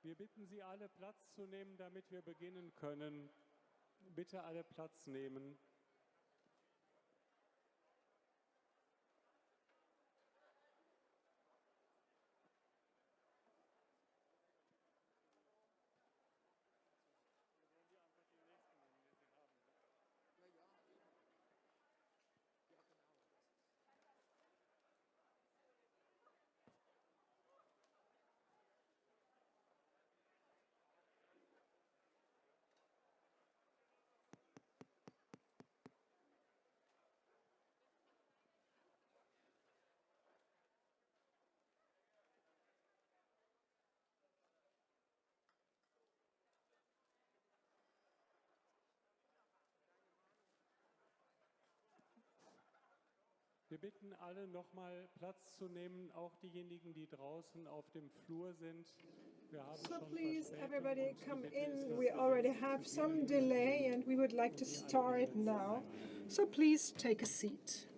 Wir bitten Sie alle Platz zu nehmen, damit wir beginnen können. Bitte alle Platz nehmen. Wir bitten alle nochmal Platz zu nehmen, auch diejenigen, die draußen auf dem Flur sind. Wir haben So schon please, Verspätung everybody und die come Bitte ist, in. dass We wir already jetzt have some beginnen delay and we would like to start now. So please take a seat.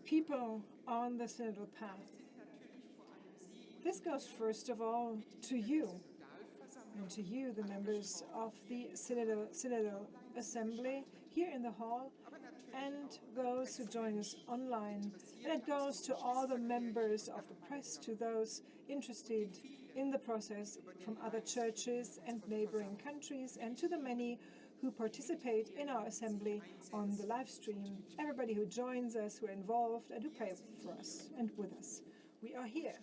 people on the synodal path. This goes first of all to you, and to you, the members of the Synodal Assembly here in the hall, and those who join us online. And it goes to all the members of the press, to those interested in the process from other churches and neighboring countries, and to the many who participate in our assembly on the live stream, everybody who joins us, who are involved, and who pray for us and with us. We are here.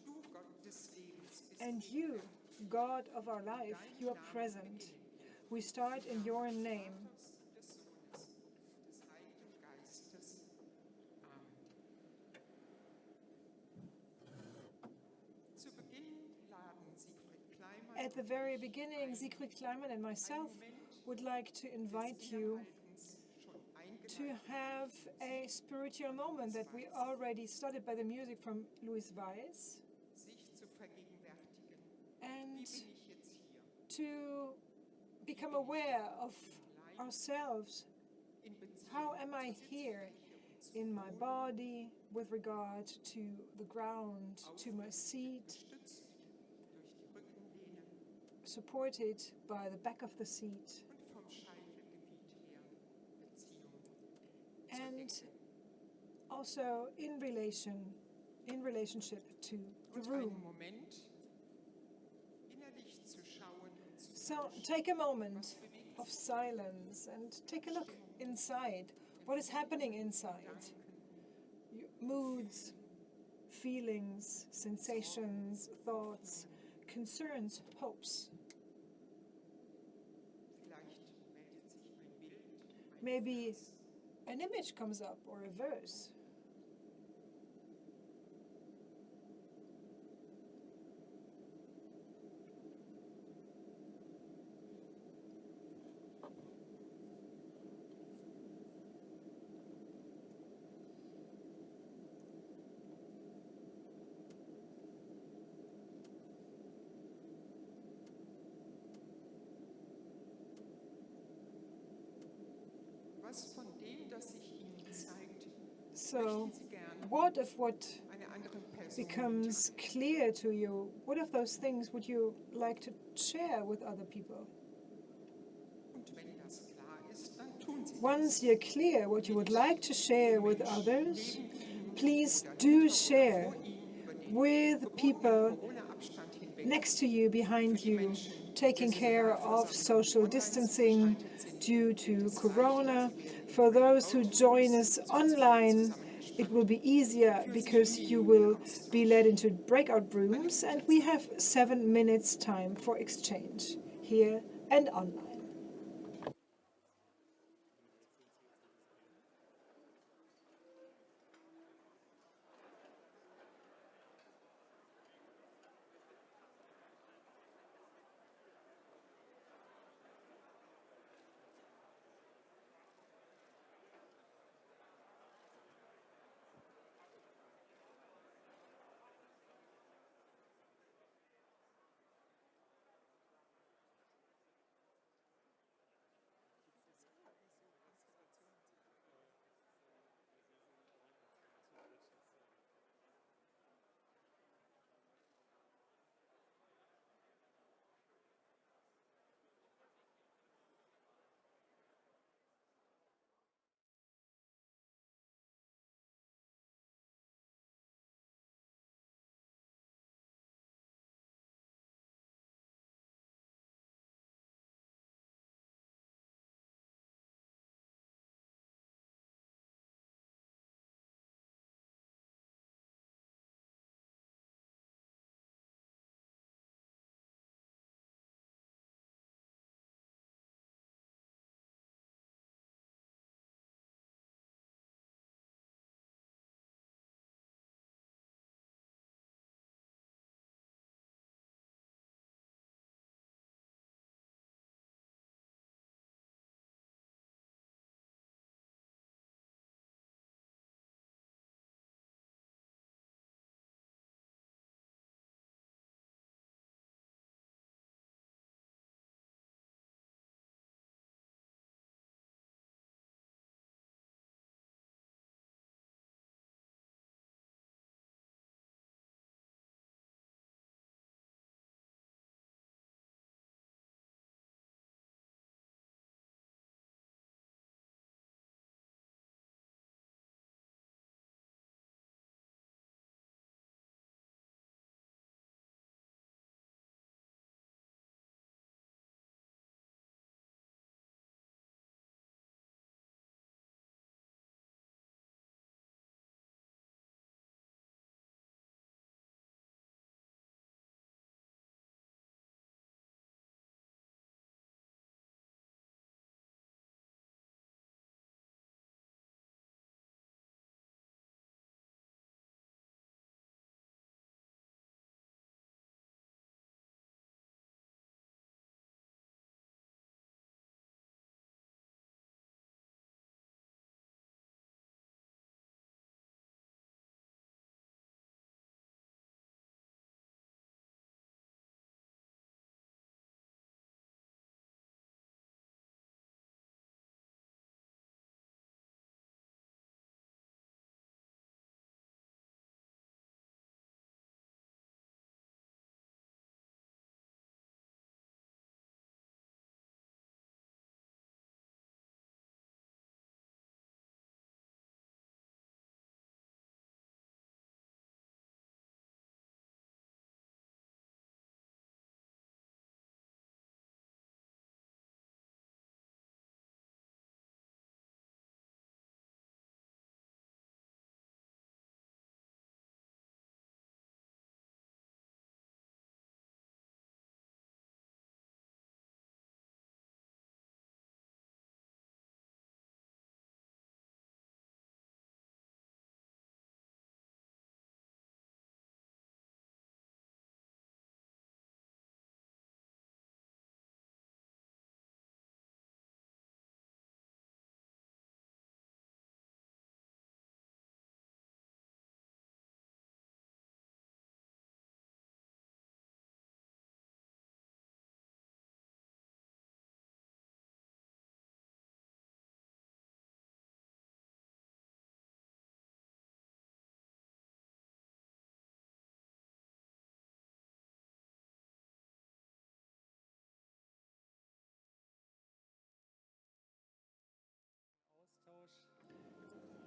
And you, God of our life, you are present. We start in your name. At the very beginning, Siegfried Kleiman and myself would like to invite you to have a spiritual moment that we already started by the music from Louis Weiss, and to become aware of ourselves. How am I here in my body with regard to the ground, to my seat, supported by the back of the seat, and also in relationship to the room. So take a moment of silence and take a look inside. What is happening inside? Moods, feelings, sensations, thoughts, concerns, hopes. Maybe an image comes up or a verse. So, what of what becomes clear to you? What of those things would you like to share with other people? Once you're clear what you would like to share with others, please do share with people next to you, behind you, taking care of social distancing due to Corona. For those who join us online, it will be easier because you will be led into breakout rooms, and we have 7 minutes time for exchange here and online.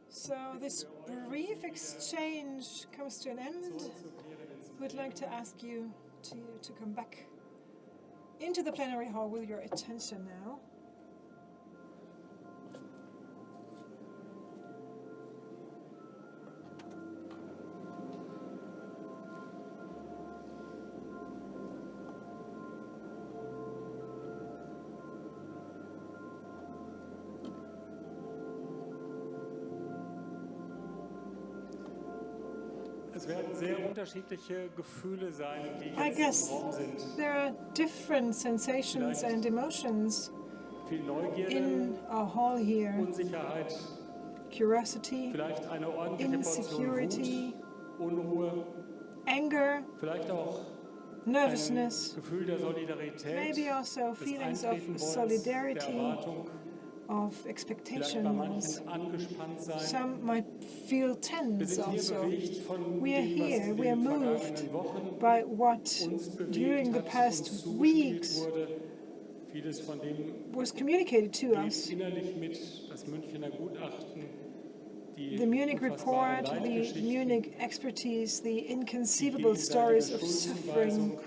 So this brief exchange comes to an end. We'd like to ask you to come back into the plenary hall with your attention now. Es werden sehr unterschiedliche Gefühle sein, die I jetzt guess im Raum sind. there are different sensations and emotions Viel Neugierde, in our hall here. Unsicherheit, Curiosity, vielleicht eine ordentliche Portion insecurity, Wut, Unruhe, anger, vielleicht auch ein nervousness, Gefühl der Solidarität, maybe also des feelings of Eintretenwollens, der solidarity, Erwartung, of vielleicht bei expectations. manchen angespannt sein. Some might feel Wir tense sind hier also. bewegt von We are dem, was here, in we are den moved vergangenen Wochen by what uns bewegt during the hat, past uns zugespielt weeks wurde. Vieles von dem was communicated to geht us. innerlich mit, das Münchner Gutachten, die The Munich unfassbaren report, the Leidgeschichten, Munich expertise, the die inconceivable gegenseitige stories of suffering, Schuldzuweisung,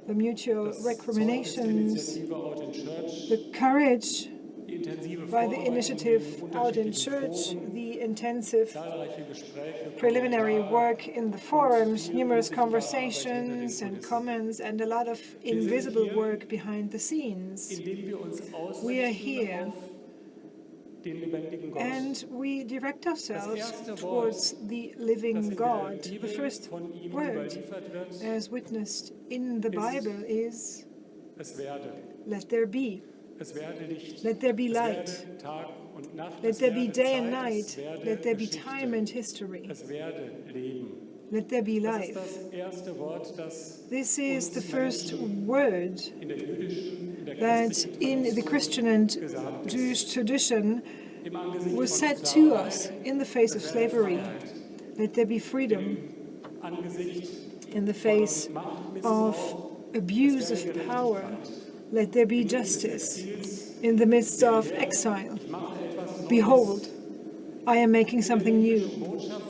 the mutual das recriminations, Zeugnisinitiative Out in Church, the courage die intensive by the Vorarbeit in initiative den Out in unterschiedlichen Church, Foren, the intensive zahlreiche Gespräche, preliminary Kommentare, work in the forums, viel numerous unsichtbare Arbeit conversations hinter den and Kulissen. comments, and a lot of invisible work behind the scenes. indem wir uns We are ausrichten here auf den lebendigen Gott. and we direct ourselves erste Wort, towards the das living in der God. The Bibel first von ihm word, überliefert wird, as witnessed in the Bible, is es werde. let there be. Es werde Licht. Let there be Es light. werde Tag und Nacht. Let Es there be werde day and Zeit. night. Es werde Let there be Geschichte. time and history. Es werde Leben. Let there be Das ist life. das erste Wort, das This is the uns first Menschen word in der jüdischen, in der that christlichen in the Tradition Christian and gesagt ist. Jewish tradition Im Angesicht was von said to Sklaverei, us in the face of es werde slavery. Freiheit. Let there be freedom Im Angesicht in the face von of Machtmissbrauch, abuse es of werde power. Gerechtigkeit. Let there be Des justice Exils, in the midst of exile. ich mache etwas Neues. Behold, I am making something new. Botschaft,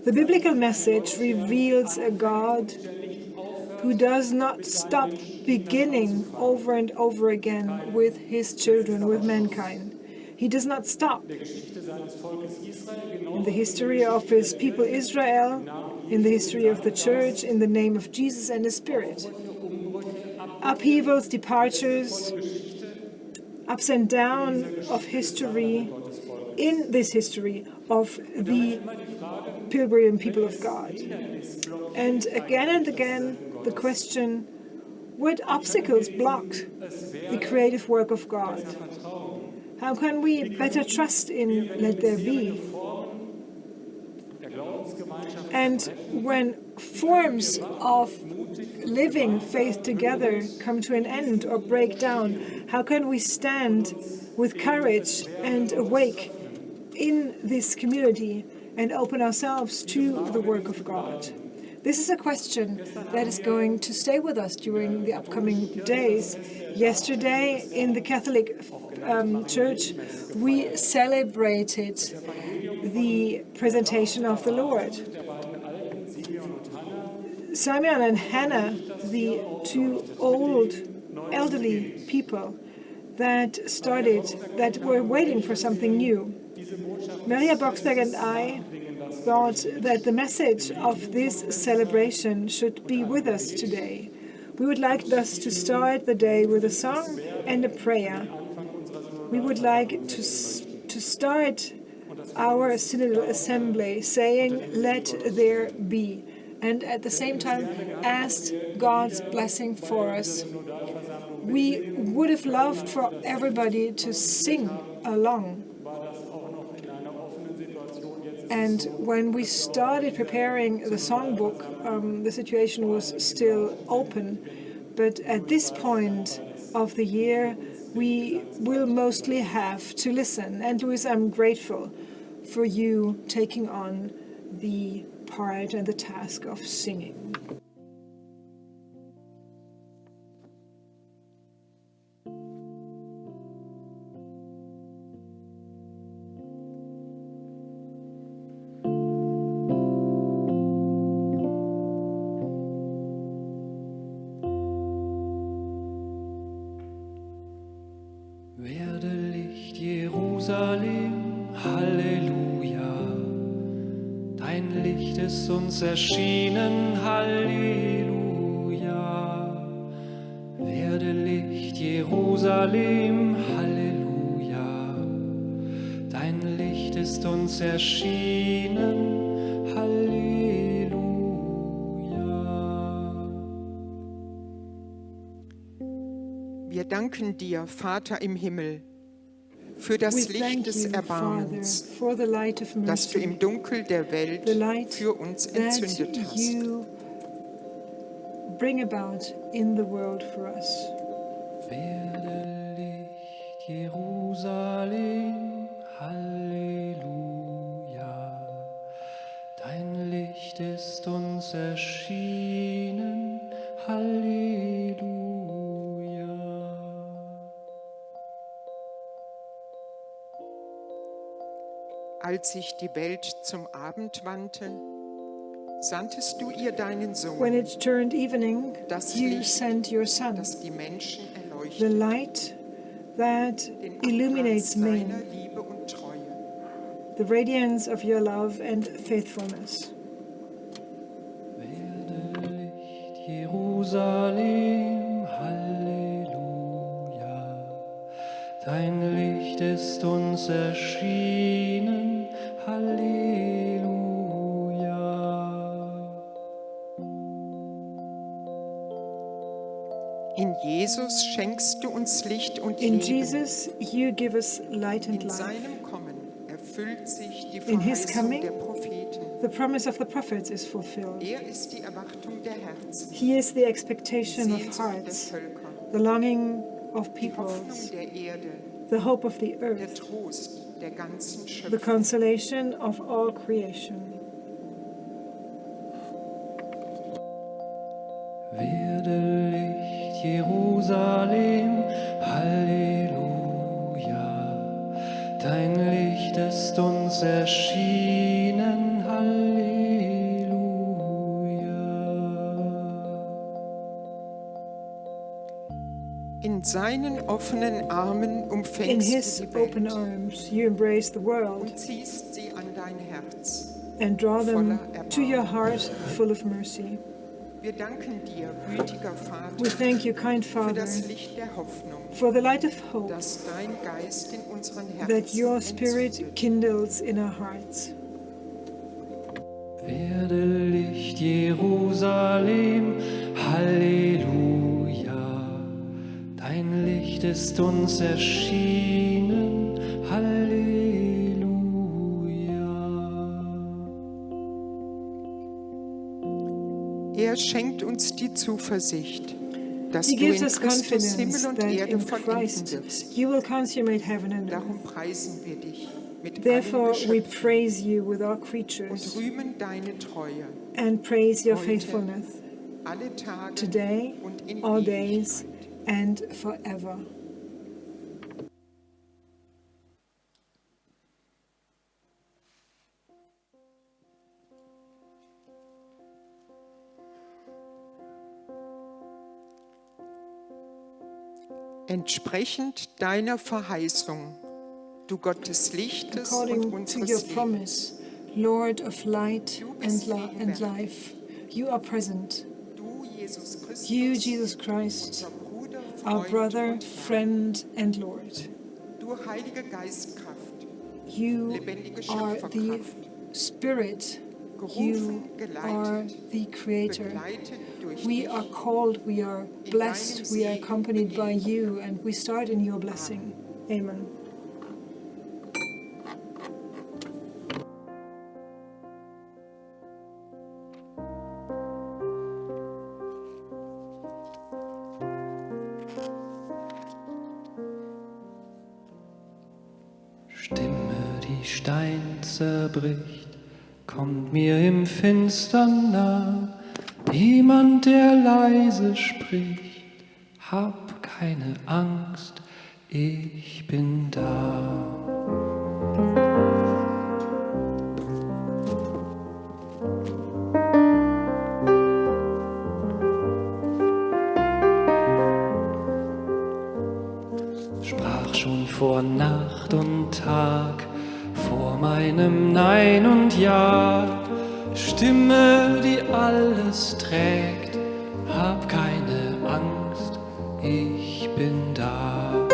The biblical message reveals a God der nicht aufhört, who does not stop beginning over and over again with his children, with mankind. He does not stop. der Geschichte seines Volkes Israel, genau In the history of his people Israel, in the history of the church, in the name of Jesus and his Spirit. Upheavals, departures, ups and downs of history, in this history of the pilgrim people of God. And again, the question, what obstacles blocked the creative work of God? How can we better trust in let there be? And when forms of living faith together come to an end or break down, how can we stand with courage and awake in this community and open ourselves to the work of God? This is a question that is going to stay with us during the upcoming days. Yesterday, in the Catholic Church, we celebrated the presentation of the Lord. Simeon and Hannah, the two old, elderly people that were waiting for something new. Maria Boxberg and I thought that the message of this celebration should be with us today. We would like thus to start the day with a song and a prayer. We would like to start our Synodal Assembly saying, let there be, and at the same time ask God's blessing for us. We would have loved for everybody to sing along. And when we started preparing the songbook, the situation was still open. But at this point of the year, we will mostly have to listen. And Louis, I'm grateful for you taking on the part and the task of singing. Halleluja. Dein Licht ist uns erschienen, Halleluja. Werde Licht, Jerusalem, Halleluja. Dein Licht ist uns erschienen, Halleluja. Wir danken dir, Vater im Himmel, für das Licht des Erbarmens, das du im Dunkel der Welt für uns entzündet hast. Bring about in the world for us. Werde Licht, Jerusalem, Halleluja. Dein Licht ist uns erschienen, Halleluja. Als sich die Welt zum Abend wandte, sandtest du ihr deinen Sohn, When it turned evening, das you Licht, sent your Son, das die Menschen the erleuchtet, light that den illuminates Abglanz men, deiner Liebe und Treue. the radiance of your love and faithfulness. Werde Licht, Jerusalem, Halleluja. Dein Licht ist uns erschienen, Halleluja. In Jesus schenkst du uns Licht und In Leben. Jesus, you give us light and In life. seinem Kommen erfüllt sich die In his Verheißung coming, der Propheten. the promise of the prophets is fulfilled. Er ist die Erwartung der Herzen, He is the die expectation of Sehnsucht der hearts, Völker, the longing of die Hoffnung peoples, der Erde, the hope of the der earth, Trost der ganzen the Schöpfung. consolation of all creation. Werde Licht, Jerusalem, Halleluja. Dein Licht ist uns erschienen, Halleluja. In seinen offenen Armen In umfängst his du die open Welt arms, you embrace the world und ziehst sie an dein Herz. and draw them voller to your Erbarmen. heart full of mercy. Wir danken dir, gütiger Vater, We thank you, kind für Father, das Licht der Hoffnung, for the light of hope das dein Geist in unseren that Herzen your spirit entzündet. kindles in our hearts. Werde Licht, Jerusalem, Halleluja. Dein Licht ist uns erschienen, Halleluja. Er schenkt uns die Zuversicht, dass He du gives in us Christus confidence Himmel und that Erde in vollenden Christ wirst. you will consummate heaven and earth. Darum preisen wir dich mit Therefore, allen we Geschöpfen praise you with our und creatures rühmen deine Treue and praise your heute, faithfulness alle Tage today, und in all days, Ewigkeit. and forever. Entsprechend deiner Verheißung, du Gott des Lichtes und According to unseres your Lebens, promise, Lord of light Du and, bist and gegenwärtig. life, you are present. du, Jesus Christus, You, Jesus Christ, unser Bruder, our Freund brother, und Herr, friend, and Lord. du heilige Geistkraft, You lebendige are the Schöpferkraft, Spirit. gerufen, You are geleitet, the Creator. begleitet durch We dich. are called, we are blessed, we are accompanied by you, and we start in your blessing. Amen. Stimme, die Stein zerbricht, kommt mir im Finstern nah. Jemand, der leise spricht, hab keine Angst, ich bin da. Sprach schon vor Nacht und Tag, meinem Nein und Ja, Stimme, die alles trägt, hab keine Angst, ich bin da.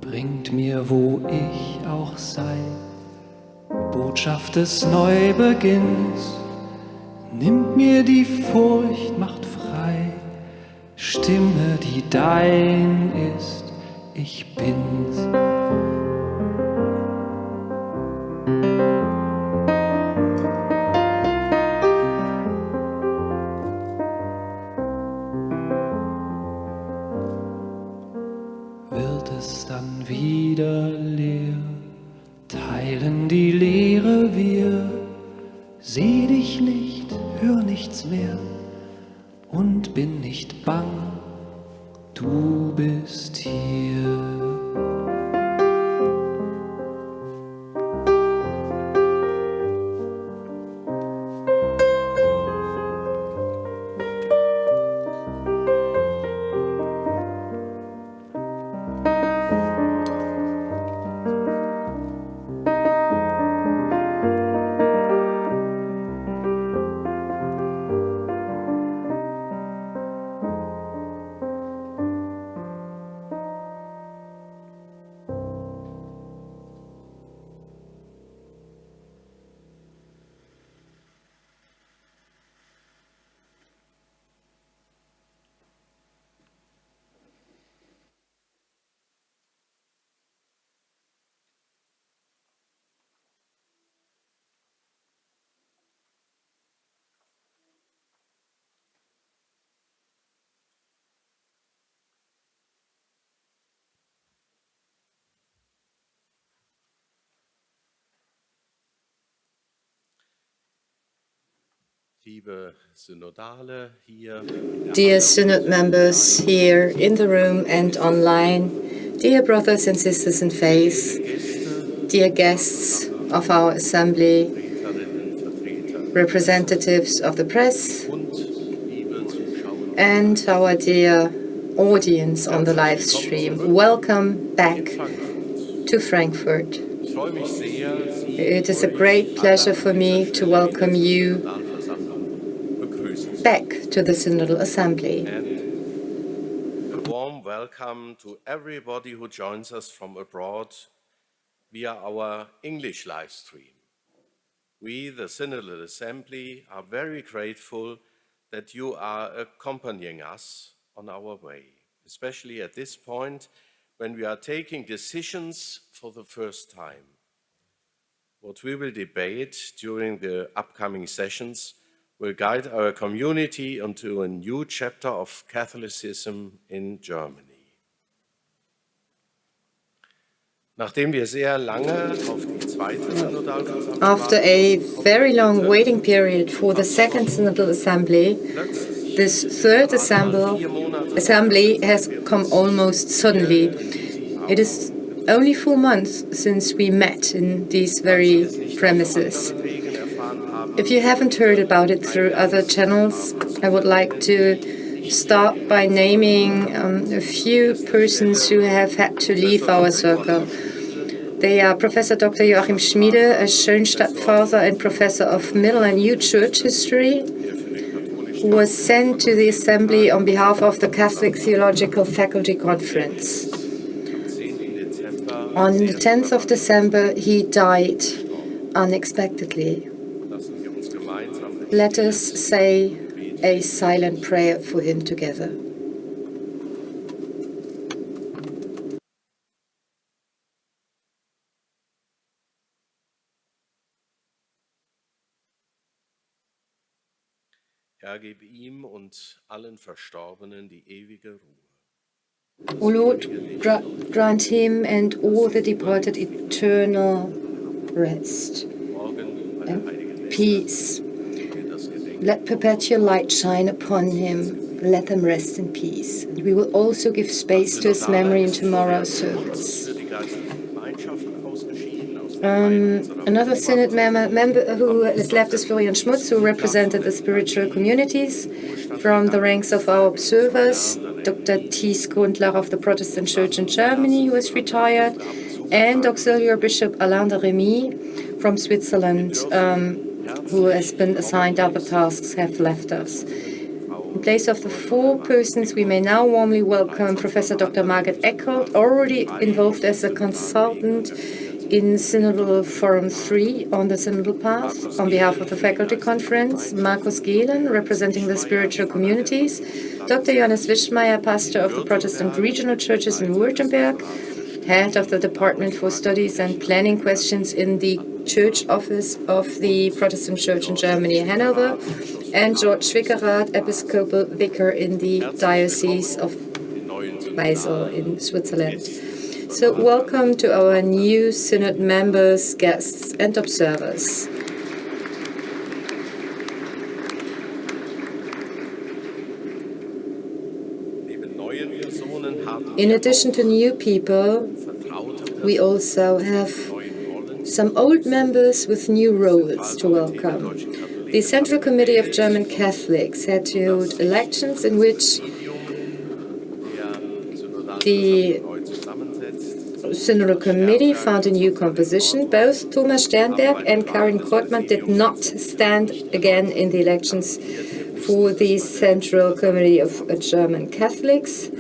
Bringt mir, wo ich auch sei, Botschaft des Neubeginns, nimmt mir die Furcht, macht frei, Stimme, die dein ist, ich bin's. Wird es dann wieder leer, teilen die Leere wir, seh dich nicht, hör nichts mehr und bin nicht bang, du bist hier. Dear Synod members here in the room and online, dear brothers and sisters in faith, dear guests of our assembly, representatives of the press, and our dear audience on the live stream, welcome back to Frankfurt. It is a great pleasure for me to welcome you back to the Synodal Assembly. And a warm welcome to everybody who joins us from abroad via our English live stream. We, the Synodal Assembly, are very grateful that you are accompanying us on our way, especially at this point when we are taking decisions for the first time. What we will debate during the upcoming sessions will guide our community into a new chapter of Catholicism in Germany. After a very long waiting period for the second Synodal Assembly, this third assembly has come almost suddenly. It is only 4 months since we met in these very premises. If you haven't heard about it through other channels, I would like to start by naming a few persons who have had to leave our circle. They are Professor Dr. Joachim Schmiede, a Schönstadtfather and Professor of Middle and New Church History, who was sent to the Assembly on behalf of the Catholic Theological Faculty Conference. On the 10th of December, he died unexpectedly. Let us say a silent prayer for him together. Herr, gib ihm und allen Verstorbenen die ewige Ruhe. O Lord, grant him and all the departed eternal rest and peace. Let perpetual light shine upon him. Let them rest in peace. And we will also give space to his memory in tomorrow's service. Another synod member who has left is Florian Schmutz, who represented the spiritual communities. From the ranks of our observers, Dr. Thies Grundlach of the Protestant Church in Germany, who has retired, and Auxiliary Bishop Alain de Remy from Switzerland, who has been assigned other tasks, have left us. In place of the 4 persons, we may now warmly welcome Professor Dr. Margaret Eckholt, already involved as a consultant in Synodal Forum 3 on the Synodal Path, on behalf of the Faculty Conference, Markus Gehlen, representing the spiritual communities, Dr. Johannes Wischmeier, pastor of the Protestant Regional Churches in Württemberg, head of the Department for Studies and Planning Questions in the Church Office of the Protestant Church in Germany, Hanover, and George Schwickerath, Episcopal Vicar in the Diocese of Basel in Switzerland. So welcome to our new Synod members, guests and observers. In addition to new people, we also have some old members with new roles to welcome. The Central Committee of German Catholics had held elections in which the Synodal Committee found a new composition. Both Thomas Sternberg and Karin Kortmann did not stand again in the elections for the Central Committee of German Catholics.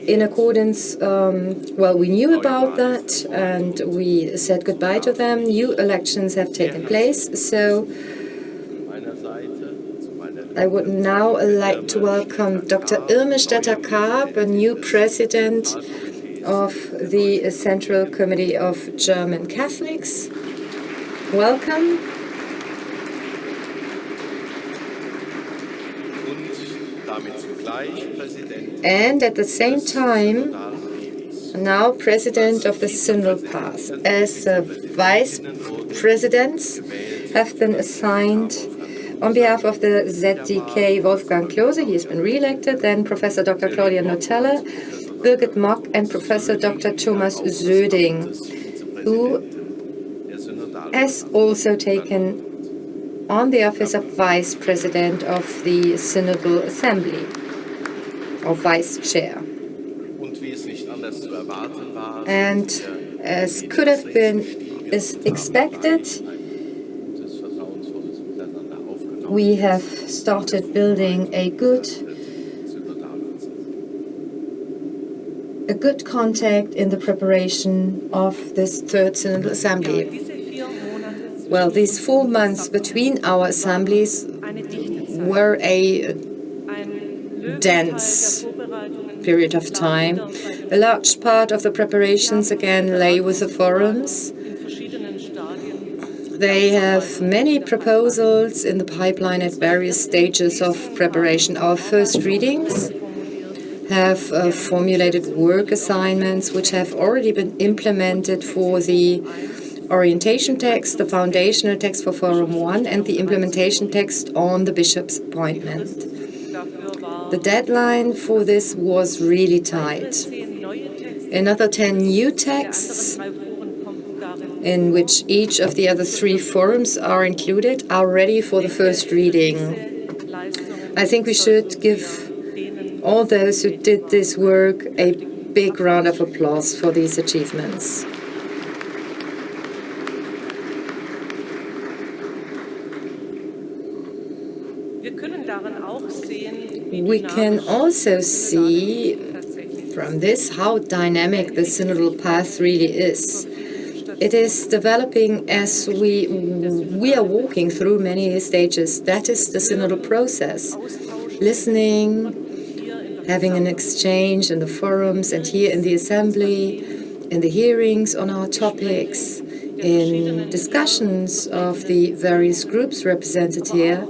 In accordance, we knew about that and we said goodbye to them. New elections have taken place, so I would now like to welcome Dr. Irme Stetter-Karp, a new president of the Central Committee of German Catholics. Welcome. And at the same time, now President of the Synodal Path. As Vice Presidents have been assigned on behalf of the ZDK Wolfgang Klose, he has been re-elected, then Professor Dr. Claudia Nutella, Birgit Mock and Professor Dr. Thomas Söding, who has also taken on the office of Vice President of the Synodal Assembly, or Vice Chair. And as could have been expected, we have started building a good contact in the preparation of this Third Synodal Assembly. Well, these 4 months between our assemblies were a dense period of time. A large part of the preparations again lay with the forums. They have many proposals in the pipeline at various stages of preparation. Our first readings have formulated work assignments which have already been implemented for the orientation text, the foundational text for Forum 1, and the implementation text on the bishop's appointment. The deadline for this was really tight. Another 10 new texts, in which each of the other 3 forums are included, are ready for the first reading. I think we should give all those who did this work a big round of applause for these achievements. We can also see from this how dynamic the Synodal path really is. It is developing as we are walking through many stages. That is the Synodal process. Listening, having an exchange in the forums and here in the assembly, in the hearings on our topics, in discussions of the various groups represented here,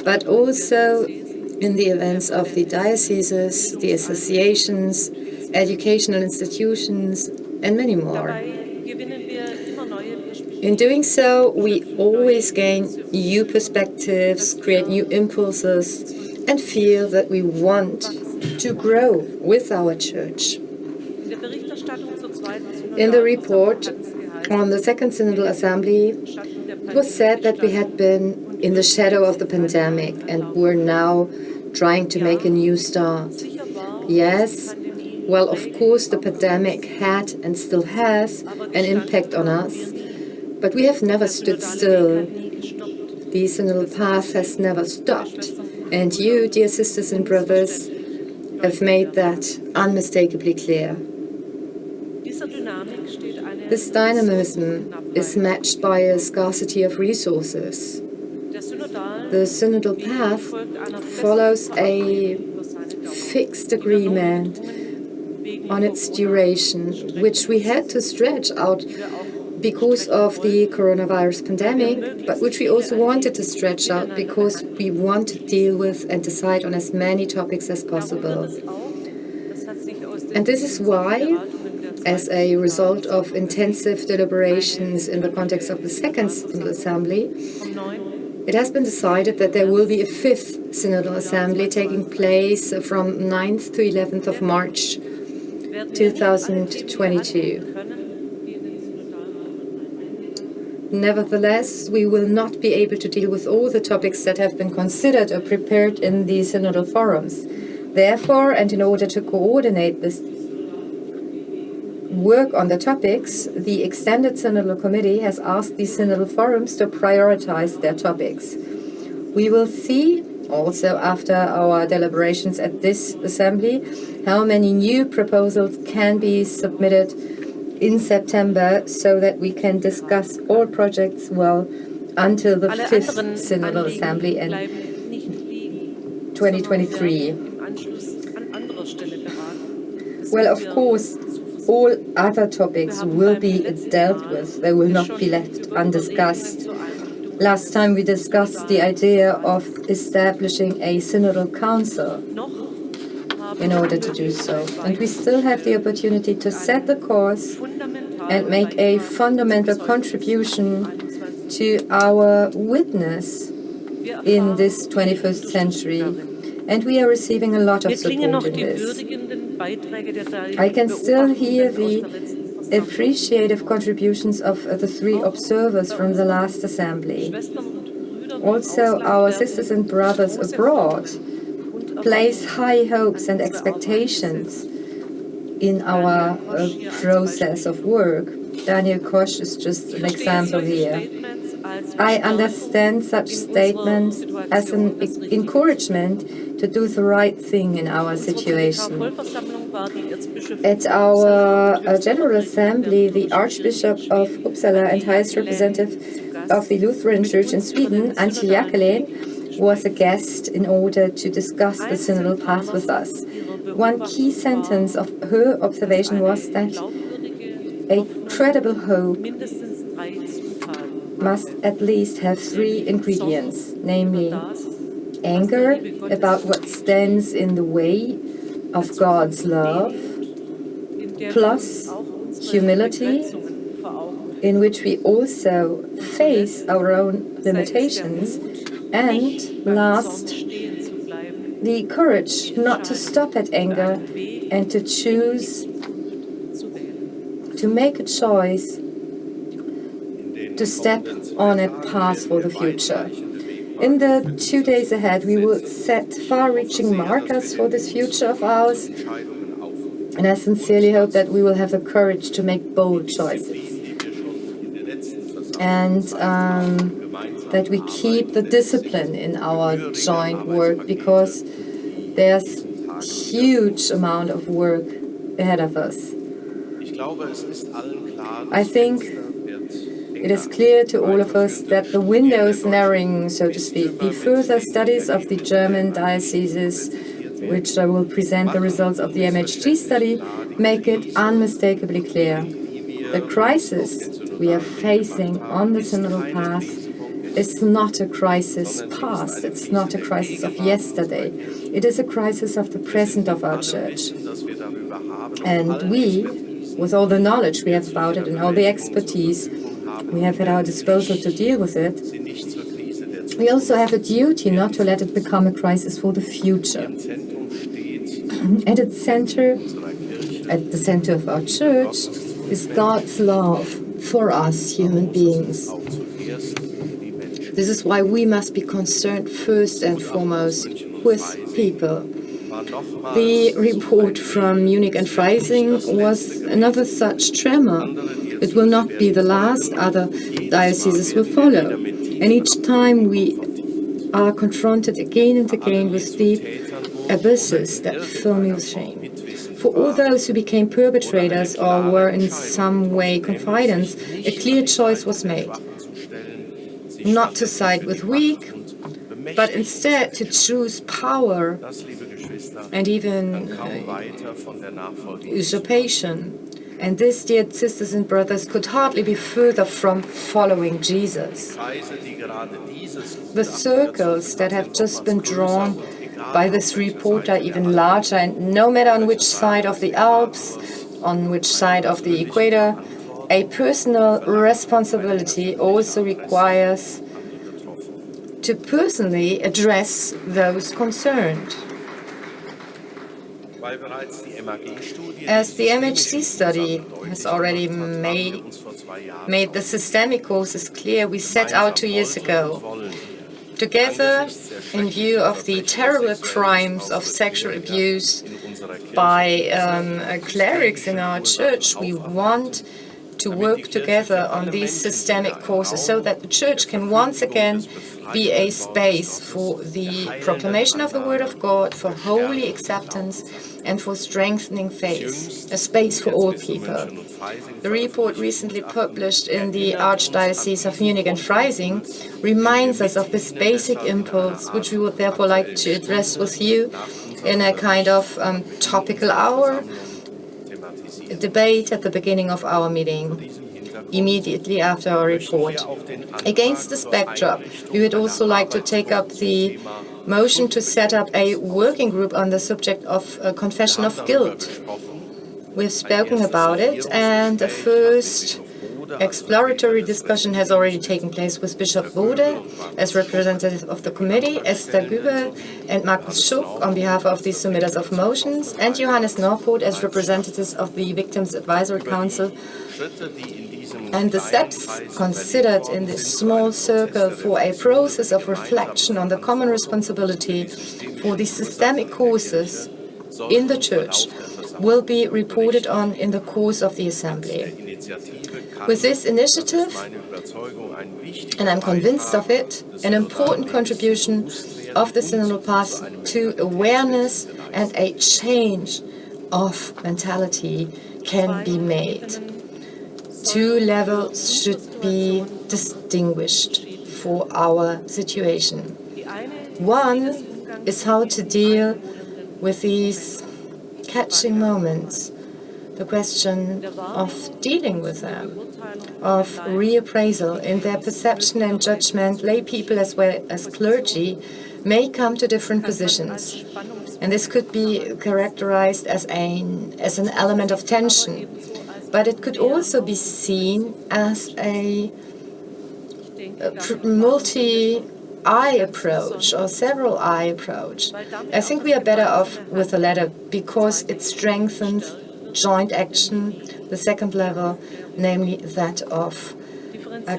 but also in the events of the dioceses, the associations, educational institutions, and many more. In doing so, we always gain new perspectives, create new impulses, and feel that we want to grow with our church. In the report On the Second Synodal Assembly, it was said that we had been in the shadow of the pandemic and were now trying to make a new start. Yes, well, of course, the pandemic had and still has an impact on us, but we have never stood still. The Synodal path has never stopped, and you, dear sisters and brothers, have made that unmistakably clear. This dynamism is matched by a scarcity of resources. The Synodal path follows a fixed agreement on its duration, which we had to stretch out because of the coronavirus pandemic, but which we also wanted to stretch out because we want to deal with and decide on as many topics as possible. And this is why, as a result of intensive deliberations in the context of the Second Synodal Assembly, it has been decided that there will be a fifth Synodal Assembly taking place from 9th to 11th of March 2022. Nevertheless, we will not be able to deal with all the topics that have been considered or prepared in the Synodal forums. Therefore, and in order to coordinate this work on the topics, the Extended Synodal Committee has asked the Synodal forums to prioritize their topics. We will see, also after our deliberations at this assembly, how many new proposals can be submitted in September so that we can discuss all projects well until the fifth Synodal Assembly in 2023. Well, of course, all other topics will be dealt with. They will not be left undiscussed. Last time we discussed the idea of establishing a Synodal Council in order to do so. And we still have the opportunity to set the course and make a fundamental contribution to our witness in this 21st century. And we are receiving a lot of support in this. I can still hear the appreciative contributions of the three observers from the last assembly. Also, our sisters and brothers abroad place high hopes and expectations in our process of work. Daniel Kosch is just an example here. I understand such statements as an encouragement to do the right thing in our situation. At our General Assembly, the Archbishop of Uppsala and highest representative of the Lutheran Church in Sweden, Antje Jackelin, was a guest in order to discuss the Synodal path with us. One key sentence of her observation was that a credible hope must at least have three ingredients, namely anger about what stands in the way of God's love, plus humility, in which we also face our own limitations, and last, the courage not to stop at anger and to choose to make a choice to step on a path for the future. In the 2 days ahead, we will set far-reaching markers for this future of ours, and I sincerely hope that we will have the courage to make bold choices, and that we keep the discipline in our joint work, because there's a huge amount of work ahead of us. I think it is clear to all of us that the window is narrowing, so to speak. The further studies of the German dioceses, which I will present the results of the MHG study, make it unmistakably clear. The crisis we are facing on the Synodal path is not a crisis past, it's not a crisis of yesterday. It is a crisis of the present of our church. And we, with all the knowledge we have about it and all the expertise we have at our disposal to deal with it, we also have a duty not to let it become a crisis for the future. At its center, at the center of our church, is God's love for us human beings. This is why we must be concerned first and foremost with people. The report from Munich and Freising was another such tremor. It will not be the last. Other dioceses will follow. And each time we are confronted again and again with deep abysses that fill me with shame. For all those who became perpetrators or were in some way confidants, a clear choice was made. Not to side with weak, but instead to choose power and even usurpation. And this, dear sisters and brothers, could hardly be further from following Jesus. The circles that have just been drawn by this report are even larger, and no matter on which side of the Alps, on which side of the equator, a personal responsibility also requires to personally address those concerned. As the MHC study has already made the systemic causes clear, we set out 2 years ago. Together, in view of the terrible crimes of sexual abuse by clerics in our church, we want to work together on these systemic causes so that the church can once again be a space for the proclamation of the Word of God, for holy acceptance, and for strengthening faith, a space for all people. The report recently published in the Archdiocese of Munich and Freising reminds us of this basic impulse, which we would therefore like to address with you in a kind of topical hour, a debate at the beginning of our meeting, immediately after our report. Against this backdrop, we would also like to take up the motion to set up a working group on the subject of confession of guilt. We've spoken about it, and a first exploratory discussion has already taken place with Bishop Bode as representative of the committee, Esther Gübel and Markus Schuck on behalf of the submitters of motions, and Johannes Norpoth as representatives of the Victims Advisory Council. And the steps considered in this small circle for a process of reflection on the common responsibility for the systemic causes in the Church will be reported on in the course of the Assembly. With this initiative, and I'm convinced of it, an important contribution of the Synodal path to awareness and a change of mentality can be made. 2 levels should be distinguished for our situation. One is how to deal with these catching moments, the question of dealing with them, of reappraisal in their perception and judgment. Lay people as well as clergy may come to different positions, and this could be characterized as an element of tension. But it could also be seen as a multi-eye approach or several-eye approach. I think we are better off with the latter because it strengthens joint action, the second level, namely that of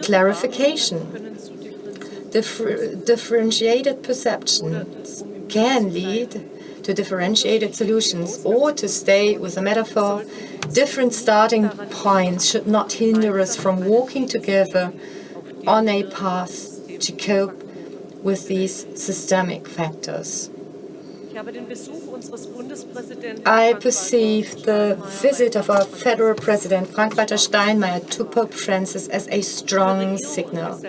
clarification. Differentiated perceptions can lead to differentiated solutions, or to stay with the metaphor, different starting points should not hinder us from walking together on a path to cope with these systemic factors. I perceive the visit of our federal president, Frank-Walter Steinmeier, to Pope Francis as a strong signal.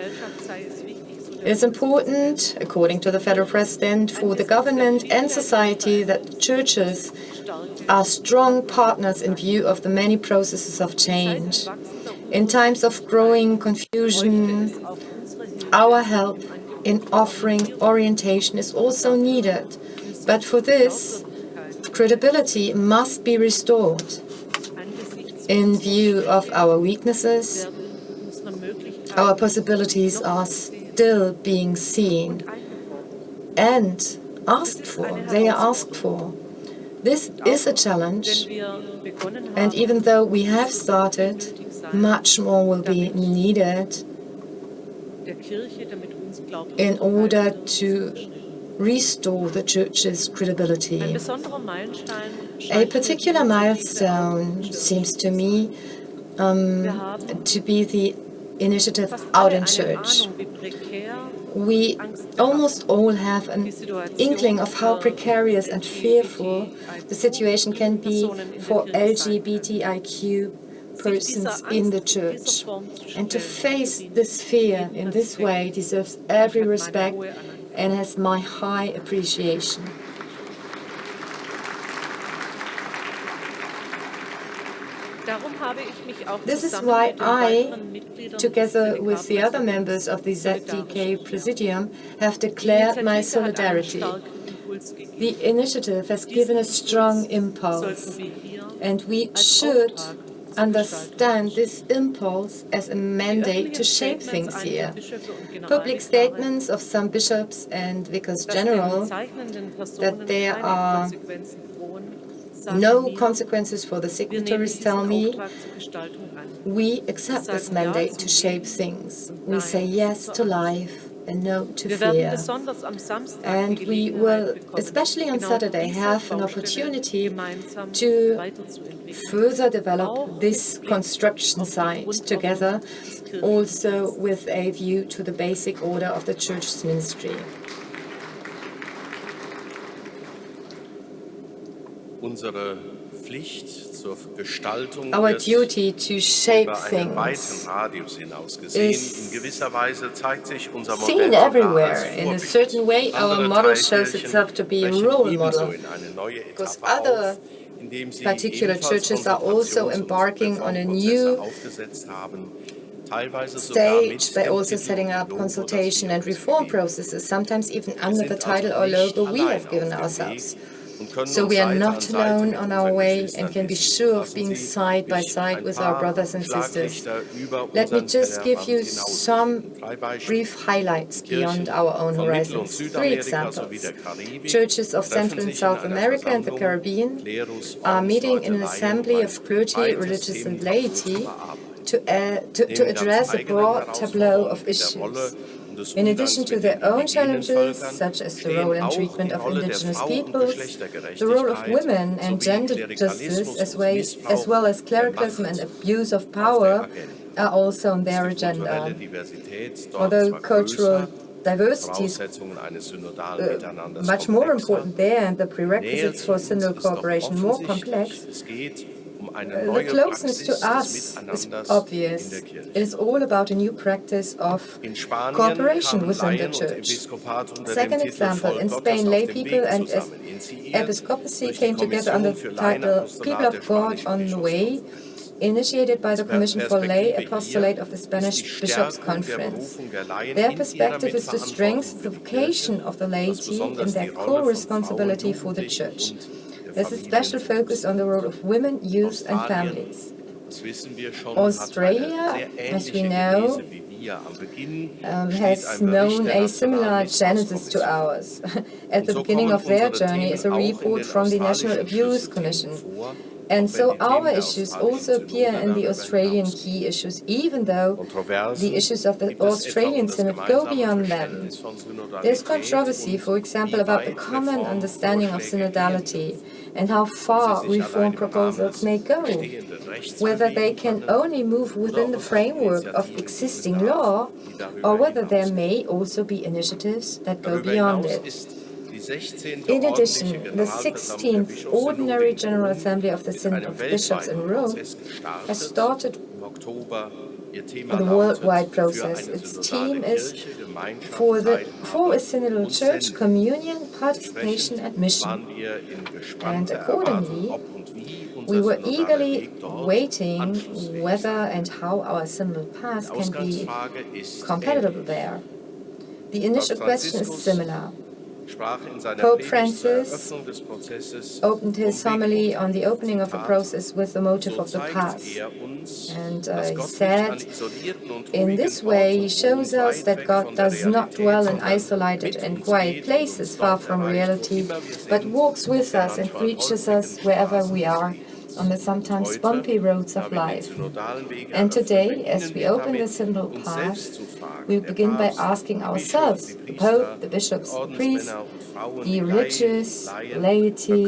It is important, according to the federal president, for the government and society that churches are strong partners in view of the many processes of change. In times of growing confusion, our help in offering orientation is also needed. But for this, credibility must be restored. In view of our weaknesses, our possibilities are still being seen and asked for. They are asked for. This is a challenge, and even though we have started, much more will be needed in order to restore the Church's credibility. A particular milestone seems to me to be the initiative Out in Church. We almost all have an inkling of how precarious and fearful the situation can be for LGBTIQ persons in the Church. And to face this fear in this way deserves every respect and has my high appreciation. This is why I, together with the other members of the ZDK Presidium, have declared my solidarity. The initiative has given a strong impulse, and we should understand this impulse as a mandate to shape things here. Public statements of some bishops and vicars general that there are no consequences for the signatories tell me we accept this mandate to shape things. We say yes to life and no to fear. And we will, especially on Saturday, have an opportunity to further develop this construction site together, also with a view to the basic order of the Church's ministry. Our duty to shape things is seen everywhere. In a certain way, our model shows itself to be a role model, because other particular churches are also embarking on a new stage. They're also setting up consultation and reform processes, sometimes even under the title or logo we have given ourselves. So we are not alone on our way and can be sure of being side by side with our brothers and sisters. Let me just give you some brief highlights beyond our own horizons. 3 examples. Churches of Central and South America and the Caribbean are meeting in an assembly of clergy, religious and laity to address a broad tableau of issues. In addition to their own challenges, such as the role and treatment of indigenous peoples, the role of women and gender justice, as well as clericalism and abuse of power, are also on their agenda. Although cultural diversity is much more important there and the prerequisites for synodal cooperation more complex, the closeness to us is obvious. It is all about a new practice of cooperation within the Church. Second example, in Spain, lay people and episcopacy came together under the title People of God on the Way, initiated by the Commission for Lay Apostolate of the Spanish Bishops' Conference. Their perspective is to strengthen the vocation of the laity in their core responsibility for the Church. There's a special focus on the role of women, youth and families. Australia, as we know, has known a similar genesis to ours. At the beginning of their journey is a report from the National Abuse Commission. And so our issues also appear in the Australian key issues, even though the issues of the Australian Synod go beyond them. There's controversy, for example, about the common understanding of synodality and how far reform proposals may go, whether they can only move within the framework of existing law, or whether there may also be initiatives that go beyond it. In addition, the 16th Ordinary General Assembly of the Synod of Bishops in Rome has started the worldwide process. Its theme is for a synodal church, communion, participation and mission. And accordingly, we were eagerly waiting whether and how our synodal path can be compatible there. The initial question is similar. Pope Francis opened his homily on the opening of the process with the motive of the path. And he said, in this way, he shows us that God does not dwell in isolated and quiet places far from reality, but walks with us and reaches us wherever we are, on the sometimes bumpy roads of life. And today, as we open the Synodal path, we begin by asking ourselves, the Pope, the bishops, the priests, the religious, laity,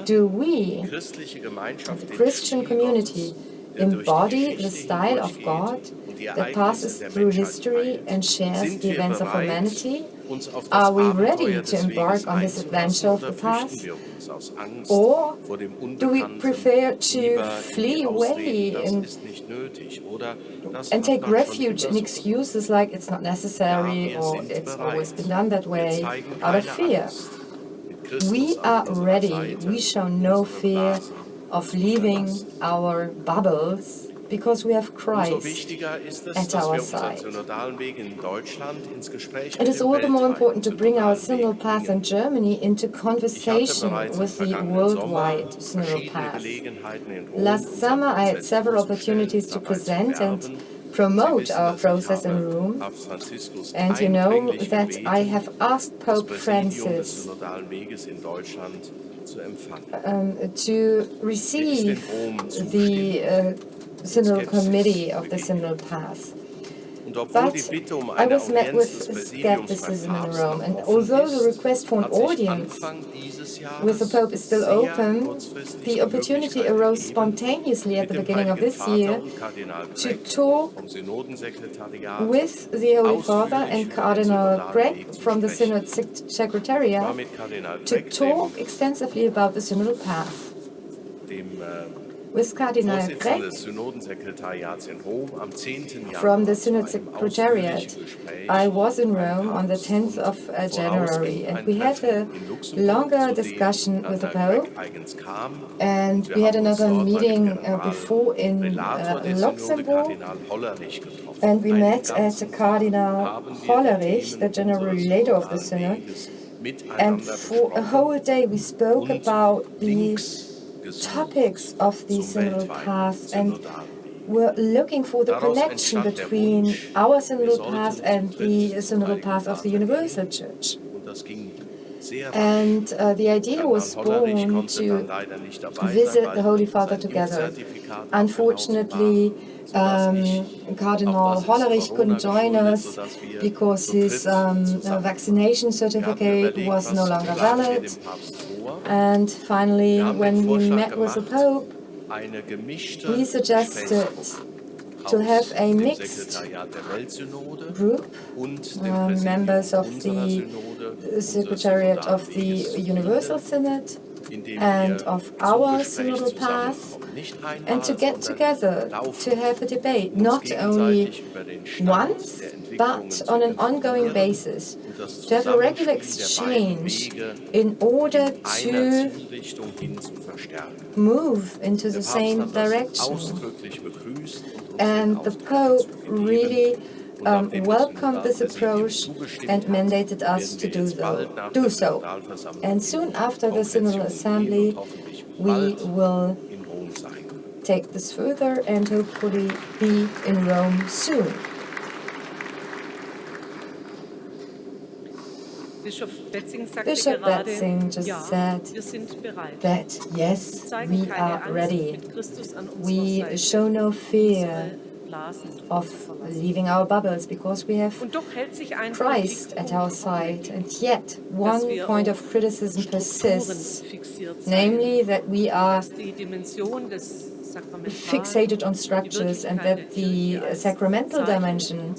do we, as a Christian community, embody the style of God that passes through history and shares the events of humanity? Are we ready to embark on this adventure of the past? Or do we prefer to flee away and take refuge in excuses like it's not necessary or it's always been done that way out of fear? We are ready. We show no fear of leaving our bubbles because we have Christ at our side. It is all the more important to bring our synodal path in Germany into conversation with the worldwide synodal path. Last summer, I had several opportunities to present and promote our process in Rome, and you know that I have asked Pope Francis to receive the Synodal Committee of the Synodal Path. But I was met with skepticism in Rome, and although the request for an audience with the Pope is still open, the opportunity arose spontaneously at the beginning of this year to talk with the Holy Father and Cardinal Greg from the Synod Secretariat to talk extensively about the Synodal Path. With Cardinal Greg from the Synod Secretariat, I was in Rome on the 10th of January, and we had a longer discussion with the Pope, and we had another meeting before in Luxembourg, and we met at Cardinal Hollerich, the general relator of the Synod, and for a whole day we spoke about the topics of the Synodal Path, and we're looking for the connection between our Synodal Path and the Synodal Path of the Universal Church. And the idea was born to visit the Holy Father together. Unfortunately, Cardinal Hollerich couldn't join us because his vaccination certificate was no longer valid. And finally, when we met with the Pope, he suggested to have a mixed group, members of the Secretariat of the Universal Synod and of our Synodal Path, and to get together to have a debate, not only once, but on an ongoing basis, to have a regular exchange in order to move into the same direction. And the Pope really welcomed this approach and mandated us to do so. And soon after the Synodal Assembly, we will take this further and hopefully be in Rome soon. Bishop Betzing just said that, yes, we are ready. We show no fear of leaving our bubbles because we have Christ at our side. And yet, one point of criticism persists, namely that we are fixated on structures and that the sacramental dimension,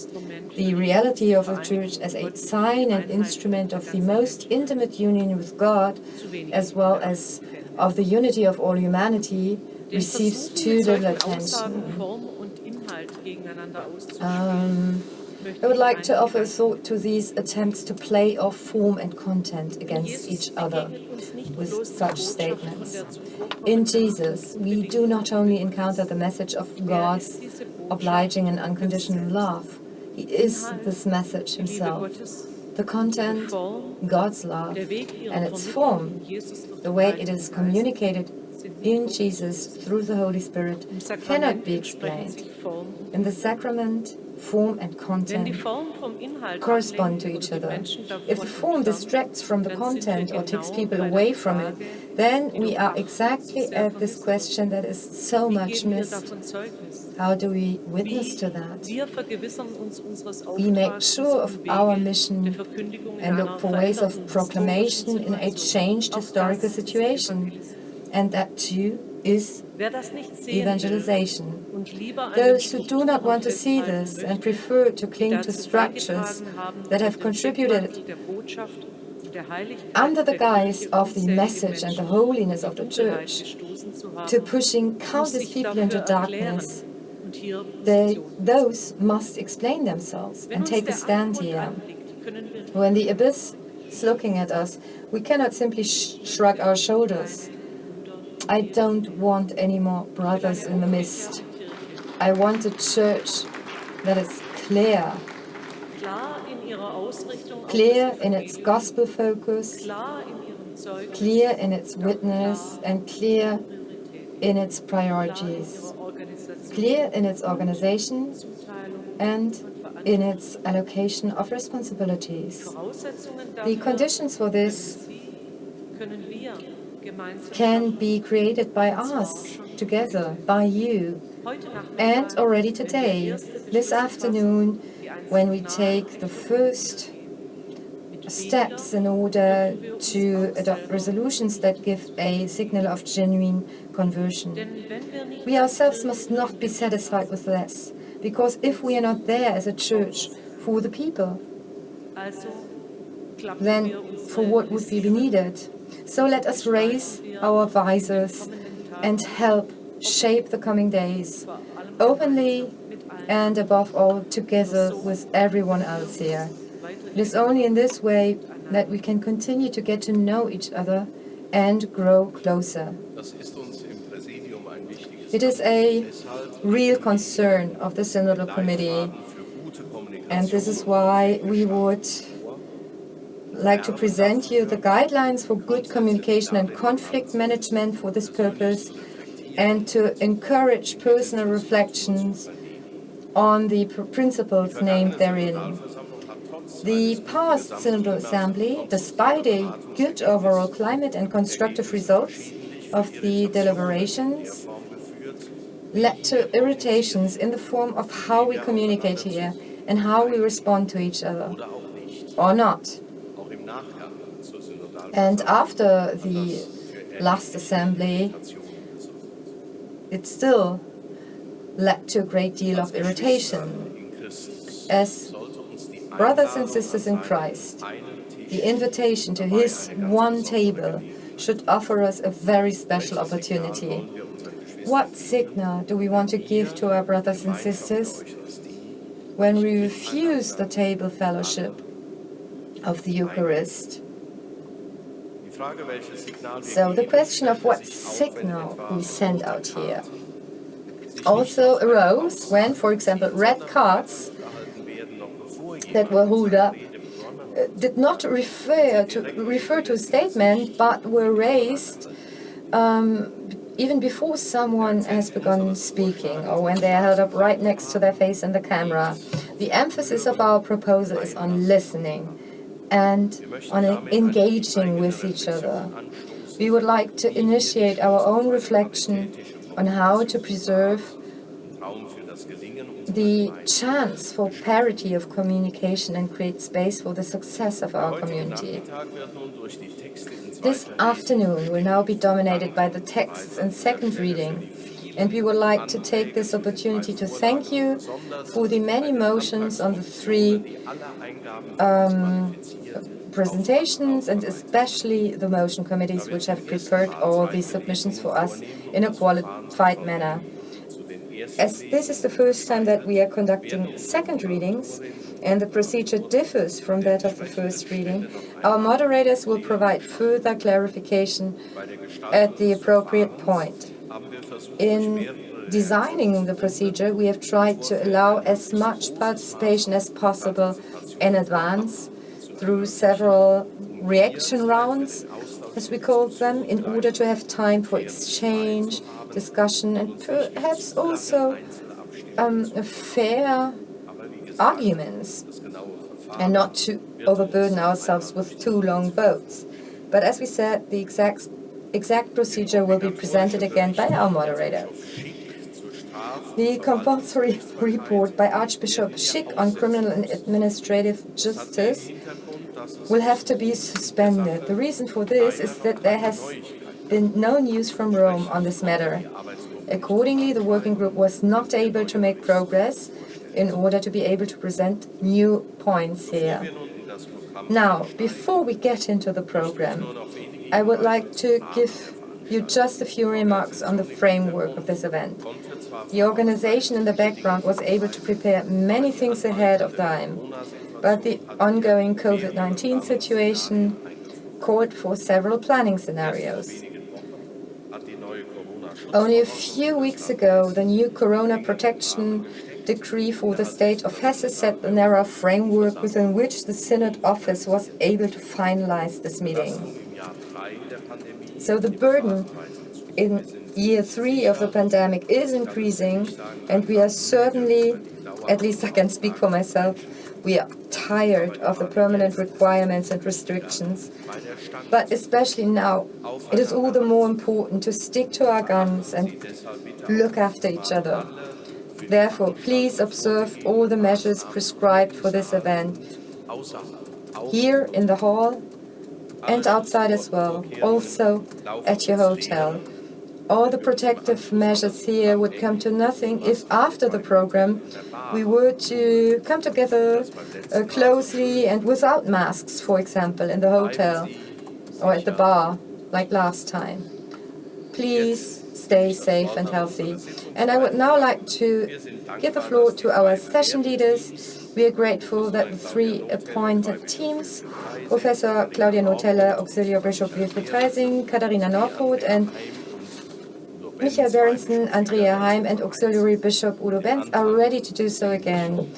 the reality of the Church as a sign and instrument of the most intimate union with God, as well as of the unity of all humanity, receives too little attention. I would like to offer a thought to these attempts to play off form and content against each other with such statements. In Jesus, we do not only encounter the message of God's obliging and unconditional love. He is this message himself. The content, God's love, and its form, the way it is communicated in Jesus through the Holy Spirit, cannot be explained. In the sacrament, form and content correspond to each other. If the form distracts from the content or takes people away from it, then we are exactly at this question that is so much missed. How do we witness to that? We make sure of our mission and look for ways of proclamation in a changed historical situation. And that too is evangelization. Those who do not want to see this and prefer to cling to structures that have contributed under the guise of the message and the holiness of the Church to pushing countless people into darkness, those must explain themselves and take a stand here. When the abyss is looking at us, we cannot simply shrug our shoulders. I don't want any more brothers in the mist. I want a church that is clear in its gospel focus, clear in its witness, and clear in its priorities, clear in its organization and in its allocation of responsibilities. The conditions for this can be created by us, together, by you. And already today, this afternoon, when we take the first steps in order to adopt resolutions that give a signal of genuine conversion. We ourselves must not be satisfied with less, because if we are not there as a church for the people, then for what would be needed? So let us raise our visors and help shape the coming days, openly and above all together with everyone else here. It is only in this way that we can continue to get to know each other and grow closer. It is a real concern of the Synodal Committee, and this is why we would like to present you the guidelines for good communication and conflict management for this purpose, and to encourage personal reflections on the principles named therein. The past Synodal Assembly, despite a good overall climate and constructive results of the deliberations, led to irritations in the form of how we communicate here and how we respond to each other, or not. And after the last assembly, it still led to a great deal of irritation. As brothers and sisters in Christ, the invitation to His one table should offer us a very special opportunity. What signal do we want to give to our brothers and sisters when we refuse the table fellowship of the Eucharist? So the question of what signal we send out here also arose when, for example, red cards that were held up did not refer to a statement, but were raised even before someone has begun speaking, or when they are held up right next to their face in the camera. The emphasis of our proposal is on listening and on engaging with each other. We would like to initiate our own reflection on how to preserve the chance for parity of communication and create space for the success of our community. This afternoon will now be dominated by the texts and second reading, and we would like to take this opportunity to thank you for the many motions on the three presentations, and especially the motion committees which have prepared all these submissions for us in a qualified manner. As this is the first time that we are conducting second readings, and the procedure differs from that of the first reading, our moderators will provide further clarification at the appropriate point. In designing the procedure, we have tried to allow as much participation as possible in advance through several reaction rounds, as we call them, in order to have time for exchange, discussion, and perhaps also a fair arguments and not to overburden ourselves with too long votes. But as we said, the exact procedure will be presented again by our moderator. The compulsory report by Archbishop Schick on criminal and administrative justice will have to be suspended. The reason for this is that there has been no news from Rome on this matter. Accordingly, the working group was not able to make progress in order to be able to present new points here. Now, before we get into the program, I would like to give you just a few remarks on the framework of this event. The organization in the background was able to prepare many things ahead of time, but the ongoing COVID-19 situation called for several planning scenarios. Only a few weeks ago, the new Corona Protection Decree for the State of Hesse set the narrow framework within which the Synod office was able to finalize this meeting. So the burden in year 3 of the pandemic is increasing, and we are certainly, at least I can speak for myself, we are tired of the permanent requirements and restrictions. But especially now, it is all the more important to stick to our guns and look after each other. Therefore, please observe all the measures prescribed for this event, here in the hall and outside as well, also at your hotel. All the protective measures here would come to nothing if after the program we were to come together closely and without masks, for example, in the hotel or at the bar, like last time. Please stay safe and healthy. And I would now like to give the floor to our session leaders. We are grateful that the 3 appointed teams, Professor Claudia Notella, Auxiliary Bishop Wilfried Freising, Katharina Norpoth, and Michael Berenson, Andrea Heim, and Auxiliary Bishop Udo Benz are ready to do so again.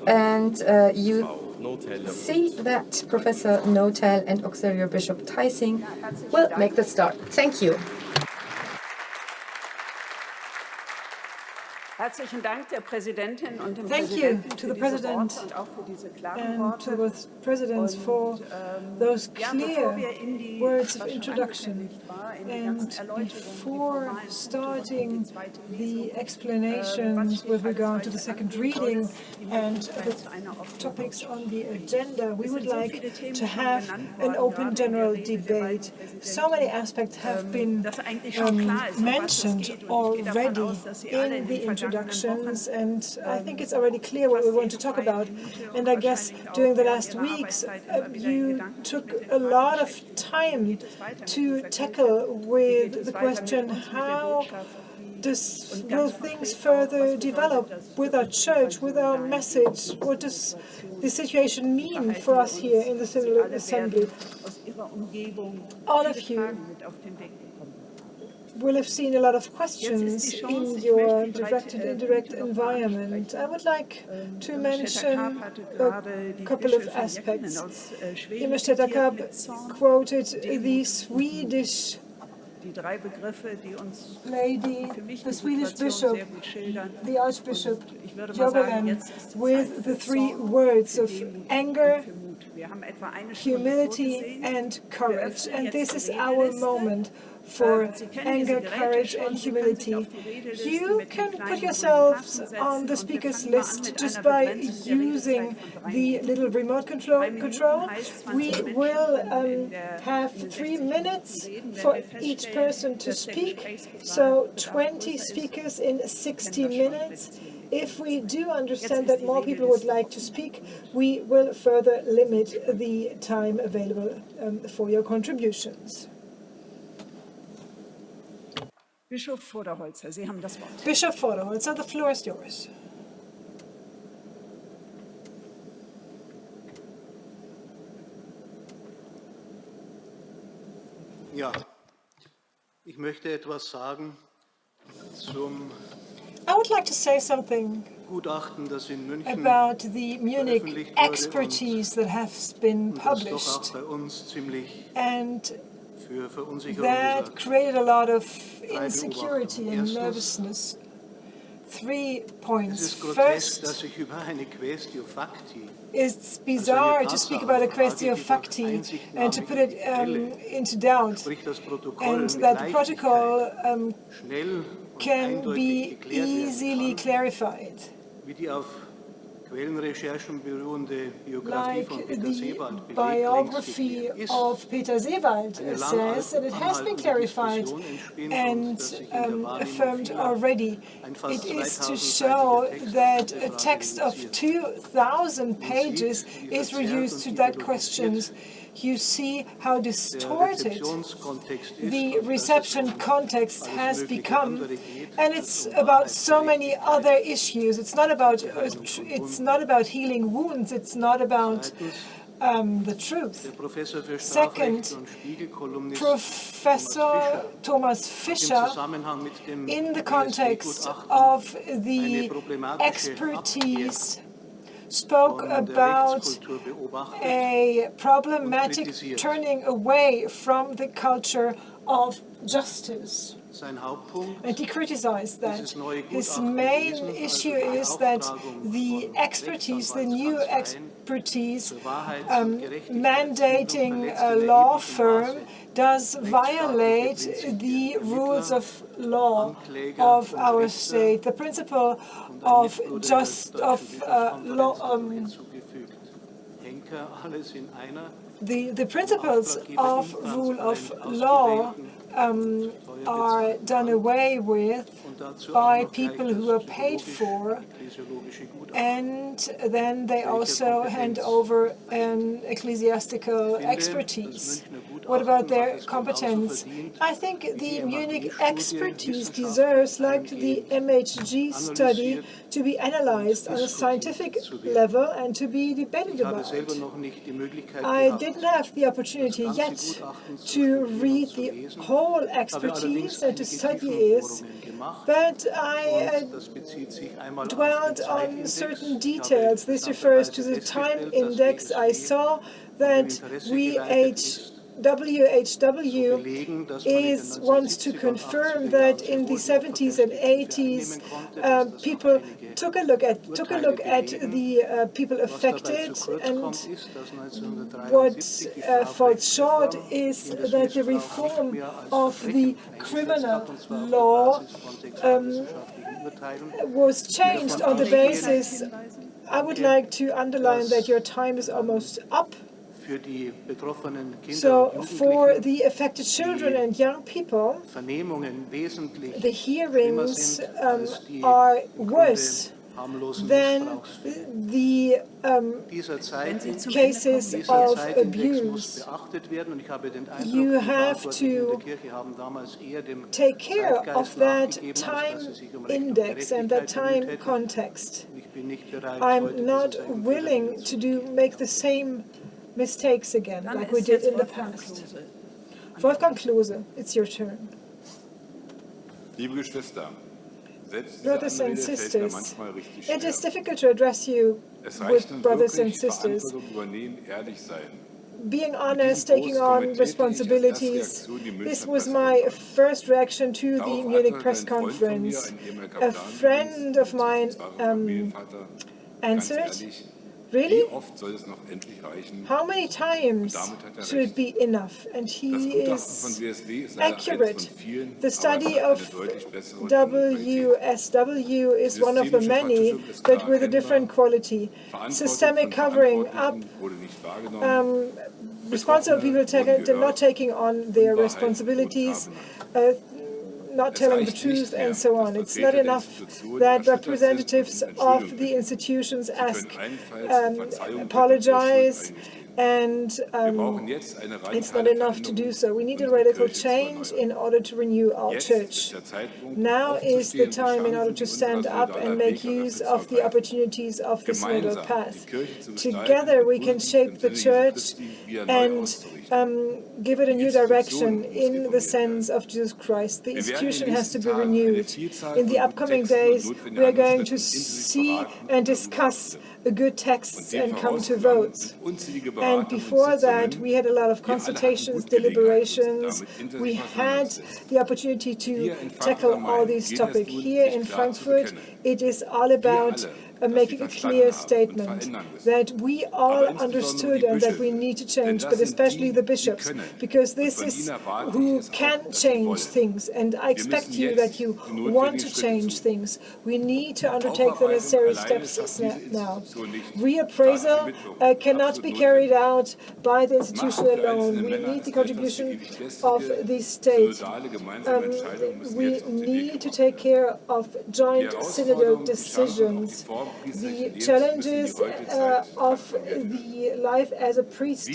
And you see that Professor Notel and Auxiliary Bishop Theising will make the start. Thank you. Thank you to the President and to both presidents for those clear words of introduction. And before starting the explanations with regard to the second reading and the topics on the agenda, we would like to have an open general debate. So many aspects have been mentioned already in the introductions, and I think it's already clear what we want to talk about. And I guess during the last weeks, you took a lot of time to tackle with the question, how will things further develop with our church, with our message? What does the situation mean for us here in the Synodal Assembly? All of you will have seen a lot of questions in your direct and indirect environment. I would like to mention a couple of aspects. Immerstädter Cup quoted the Swedish lady, the Swedish bishop, the Archbishop Jogelen, with the 3 words of anger, humility, and courage. And this is our moment for anger, courage, and humility. You can put yourselves on the speakers list just by using the little remote control. We will have 3 minutes for each person to speak, so 20 speakers in 60 minutes. If we do understand that more people would like to speak, we will further limit the time available for your contributions. Bischof Vorderholzer, Sie haben das Wort. Bishop Vorderholzer, the floor is yours. Ja, ich möchte etwas sagen zum I would like to say something Gutachten, das in München about the Munich veröffentlicht wurde expertise that has been und das doch auch published, bei uns ziemlich and für Verunsicherung that gesorgt. created a lot of insecurity and nervousness. 3 Es points. ist grotesk, First, dass ich über eine Quaestio Facti, it's bizarre to speak about a quaestio facti and to put it into doubt, sprich das Protokoll, and mit that the protocol Leichtigkeit schnell und can eindeutig be geklärt werden easily kann, clarified. wie die auf Quellenrecherchen beruhende Biografie Like von Peter the Seewald belegt, längst biography geklärt ist. of Peter Seewald Eine says that it has been anhaltende clarified Diskussion entspinnt und and dass sich in der Wahrnehmung affirmed vieler already. ein fast It is to 2000-seitiger show Text that auf a diese text Frage of reduziert. 2,000 pages wie is verzerrt reduced und to that ideologisiert question. You see how Der distorted Rezeptionskontext ist the und dass es reception um context alles has mögliche become, andere geht, and als it's um about Wahrheit, so many Gerechtigkeit. other issues. It's not about Heilung von healing wounds. It's not about Zweitens, the truth. der Professor für Second, Strafrecht und Spiegelkolumnist Professor Thomas im Fischer, Zusammenhang mit dem in the context BSW-Gutachten of eine the problematische expertise, spoke von der about Rechtskultur beobachtet a problematic kritisiert. turning away from the culture of justice. Sein Hauptpunkt And he criticized that. dieses neue His Gutachten main gewesen, also issue die is that Beauftragung the von expertise, the new Rechtsanwaltskanzleien expertise zur Wahrheits- und Gerechtigkeitsfindung mandating verletzt a in law erheblichem firm Maße does rechtsstaatliche violate Prinzipien. the Ermittler, rules of law Ankläger of und our Richter state. The principle und ein of Mitbruder just der of Deutschen Bischofskonferenz law. hat noch hinzugefügt. Henker, alles in einer. The principles of rule of law are done away with Und dazu by auch noch gleich people who are das paid for, psychologisch-ekklesiologische Gutachten. and then they also hand over an ecclesiastical expertise. What about their competence? I think the Munich expertise deserves, like the MHG study, to be analyzed on a scientific level and to be debated Ich habe about. selber noch nicht die Möglichkeit I gehabt, didn't have the opportunity das yet ganze Gutachten zu to studieren und read zu the lesen. whole Habe expertise allerdings and to einige study it, Tiefenbohrungen gemacht. but I Und das bezieht sich einmal auf den dwelled on Zeitindex. certain Ich habe details. This refers to the interessanterweise time festgestellt, dass index. I saw that WHW belegen, dass man in den wants to 1970er und confirm 80er that Jahren in the sehr wohl 70s and Verkehrsdelikte 80s, vernehmen konnte, dass das people auch einige took a look at Urteile the people Was dabei affected, zu kurz and kommt, ist, dass 1973 what die falls short Strafrechtsreform is in das that the Missbrauch reform nicht mehr als of the Verbrechen eingesetzt criminal hat, und zwar auf der law Basis von sexualwissenschaftlichen Urteilen. was changed on the basis. I would like to underline that your time is almost up. Für die betroffenen Kinder So und for Jugendlichen the affected children and young people, Vernehmungen wesentlich the schlimmer hearings sind als die are im Grunde worse harmlosen than Missbrauchsfälle. the Dieser cases of Zeitindex muss abuse. beachtet werden, und ich habe den Eindruck, You die have Verantwortlichen in to der Kirche haben damals eher dem take care of Zeitgeist that nachgegeben, als dass time es sich um Recht und index and that Gerechtigkeit bemüht time hätten. context. Ich bin nicht bereit, I'm heute not dieses eigene willing Fehler to wieder make the same mistakes again, Dann like we ist did jetzt in the Wolfgang past. Klose. Wolfgang Klose, it's your turn. Liebe Geschwister, selbst diese Brothers and Anrede fällt mir sisters, manchmal richtig it is schwer. difficult to address you Es with reicht nun brothers and wirklich, sisters. Verantwortung übernehmen, ehrlich sein. Being honest, taking on responsibilities. This was my first reaction to the Munich press conference. A friend of mine answered, really? Wie oft soll es noch endlich reichen? How many times should it be enough? And Das he Gutachten von is WSW ist leider eins accurate. von vielen, The aber es study hat eine of deutlich bessere und andere Qualität. WSW is one of the many, but with a different quality. Systemic covering up, wurde nicht wahrgenommen. responsible people not taking on their responsibilities, not telling the truth, and so on. It's not enough that representatives of the institutions ask, apologize, and Wir brauchen jetzt eine it's not enough to do so. We need a radical change in order to renew our church. Now is the time in order to stand up and make use of the opportunities of the synodal path. Together we can shape the church and give it a new direction in the sense of Jesus Christ. The institution has to be renewed. In the upcoming days, we are going to see and discuss the good texts and come to votes. And before that, we had a lot of consultations, deliberations. We had the opportunity to tackle all these topics. Here in Frankfurt, it is all about making a clear statement that we all understood and that we need to change, but especially the bishops, because this is who can change things. And I expect you that you want to change things. We need to undertake the necessary steps now. Reappraisal cannot be carried out by the institution alone. We need the contribution of the state. We need to take care of joint synodal decisions. The challenges of the life as a priest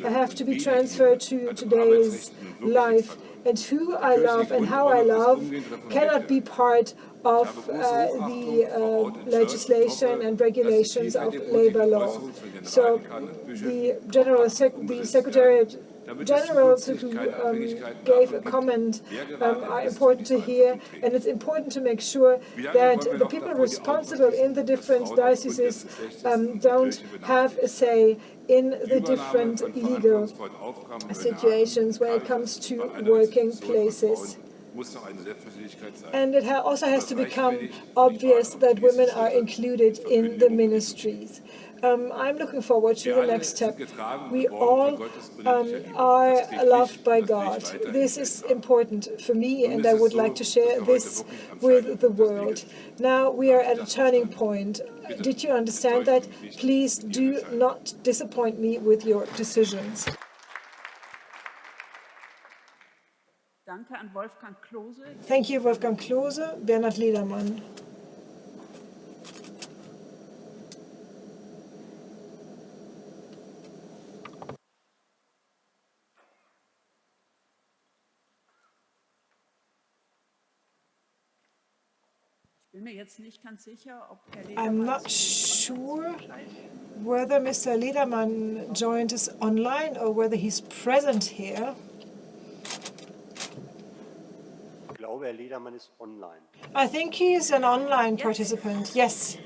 have to be transferred to today's life. And who I love and how I love cannot be part of the legislation and regulations of labor law. So the Secretariat Generals who gave a comment are important to hear, and it's important to make sure that the people responsible in the different dioceses don't have a say in the different legal situations when it comes to working places. And it also has to become obvious that women are included in the ministries. I'm looking forward to the next step. We all are loved by God. This is important for me, and I would like to share this with the world. Now we are at a turning point. Did you understand that? Please do not disappoint me with your decisions. Thank you, Wolfgang Klose. Bernhard Ledermann. I'm not sure whether Mr. Ledermann joined us online or whether he's present here. I think he's an online participant, yes.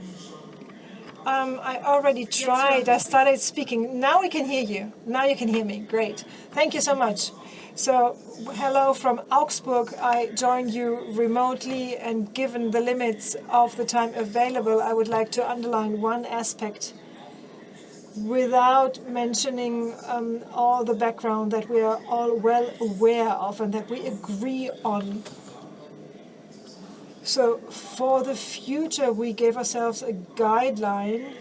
I already tried. I started speaking. Now we can hear you. Now you can hear me. Great. Thank you so much. So, hello from Augsburg. I join you remotely, and given the limits of the time available, I would like to underline one aspect without mentioning all the background that we are all well aware of and that we agree on. So for the future, we gave ourselves a guideline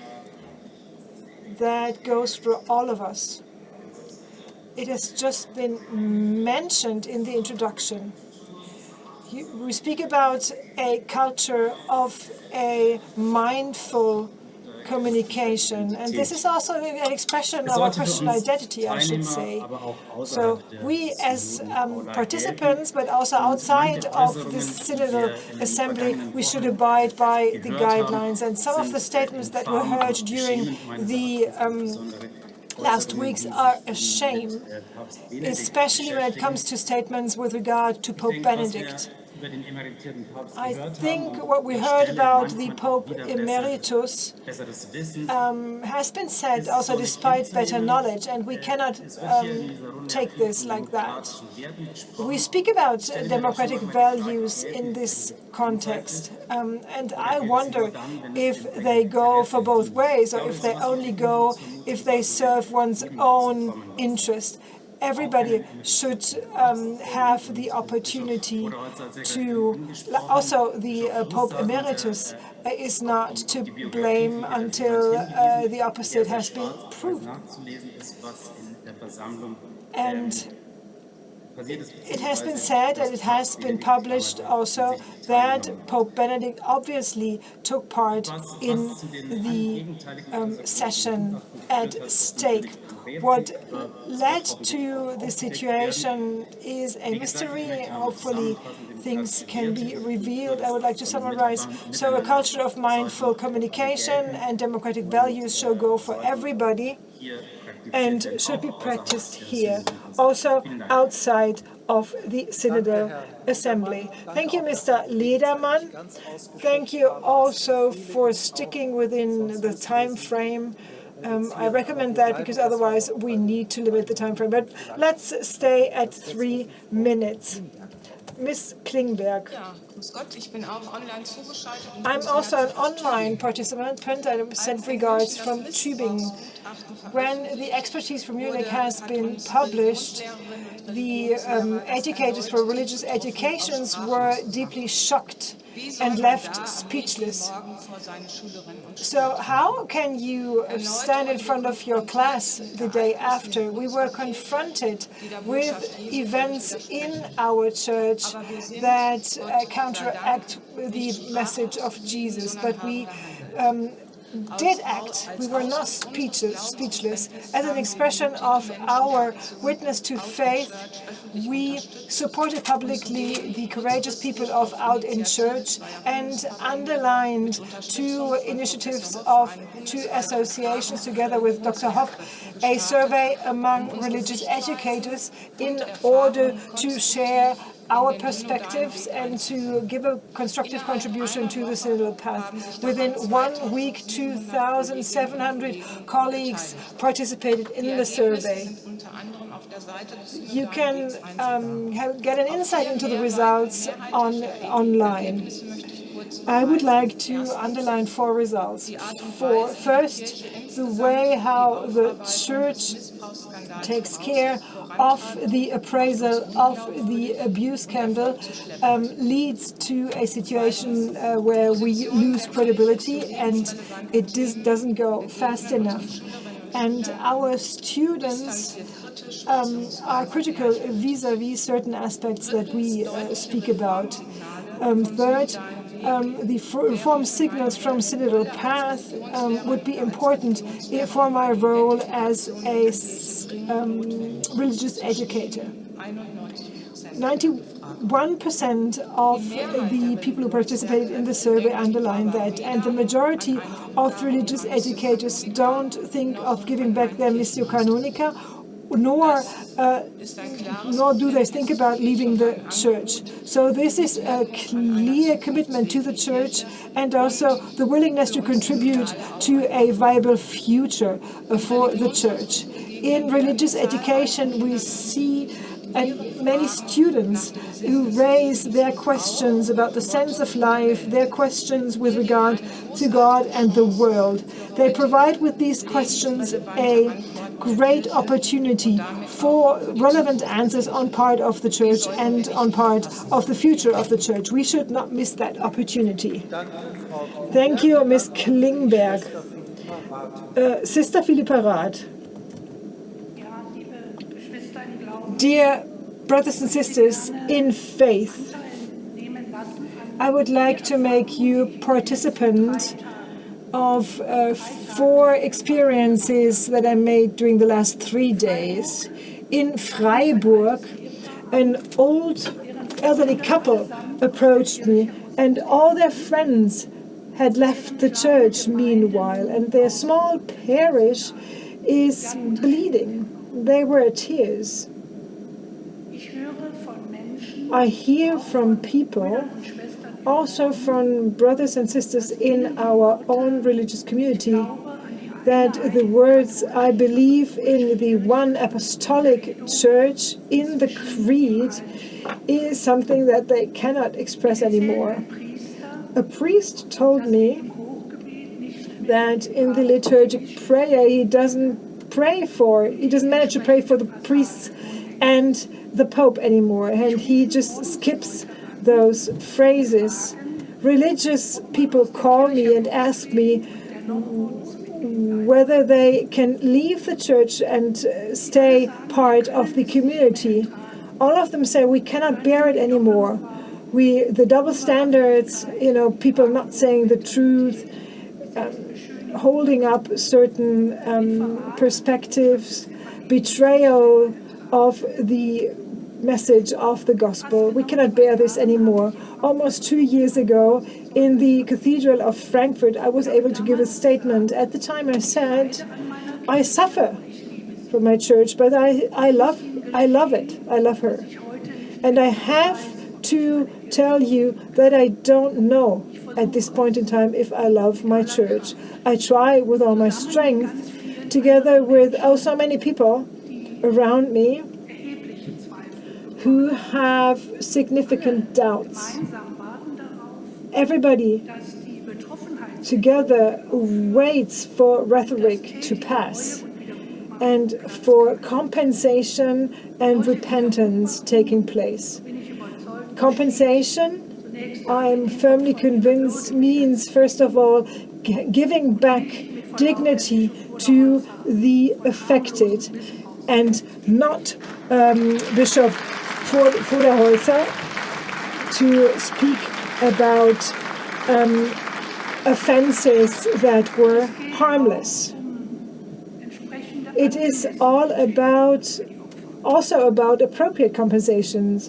that goes for all of us. It has just been mentioned in the introduction. We speak about a culture of a mindful communication, and this is also an expression of our Christian identity, I should say. So we as participants, but also outside of the Synodal Assembly, we should abide by the guidelines. And some of the statements that were heard during the last weeks are a shame, especially when it comes to statements with regard to Pope Benedict. I think what we heard about the Pope Emeritus has been said also despite better knowledge, and we cannot take this like that. We speak about democratic values in this context, and I wonder if they go for both ways or if they only go if they serve one's own interest. Everybody should have the opportunity to, also the Pope Emeritus is not to blame until the opposite has been proven. And it has been said, and it has been published also, that Pope Benedict obviously took part in the session at stake. What led to the situation is a mystery. Hopefully things can be revealed. I would like to summarize. So a culture of mindful communication and democratic values shall go for everybody and should be practiced here, also outside of the Synodal Assembly. Thank you, Mr. Ledermann. Thank you also for sticking within the time frame. I recommend that because otherwise we need to limit the time frame. But let's stay at 3 minutes. Ms. Klingberg. I'm also an online participant and send regards from Tübingen. When the expertise from Munich has been published, the educators for religious educations were deeply shocked and left speechless. So how can you stand in front of your class the day after? We were confronted with events in our church that counteract the message of Jesus, but we did act. We were not speechless. As an expression of our witness to faith, we supported publicly the courageous people of Out in Church and underlined 2 initiatives of 2 associations together with Dr. Hoff, a survey among religious educators in order to share our perspectives and to give a constructive contribution to the Synodal path. Within 1 week, 2,700 colleagues participated in the survey. You can get an insight into the results online. I would like to underline 4 results. First, the way how the Church takes care of the appraisal of the abuse scandal leads to a situation where we lose credibility and it doesn't go fast enough. And our students are critical vis-à-vis certain aspects that we speak about. Third, the reform signals from Synodal Path would be important for my role as a religious educator. 91% of the people who participated in the survey underlined that, and the majority of religious educators don't think of giving back their missio canonica, nor do they think about leaving the church. So this is a clear commitment to the church and also the willingness to contribute to a viable future for the church. In religious education, we see many students who raise their questions about the sense of life, their questions with regard to God and the world. They provide with these questions a great opportunity for relevant answers on part of the church and on part of the future of the church. We should not miss that opportunity. Thank you, Ms. Klingberg. Sister Philippa Rath. Dear brothers and sisters in faith, I would like to make you participant of 4 experiences that I made during the last 3 days. In Freiburg, an old elderly couple approached me, and all their friends had left the church meanwhile, and their small parish is bleeding. They were at tears. I hear from people, also from brothers and sisters in our own religious community, that the words, I believe in the one apostolic church, in the creed, is something that they cannot express anymore. A priest told me that in the liturgic prayer he doesn't manage to pray for the priests and the Pope anymore, and he just skips those phrases. Religious people call me and ask me whether they can leave the church and stay part of the community. All of them say we cannot bear it anymore. The double standards, people not saying the truth, holding up certain perspectives, betrayal of the message of the gospel. We cannot bear this anymore. Almost 2 years ago, in the Cathedral of Frankfurt, I was able to give a statement. At the time I said, I suffer for my church, but I love it. I love her. And I have to tell you that I don't know at this point in time if I love my church. I try with all my strength, together with so many people around me who have significant doubts. Everybody together waits for rhetoric to pass and for compensation and repentance taking place. Compensation, I'm firmly convinced, means, first of all, giving back dignity to the affected, and not Bishop Voderholzer to speak about offenses that were harmless. It is also about appropriate compensation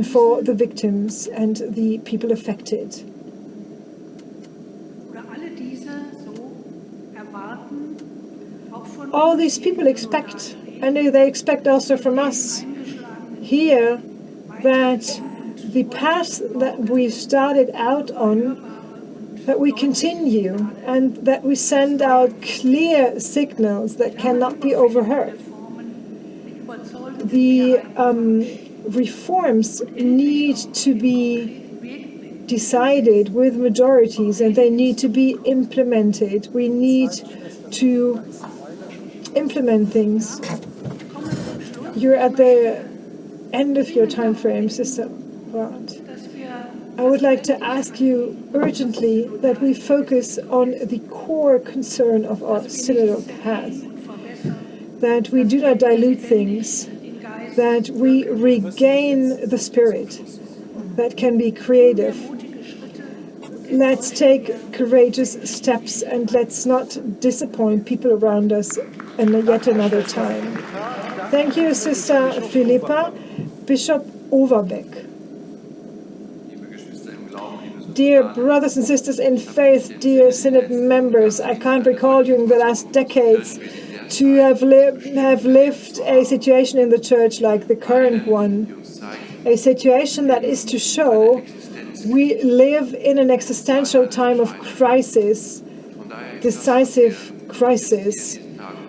for the victims and the people affected. All these people expect, and they expect also from us here, that the path that we started out on, that we continue, and that we send out clear signals that cannot be overheard. The reforms need to be decided with majorities, and they need to be implemented. We need to implement things. You're at the end of your time frame, Sister Brandt. I would like to ask you urgently that we focus on the core concern of our synodal path, that we do not dilute things, that we regain the spirit that can be creative. Let's take courageous steps, and let's not disappoint people around us yet another time. Thank you, Sister Philippa. Bishop Overbeck. Dear brothers and sisters in faith, dear Synod members, I can't recall during the last decades to have lived a situation in the Church like the current one, a situation that is to show we live in an existential time of crisis, decisive crisis.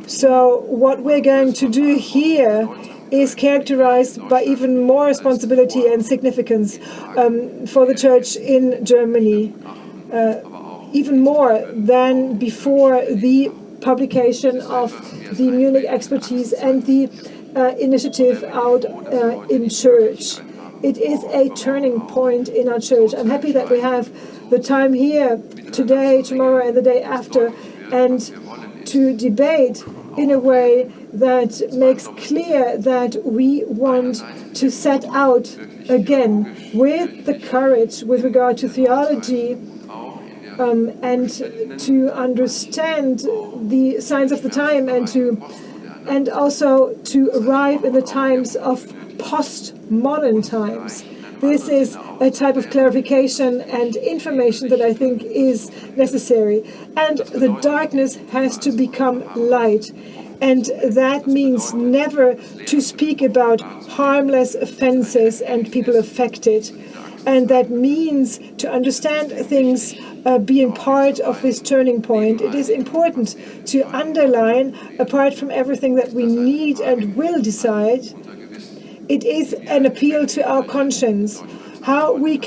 So what we're going to do here is characterized by even more responsibility and significance for the Church in Germany, even more than before the publication of the Munich expertise and the initiative out in Church. It is a turning point in our Church. I'm happy that we have the time here today, tomorrow, and the day after, and to debate in a way that makes clear that we want to set out again with the courage with regard to theology and to understand the signs of the time, and also to arrive in the times of postmodern times. This is a type of clarification and information that I think is necessary. And the darkness has to become light. And that means never to speak about harmless offenses and people affected. And that means to understand things being part of this turning point. It is important to underline, apart from everything that we need and will decide, it is an appeal to our conscience, how we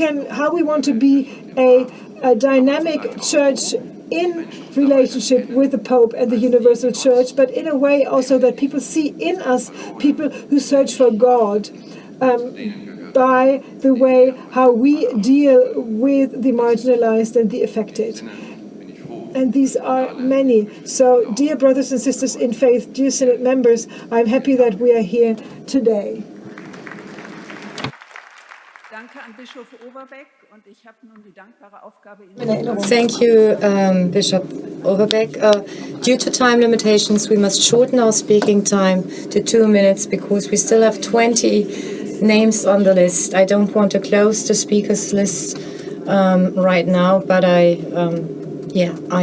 want to be a dynamic church in relationship with the Pope and the Universal Church, but in a way also that people see in us people who search for God by the way how we deal with the marginalized and the affected. And these are many. So, dear brothers and sisters in faith, dear Synod members, I'm happy that we are here today. Thank you, Bishop Overbeck. Due to time limitations, we must shorten our speaking time to 2 minutes because we still have 20 names on the list. I don't want to close the speakers list right now, but I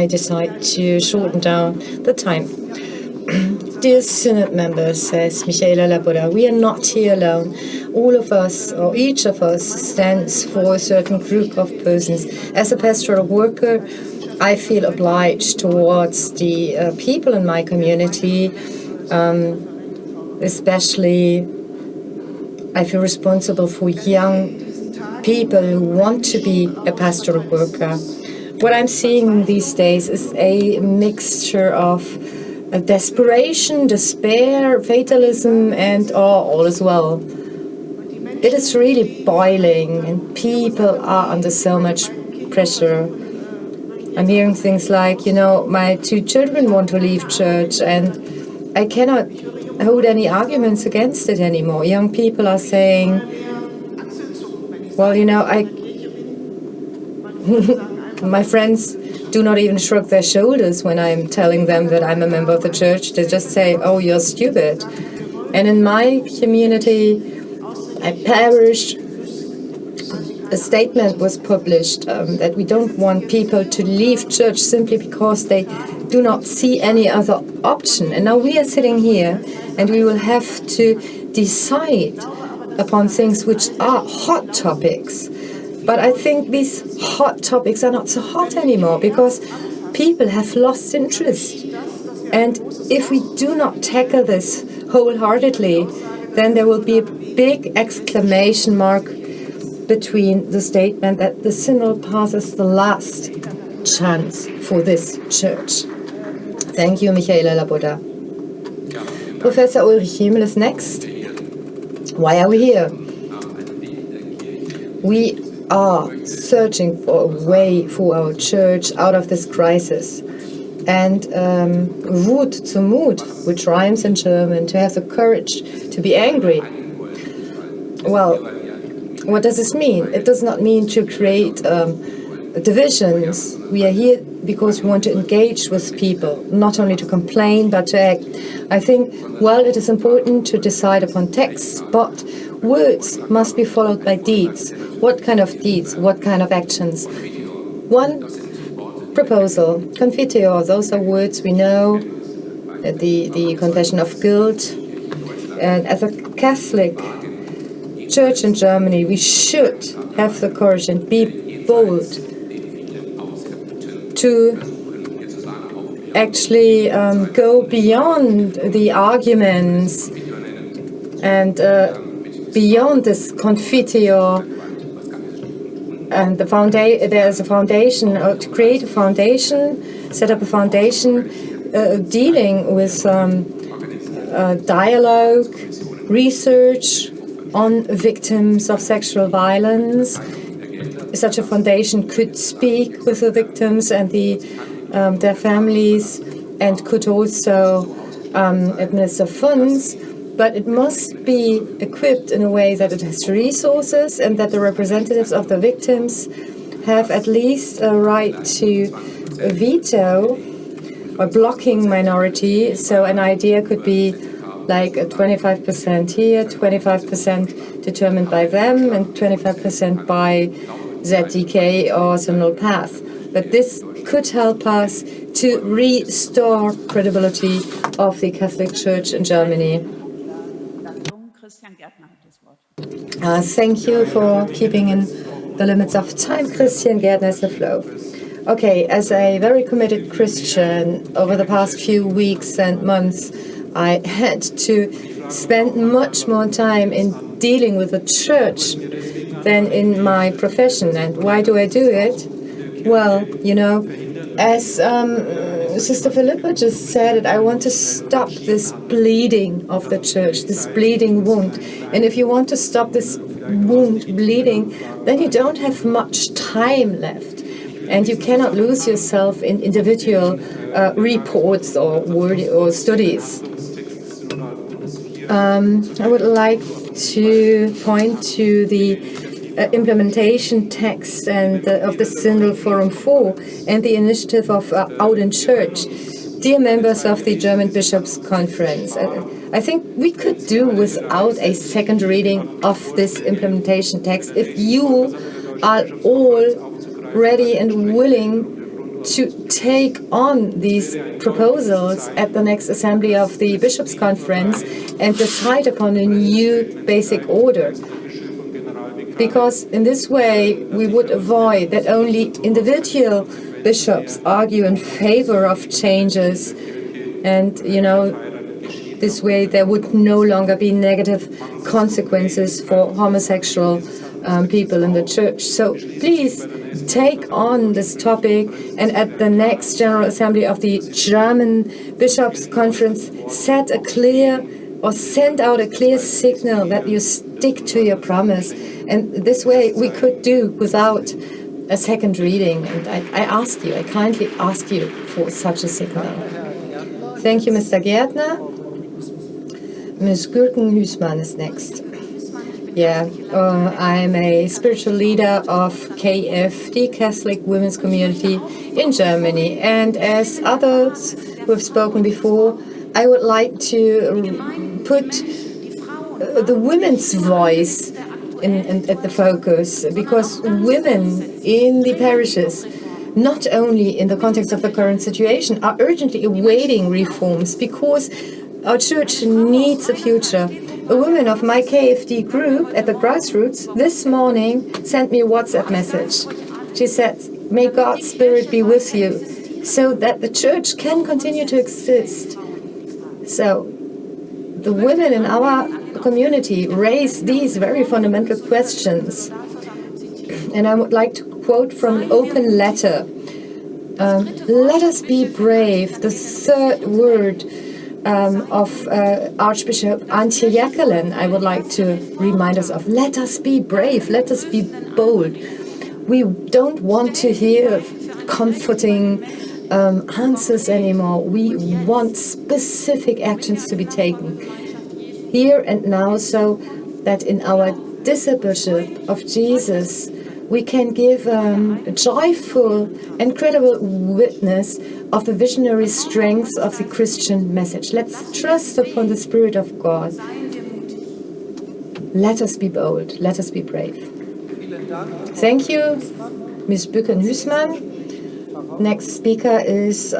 decide to shorten down the time. Dear Synod members, says Michaela Laboda, we are not here alone. All of us, or each of us, stands for a certain group of persons. As a pastoral worker, I feel obliged towards the people in my community, especially I feel responsible for young people who want to be a pastoral worker. What I'm seeing these days is a mixture of desperation, despair, fatalism, and all as well. It is really boiling, and people are under so much pressure. I'm hearing things like, my 2 children want to leave church, and I cannot hold any arguments against it anymore. Young people are saying, well, my friends do not even shrug their shoulders when I'm telling them that I'm a member of the church. They just say, oh, you're stupid. And in my community, a parish, a statement was published that we don't want people to leave church simply because they do not see any other option. And now we are sitting here and we will have to decide upon things which are hot topics. But I think these hot topics are not so hot anymore because people have lost interest. And if we do not tackle this wholeheartedly, then there will be a big exclamation mark between the statement that the synodal path is the last chance for this church. Thank you, Michaela Laboda. Professor Ulrich Himmel is next. Why are we here? We are searching for a way for our church out of this crisis. And Wut zum Mut, which rhymes in German, to have the courage to be angry. Well, what does this mean? It does not mean to create divisions. We are here because we want to engage with people, not only to complain, but to act. I think, well, it is important to decide upon texts, but words must be followed by deeds. What kind of deeds? What kind of actions? One proposal, confiteor, those are words we know, the confession of guilt. And as a Catholic church in Germany, we should have the courage and be bold to actually go beyond the arguments and beyond this confiteor. And there's a foundation, to create a foundation, set up a foundation dealing with dialogue, research on victims of sexual violence. Such a foundation could speak with the victims and their families, and could also administer funds. But it must be equipped in a way that it has resources and that the representatives of the victims have at least a right to veto or blocking minority. So an idea could be like 25% here, 25% determined by them, and 25% by ZDK or Synodal Path. But this could help us to restore credibility of the Catholic Church in Germany. Thank you for keeping in the limits of time. Christian Gärtner has the floor. Okay, as a very committed Christian, over the past few weeks and months, I had to spend much more time in dealing with the church than in my profession. And why do I do it? Well, as Sister Philippa just said it, I want to stop this bleeding of the church, this bleeding wound. And if you want to stop this wound bleeding, then you don't have much time left. And you cannot lose yourself in individual reports or studies. I would like to point to the implementation text and of the Synodal Forum 4 and the initiative of Out in Church. Dear members of the German Bishops' Conference, I think we could do without a second reading of this implementation text if you are all ready and willing to take on these proposals at the next assembly of the Bishops' Conference and decide upon a new basic order. Because in this way we would avoid that only individual bishops argue in favor of changes, and this way there would no longer be negative consequences for homosexual people in the church. So please take on this topic, and at the next General Assembly of the German Bishops' Conference send out a clear signal that you stick to your promise. And this way we could do without a second reading. And I kindly ask you for such a signal. Thank you, Mr. Gärtner. Ms. Gürken-Hüßmann is next. Yeah, I'm a spiritual leader of KF, the Catholic Women's Community in Germany. And as others who have spoken before, I would like to put the women's voice at the focus, because women in the parishes, not only in the context of the current situation, are urgently awaiting reforms because our church needs a future. A woman of my KFD group at the grassroots this morning sent me a WhatsApp message. She said, "May God's Spirit be with you," so that the church can continue to exist. So the women in our community raise these very fundamental questions. And I would like to quote from an open letter. Let us be brave, the third word of Archbishop Antje Jacqueline, I would like to remind us of. Let us be brave, let us be bold. We don't want to hear comforting answers anymore. We want specific actions to be taken here and now, so that in our discipleship of Jesus we can give a joyful and credible witness of the visionary strength of the Christian message. Let's trust upon the Spirit of God. Let us be bold. Let us be brave. Thank you, Ms. Bücken-Hüßmann. Next speaker is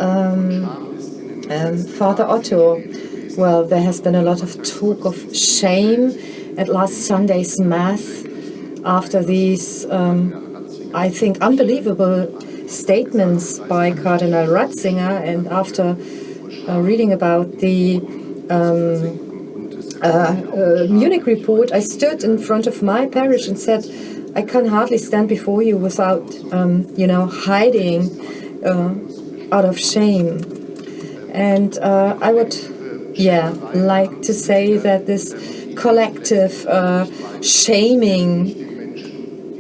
Father Otto. Well, there has been a lot of talk of shame at last Sunday's Mass after these, I think, unbelievable statements by Cardinal Ratzinger, and after reading about the Munich report, I stood in front of my parish and said, I can hardly stand before you without, hiding out of shame. And I would, like to say that this collective shaming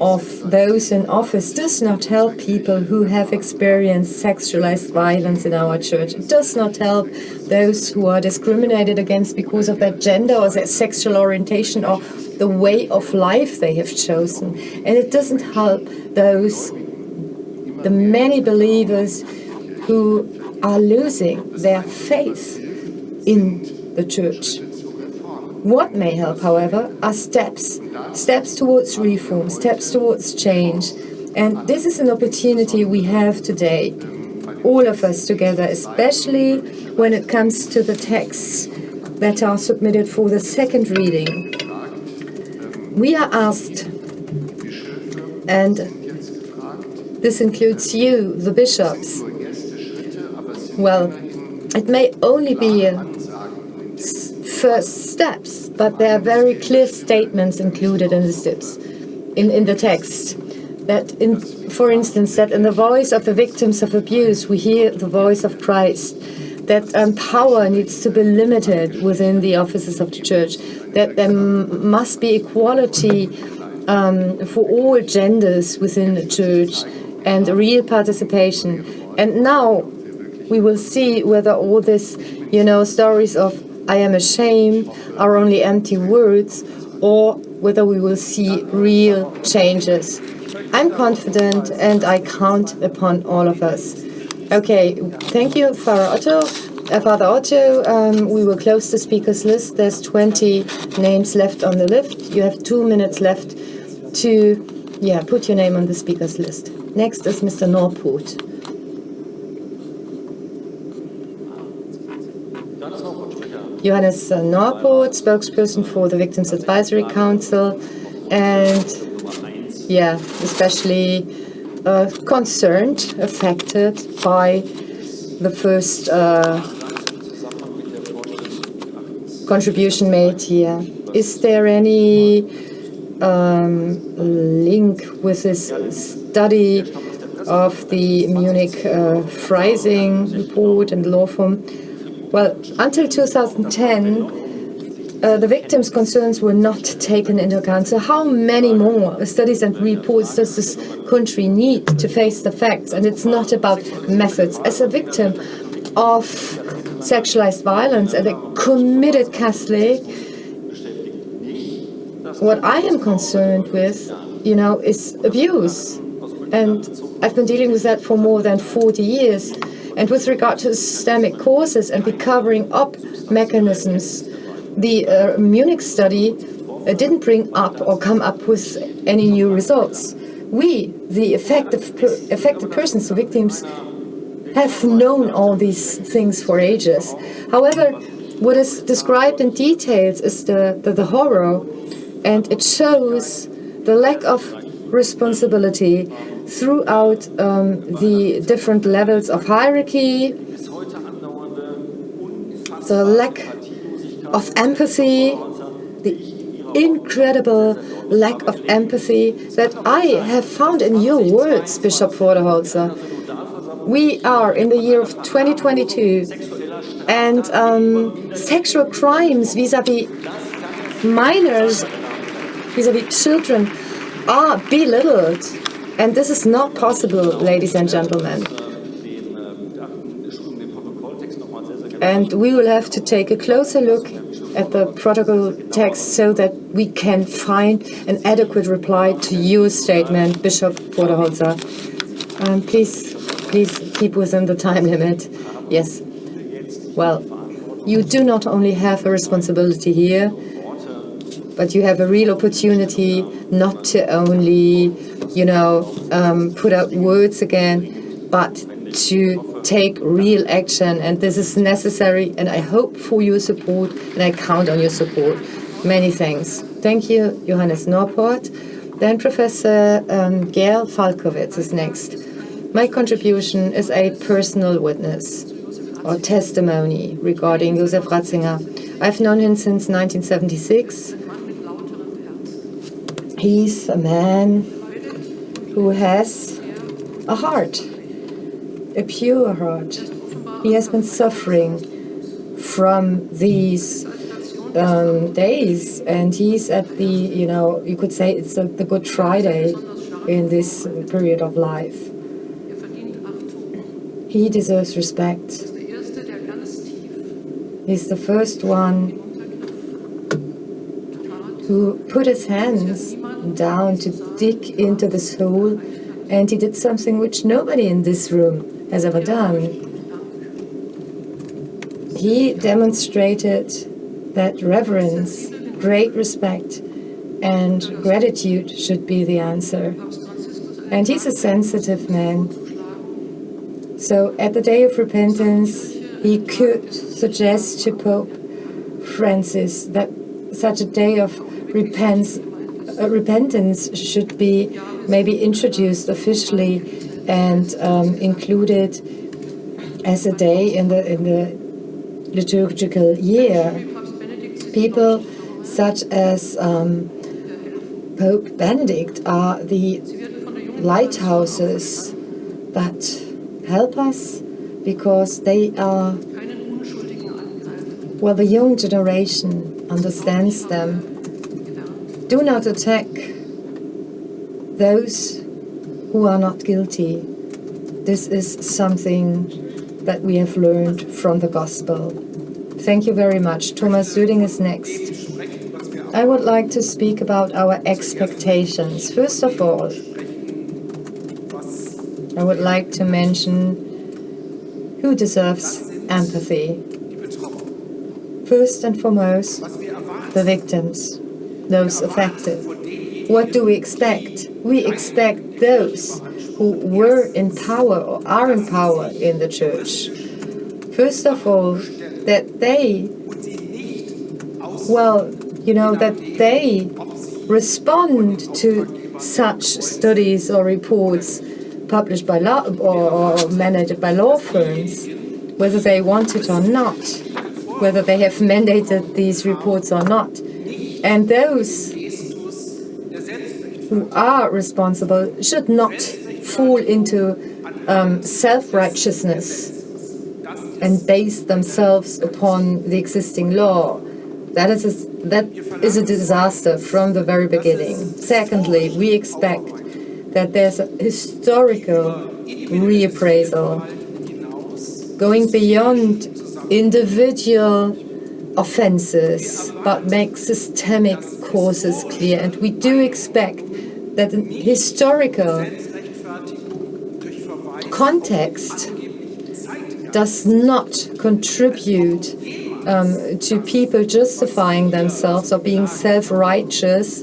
of those in office does not help people who have experienced sexualized violence in our church. It does not help those who are discriminated against because of their gender or their sexual orientation or the way of life they have chosen. And it doesn't help the many believers who are losing their faith in the church. What may help, however, are steps towards reform, steps towards change. And this is an opportunity we have today, all of us together, especially when it comes to the texts that are submitted for the second reading. We are asked, and this includes you, the bishops. Well, it may only be first steps, but there are very clear statements included in the steps, in the text. That, for instance, that in the voice of the victims of abuse, we hear the voice of Christ. That power needs to be limited within the offices of the church. That there must be equality for all genders within the church and real participation. And now we will see whether all this, stories of I am ashamed are only empty words, or whether we will see real changes. I'm confident and I count upon all of us. Okay, thank you, Father Otto. We will close the speakers list. There's 20 names left on the list. You have 2 minutes left to put your name on the speakers list. Next is Mr. Norpoot. Johannes Norpoot, spokesperson for the Victims Advisory Council, and especially concerned, affected by the first contribution made here. Is there any link with this study of the Munich Freising report and law firm? Well, until 2010, the victims' concerns were not taken into account. So how many more studies and reports does this country need to face the facts? And it's not about methods. As a victim of sexualized violence and a committed Catholic, what I am concerned with, is abuse. And I've been dealing with that for more than 40 years. And with regard to systemic causes and the covering up mechanisms, the Munich study didn't bring up or come up with any new results. We, the affected persons, the victims, have known all these things for ages. However, what is described in details is the horror, and it shows the lack of responsibility throughout the different levels of hierarchy, the lack of empathy, the incredible lack of empathy that I have found in your words, Bishop Vorderholzer. We are in the year of 2022, and sexual crimes vis-à-vis minors, vis-à-vis children, are belittled. And this is not possible, ladies and gentlemen. And we will have to take a closer look at the protocol text so that we can find an adequate reply to your statement, Bishop Vorderholzer. Please keep within the time limit. Yes. Well, you do not only have a responsibility here, but you have a real opportunity not to only, put out words again, but to take real action. And this is necessary, and I hope for your support, and I count on your support. Many thanks. Thank you, Johannes Norpoot. Then Professor Gail Falkowitz is next. My contribution is a personal witness or testimony regarding Josef Ratzinger. I've known him since 1976. He's a man who has a heart, a pure heart. He has been suffering from these days, and he's at the, you could say it's the Good Friday in this period of life. He deserves respect. He's the first one who put his hands down to dig into the soul, and he did something which nobody in this room has ever done. He demonstrated that reverence, great respect, and gratitude should be the answer. And he's a sensitive man. So at the Day of Repentance, he could suggest to Pope Francis that such a day of repentance should be maybe introduced officially and included as a day in the liturgical year. People such as Pope Benedict are the lighthouses that help us, because they are, well, the young generation understands them. Do not attack those who are not guilty. This is something that we have learned from the Gospel. Thank you very much. Thomas Söding is next. I would like to speak about our expectations. First of all, I would like to mention who deserves empathy. First and foremost, the victims, those affected. What do we expect? We expect those who were in power or are in power in the church. First of all, that they, that they respond to such studies or reports published by law or managed by law firms, whether they want it or not, whether they have mandated these reports or not. And those who are responsible should not fall into self-righteousness and base themselves upon the existing law. That is a disaster from the very beginning. Secondly, we expect that there's a historical reappraisal going beyond individual offenses, but make systemic causes clear. And we do expect that the historical context does not contribute to people justifying themselves or being self-righteous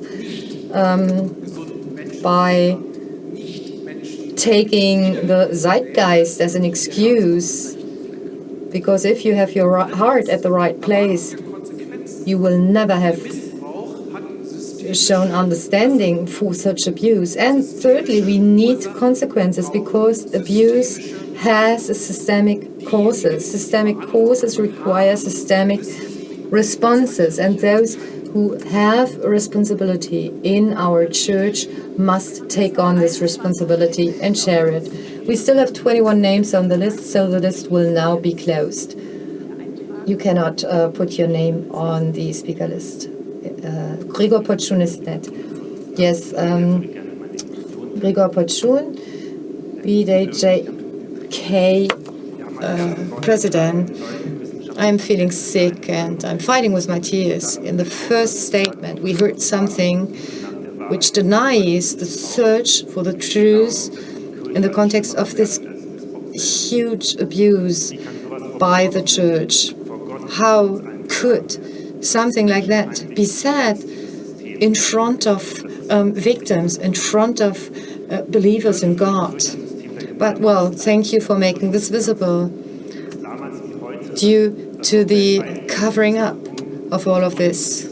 by taking the zeitgeist as an excuse. Because if you have your heart at the right place, you will never have shown understanding for such abuse. And thirdly, we need consequences because abuse has a systemic causes. Systemic causes require systemic responses, and those who have a responsibility in our church must take on this responsibility and share it. We still have 21 names on the list, so the list will now be closed. You cannot put your name on the speaker list. Gregor Potschun is that. Yes, Gregor Potschun, BDJK president. I'm feeling sick and I'm fighting with my tears. In the first statement, we heard something which denies the search for the truth in the context of this huge abuse by the church. How could something like that be said in front of victims, in front of believers in God? But, well, thank you for making this visible. Due to the covering up of all of this,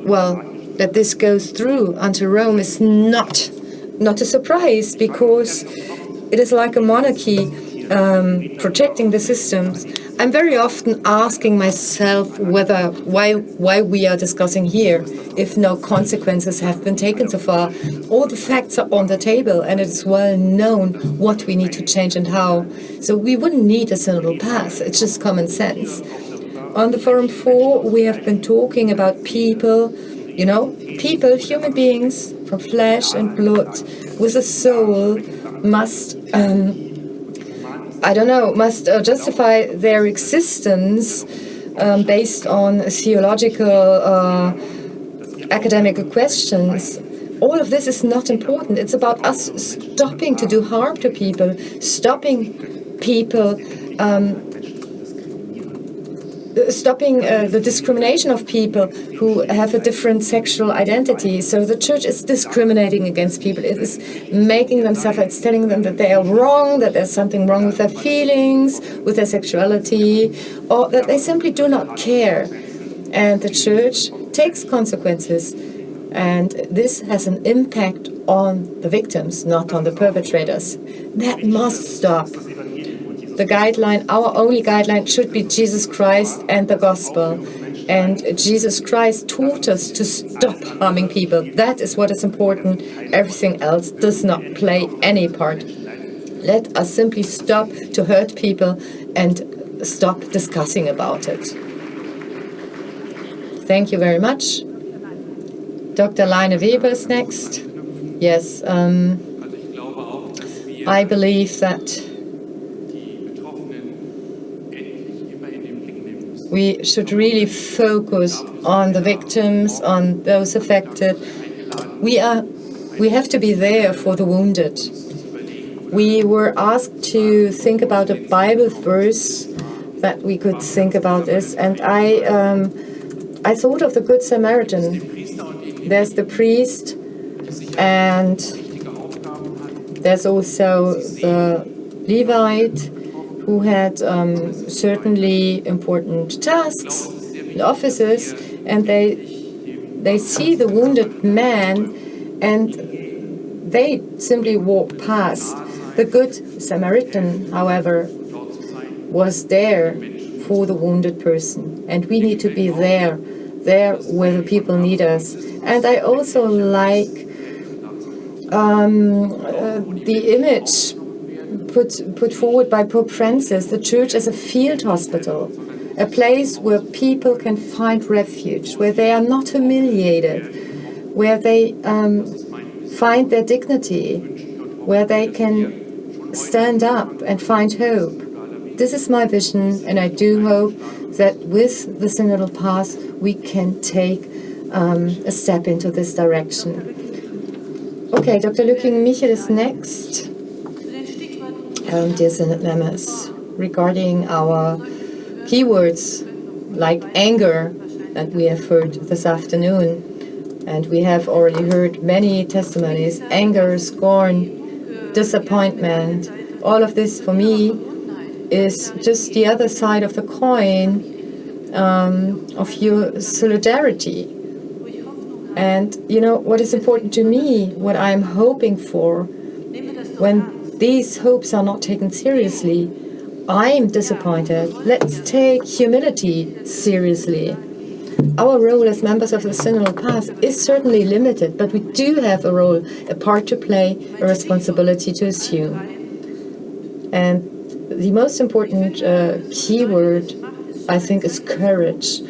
well, that this goes through unto Rome is not a surprise, because it is like a monarchy protecting the systems. I'm very often asking myself why we are discussing here if no consequences have been taken so far. All the facts are on the table, and it's well known what we need to change and how. So we wouldn't need a synodal path. It's just common sense. On the Forum 4, we have been talking about people, human beings from flesh and blood with a soul must justify their existence based on theological, academic questions. All of this is not important. It's about us stopping to do harm to people, stopping people, stopping the discrimination of people who have a different sexual identity. So the church is discriminating against people. It is making them suffer. It's telling them that they are wrong, that there's something wrong with their feelings, with their sexuality, or that they simply do not care. And the church takes consequences. And this has an impact on the victims, not on the perpetrators. That must stop. The guideline, our only guideline, should be Jesus Christ and the gospel. And Jesus Christ taught us to stop harming people. That is what is important. Everything else does not play any part. Let us simply stop to hurt people and stop discussing about it. Thank you very much. Dr. Leine Weber is next. Yes, I believe that We should really focus on the victims, on those affected. We have to be there for the wounded. We were asked to think about a Bible verse that we could think about this, and I thought of the Good Samaritan. There's the priest, and there's also the Levite, who had certainly important tasks and offices, and they see the wounded man, and they simply walk past. The Good Samaritan, however, was there for the wounded person, and we need to be there where the people need us. And I also like the image put forward by Pope Francis, the church as a field hospital, a place where people can find refuge, where they are not humiliated, where they find their dignity, where they can stand up and find hope. This is my vision, and I do hope that with the Synodal Path we can take a step into this direction. Okay, Dr. Lücking-Michel is next. Dear Synod members, regarding our keywords like anger that we have heard this afternoon, and we have already heard many testimonies, anger, scorn, disappointment, all of this for me is just the other side of the coin of your solidarity. And you know what is important to me, what I'm hoping for, when these hopes are not taken seriously, I'm disappointed. Let's take humility seriously. Our role as members of the Synodal Path is certainly limited, but we do have a role, a part to play, a responsibility to assume. And the most important keyword, I think, is courage.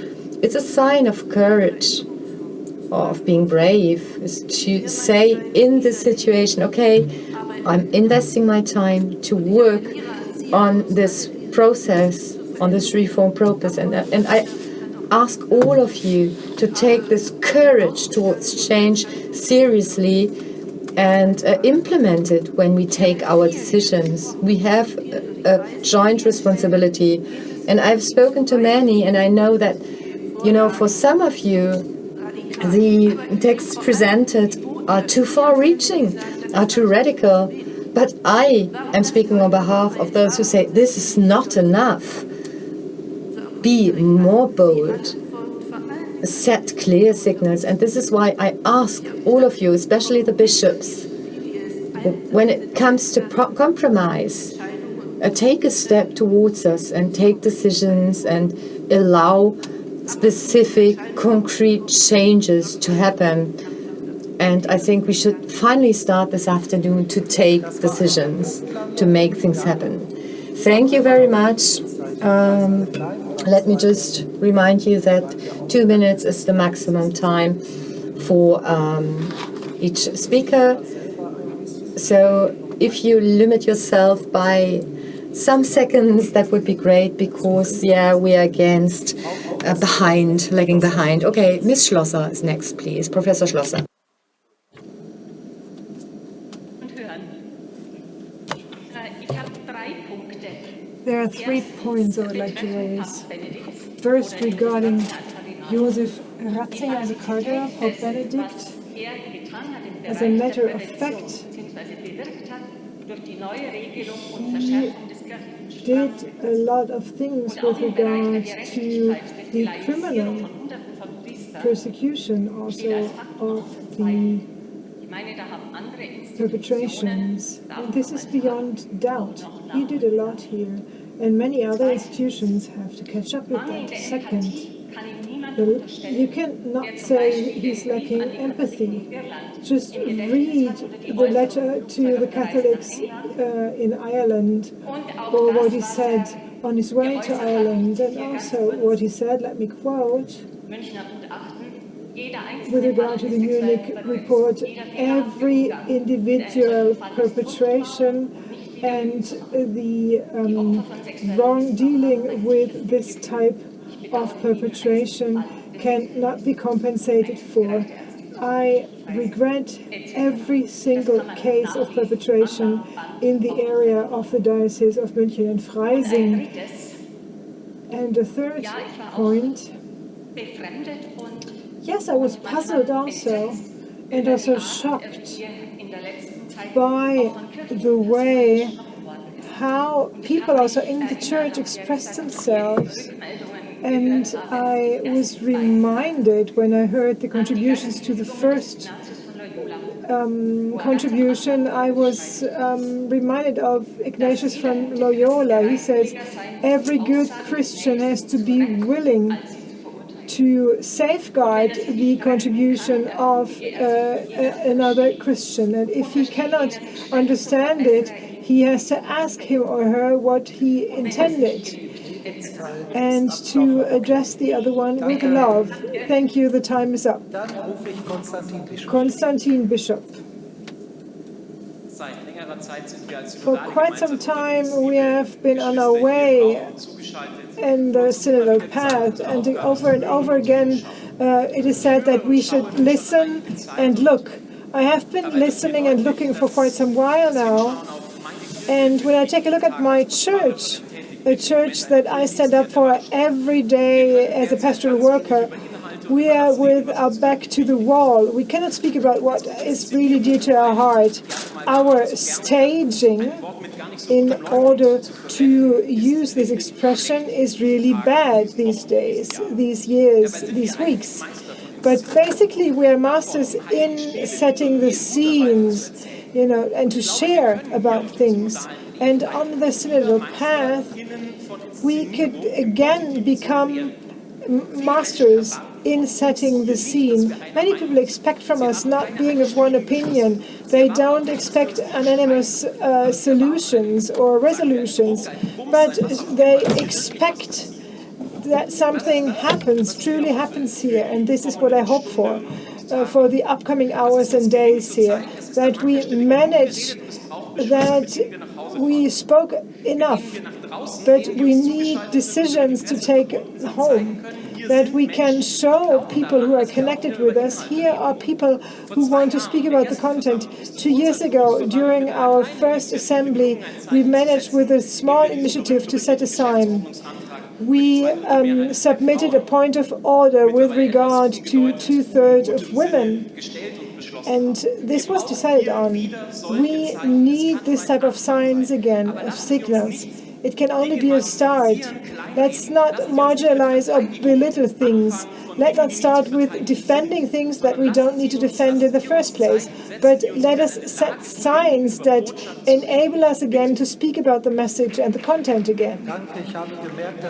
It's a sign of courage, of being brave, is to say in this situation, okay, I'm investing my time to work on this process, on this reform process, and I ask all of you to take this courage towards change seriously and implement it when we take our decisions. We have a joint responsibility, and I've spoken to many, and I know that, you know, for some of you, the texts presented are too far-reaching, are too radical, but I am speaking on behalf of those who say this is not enough. Be more bold, set clear signals, and this is why I ask all of you, especially the bishops, when it comes to compromise, take a step towards us and take decisions and allow specific, concrete changes to happen. And I think we should finally start this afternoon to take decisions, to make things happen. Thank you very much. Let me just remind you that 2 minutes is the maximum time for each speaker. So if you limit yourself by some seconds, that would be great, because, yeah, we are against lagging behind. Okay, Ms. Schlosser is next, please. Professor Schlosser. There are 3 points I would like to raise. First, regarding Josef Ratzinger as a cardinal, Pope Benedict. As a matter of fact, he did a lot of things with regard to the criminal persecution also of the perpetrations. And this is beyond doubt. He did a lot here, and many other institutions have to catch up with that. Second, you cannot say he's lacking empathy. Just read the letter to the Catholics in Ireland, or what he said on his way to Ireland, and also what he said, let me quote, with regard to the Munich report, every individual perpetration and the wrong dealing with this type of perpetration cannot be compensated for. I regret every single case of perpetration in the area of the Diocese of München and Freising. And the third point, yes, I was puzzled also, and also shocked by the way how people also in the church expressed themselves. And I was reminded when I heard the contributions to the first contribution, I was reminded of Ignatius from Loyola. He says, every good Christian has to be willing to safeguard the contribution of another Christian. And if he cannot understand it, he has to ask him or her what he intended and to address the other one with love. Thank you, the time is up. Konstantin Bishop. For quite some time we have been on our way in the synodal path, and over again it is said that we should listen and look. I have been listening and looking for quite some while now, and when I take a look at my church, a church that I stand up for every day as a pastoral worker, we are with our back to the wall. We cannot speak about what is really dear to our heart. Our staging, in order to use this expression, is really bad these days, these years, these weeks. But basically, we are masters in setting the scenes, and to share about things. And on the synodal path, we could again become masters in setting the scene. Many people expect from us not being of one opinion. They don't expect anonymous solutions or resolutions, but they expect that something truly happens here. And this is what I hope for the upcoming hours and days here, that we manage that we spoke enough, but we need decisions to take home, that we can show people who are connected with us, here are people who want to speak about the content. 2 years ago, during our first assembly, we managed with a small initiative to set a sign. We submitted a point of order with regard to 2/3 of women. And this was decided on. We need this type of signs again, of signals. It can only be a start. Let's not marginalize or belittle things. Let's not start with defending things that we don't need to defend in the first place. But let us set signs that enable us again to speak about the message and the content again.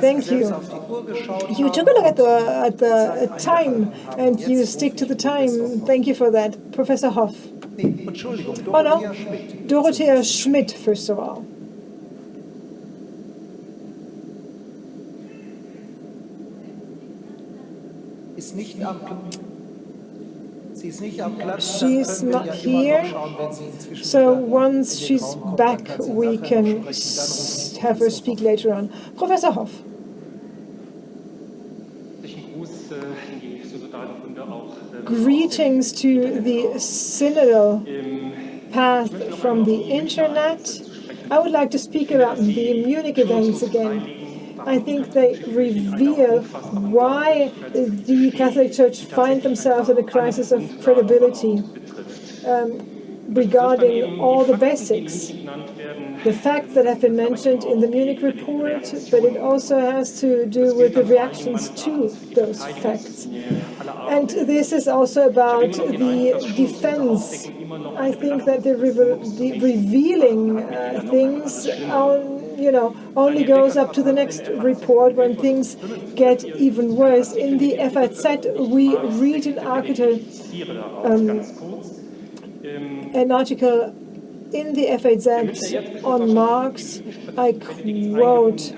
Thank you. You took a look at the time and you stick to the time. Thank you for that. Professor Hoff. Oh no, Dorothea Schmidt, first of all. She's not here, so once she's back, we can have her speak later on. Professor Hoff. Greetings to the synodal path from the internet. I would like to speak about the Munich events again. I think they reveal why the Catholic Church find themselves in a crisis of credibility regarding all the basics. The facts that have been mentioned in the Munich report, but it also has to do with the reactions to those facts. And this is also about the defense. I think that the revealing things only goes up to the next report when things get even worse. In the FAZ, we read an article in the FAZ on Marx. I quote,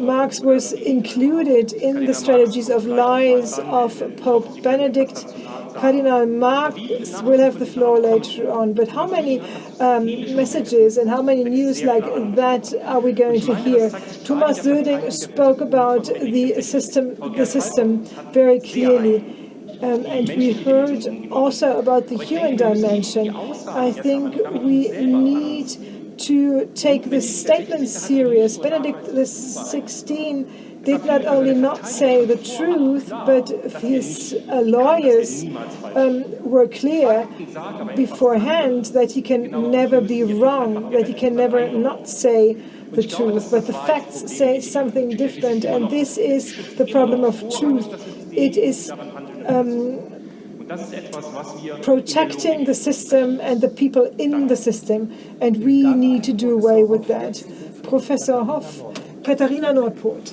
Marx was included in the strategies of lies of Pope Benedict. Cardinal Marx will have the floor later on. But how many messages and how many news like that are we going to hear? Thomas Söding spoke about the system very clearly. And we heard also about the human dimension. I think we need to take this statement serious. Benedict XVI did not only not say the truth, but his lawyers were clear beforehand that he can never be wrong, that he can never not say the truth. But the facts say something different, and this is the problem of truth. It is protecting the system and the people in the system, and we need to do away with that. Professor Hoff, Katharina Nordport.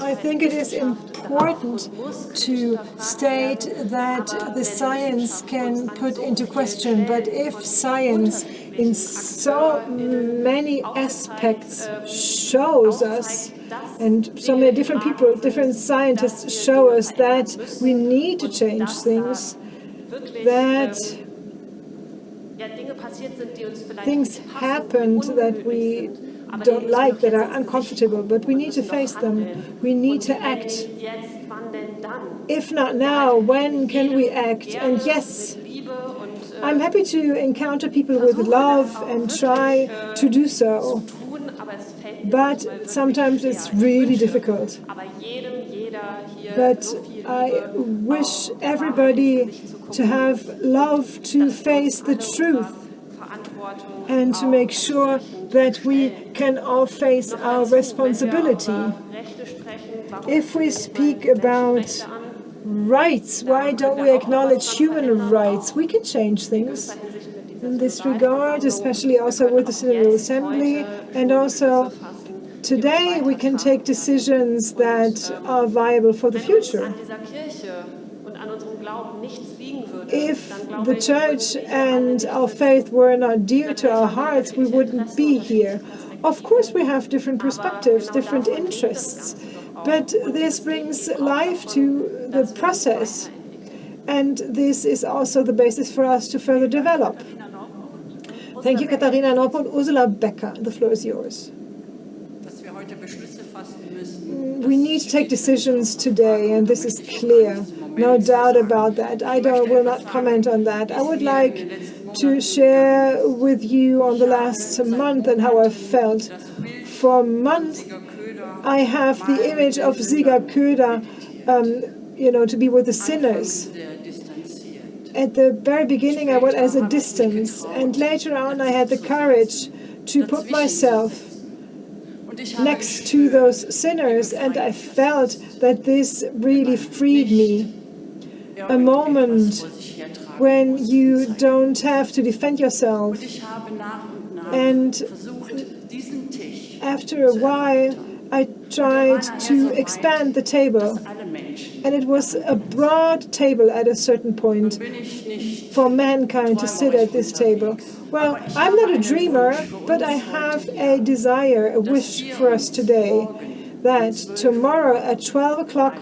I think it is important to state that the science can put into question, but if science in so many aspects shows us, and so many different people, different scientists show us that we need to change things, that things happened that we don't like, that are uncomfortable, but we need to face them. We need to act. If not now, when can we act? And yes, I'm happy to encounter people with love and try to do so, but sometimes it's really difficult. But I wish everybody to have love to face the truth and to make sure that we can all face our responsibility. If we speak about rights, why don't we acknowledge human rights? We can change things in this regard, especially also with the Synodal Assembly, and also today we can take decisions that are viable for the future. If the church and our faith were not dear to our hearts, we wouldn't be here. Of course, we have different perspectives, different interests, but this brings life to the process, and this is also the basis for us to further develop. Thank you, Katharina Nordport. Ursula Becker, the floor is yours. We need to take decisions today, and this is clear. No doubt about that. I will not comment on that. I would like to share with you on the last month and how I felt. For months, I have the image of Sieger Köder, to be with the sinners. At the very beginning, I went as a distance, and later on, I had the courage to put myself next to those sinners, and I felt that this really freed me. A moment when you don't have to defend yourself. And after a while, I tried to expand the table. And it was a broad table at a certain point for mankind to sit at this table. Well, I'm not a dreamer, but I have a desire, a wish for us today, that tomorrow at 12 o'clock,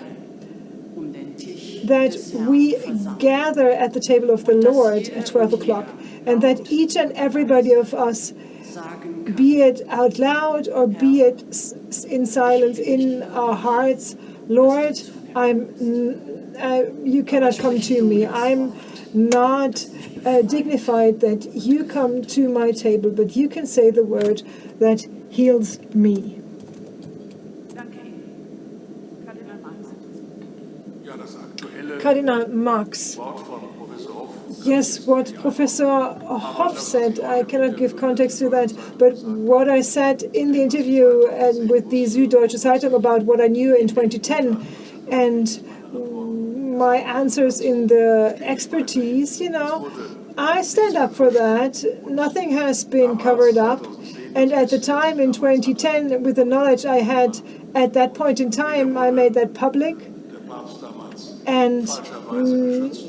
that we gather at the table of the Lord at 12 o'clock, and that each and everybody of us, be it out loud or be it in silence in our hearts, Lord, you cannot come to me. I'm not dignified that you come to my table, but you can say the word that heals me. Cardinal Marx. Yes, what Professor Hoff said, I cannot give context to that, but what I said in the interview and with the Süddeutsche Zeitung about what I knew in 2010 and my answers in the expertise, I stand up for that. Nothing has been covered up. And at the time in 2010, with the knowledge I had at that point in time, I made that public. And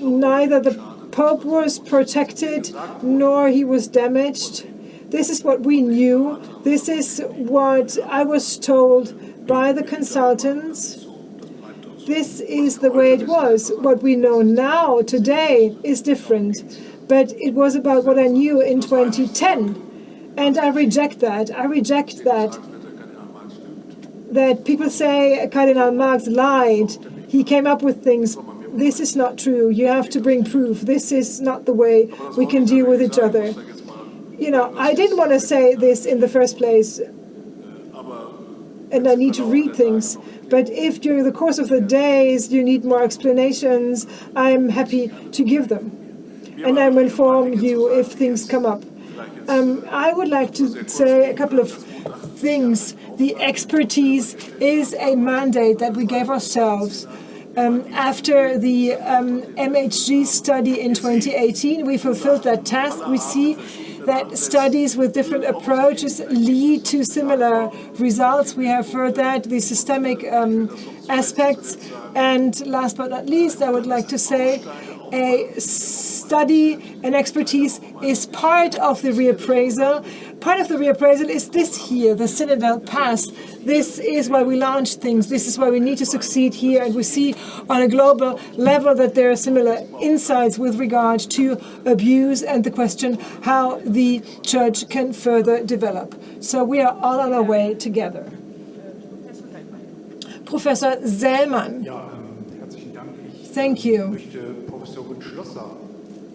neither the Pope was protected nor he was damaged. This is what we knew. This is what I was told by the consultants. this is the way it was. What we know now, today, is different. But it was about what I knew in 2010. And I reject that. I reject that people say Cardinal Marx lied. He came up with things. This is not true. You have to bring proof. This is not the way we can deal with each other. I didn't want to say this in the first place, and I need to read things. But if during the course of the days you need more explanations, I'm happy to give them. And I will inform you if things come up. I would like to say a couple of things. The expertise is a mandate that we gave ourselves. After the MHG study in 2018, we fulfilled that task. We see that studies with different approaches lead to similar results. We have heard that, the systemic aspects. And last but not least, I would like to say a study and expertise is part of the reappraisal. Part of the reappraisal is this here, the Synodal path. This is why we launch things. This is why we need to succeed here. And we see on a global level that there are similar insights with regard to abuse and the question how the church can further develop. So we are all on our way together. Professor Sellmann. Thank you.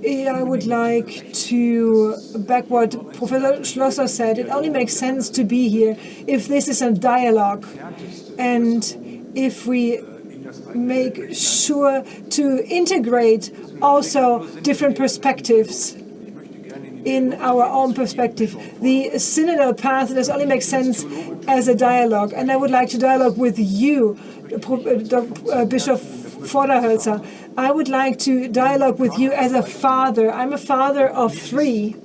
I would like to back what Professor Schlosser said. It only makes sense to be here if this is a dialogue and if we make sure to integrate also different perspectives in our own perspective. The synodal path does only make sense as a dialogue, and I would like to dialogue with you, Bishop Vorderhölzer. I would like to dialogue with you as a father. I'm a father of 3.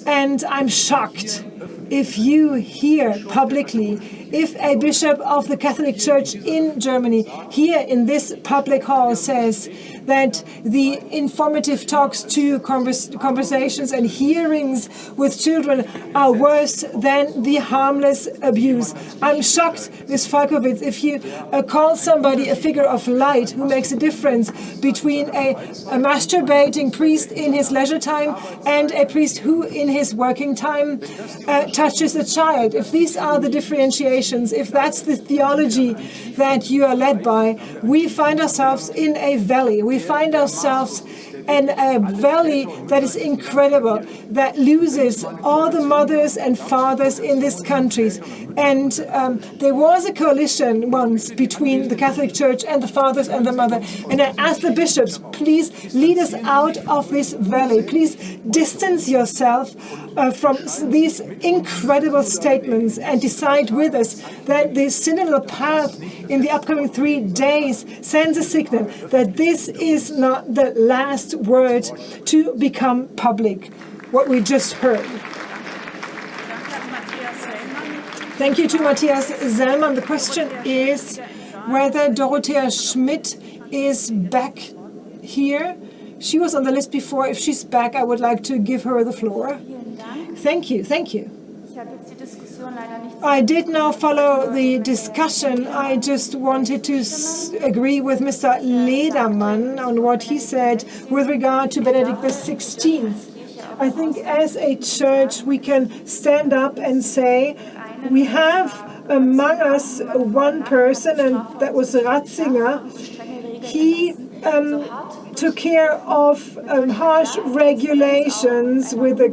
And I'm shocked if you hear publicly, if a bishop of the Catholic Church in Germany here in this public hall says that the informative talks to conversations and hearings with children are worse than the harmless abuse. I'm shocked, Ms. Falkowitz, if you call somebody a figure of light who makes a difference between a masturbating priest in his leisure time and a priest who in his working time touches a child. If these are the differentiations, if that's the theology that you are led by, we find ourselves in a valley. We find ourselves in a valley that is incredible, that loses all the mothers and fathers in this country. And there was a coalition once between the Catholic Church and the fathers and the mother. And I ask the bishops, please lead us out of this valley. Please distance yourself from these incredible statements and decide with us that the synodal path in the upcoming 3 days sends a signal that this is not the last word to become public, what we just heard. Thank you to Matthias Sellmann. The question is whether Dorothea Schmidt is back here. She was on the list before. If she's back, I would like to give her the floor. Thank you. Thank you. I did not follow the discussion. I just wanted to agree with Mr. Ledermann on what he said with regard to Benedict XVI. I think as a church we can stand up and say we have among us one person, and that was Ratzinger. He took care of harsh regulations with a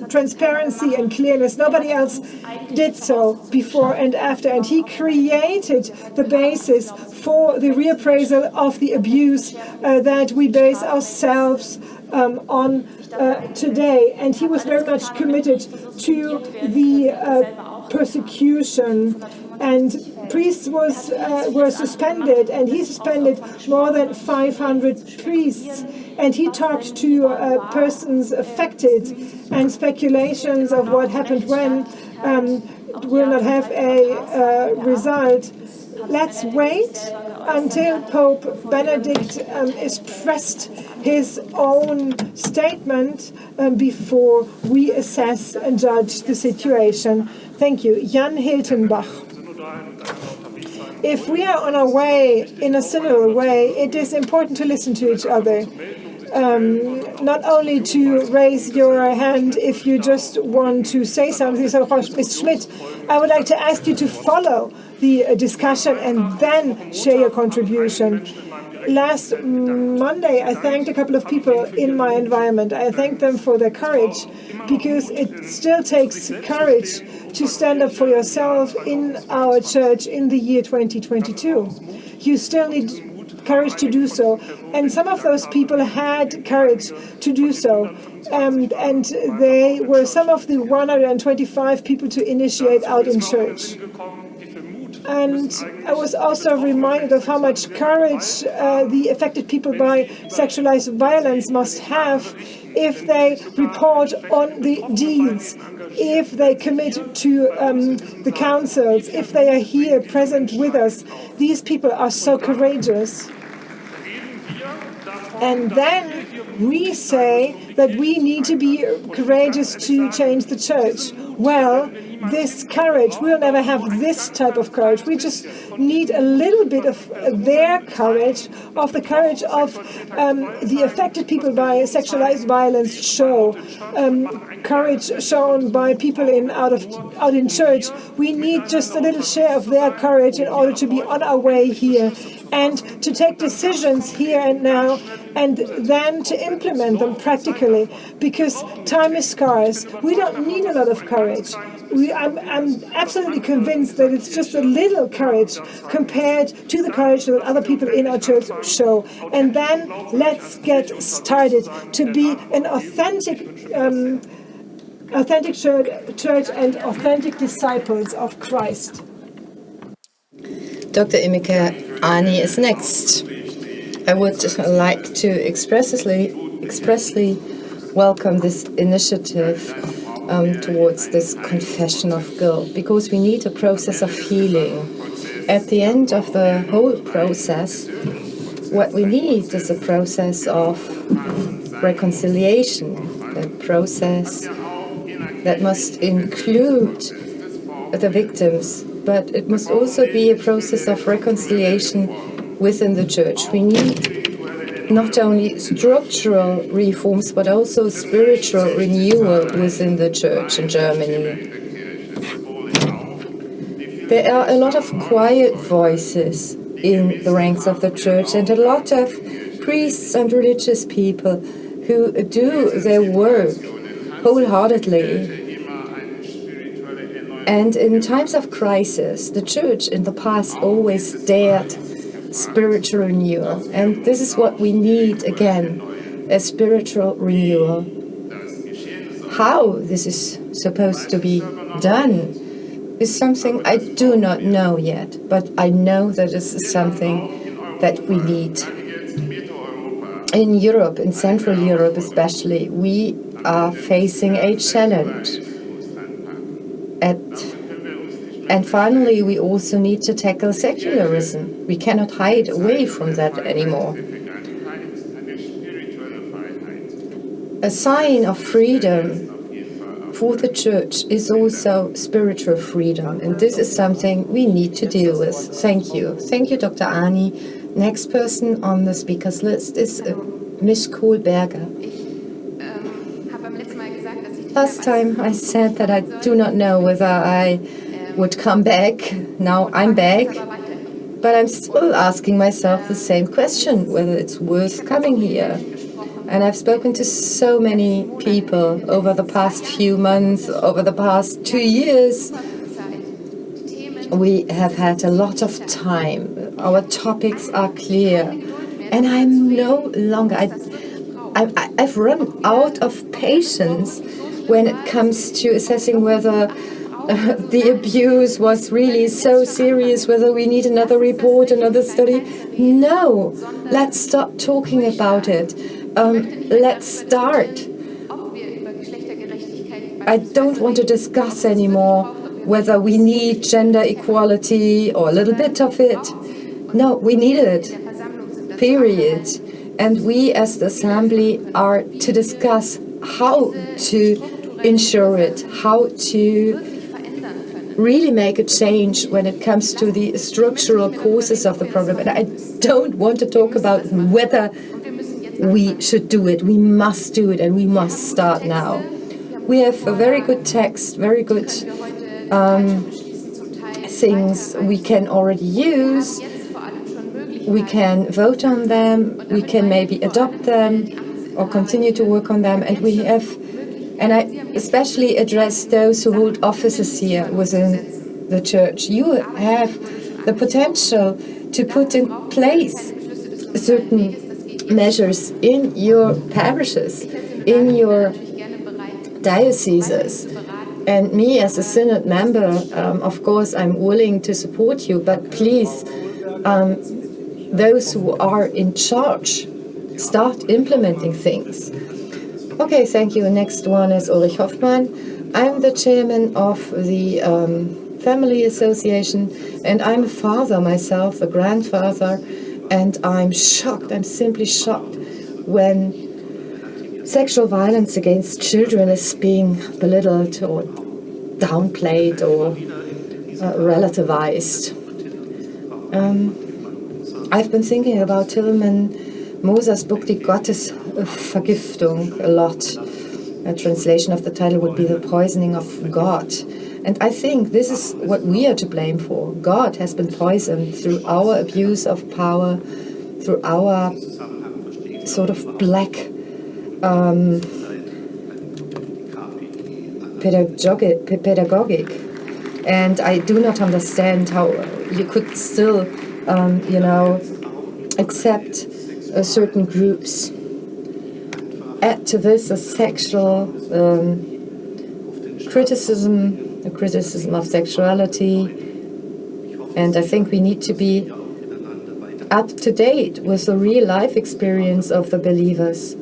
transparency and clearness. Nobody else did so before and after. And he created the basis for the reappraisal of the abuse that we base ourselves on today. And he was very much committed to the persecution. And priests were suspended, and he suspended more than 500 priests. And he talked to persons affected, and speculations of what happened when will not have a result. Let's wait until Pope Benedict expressed his own statement before we assess and judge the situation. Thank you. Jan Hiltenbach. If we are on our way in a similar way, it is important to listen to each other. Not only to raise your hand if you just want to say something. So, Ms. Schmidt, I would like to ask you to follow the discussion and then share your contribution. Last Monday, I thanked a couple of people in my environment. I thanked them for their courage, because it still takes courage to stand up for yourself in our church in the year 2022. You still need courage to do so. And some of those people had courage to do so. And they were some of the 125 people to initiate out in church. And I was also reminded of how much courage the affected people by sexualized violence must have if they report on the deeds, if they commit to the councils, if they are here present with us. These people are so courageous. And then we say that we need to be courageous to change the church. Well, this courage, we'll never have this type of courage. We just need a little bit of their courage, of the courage of the affected people by sexualized violence courage shown by people out in church. We need just a little share of their courage in order to be on our way here and to take decisions here and now, and then to implement them practically, because time is scarce. We don't need a lot of courage. I'm absolutely convinced that it's just a little courage compared to the courage that other people in our church show. And then let's get started to be an authentic church and authentic disciples of Christ. Dr. Imeke Ani is next. I would like to expressly welcome this initiative towards this confession of guilt, because we need a process of healing. At the end of the whole process, what we need is a process of reconciliation, a process that must include the victims, but it must also be a process of reconciliation within the church. We need not only structural reforms, but also spiritual renewal within the church in Germany. There are a lot of quiet voices in the ranks of the church, and a lot of priests and religious people who do their work wholeheartedly. And in times of crisis, the church in the past always dared spiritual renewal. And this is what we need again, a spiritual renewal. How this is supposed to be done is something I do not know yet, but I know that this is something that we need. In Europe, in Central Europe especially, we are facing a challenge. And finally, we also need to tackle secularism. We cannot hide away from that anymore. A sign of freedom for the church is also spiritual freedom, and this is something we need to deal with. Thank you. Thank you, Dr. Ani. Next person on the speaker's list is Ms. Kohlberger. Last time I said that I do not know whether I would come back. Now I'm back, but I'm still asking myself the same question, whether it's worth coming here. And I've spoken to so many people over the past few months, over the past 2 years. We have had a lot of time. Our topics are clear. And I'm no longer, I've run out of patience when it comes to assessing whether the abuse was really so serious, whether we need another report, another study. No, let's stop talking about it. Let's start. I don't want to discuss anymore whether we need gender equality or a little bit of it. No, we need it. Period. And we as the Assembly are to discuss how to ensure it, how to really make a change when it comes to the structural causes of the problem. And I don't want to talk about whether we should do it. We must do it, and we must start now. We have a very good text, very good things we can already use. We can vote on them, we can maybe adopt them or continue to work on them. And we have, and I especially address those who hold offices here within the church. You have the potential to put in place certain measures in your parishes, in your dioceses. And me as a synod member, of course, I'm willing to support you, but please, those who are in charge, start implementing things. Okay, thank you. Next one is Ulrich Hoffmann. I'm the chairman of the Family Association, and I'm a father myself, a grandfather, and I'm shocked, I'm simply shocked when sexual violence against children is being belittled or downplayed or relativized. I've been thinking about Tilman Moser's book, Die Gottesvergiftung, a lot. A translation of the title would be The Poisoning of God. And I think this is what we are to blame for. God has been poisoned through our abuse of power, through our sort of black pedagogic. And I do not understand how you could still, accept certain groups. Add to this a sexual criticism, a criticism of sexuality, and I think we need to be up to date with the real life experience of the believers.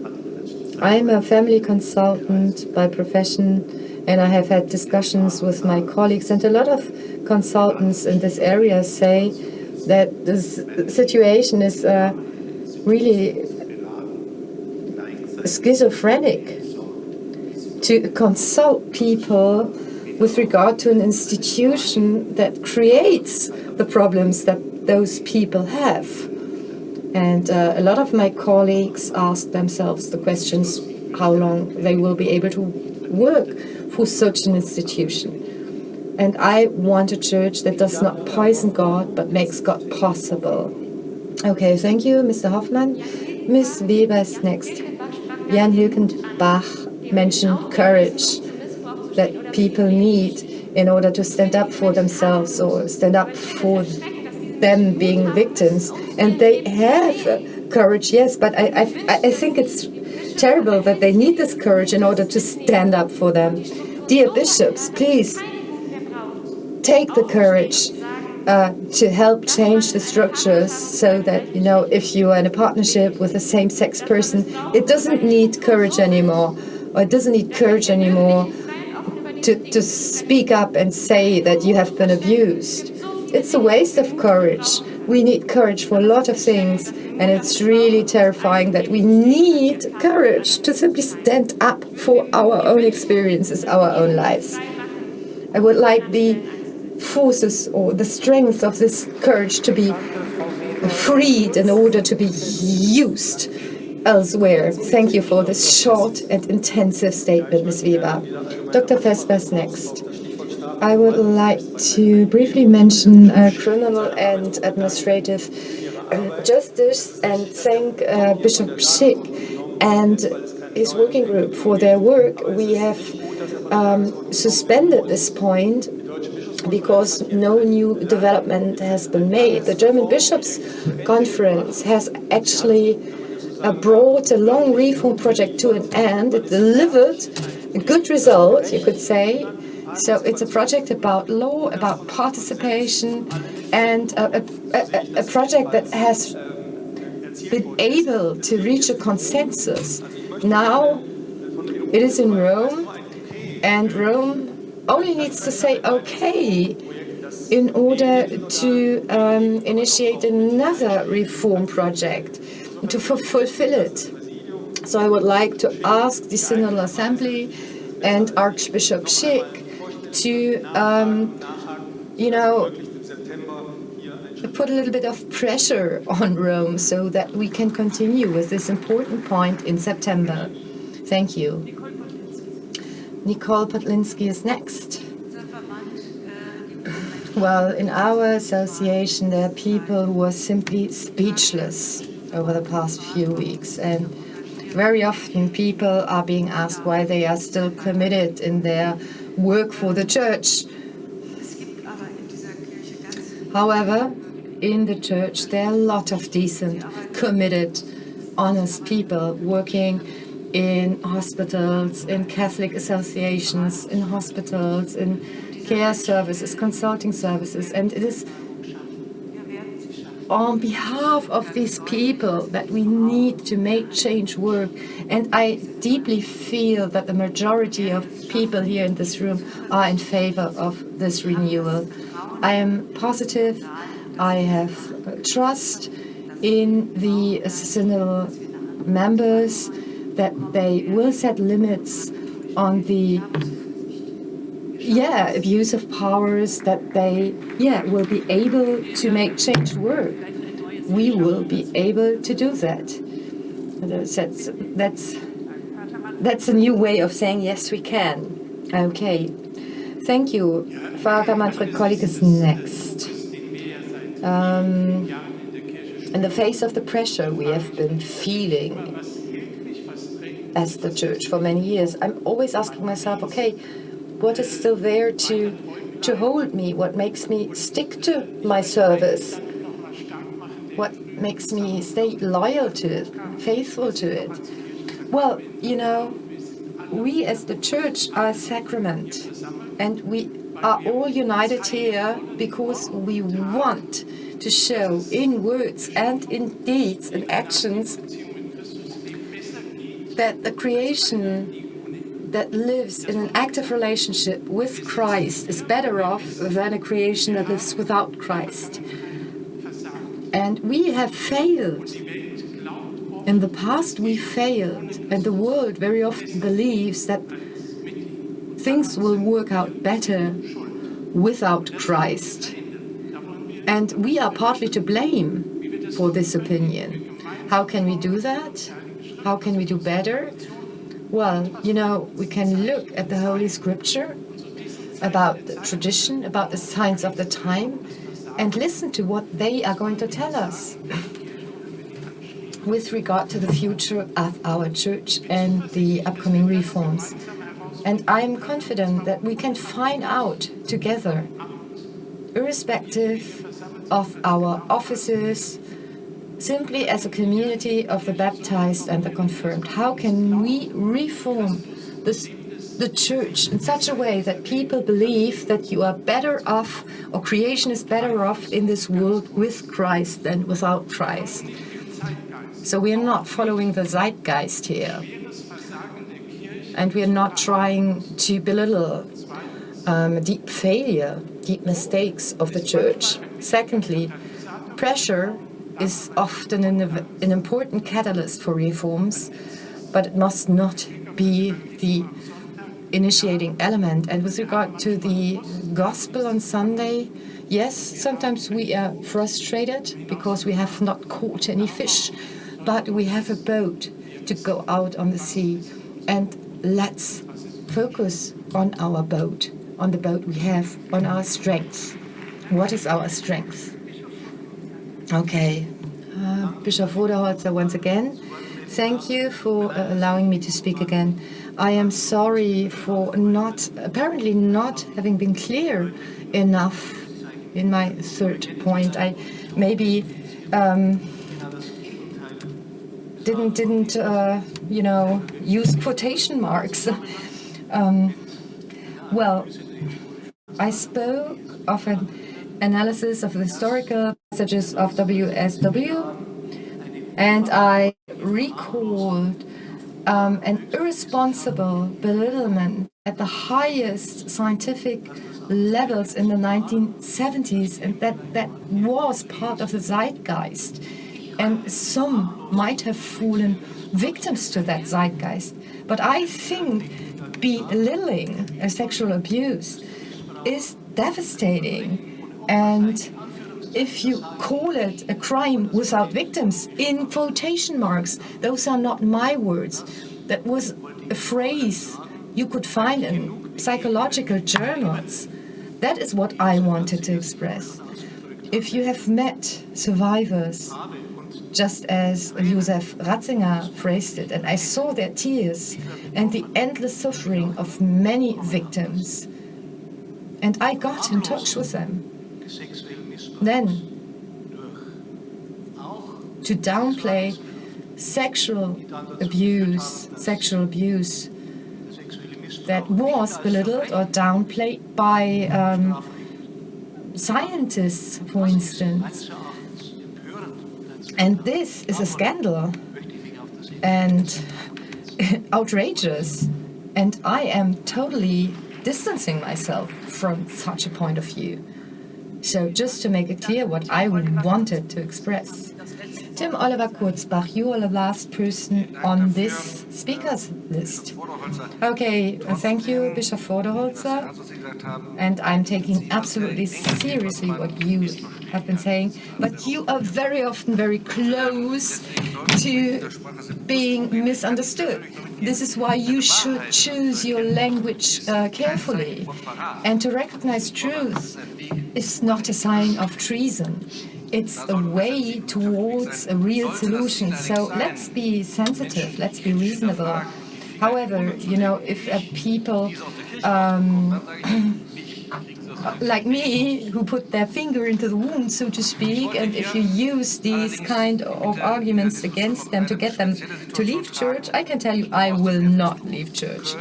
I'm a family consultant by profession, and I have had discussions with my colleagues, and a lot of consultants in this area say that this situation is really schizophrenic to consult people with regard to an institution that creates the problems that those people have. And a lot of my colleagues ask themselves the questions how long they will be able to work for such an institution. And I want a church that does not poison God, but makes God possible. Okay, thank you, Mr. Hoffmann. Ms. Weber is next. Jan Hilkenbach mentioned courage that people need in order to stand up for themselves or stand up for them being victims. And they have courage, yes, but I think it's terrible that they need this courage in order to stand up for them. Dear bishops, please take the courage to help change the structures so that, if you are in a partnership with a same-sex person, it doesn't need courage anymore, or it doesn't need courage anymore to speak up and say that you have been abused. It's a waste of courage. We need courage for a lot of things, and it's really terrifying that we need courage to simply stand up for our own experiences, our own lives. I would like the forces or the strength of this courage to be freed in order to be used elsewhere. Thank you for this short and intensive statement, Ms. Weber. Dr. Vespers next. I would like to briefly mention criminal and administrative justice and thank Bishop Schick and his working group for their work. We have suspended this point because no new development has been made. The German Bishops' Conference has actually brought a long reform project to an end. It delivered a good result, you could say. So it's a project about law, about participation, and a project that has been able to reach a consensus. Now it is in Rome, and Rome only needs to say okay in order to initiate another reform project to fulfill it. So I would like to ask the Synodal Assembly and Archbishop Schick to put a little bit of pressure on Rome so that we can continue with this important point in September. Thank you. Nicole Podlinski is next. Well, in our association, there are people who are simply speechless over the past few weeks. And very often people are being asked why they are still committed in their work for the church. However, in the church, there are a lot of decent, committed, honest people working in hospitals, in Catholic associations, in hospitals, in care services, consulting services. And it is on behalf of these people that we need to make change work. And I deeply feel that the majority of people here in this room are in favor of this renewal. I am positive. I have trust in the synodal members that they will set limits on the abuse of powers, that they will be able to make change work. We will be able to do that. That's a new way of saying yes, we can. Okay. Thank you. Father Manfred Kollig is next. In the face of the pressure we have been feeling as the church for many years, I'm always asking myself, okay, what is still there to hold me? What makes me stick to my service? What makes me stay loyal to it, faithful to it? Well, we as the church are a sacrament, and we are all united here because we want to show in words and in deeds and actions that the creation that lives in an active relationship with Christ is better off than a creation that lives without Christ. And we have failed. In the past we failed, and the world very often believes that things will work out better without Christ. And we are partly to blame for this opinion. How can we do that? How can we do better? Well, we can look at the Holy Scripture, about the tradition, about the signs of the time, and listen to what they are going to tell us with regard to the future of our church and the upcoming reforms. And I'm confident that we can find out together, irrespective of our offices, simply as a community of the baptized and the confirmed, how can we reform the church in such a way that people believe that you are better off, or creation is better off in this world with Christ than without Christ? So we are not following the zeitgeist here. And we are not trying to belittle deep failure, deep mistakes of the church. Secondly, pressure is often an important catalyst for reforms, but it must not be the initiating element. And with regard to the gospel on Sunday, yes, sometimes we are frustrated because we have not caught any fish, but we have a boat to go out on the sea. And let's focus on our boat, on the boat we have, on our strength. What is our strength? Okay. Bishop Voderholzer, once again, thank you for allowing me to speak again. I am sorry for apparently not having been clear enough in my third point. I maybe didn't use quotation marks. Well, I spoke of an analysis of the historical passages of WSW, and I recalled an irresponsible belittlement at the highest scientific levels in the 1970s, and that was part of the zeitgeist. And some might have fallen victims to that zeitgeist. But I think belittling a sexual abuse is devastating. And if you call it a crime without victims, in quotation marks, those are not my words. That was a phrase you could find in psychological journals. That is what I wanted to express. If you have met survivors, just as Josef Ratzinger phrased it, and I saw their tears and the endless suffering of many victims, and I got in touch with them, then to downplay sexual abuse that was belittled or downplayed by scientists, for instance. And this is a scandal and outrageous. And I am totally distancing myself from such a point of view. So just to make it clear what I wanted to express. Tim Oliver Kurzbach, you are the last person on this speakers list. Okay, thank you, Bishop Vorderholzer. And I'm taking absolutely seriously what you have been saying. But you are very often very close to being misunderstood. This is why you should choose your language carefully. And to recognize truth is not a sign of treason. It's a way towards a real solution. So let's be sensitive, let's be reasonable. However, you know, if people like me, who put their finger into the wound, so to speak, and if you use these kind of arguments against them to get them to leave church, I can tell you I will not leave church.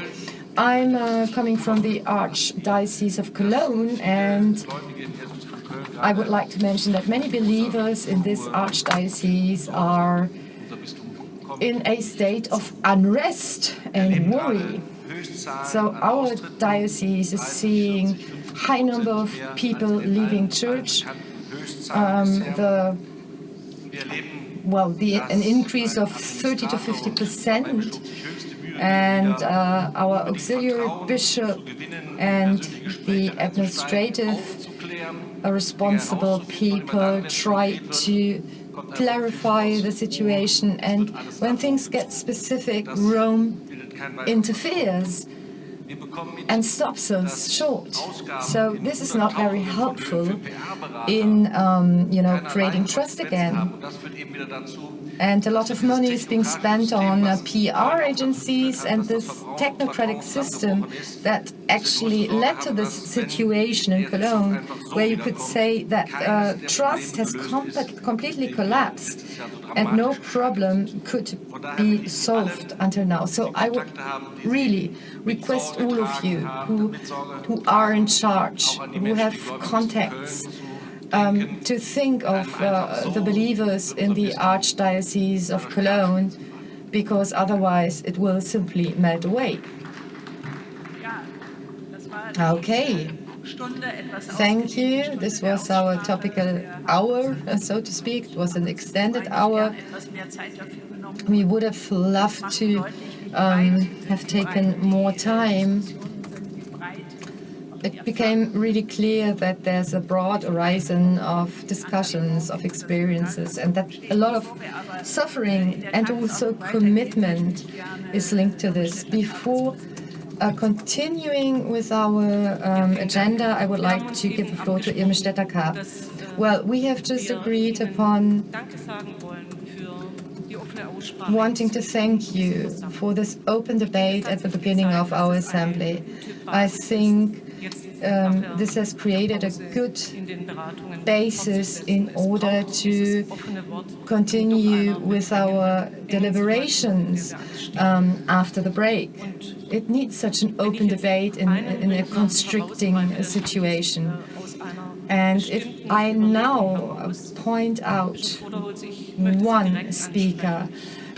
I'm coming from the Archdiocese of Cologne, and I would like to mention that many believers in this archdiocese are in a state of unrest and worry. So our diocese is seeing high number of people leaving church. An increase of 30 to 50%. And our auxiliary bishop and the administrative responsible people try to clarify the situation, and when things get specific, Rome interferes and stops us short. So this is not very helpful in creating trust again. And a lot of money is being spent on PR agencies and this technocratic system that actually led to this situation in Cologne, where you could say that trust has completely collapsed and no problem could be solved until now. So I would really request all of you who are in charge, who have contacts, to think of the believers in the Archdiocese of Cologne, because otherwise it will simply melt away. Okay. Thank you. This was our topical hour, so to speak. It was an extended hour. We would have loved to have taken more time. It became really clear that there's a broad horizon of discussions, of experiences, and that a lot of suffering and also commitment is linked to this. Before continuing with our agenda, I would like to give the floor to Irme Stetter-Karp. Well, we have just agreed upon wanting to thank you for this open debate at the beginning of our assembly. I think this has created a good basis in order to continue with our deliberations after the break. It needs such an open debate in a constricting situation. And if I now point out one speaker,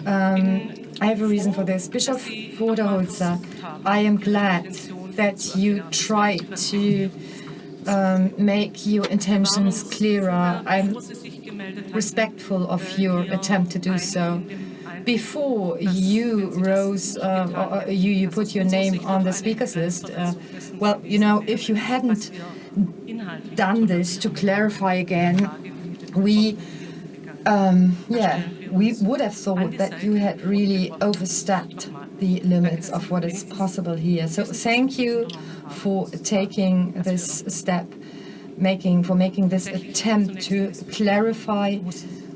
I have a reason for this. Bishop Vorderholzer, I am glad that you try to make your intentions clearer. I'm respectful of your attempt to do so. before you rose, you put your name on the speakers list. Well, you know, if you hadn't done this to clarify again, we would have thought that you had really overstepped the limits of what is possible here. So thank you for taking this step, for making this attempt to clarify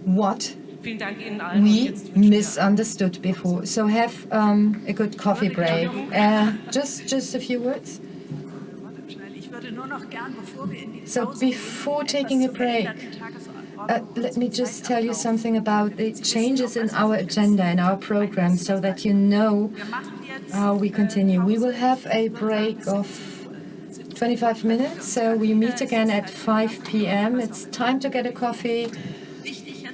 what we misunderstood before. So have a good coffee break. Just a few words. So before taking a break, let me just tell you something about the changes in our agenda, in our program, so that you know how we continue. We will have a break of 25 minutes, so we meet again at 5 p.m. It's time to get a coffee,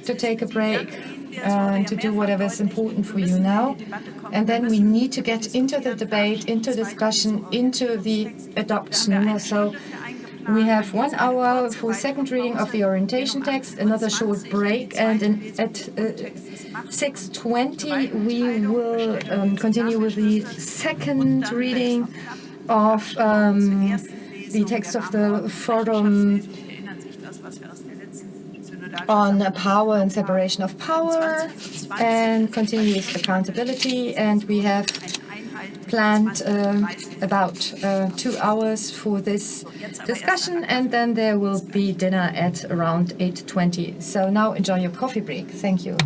to take a break, and to do whatever is important for you now. And then we need to get into the debate, into discussion, into the adoption. So we have 1 hour for second reading of the orientation text, another short break, and at 6:20 we will continue with the second reading of the text of the Forum on power and separation of power and continuous accountability. And we have planned about 2 hours for this discussion, and then there will be dinner at around 8:20. So now enjoy your coffee break. Thank you.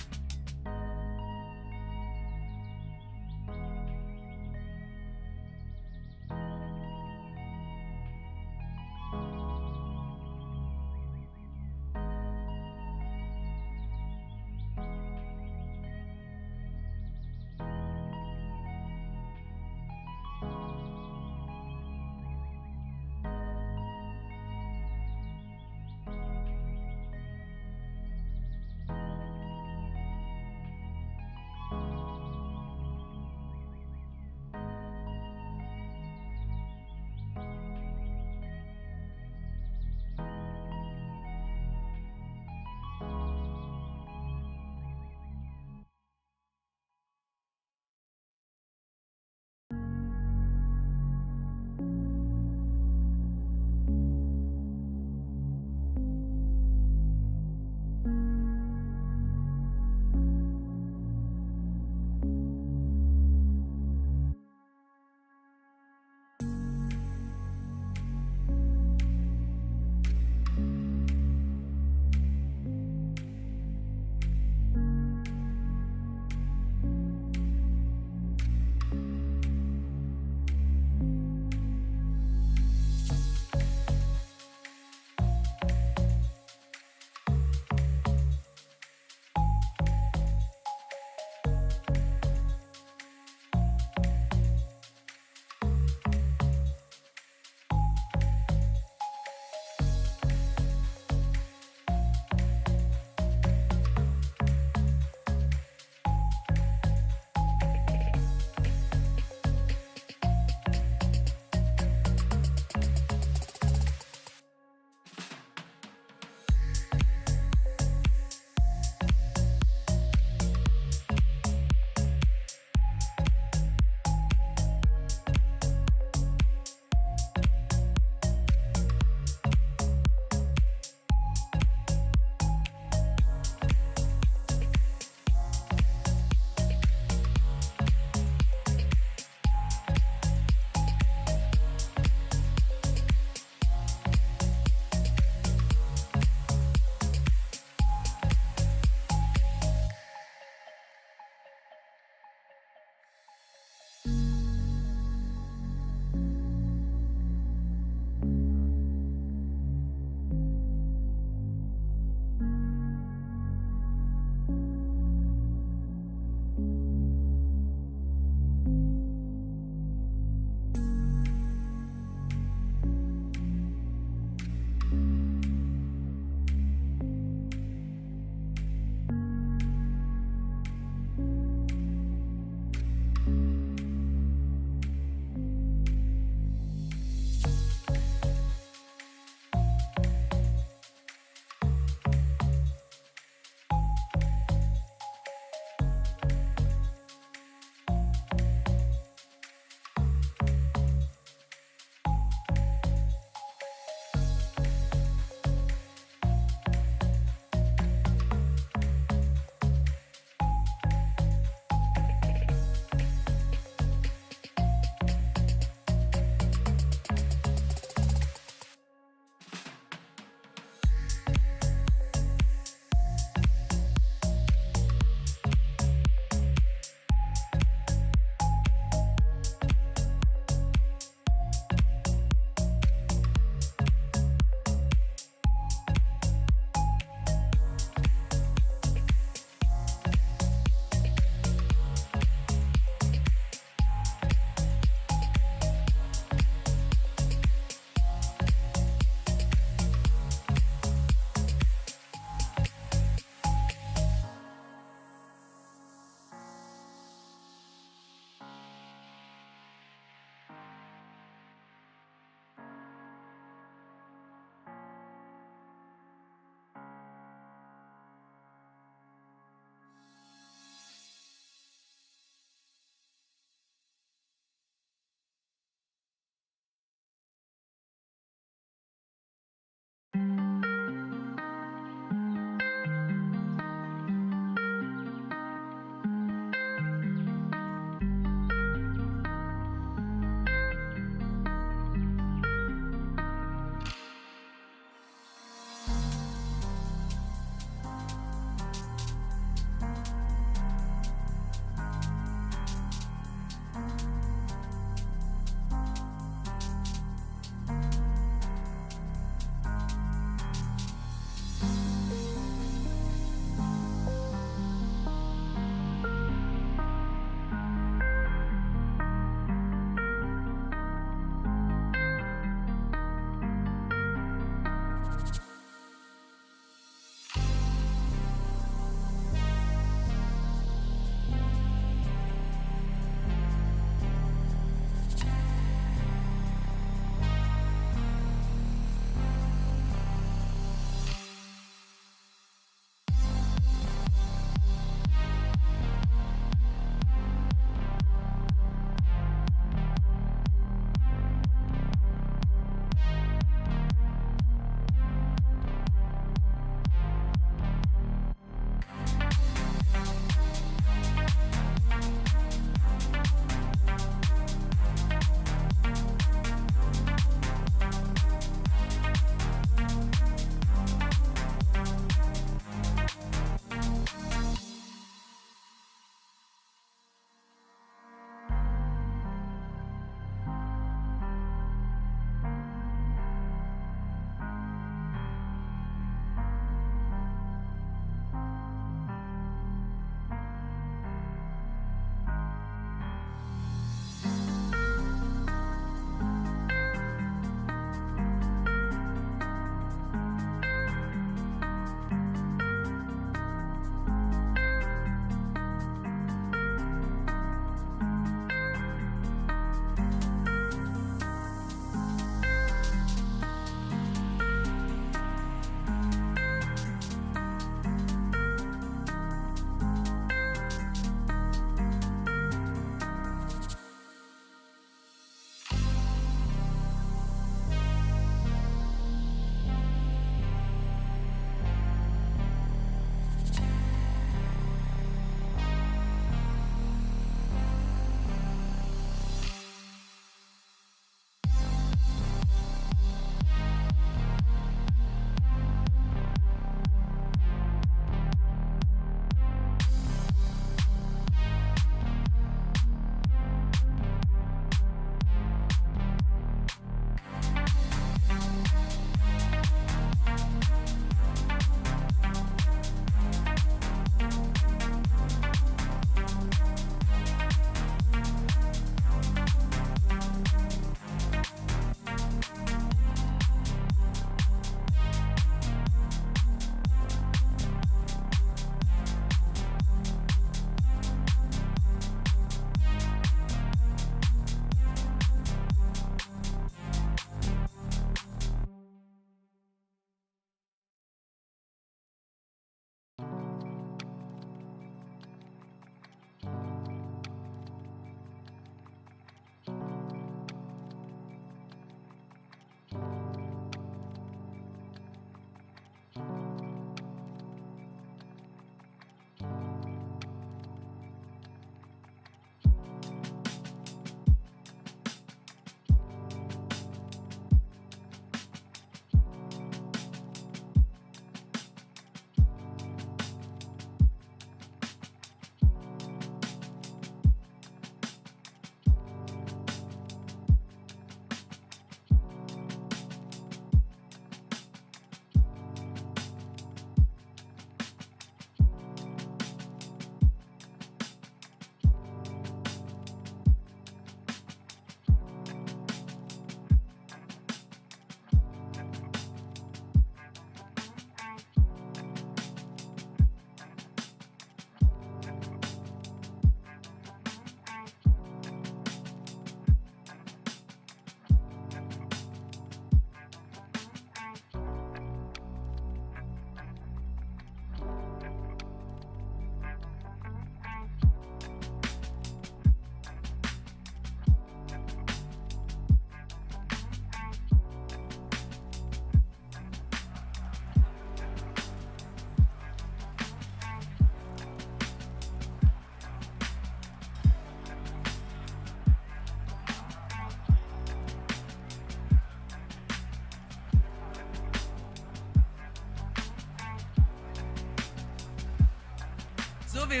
We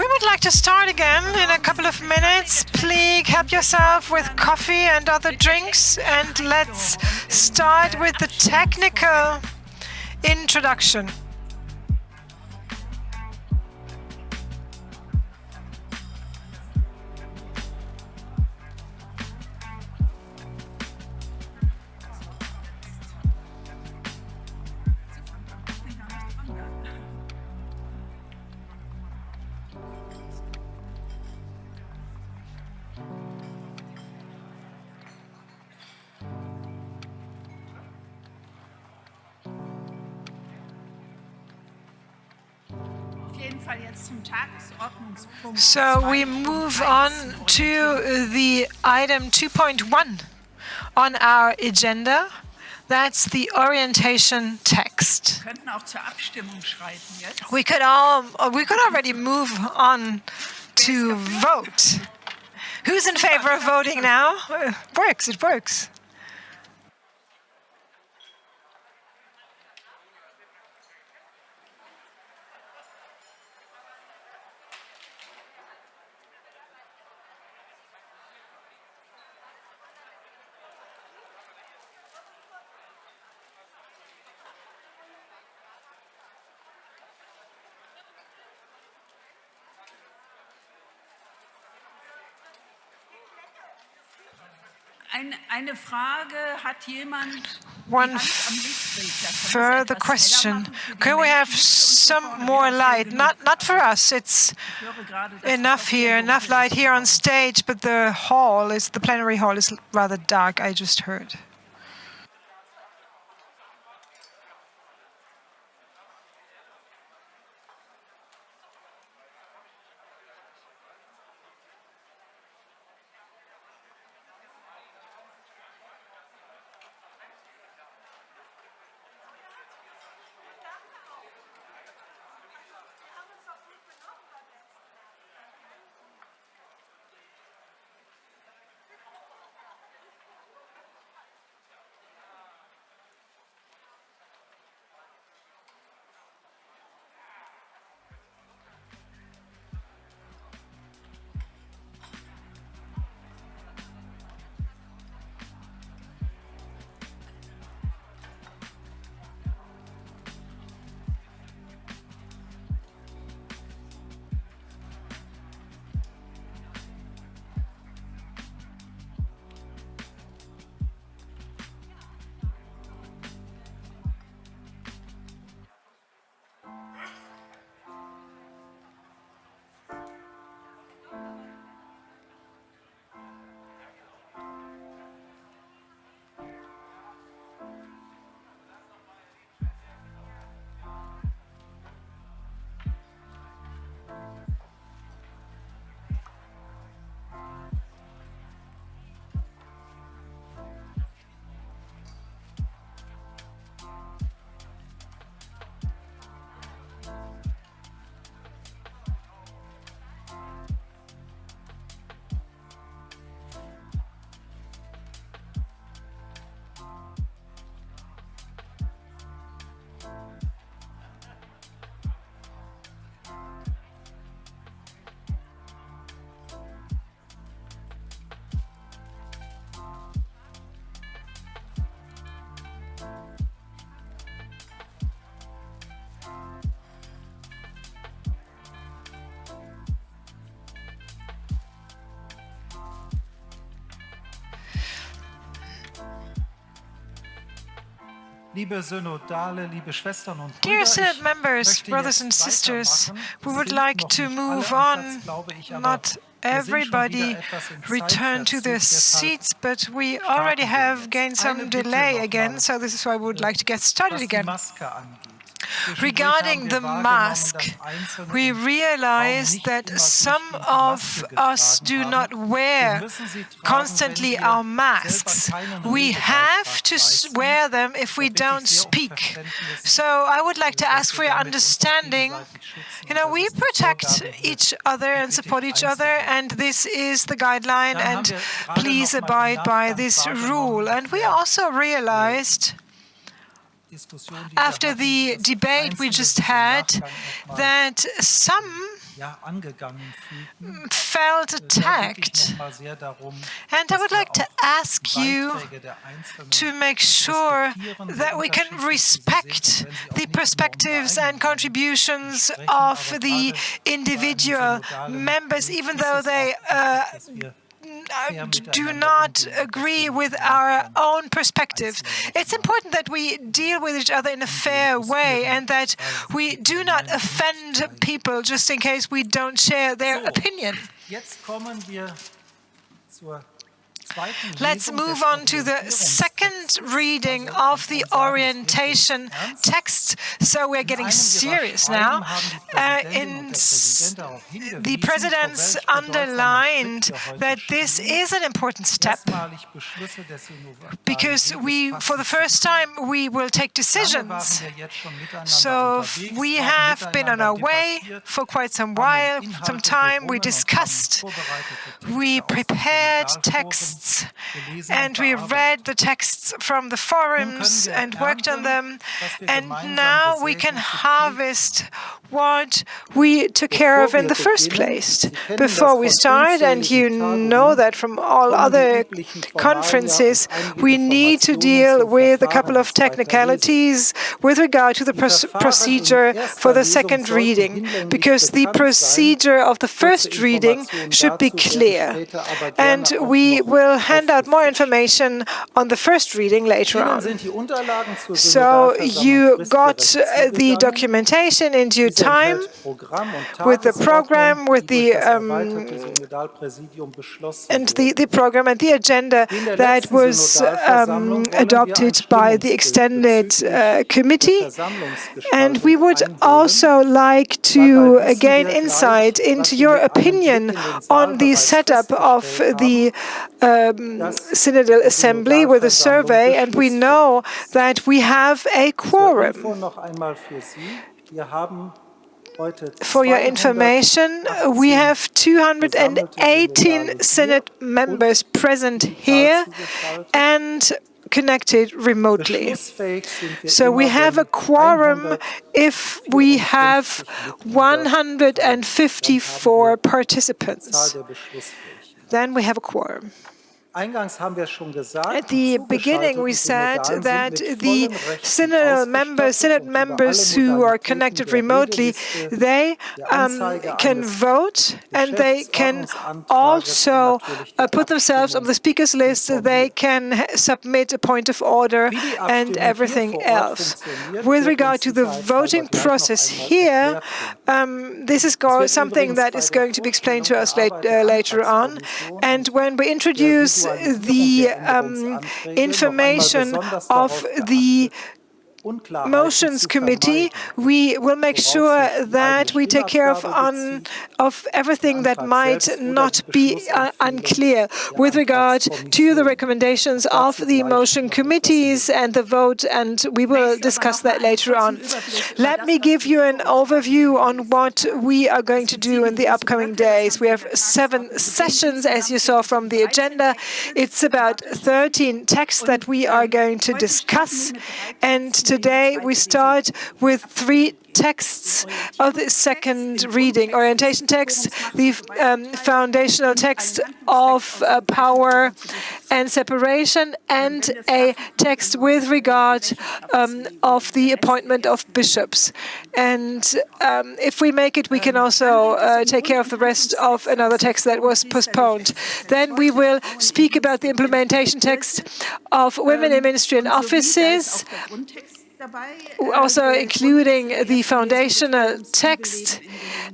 would like to start again in a couple of minutes. Please help yourself with coffee and other drinks, and let's start with the technical introduction. So we move on to the item 2.1 on our agenda. That's the orientation text. We could already move on to vote. Who's in favor of voting now? It works. One further question. Can we have some more light? Not for us. It's enough here, enough light here on stage, but the plenary hall is rather dark, I just heard. Liebe Synodale, liebe Schwestern und Dear Brüder, Synod members, brothers and sisters, we would like to move on. Not everybody returned to their seats, but we already have gained some delay again, so this is why we would like to get started again. Regarding the mask, we realized that some of us do not wear constantly our masks. We have to wear them if we don't speak. So I would like to ask for your understanding. You know, we protect each other and support each other, and this is the guideline, and please abide by this rule. And we also realized after the debate we just had, that some felt attacked. And I would like to ask you to make sure that we can respect the perspectives and contributions of the individual members, even though they do not agree with our own perspectives. It's important that we deal with each other in a fair way and that we do not offend people just in case we don't share their opinion. Let's move on to the second reading of the orientation text. So we're getting serious now. The presidents underlined that this is an important step because for the first time, we will take decisions. So we have been on our way for quite some time. We discussed, we prepared texts, and we read the texts from the forums and worked on them, and now we can harvest what we took care of in the first place. Before we start, and you know that from all other conferences, we need to deal with a couple of technicalities with regard to the procedure for the second reading, because the procedure of the first reading should be clear. And we will hand out more information on the first reading later on. So you got the documentation in due time with the program, with the program and the agenda that was adopted by the extended committee. And we would also like to gain insight into your opinion on the setup of the Synodal Assembly with a survey, and we know that we have a quorum. For your information, we have 218 Synod members present here and connected remotely. So we have a quorum if we have 154 participants. Then we have a quorum. At the beginning, we said that the Synod members who are connected remotely, they can vote, and they can also put themselves on the speakers list. They can submit a point of order and everything else. With regard to the voting process here, this is something that is going to be explained to us later on. And when we introduce the information of the Motions Committee, we will make sure that we take care of everything that might not be unclear with regard to the recommendations of the motion committees and the vote, and we will discuss that later on. Let me give you an overview on what we are going to do in the upcoming days. We have 7 sessions, as you saw from the agenda. It's about 13 texts that we are going to discuss, and today we start with 3 texts of the second reading. Orientation text, the foundational text of power and separation, and a text with regard of the appointment of bishops. And if we make it, we can also take care of the rest of another text that was postponed. Then we will speak about the implementation text of women in ministry and offices, also including the foundational text,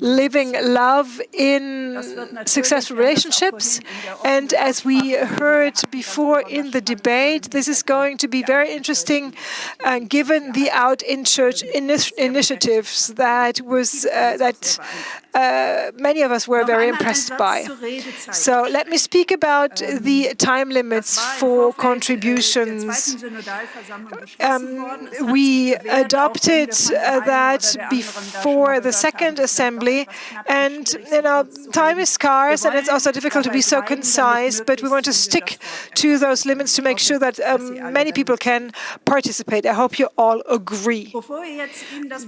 living love in successful relationships. And as we heard before in the debate, this is going to be very interesting given the out in church initiatives that many of us were very impressed by. So let me speak about the time limits for contributions. We adopted that before the second assembly, and time is scarce and it's also difficult to be so concise, but we want to stick to those limits to make sure that many people can participate. I hope you all agree.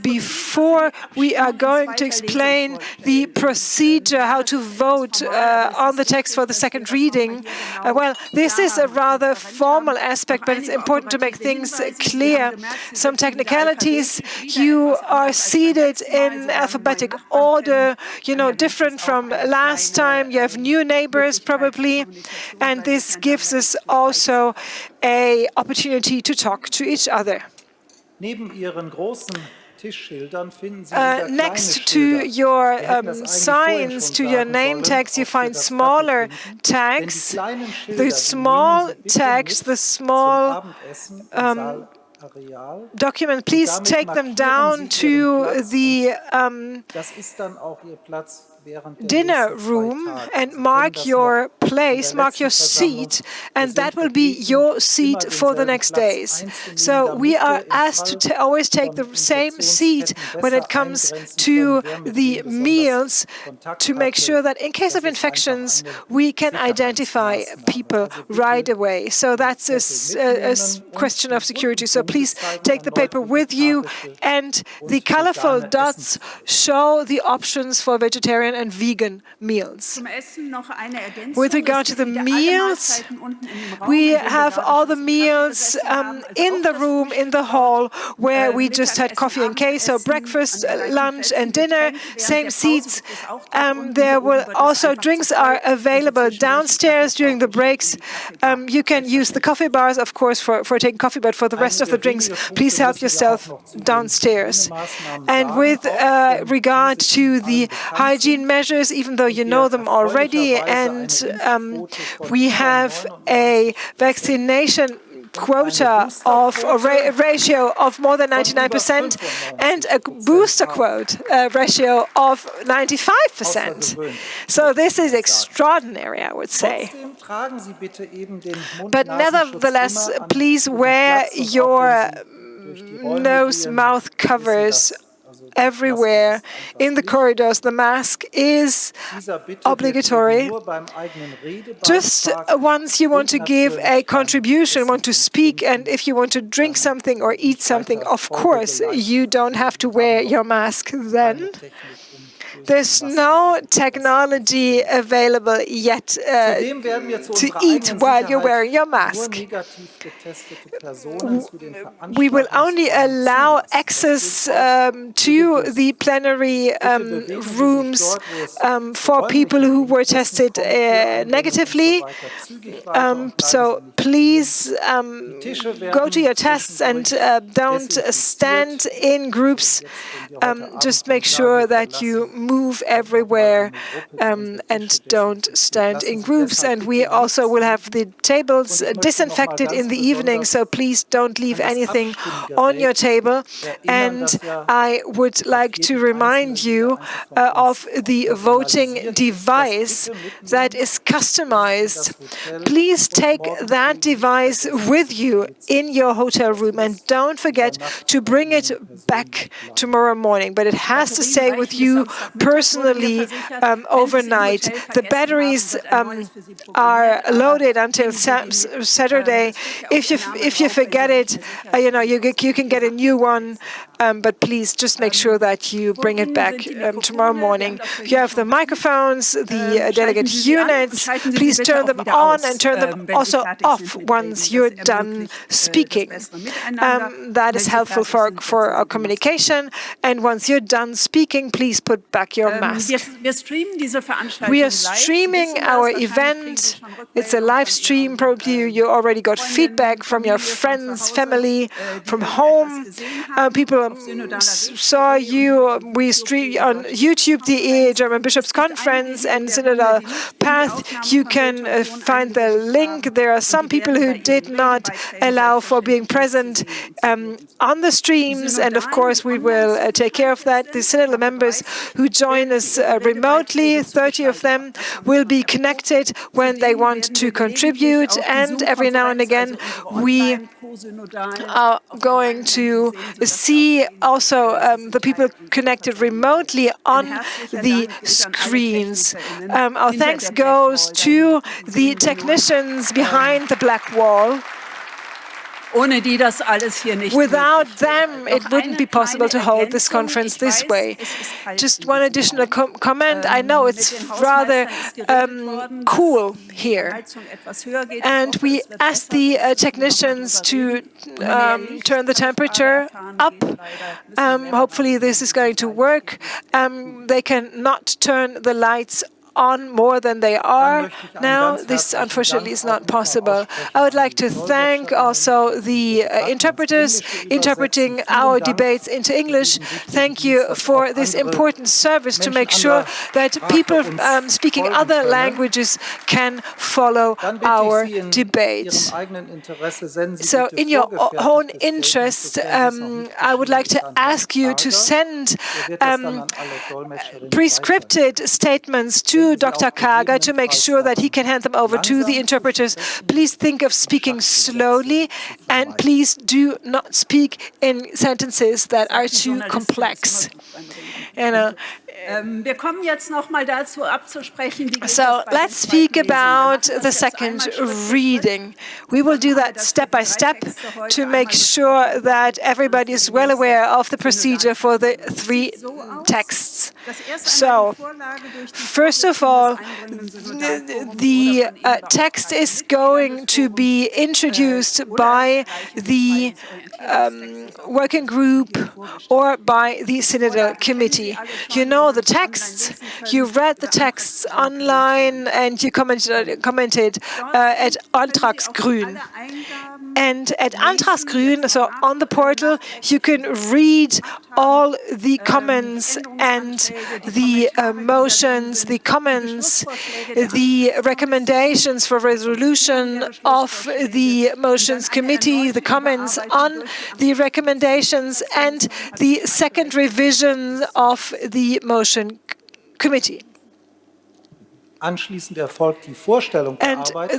Before we are going to explain the procedure, how to vote on the text for the second reading, well, this is a rather formal aspect, but it's important to make things clear. Some technicalities: you are seated in alphabetic order, different from last time. You have new neighbors probably, and this gives us also an opportunity to talk to each other. Next to your signs, to your name tags, you find smaller tags. The small tags, the small document, please take them down to the dinner room and mark your place, mark your seat, and that will be your seat for the next days. So we are asked to always take the same seat when it comes to the meals, to make sure that in case of infections, we can identify people right away. So that's a question of security. So please take the paper with you, and the colorful dots show the options for vegetarian and vegan meals. With regard to the meals, we have all the meals in the room, in the hall, where we just had coffee and cake, so breakfast, lunch and dinner, same seats. There will also, drinks are available downstairs during the breaks. You can use the coffee bars, of course, for taking coffee, but for the rest of the drinks, please help yourself downstairs. And with regard to the hygiene measures, even though you know them already, and we have a vaccination quota of a ratio of more than 99% and a booster ratio of 95%. So this is extraordinary, I would say. But nevertheless, please wear your nose-mouth covers everywhere in the corridors. The mask is obligatory. Just once you want to give a contribution, want to speak, and if you want to drink something or eat something, of course, you don't have to wear your mask then. There's no technology available yet to eat while you're wearing your mask. We will only allow access to the plenary rooms for people who were tested negatively. So please go to your tests and don't stand in groups. Just make sure that you move everywhere and don't stand in groups. And we also will have the tables disinfected in the evening, so please don't leave anything on your table. And I would like to remind you of the voting device that is customized. Please take that device with you in your hotel room and don't forget to bring it back tomorrow morning. But it has to stay with you personally overnight. The batteries are loaded until Saturday. If you forget it, you can get a new one. But please just make sure that you bring it back tomorrow morning. You have the microphones, the delegate units. Please turn them on and turn them also off once you're done speaking. That is helpful for our communication. And once you're done speaking, please put back your mask. We are streaming our event. It's a live stream. Probably you already got feedback from your friends, family, from home. People saw you. We stream on YouTube the German Bishops' Conference and Synodal Path. You can find the link. There are some people who did not allow for being present on the streams, and of course we will take care of that. The Synodal members who join us remotely, 30 of them, will be connected when they want to contribute, and every now and again we are going to see also the people connected remotely on the screens. Our thanks goes to the technicians behind the black wall. Without them, it wouldn't be possible to hold this conference this way. Just one additional comment. I know it's rather cool here. And we asked the technicians to turn the temperature up. Hopefully this is going to work. They cannot turn the lights on more than they are now. This unfortunately is not possible. I would like to thank also the interpreters interpreting our debates into English. Thank you for this important service to make sure that people speaking other languages can follow our debates. So in your own interest, I would like to ask you to send prescripted statements to Dr. Kager to make sure that he can hand them over to the interpreters. Please think of speaking slowly, and please do not speak in sentences that are too complex. So let's speak about the second reading. We will do that step by step to make sure that everybody is well aware of the procedure for the three texts. So, first of all, the text is going to be introduced by the working group or by the Synodal Committee. You know the texts, you read the texts online, and you commented at Antragsgrün. And at Antragsgrün, so on the portal, you can read all the comments and the motions, the comments, the recommendations for resolution of the motions committee, the comments on the recommendations, and the second revision of the motion committee. And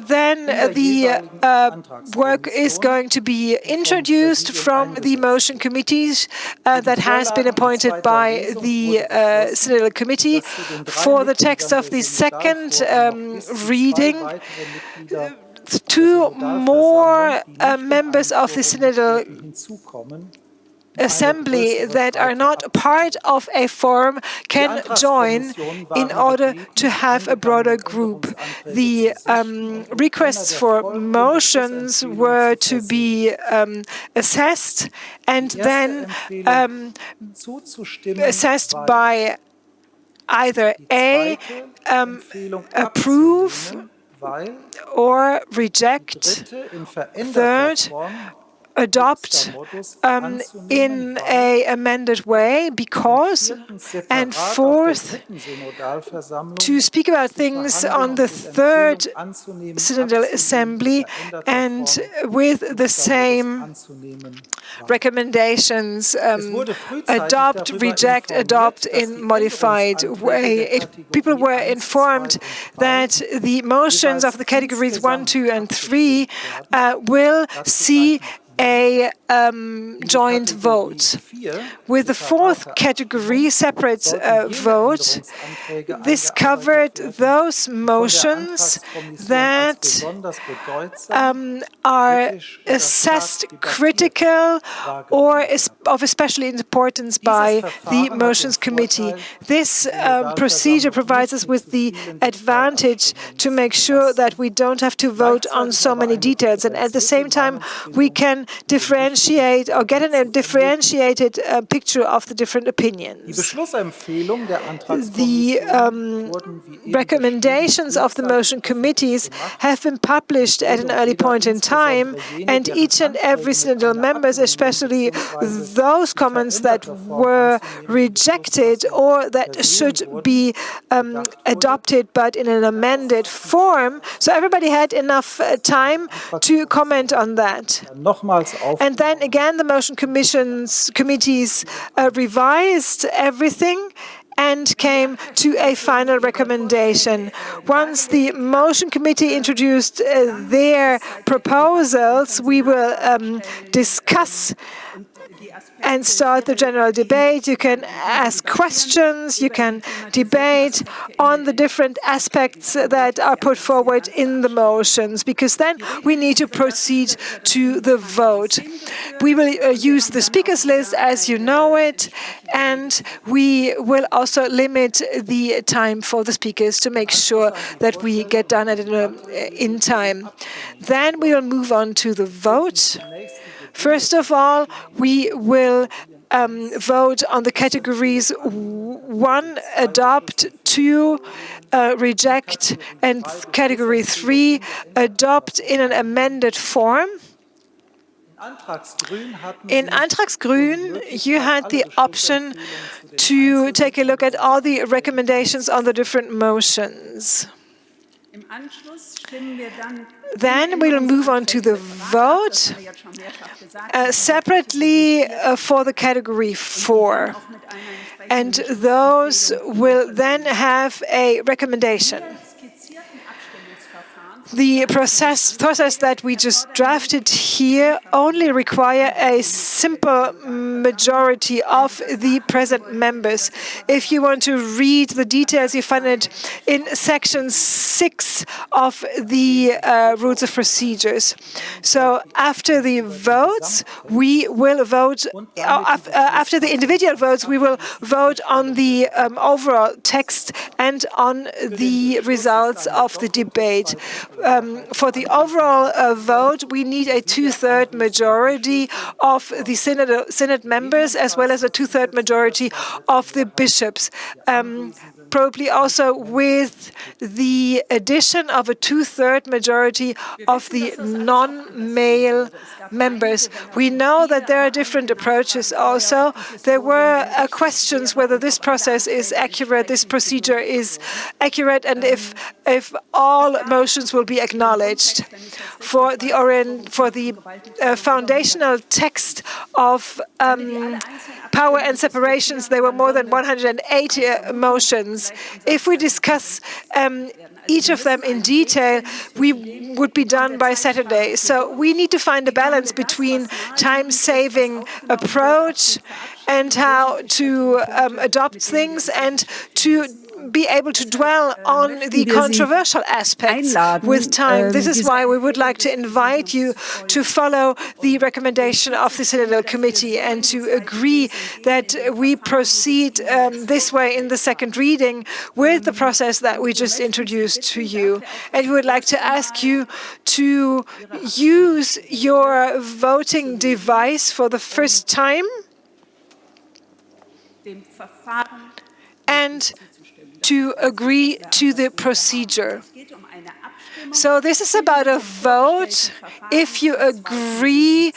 then the work is going to be introduced from the motion committees that has been appointed by the Synodal Committee. For the text of the second reading, two more members of the Synodal Assembly that are not part of a forum can join in order to have a broader group. The requests for motions were to be assessed and then assessed by either A, approve or reject, third, adopt in an amended way, because, and fourth, to speak about things on the third Synodal Assembly and with the same recommendations, adopt, reject, adopt in modified way. People were informed that the motions of the categories 1, 2, and 3 will see a joint vote. With the fourth category, separate vote, this covered those motions that are assessed critical or of especially importance by the motions committee. This procedure provides us with the advantage to make sure that we don't have to vote on so many details, and at the same time we can differentiate or get a differentiated picture of the different opinions. The recommendations of the motion committees have been published at an early point in time, and each and every synodal members, especially those comments that were rejected or that should be adopted but in an amended form. So everybody had enough time to comment on that. And then again, the motion committees revised everything and came to a final recommendation. Once the motion committee introduced their proposals, we will discuss and start the general debate. You can ask questions, you can debate on the different aspects that are put forward in the motions, because then we need to proceed to the vote. We will use the speakers list as you know it, and we will also limit the time for the speakers to make sure that we get done at in time. Then we will move on to the vote. First of all, we will vote on the categories 1, adopt, 2, reject, and category 3, adopt in an amended form. In Antragsgrün, you had the option to take a look at all the recommendations on the different motions. Then we'll move on to the vote separately for the category 4. And those will then have a recommendation. The process that we just drafted here only require a simple majority of the present members. If you want to read the details, you find it in section 6 of the rules of procedures. So after the votes, we will vote, after the individual votes, we will vote on the overall text and on the results of the debate. For the overall vote, we need a 2/3 majority of the synod members, as well as a 2/3 majority of the bishops. Probably also with the addition of a 2/3 majority of the non-male members. We know that there are different approaches also. There were questions whether this process is accurate, this procedure is accurate, and if all motions will be acknowledged. For the foundational text of power and separations, there were more than 180 motions. If we discuss each of them in detail, we would be done by Saturday. So we need to find a balance between time-saving approach and how to adopt things and to be able to dwell on the controversial aspects with time. This is why we would like to invite you to follow the recommendation of the Synodal Committee and to agree that we proceed this way in the second reading with the process that we just introduced to you. And we would like to ask you to use your voting device for the first time and to agree to the procedure. So this is about a vote. If you agree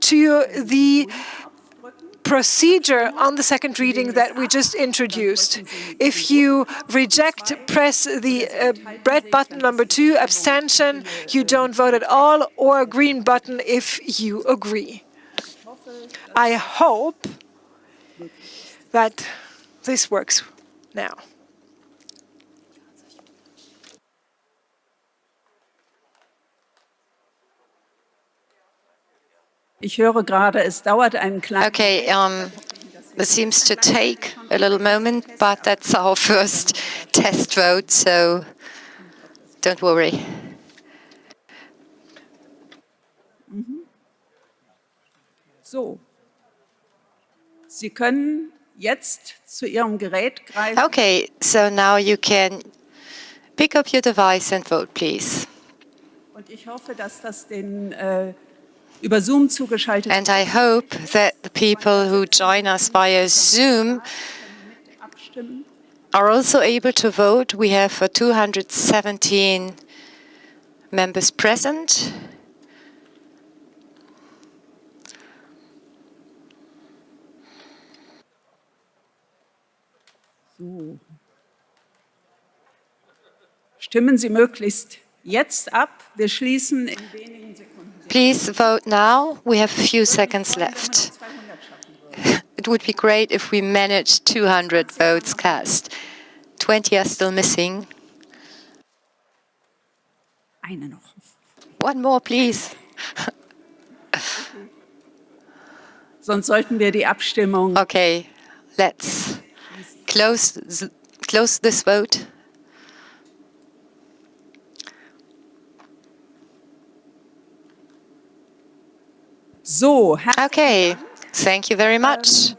to the procedure on the second reading that we just introduced. If you reject, press the red button number 2, abstention, you don't vote at all, or a green button if you agree. I hope that this works now. Okay, this seems to take a little moment, but that's our first test vote, so don't worry. So, Sie können jetzt zu Ihrem Gerät greifen. Okay, so now you can pick up your device and vote, please. Und ich hoffe, dass das den über Zoom zugeschaltet And I hope that the people who join us via Zoom abstimmen. are also able to vote. We have 217 members present. So. Stimmen Sie möglichst jetzt ab. Wir schließen in wenigen Sekunden. Please vote now. We have a few seconds left. It would be great if we managed 200 votes cast. 20 are still missing. Eine noch. One more, please. Sonst sollten wir die Abstimmung. Okay, let's close this vote. So, okay, thank you very much.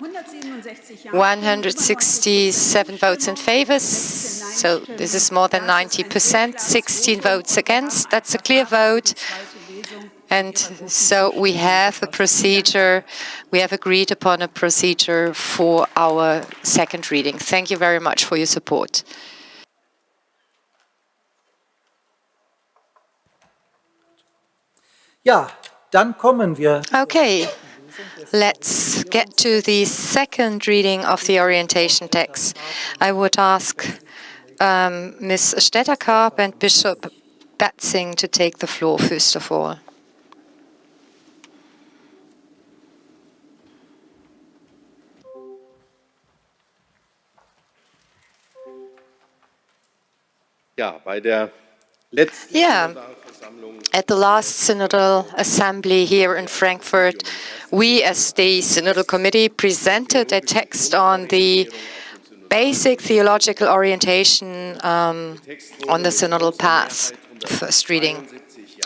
167 votes in favor, so this is more than 90%, 16 votes against. That's a clear vote. And so we have a procedure, we have agreed upon a procedure for our second reading. Thank you very much for your support. Ja, dann kommen wir. Okay, let's get to the second reading of the orientation text. I would ask Ms. Stedterkarp and Bishop Batzing to take the floor first of all. Yeah, at the last Synodal Assembly here in Frankfurt, we as the Synodal Committee presented a text on the basic theological orientation on the Synodal path, first reading.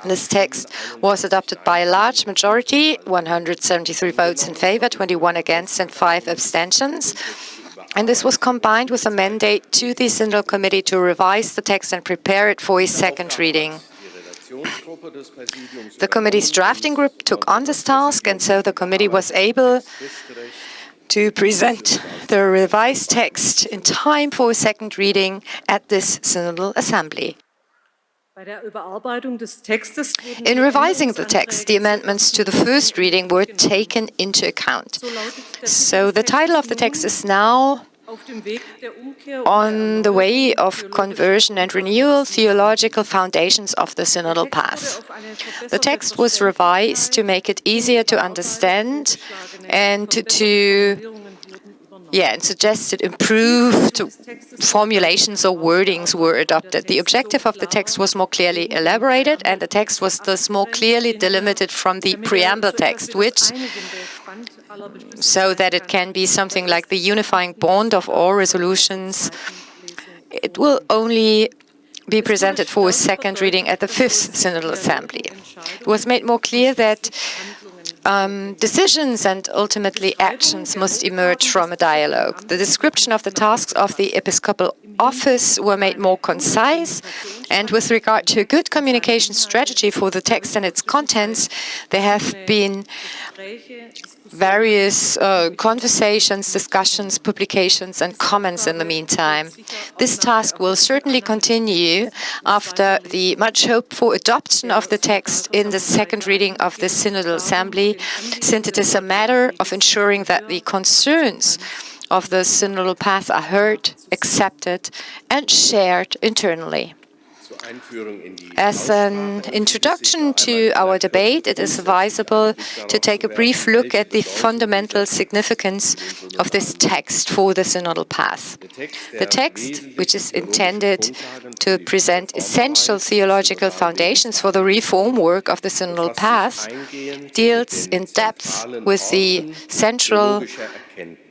This text was adopted by a large majority, 173 votes in favor, 21 against and 5 abstentions. And this was combined with a mandate to the Synodal Committee to revise the text and prepare it for a second reading. The committee's drafting group took on this task, and so the committee was able to present the revised text in time for a second reading at this Synodal Assembly. In revising the text, the amendments to the first reading were taken into account. So the title of the text is now On the Way of Conversion and Renewal, Theological Foundations of the Synodal Path. The text was revised to make it easier to understand and and suggested improved formulations or wordings were adopted. The objective of the text was more clearly elaborated, and the text was thus more clearly delimited from the preamble text, so that it can be something like the unifying bond of all resolutions. It will only be presented for a second reading at the fifth Synodal Assembly. It was made more clear that decisions and ultimately actions must emerge from a dialogue. The description of the tasks of the episcopal office were made more concise, and with regard to a good communication strategy for the text and its contents, there have been various conversations, discussions, publications, and comments in the meantime. This task will certainly continue after the much hoped for adoption of the text in the second reading of the Synodal Assembly, since it is a matter of ensuring that the concerns of the Synodal path are heard, accepted, and shared internally. As an introduction to our debate, it is advisable to take a brief look at the fundamental significance of this text for the Synodal path. The text, which is intended to present essential theological foundations for the reform work of the Synodal path, deals in depth with the central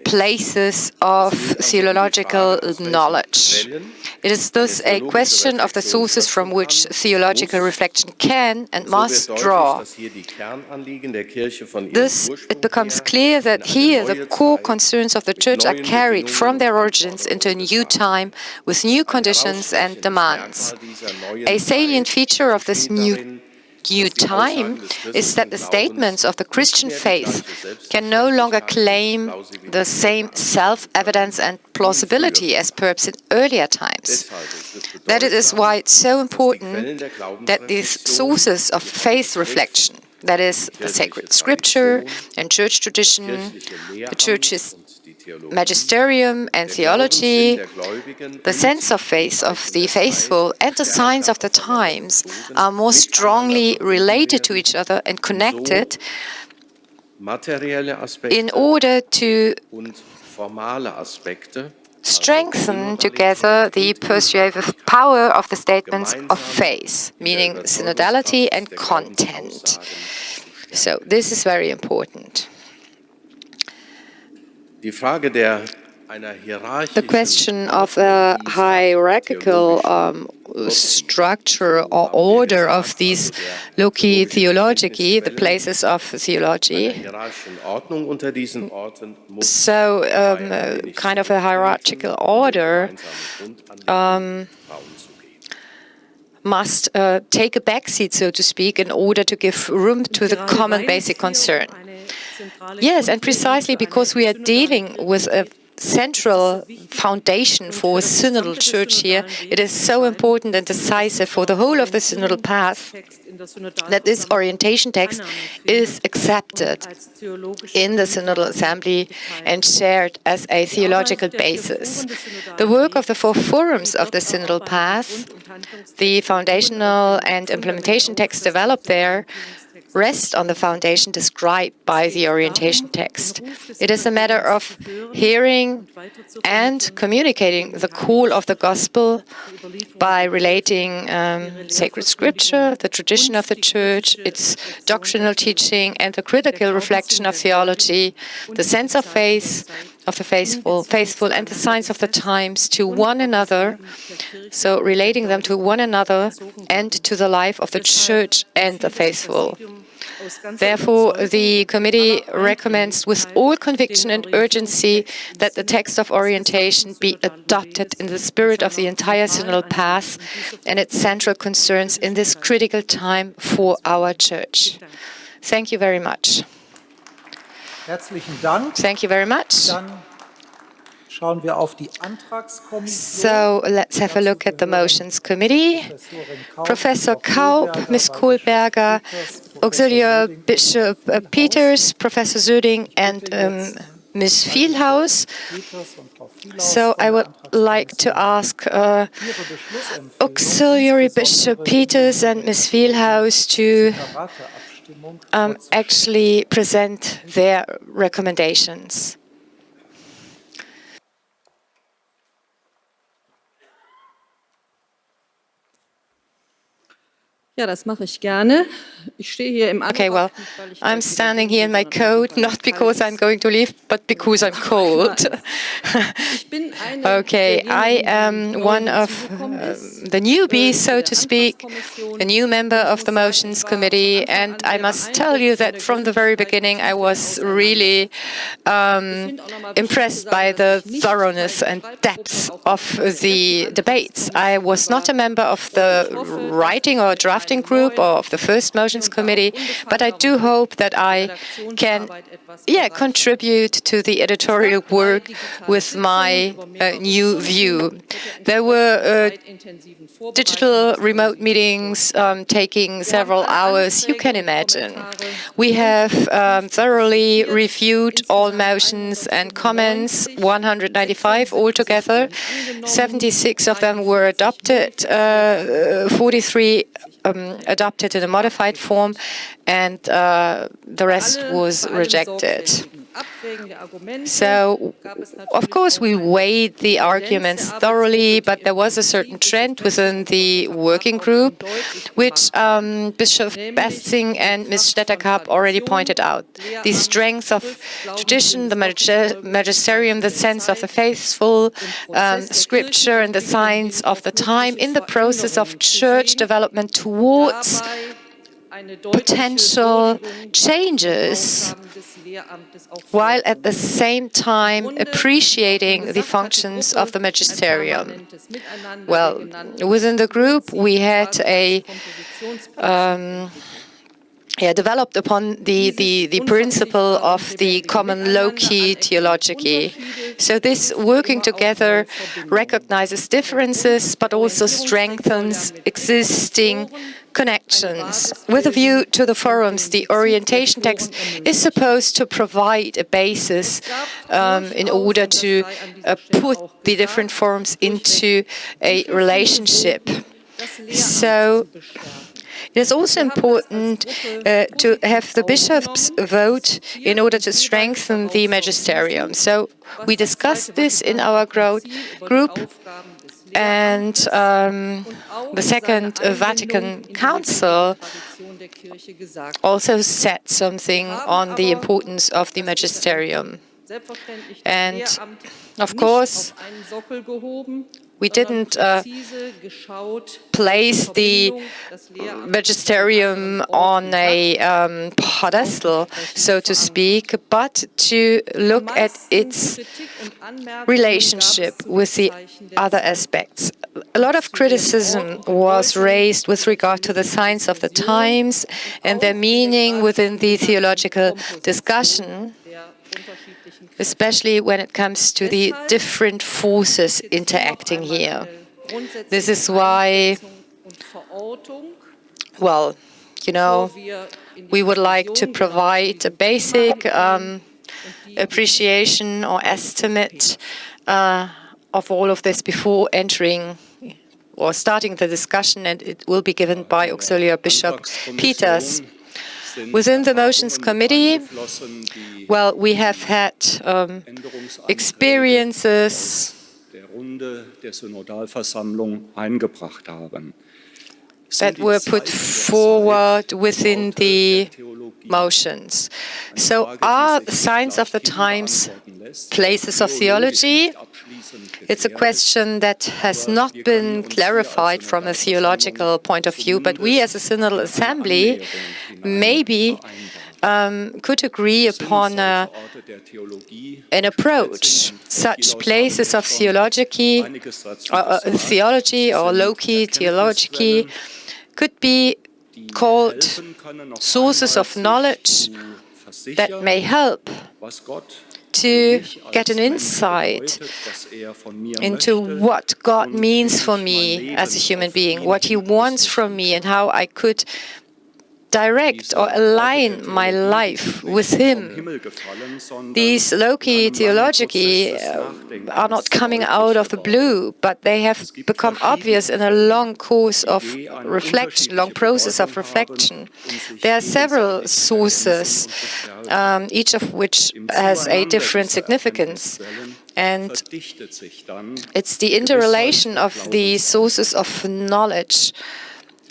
places of theological knowledge. It is thus a question of the sources from which theological reflection can and must draw. Thus, it becomes clear that here the core concerns of the Church are carried from their origins into a new time with new conditions and demands. A salient feature of this new new time is that the statements of the Christian faith can no longer claim the same self-evidence and plausibility as perhaps in earlier times. That is why it's so important that these sources of faith reflection, that is, the sacred scripture and church tradition, the church's magisterium and theology, the sense of faith of the faithful, and the signs of the times are more strongly related to each other and connected in order to strengthen together the persuasive power of the statements of faith, meaning synodality and content. So this is very important. The question of a hierarchical structure or order of these loci theologici, the places of theology. So, kind of a hierarchical order must take a backseat, so to speak, in order to give room to the common basic concern. Yes, and precisely because we are dealing with a central foundation for a synodal church here, it is so important and decisive for the whole of the synodal path that this orientation text is accepted in the Synodal Assembly and shared as a theological basis. The work of the 4 forums of the synodal path, the foundational and implementation text developed there, rest on the foundation described by the orientation text. It is a matter of hearing and communicating the call of the gospel by relating sacred scripture, the tradition of the church, its doctrinal teaching, and the critical reflection of theology, the sense of faith, of the faithful, and the signs of the times to one another, so relating them to one another and to the life of the church and the faithful. Therefore, the committee recommends with all conviction and urgency that the text of orientation be adopted in the spirit of the entire synodal path and its central concerns in this critical time for our church. Thank you very much. Herzlichen Dank. Thank you very much. Dann schauen wir auf die Antragskommission. So let's have a look at the motions committee. Professor Kaup, Ms. Kohlberger, Auxiliary Bishop Peters, Professor Söding, and Ms. Vielhaus. So I would like to ask Auxiliary Bishop Peters and Ms. Vielhaus to actually present their recommendations. Ja, das mache ich gerne. Ich stehe hier im Okay, well, I'm standing here in my coat, not because I'm going to leave, but because I'm cold. Okay, I am one of the newbies, so to speak, a new member of the Motions Committee, and I must tell you that from the very beginning I was really impressed by the thoroughness and depth of the debates. I was not a member of the writing or drafting group or of the first Motions Committee, but I do hope that I can contribute to the editorial work with my new view. There were digital remote meetings taking several hours, you can imagine. We have thoroughly reviewed all motions and comments, 195 altogether. 76 of them were adopted, 43 adopted in a modified form, and the rest was rejected. So, of course, we weighed the arguments thoroughly, but there was a certain trend within the working group, which Bishop Basting and Ms. Stetterkamp already pointed out. The strength of tradition, the magisterium, the sense of the faithful, scripture, and the signs of the time in the process of church development towards potential changes while at the same time appreciating the functions of the magisterium. Well, within the group, we had developed upon the principle of the common loci theology. So this working together recognizes differences, but also strengthens existing connections. With a view to the forums, the orientation text is supposed to provide a basis in order to put the different forums into a relationship. So it is also important to have the bishops vote in order to strengthen the magisterium. So we discussed this in our group, and the Second Vatican Council also said something on the importance of the magisterium. And of course, we didn't place the magisterium on a pedestal, so to speak, but to look at its relationship with the other aspects. A lot of criticism was raised with regard to the signs of the times and their meaning within the theological discussion, especially when it comes to the different forces interacting here. This is why, well, you know, we would like to provide a basic appreciation or estimate of all of this before entering or starting the discussion, and it will be given by Auxiliary Bishop Peters. Within the Motions Committee, well, we have had experiences that were put forward within the motions. So are the signs of the times places of theology? It's a question that has not been clarified from a theological point of view, but we as a Synodal Assembly maybe could agree upon an approach. Such places of theology or loci theology could be called sources of knowledge that may help to get an insight into what God means for me as a human being, what He wants from me, and how I could direct or align my life with Him. These loci theology are not coming out of the blue, but they have become obvious in a long course of reflection, long process of reflection. There are several sources, each of which has a different significance. And it's the interrelation of the sources of knowledge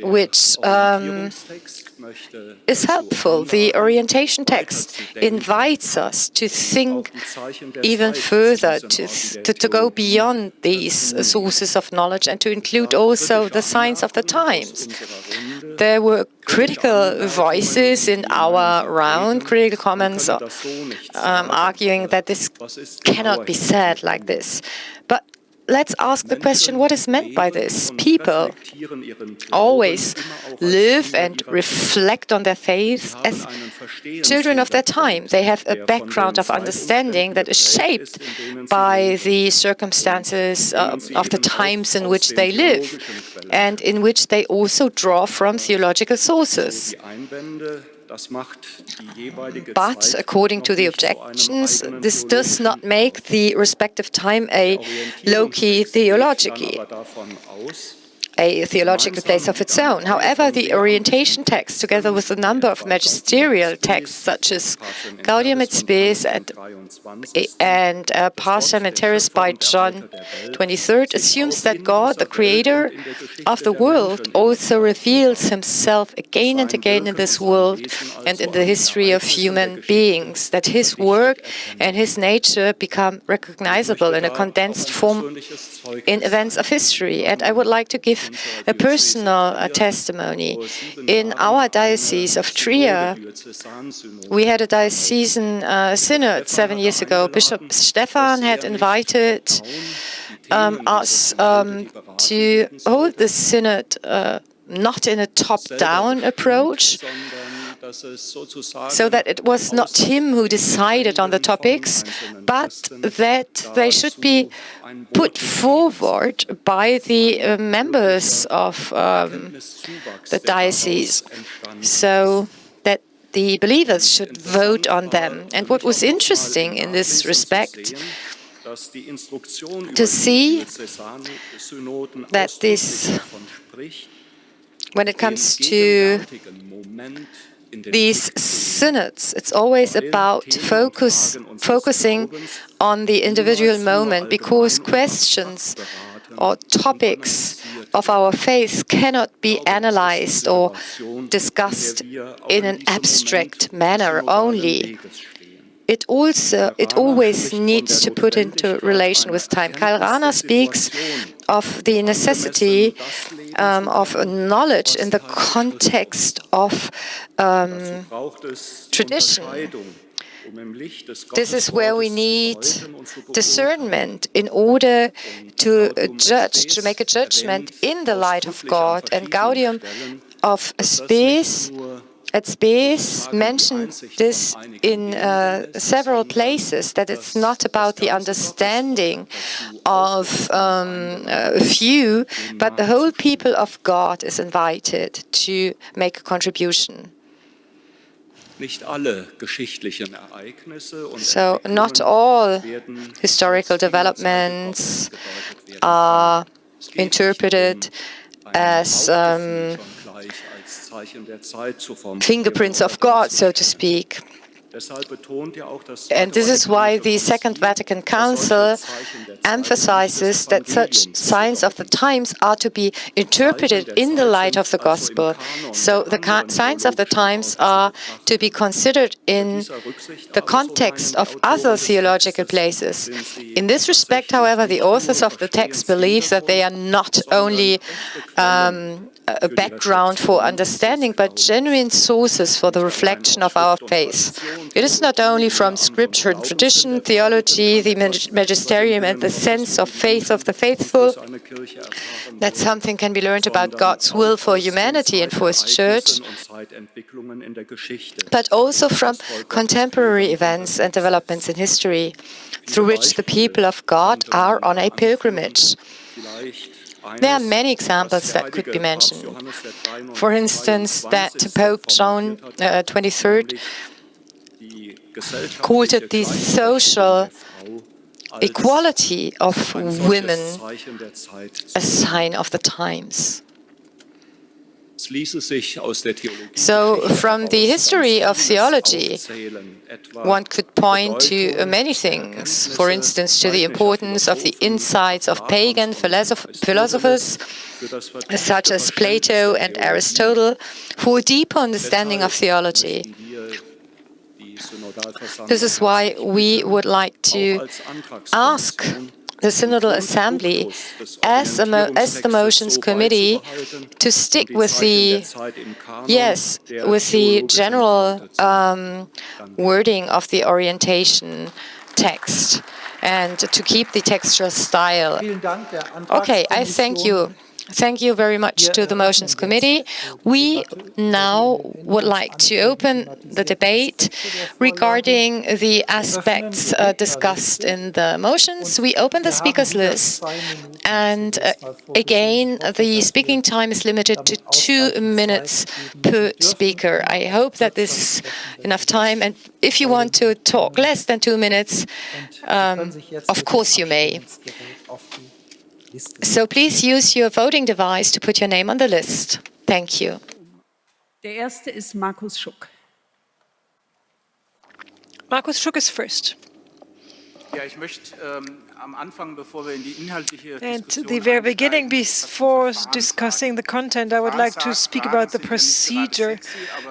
which is helpful. The orientation text invites us to think even further, to go beyond these sources of knowledge and to include also the signs of the times. There were critical voices in our round, critical comments arguing that this cannot be said like this. But let's ask the question, what is meant by this? People always live and reflect on their faith as children of their time. They have a background of understanding that is shaped by the circumstances of the times in which they live and in which they also draw from theological sources. But according to the objections, this does not make the respective time a loci theology, a theological place of its own. However, the orientation text, together with a number of magisterial texts, such as Gaudium et Spes and Pacem et Terris by John 23rd, assumes that God, the creator of the world, also reveals himself again and again in this world and in the history of human beings, that his work and his nature become recognizable in a condensed form in events of history. And I would like to give a personal testimony. In our Diocese of Trier, we had a diocesan synod 7 years ago. Bishop Stefan had invited us to hold the synod not in a top-down approach, so that it was not him who decided on the topics, but that they should be put forward by the members of the diocese, so that the believers should vote on them. And what was interesting in this respect, to see that this, when it comes to these synods, it's always about focusing on the individual moment, because questions or topics of our faith cannot be analyzed or discussed in an abstract manner only. It always needs to put into relation with time. Karl Rahner speaks of the necessity of knowledge in the context of tradition. This is where we need discernment in order to judge, to make a judgment in the light of God. And Gaudium of Spes at Spes mentioned this in several places, that it's not about the understanding of a few, but the whole people of God is invited to make a contribution. So not all historical developments are interpreted as fingerprints of God, so to speak. And this is why the Second Vatican Council emphasizes that such signs of the times are to be interpreted in the light of the Gospel. So the signs of the times are to be considered in the context of other theological places. In this respect, however, the authors of the text believe that they are not only a background for understanding, but genuine sources for the reflection of our faith. It is not only from scripture and tradition, theology, the magisterium, and the sense of faith of the faithful that something can be learned about God's will for humanity and for His church, but also from contemporary events and developments in history, through which the people of God are on a pilgrimage. There are many examples that could be mentioned. For instance, that Pope John XXIII called it the social equality of women, a sign of the times. So, from the history of theology, one could point to many things. For instance, to the importance of the insights of pagan philosophers, such as Plato and Aristotle, for a deeper understanding of theology. This is why we would like to ask the Synodal Assembly, as the Motions Committee, to stick with the general wording of the orientation text and to keep the textual style. Okay, I thank you. Thank you very much to the Motions Committee. We now would like to open the debate regarding the aspects discussed in the motions. We open the speakers list, and again, the speaking time is limited to 2 minutes per speaker. I hope that this is enough time, and if you want to talk less than 2 minutes, of course you may. So please use your voting device to put your name on the list. Thank you. Der erste ist Markus Schuck. Markus Schuck is first. Ja, ich möchte At the very beginning, before discussing the content, I would like to speak about the procedure.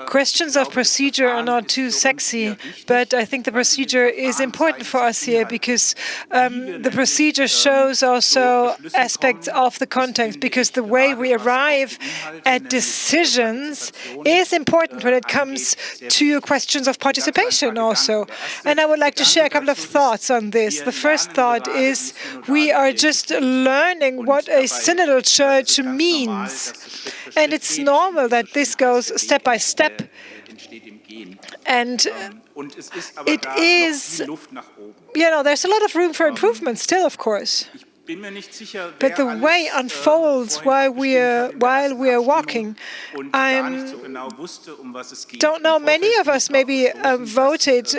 Questions of procedure are not too sexy, but I think the procedure is important for us here because the procedure shows also aspects of the context, because the way we arrive at decisions is important when it comes to questions of participation also. And I would like to share a couple of thoughts on this. The first thought is we are just learning what a synodal church means. And it's normal that this goes step by step. And it is, there's a lot of room for improvement still, of course. But the way unfolds while we are walking, I don't know, many of us maybe voted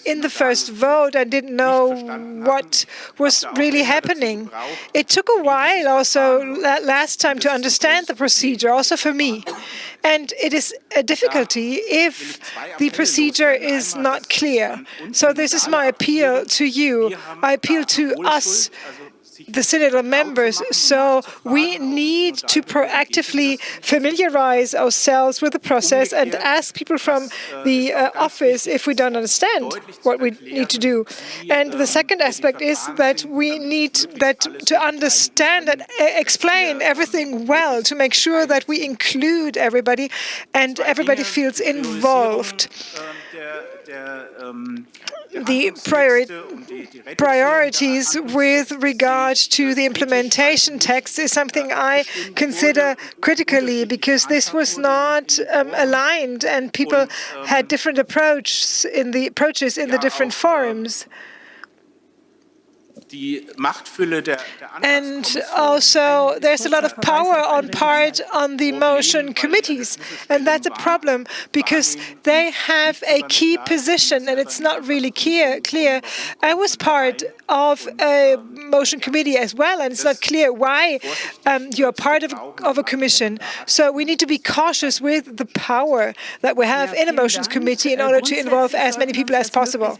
in the first vote and didn't know what was really happening. It took a while also last time to understand the procedure, also for me. And it is a difficulty if the procedure is not clear. So this is my appeal to you. I appeal to us, the synodal members. So we need to proactively familiarize ourselves with the process and ask people from the office if we don't understand what we need to do. And the second aspect is that we need to understand and explain everything well, to make sure that we include everybody and everybody feels involved. The priorities with regard to the implementation text is something I consider critically, because this was not aligned and people had different approaches in the different forums. And also, there's a lot of power on the motion committees, and that's a problem because they have a key position, and it's not really clear. I was part of a motion committee as well, and it's not clear why you're part of a commission. So we need to be cautious with the power that we have in a motions committee in order to involve as many people as possible.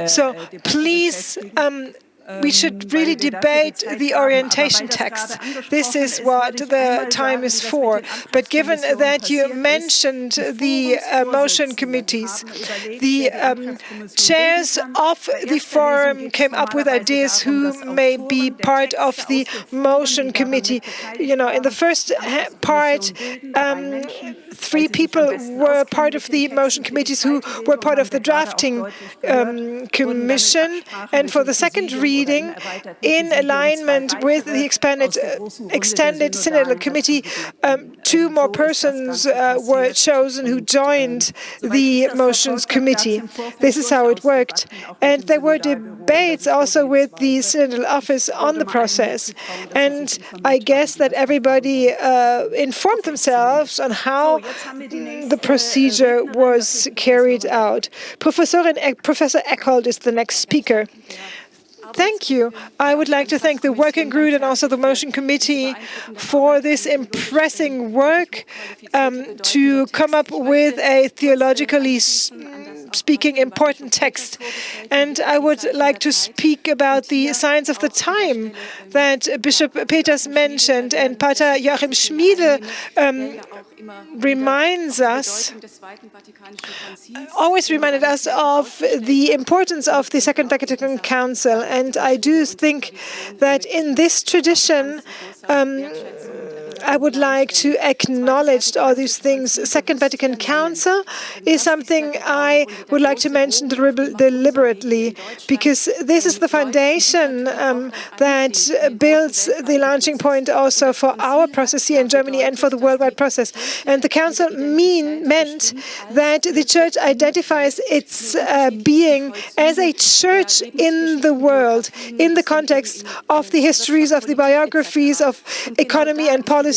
So please, we should really debate the orientation text. This is what the time is for. But given that you mentioned the motion committees, the chairs of the forum came up with ideas who may be part of the motion committee. In the first part, 3 people were part of the motion committees who were part of the drafting commission. And for the second reading, in alignment with the extended synodal committee, 2 more persons were chosen who joined the motions committee. This is how it worked. And there were debates also with the synodal office on the process. And I guess that everybody informed themselves on how the procedure was carried out. Professor Eckhold is the next speaker. Thank you. I would like to thank the working group and also the motion committee for this impressive work to come up with a theologically speaking important text. And I would like to speak about the signs of the time that Bishop Peters mentioned, and Pater Joachim Schmiedel always reminded us of the importance of the Second Vatican Council. And I do think that in this tradition, I would like to acknowledge all these things. Second Vatican Council is something I would like to mention deliberately, because this is the foundation that builds the launching point also for our process here in Germany and for the worldwide process. And the Council meant that the Church identifies its being as a church in the world, in the context of the histories, of the biographies, of economy and policy.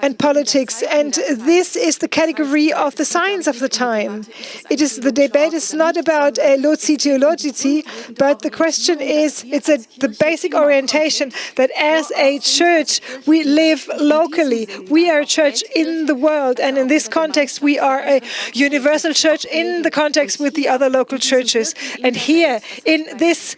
and politics. And this is the category of the signs of the time. The debate is not about a loci theologici, but the question is, the basic orientation that as a church we live locally. We are a church in the world, and in this context we are a universal church in the context with the other local churches. And here, in this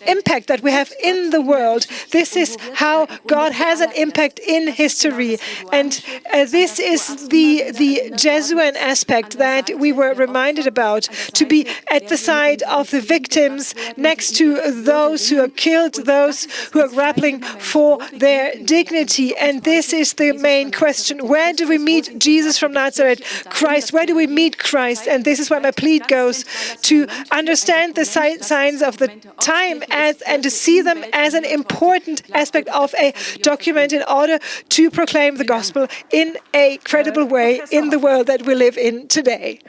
impact that we have in the world, this is how God has an impact in history. And this is the Jesuit aspect that we were reminded about, to be at the side of the victims, next to those who are killed, those who are grappling for their dignity. And this is the main question. Where do we meet Jesus from Nazareth? Christ, where do we meet Christ? And this is where my plea goes, to understand the signs of the time and to see them as an important aspect of a document in order to proclaim the gospel in a credible way in the world that we live in today.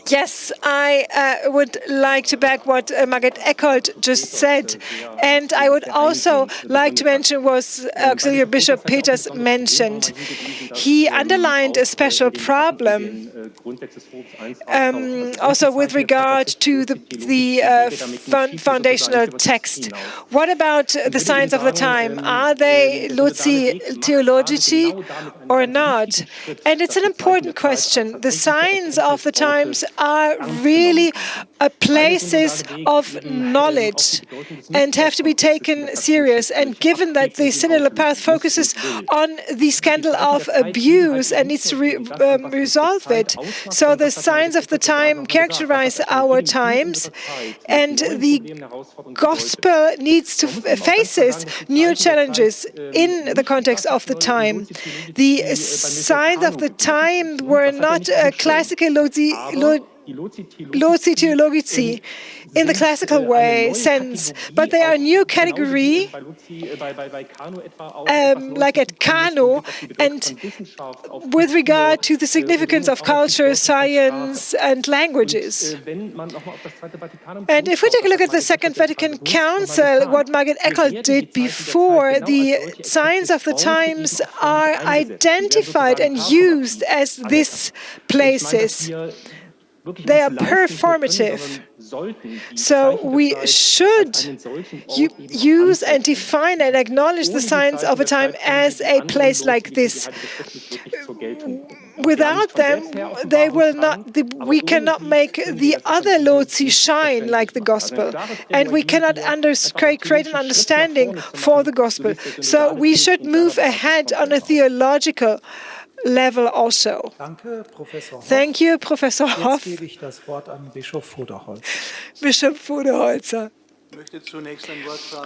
Yes, I would like to back what Margaret Eckholt just said. And I would also like to mention what Auxiliary Bishop Peters mentioned. He underlined a special problem also with regard to the foundational text. What about the signs of the time? Are they loci theologici or not? And it's an important question. The signs of the times are really places of knowledge and have to be taken serious. And given that the Synodal path focuses on the scandal of abuse and needs to resolve it, so the signs of the time characterize our times, and the gospel needs to faces new challenges in the context of the time. The signs of the time were not classical loci theologici in the classical sense, but they are a new category, like at Kano, and with regard to the significance of culture, science, and languages. And if we take a look at the Second Vatican Council, what Margaret Eckholt did before, the signs of the times are identified and used as these places. They are performative. So we should use and define and acknowledge the signs of a time as a place like this. Without them, they will not. We cannot make the other loci shine like the gospel, and we cannot create an understanding for the gospel. So we should move ahead on a theological level also. Thank you, Professor Hoff. Bishop Voderholzer.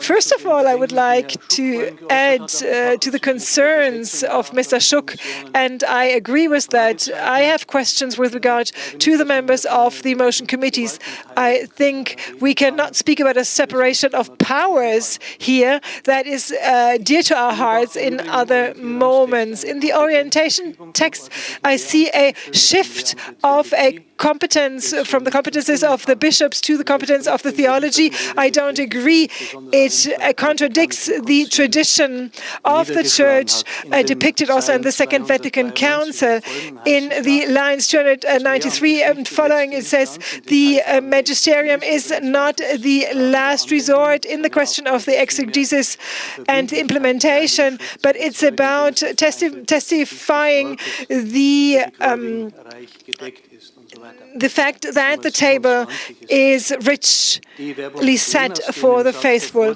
First of all, I would like to add to the concerns of Mr. Schuck, and I agree with that. I have questions with regard to the members of the motion committees. I think we cannot speak about a separation of powers here that is dear to our hearts in other moments. In the orientation text, I see a shift of a competence from the competences of the bishops to the competence of the theology. I don't agree. It contradicts the tradition of the Church depicted also in the Second Vatican Council. In the lines 293 and following, it says the magisterium is not the last resort in the question of the exegesis and the implementation, but it's about testifying the fact that the table is richly set for the faithful.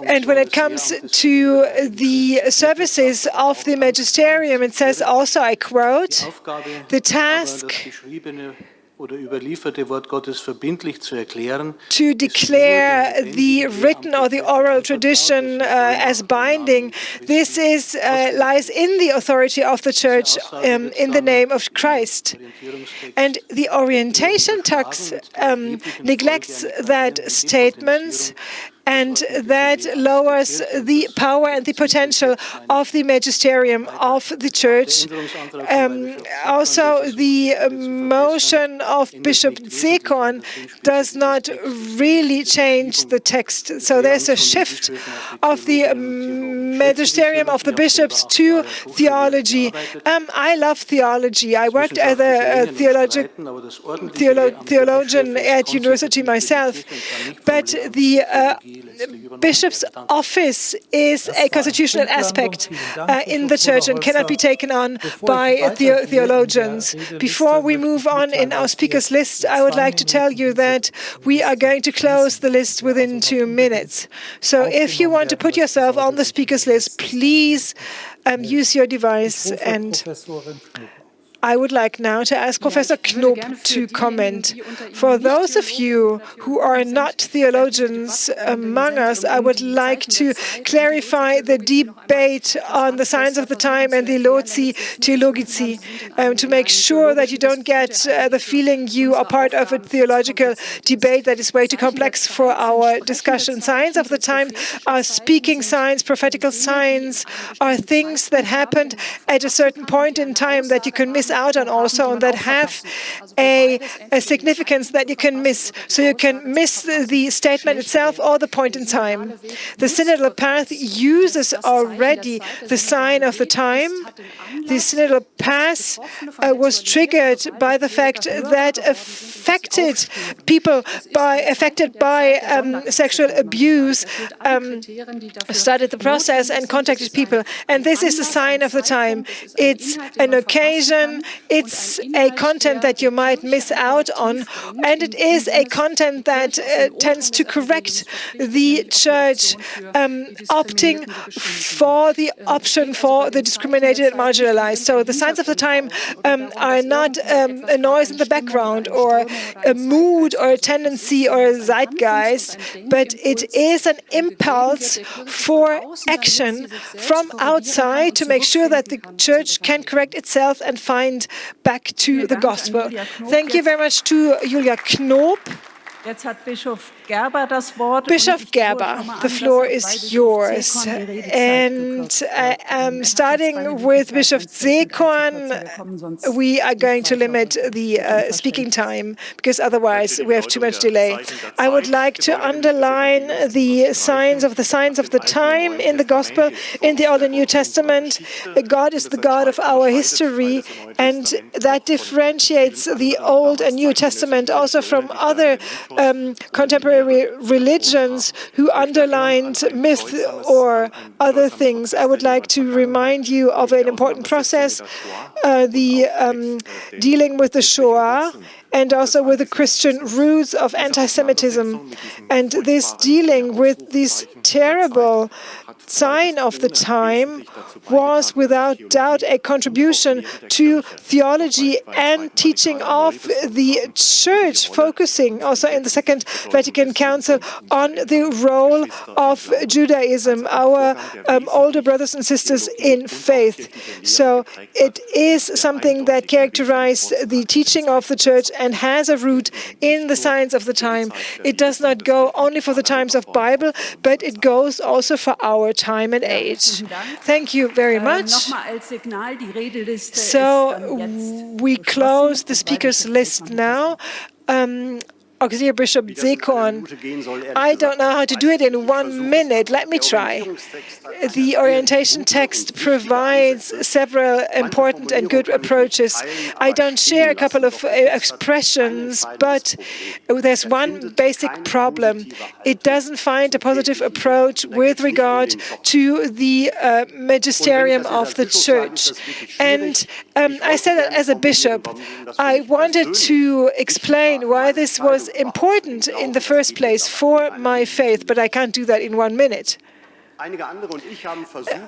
And when it comes to the services of the magisterium, it says also, I quote, the task to declare the written or the oral tradition as binding. This lies in the authority of the Church in the name of Christ. And the orientation text neglects that statement and that lowers the power and the potential of the magisterium of the Church. Also, the motion of Bishop Zekon does not really change the text. So there's a shift of the magisterium of the bishops to theology. I love theology. I worked as a theologian at university myself, but the bishop's office is a constitutional aspect in the Church and cannot be taken on by theologians. Before we move on in our speakers list, I would like to tell you that we are going to close the list within 2 minutes. So if you want to put yourself on the speakers list, please use your device. And I would like now to ask Professor Knob to comment. For those of you who are not theologians among us, I would like to clarify the debate on the signs of the time and the Loci Theologici, to make sure that you don't get the feeling you are part of a theological debate that is way too complex for our discussion. Signs of the time are speaking signs, prophetical signs, are things that happened at a certain point in time that you can miss out on also, and that have a significance that you can miss. So you can miss the statement itself or the point in time. The synodal path uses already the sign of the time. The synodal path was triggered by the fact that affected by sexual abuse started the process and contacted people. And this is the sign of the time. It's an occasion. It's a content that you might miss out on, and it is a content that tends to correct the Church opting for the option for the discriminated and marginalized. So the signs of the time are not a noise in the background or a mood or a tendency or a zeitgeist, but it is an impulse for action from outside to make sure that the Church can correct itself and find back to the gospel. Thank you very much to Julia Knob. Bishop Gerber, the floor is yours. And starting with Bishop Zekon, we are going to limit the speaking time because otherwise we have too much delay. I would like to underline the signs of the time in the gospel in the Old and New Testament. God is the God of our history, and that differentiates the Old and New Testament also from other contemporary religions who underlined myth or other things. I would like to remind you of an important process, the dealing with the Shoah and also with the Christian roots of anti-Semitism. And this dealing with this terrible sign of the time was without doubt a contribution to theology and teaching of the Church, focusing also in the Second Vatican Council on the role of Judaism, our older brothers and sisters in faith. So it is something that characterized the teaching of the Church and has a root in the signs of the time. It does not go only for the times of Bible, but it goes also for our time and age. Thank you very much. So we close the speakers list now. Auxiliary Bishop Zekon, I don't know how to do it in 1 minute. Let me try. The orientation text provides several important and good approaches. I don't share a couple of expressions, but there's one basic problem. It doesn't find a positive approach with regard to the magisterium of the Church. And I said that as a bishop. I wanted to explain why this was important in the first place for my faith, but I can't do that in 1 minute.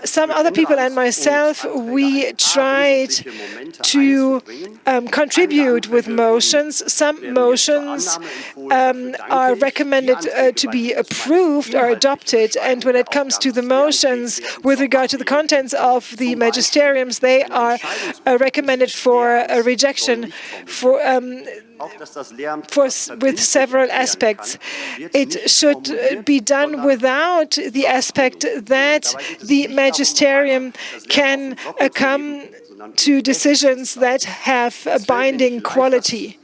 Some other people and myself, we tried to contribute with motions. Some motions are recommended to be approved or adopted, and when it comes to the motions with regard to the contents of the magisteriums, they are recommended for a rejection. with several aspects. It should be done without the aspect that the magisterium can come to decisions that have a binding quality.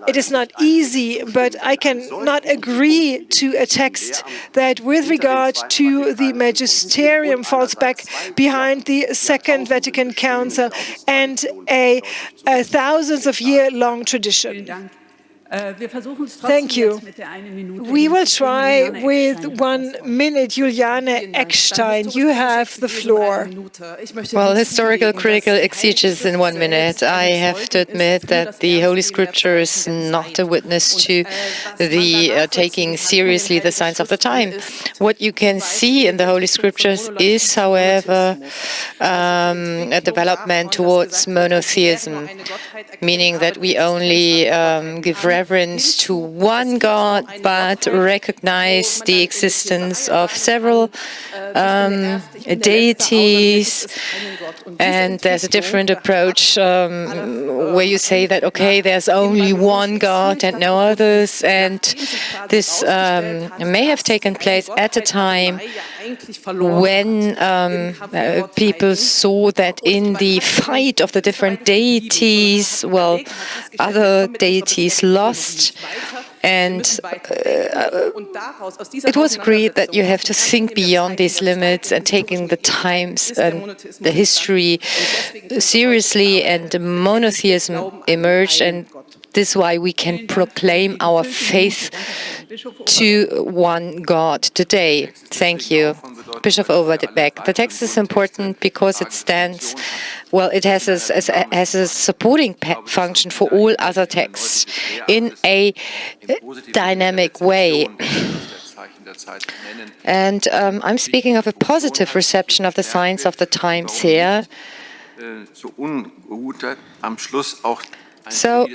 It is not easy, but I cannot agree to a text that, with regard to the magisterium, falls back behind the Second Vatican Council and a thousands of year-long tradition. Thank you. We will try with 1 minute. Juliane Eckstein, you have the floor. Well, historical critical exegesis in 1 minute. I have to admit that the Holy Scripture is not a witness to the taking seriously the signs of the time. What you can see in the Holy Scriptures is, however, a development towards monotheism, meaning that we only give reverence to one God, but recognize the existence of several deities. And there's a different approach where you say that, okay, there's only one God and no others. And this may have taken place at a time when people saw that in the fight of the different deities, well, other deities lost, and it was agreed that you have to think beyond these limits and taking the times and the history seriously, and monotheism emerged, and this is why we can proclaim our faith to one God today. Thank you. Bishop Overbeck. The text is important because it stands, well, it has a supporting function for all other texts in a dynamic way. And I'm speaking of a positive reception of the signs of the times here. So,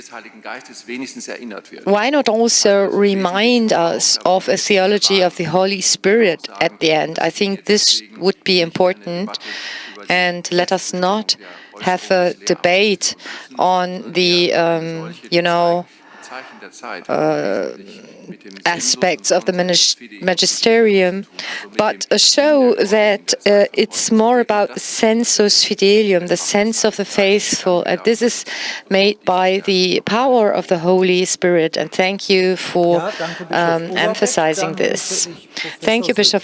why not also remind us of a theology of the Holy Spirit at the end? I think this would be important, and let us not have a debate on the, aspects of the magisterium, but show that it's more about the sensus fidelium, the sense of the faithful, and this is made by the power of the Holy Spirit. And thank you for emphasizing this. Thank you, Bishop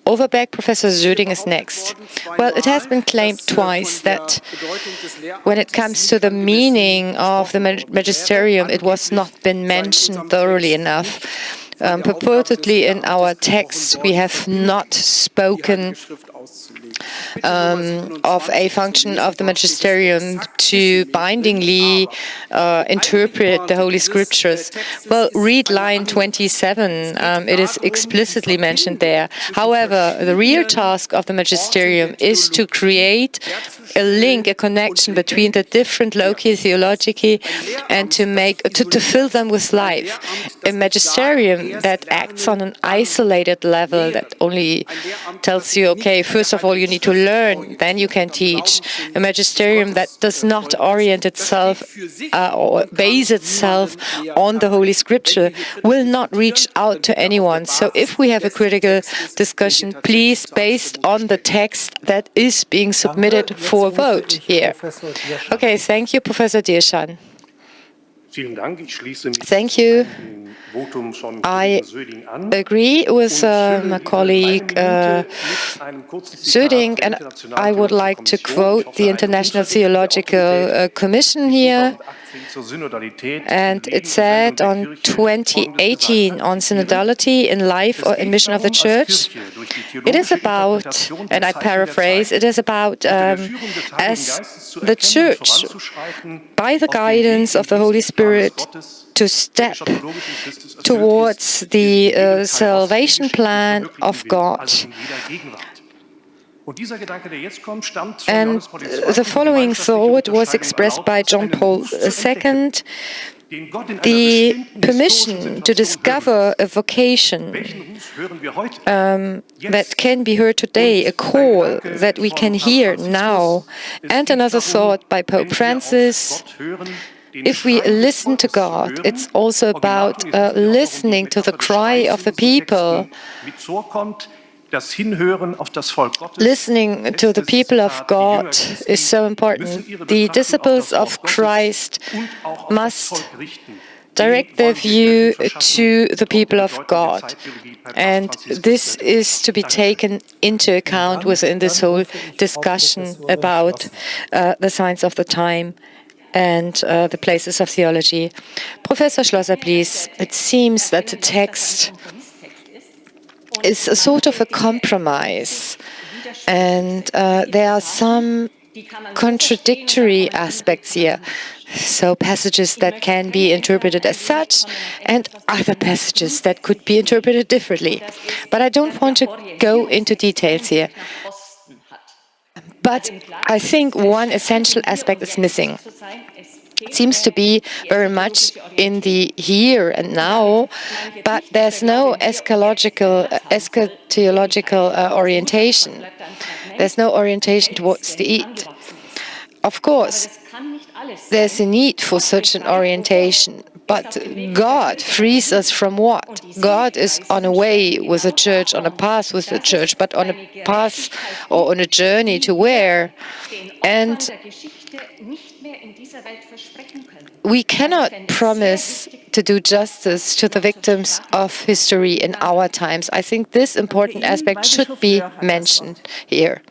Overbeck. Professor Söding is next. Well, it has been claimed twice that when it comes to the meaning of the magisterium, it was not been mentioned thoroughly enough. Purportedly in our text, we have not spoken of a function of the magisterium to bindingly interpret the Holy Scriptures. Well, read line 27. It is explicitly mentioned there. However, the real task of the magisterium is to create a link, a connection between the different loci theologici, and to fill them with life. A magisterium that acts on an isolated level, that only tells you, okay, first of all, you need to learn, then you can teach. A magisterium that does not orient itself or base itself on the Holy Scripture will not reach out to anyone. So if we have a critical discussion, please based on the text that is being submitted for vote here. Okay, thank you, Professor Dierschan. Thank you. I agree with my colleague Söding, and I would like to quote the International Theological Commission here. And it said on 2018 on synodality in life or in mission of the Church, it is about, and I paraphrase, it is about as the Church, by the guidance of the Holy Spirit, to step towards the salvation plan of God. And the following thought was expressed by John Paul II. The permission to discover a vocation that can be heard today, a call that we can hear now. And another thought by Pope Francis, if we listen to God, it's also about listening to the cry of the people. Listening to the people of God is so important. The disciples of Christ must direct their view to the people of God. And this is to be taken into account within this whole discussion about the signs of the time and the places of theology. Professor Schlosser, please. It seems that the text is a sort of a compromise, and there are some contradictory aspects here. So passages that can be interpreted as such and other passages that could be interpreted differently. But I don't want to go into details here. But I think one essential aspect is missing. It seems to be very much in the here and now, but there's no eschatological orientation. There's no orientation towards the Eid. Of course, there's a need for such an orientation, but God frees us from what? God is on a way with the church, on a path with the church, but on a path or on a journey to where? And we cannot promise to do justice to the victims of history in our times. I think this important aspect should be mentioned here.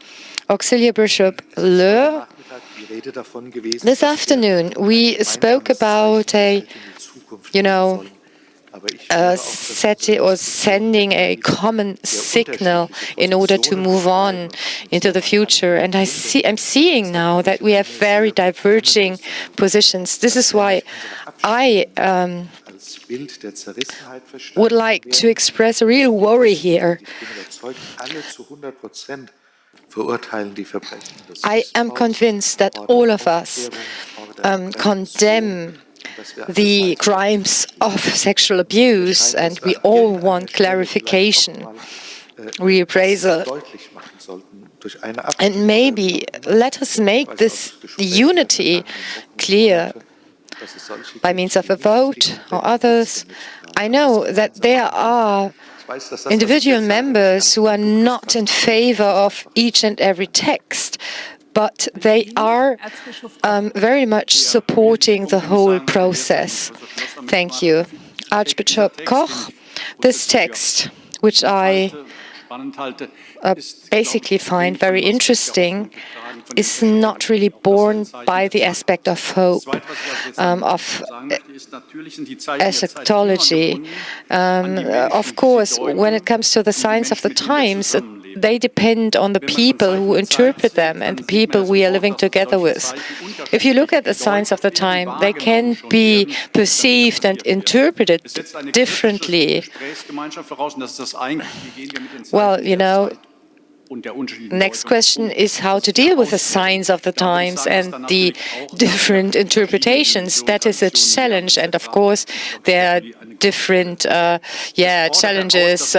Auxiliary Bishop Löhr, this afternoon we spoke about sending a common signal in order to move on into the future. And I'm seeing now that we have very diverging positions. This is why I would like to express a real worry here. I am convinced that all of us condemn the crimes of sexual abuse, and we all want clarification, reappraisal. And maybe let us make this unity clear by means of a vote or others. I know that there are individual members who are not in favor of each and every text, but they are very much supporting the whole process. Thank you. Archbishop Koch, this text, which I basically find very interesting, is not really born by the aspect of hope, of eschatology. Of course, when it comes to the signs of the times, they depend on the people who interpret them and the people we are living together with. If you look at the signs of the time, they can be perceived and interpreted differently. Well, next question is how to deal with the signs of the times and the different interpretations. That is a challenge, and of course there are different challenges,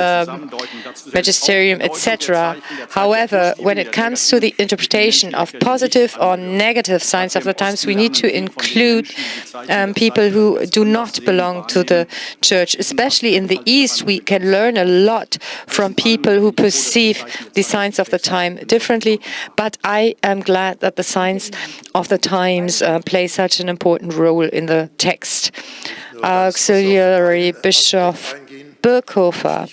magisterium, etc. However, when it comes to the interpretation of positive or negative signs of the times, we need to include people who do not belong to the church. Especially in the East, we can learn a lot from people who perceive the signs of the time differently, but I am glad that the signs of the times play such an important role in the text. Auxiliary Bishop Birkhofer,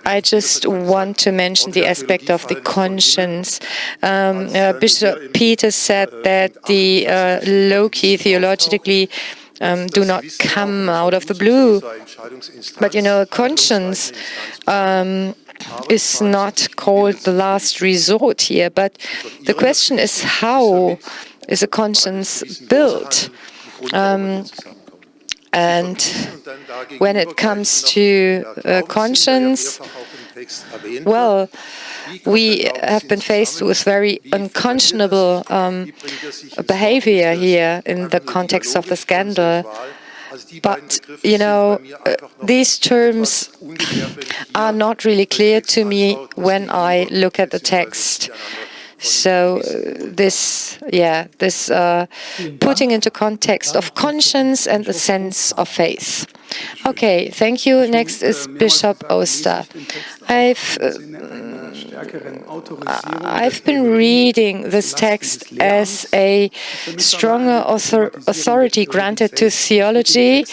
I just want to mention the aspect of the conscience. Bishop Peter said that the loci theologically do not come out of the blue, but conscience is not called the last resort here, but the question is, how is a conscience built? And when it comes to conscience, well, we have been faced with very unconscionable behavior here in the context of the scandal. But, these terms are not really clear to me when I look at the text. So this putting into context of conscience and the sense of faith. Okay, thank you. Next is Bishop Oster. I've been reading this text as a stronger authority granted to theology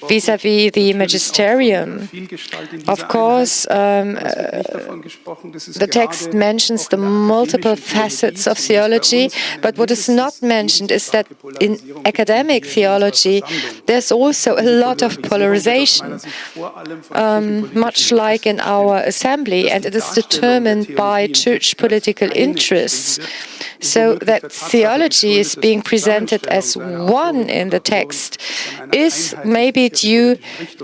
vis-à-vis the magisterium. Of course, the text mentions the multiple facets of theology, but what is not mentioned is that in academic theology, there's also a lot of polarization, much like in our assembly, and it is determined by church political interests. So that theology is being presented as one in the text is maybe due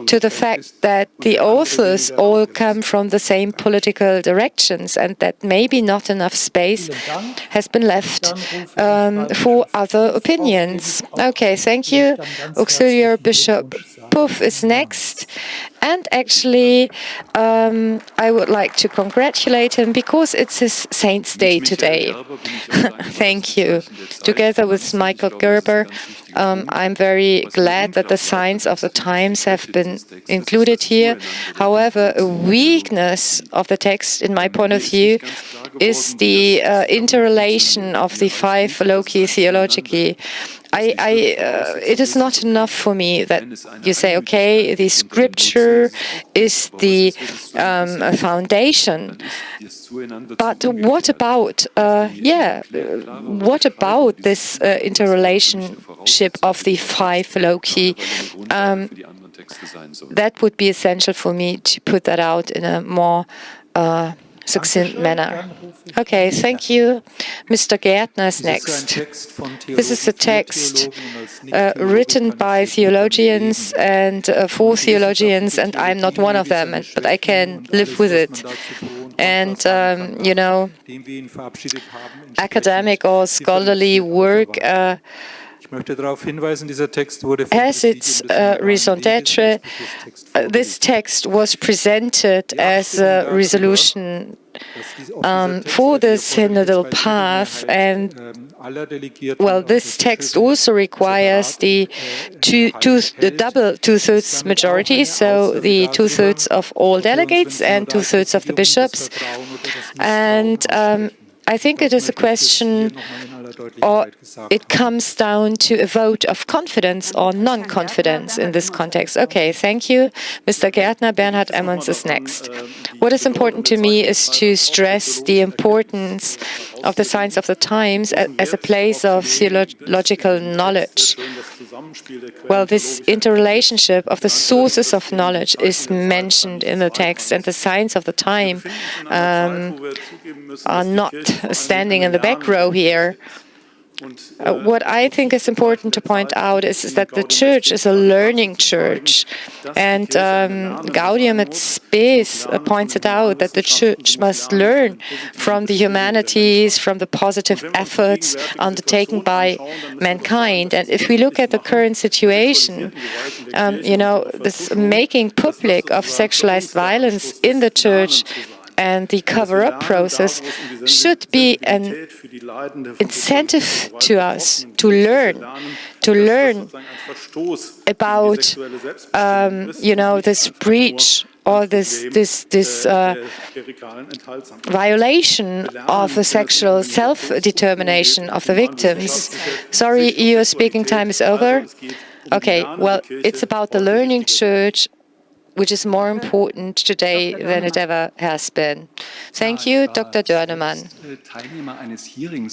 to the fact that the authors all come from the same political directions and that maybe not enough space has been left for other opinions. Okay, thank you. Auxiliary Bishop Puff is next. And actually, I would like to congratulate him because it's his Saint's Day today. Thank you. Together with Michael Gerber, I'm very glad that the signs of the times have been included here. However, a weakness of the text, in my point of view, is the interrelation of the five loci theologici. It is not enough for me that you say, okay, the scripture is the foundation. But what about, what about this interrelationship of the five loci? That would be essential for me to put that out in a more succinct manner. Okay, thank you. Mr. Gärtner is next. This is a text written by theologians and for theologians, and I'm not one of them, but I can live with it. And, academic or scholarly work has its raison d'être. This text was presented as a resolution for the synodal path, and this text also requires the double two-thirds majority, so the two-thirds of all delegates and two-thirds of the bishops. And I think it is a question, or it comes down to a vote of confidence or non-confidence in this context. Okay, thank you. Mr. Gärtner, Bernhard Emmons is next. What is important to me is to stress the importance of the signs of the times as a place of theological knowledge. Well, this interrelationship of the sources of knowledge is mentioned in the text, and the signs of the time are not standing in the back row here. What I think is important to point out is that the church is a learning church, and Gaudium et Spes points it out that the church must learn from the humanities, from the positive efforts undertaken by mankind. And if we look at the current situation, this making public of sexualized violence in the church and the cover-up process should be an incentive to us to learn about, this breach or this violation of the sexual self-determination of the victims. Sorry, your speaking time is over. Okay, well, it's about the learning church, which is more important today than it ever has been. Thank you, Dr. Dörnemann.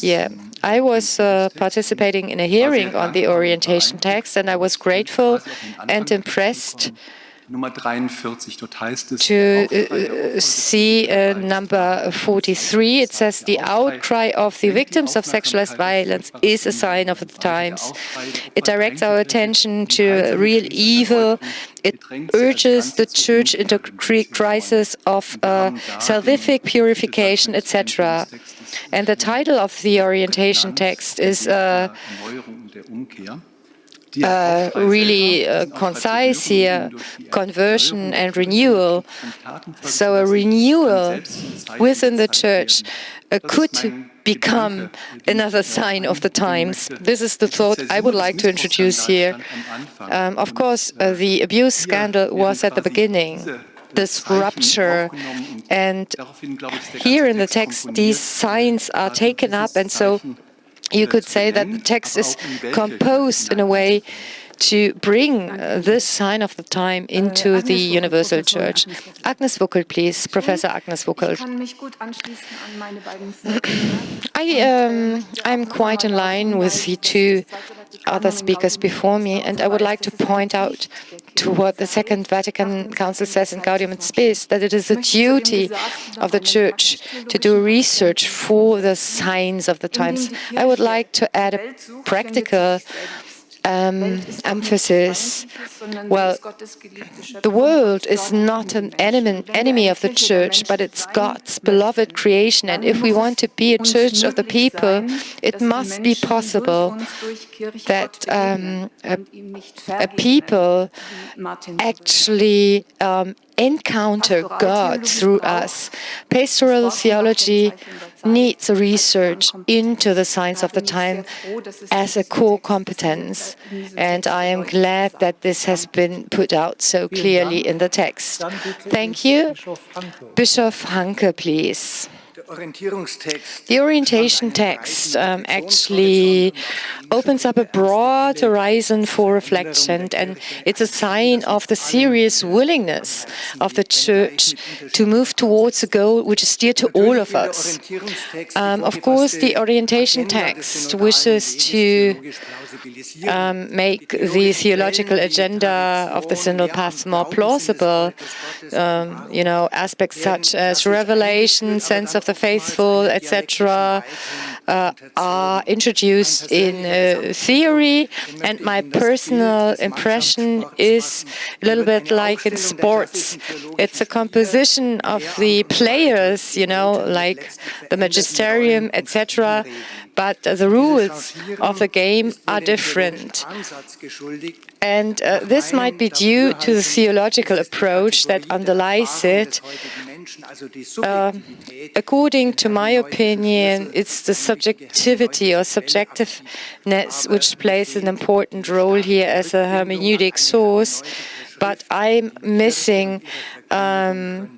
Yeah, I was participating in a hearing on the orientation text, and I was grateful and impressed to see number 43. It says the outcry of the victims of sexualized violence is a sign of the times. It directs our attention to real evil. It urges the church into crisis of salvific purification, etc. And the title of the orientation text is really concise here, conversion and renewal. So a renewal within the church could become another sign of the times. This is the thought I would like to introduce here. Of course, the abuse scandal was at the beginning, this rupture, and here in the text, these signs are taken up, and so you could say that the text is composed in a way to bring this sign of the time into the universal church. Agnes Wuckel, please. Professor Agnes Wuckel. I'm quite in line with the two other speakers before me, and I would like to point out to what the Second Vatican Council says in Gaudium et Spes, that it is a duty of the Church to do research for the signs of the times. I would like to add a practical emphasis. Well, the world is not an enemy of the church, but it's God's beloved creation. And if we want to be a church of the people, it must be possible that a people actually encounter God through us. Pastoral theology needs a research into the signs of the time as a core competence, and I am glad that this has been put out so clearly in the text. Thank you. Bishop Hanke, please. The orientation text actually opens up a broad horizon for reflection, and it's a sign of the serious willingness of the Church to move towards a goal which is dear to all of us. Of course, the orientation text wishes to make the theological agenda of the Synodal path more plausible. Aspects such as revelation, sense of the faithful, etc., are introduced in theory, and my personal impression is a little bit like in sports. It's a composition of the players, like the magisterium, etc., but the rules of the game are different. And this might be due to the theological approach that underlies it. According to my opinion, it's the subjectivity or subjectiveness which plays an important role here as a hermeneutic source, but I'm missing the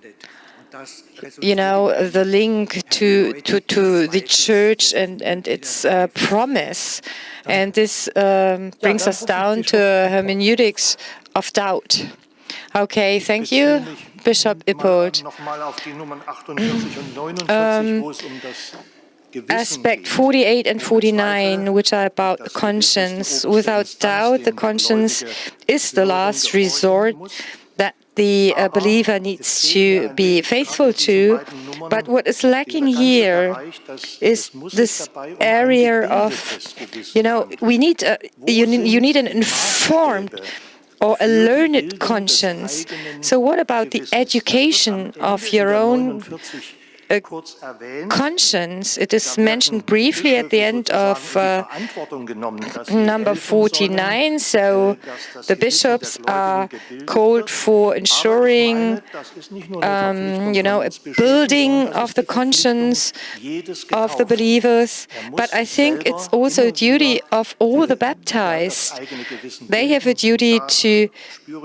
link to the church and its promise. And this brings us down to hermeneutics of doubt. Okay, thank you. Bishop Ippold. Aspect 48 and 49, which are about the conscience. Without doubt, the conscience is the last resort that the believer needs to be faithful to. But what is lacking here is this area of, we need you need an informed or a learned conscience. So what about the education of your own conscience? It is mentioned briefly at the end of number 49. So the bishops are called for ensuring, a building of the conscience of the believers. But I think it's also a duty of all the baptized. They have a duty to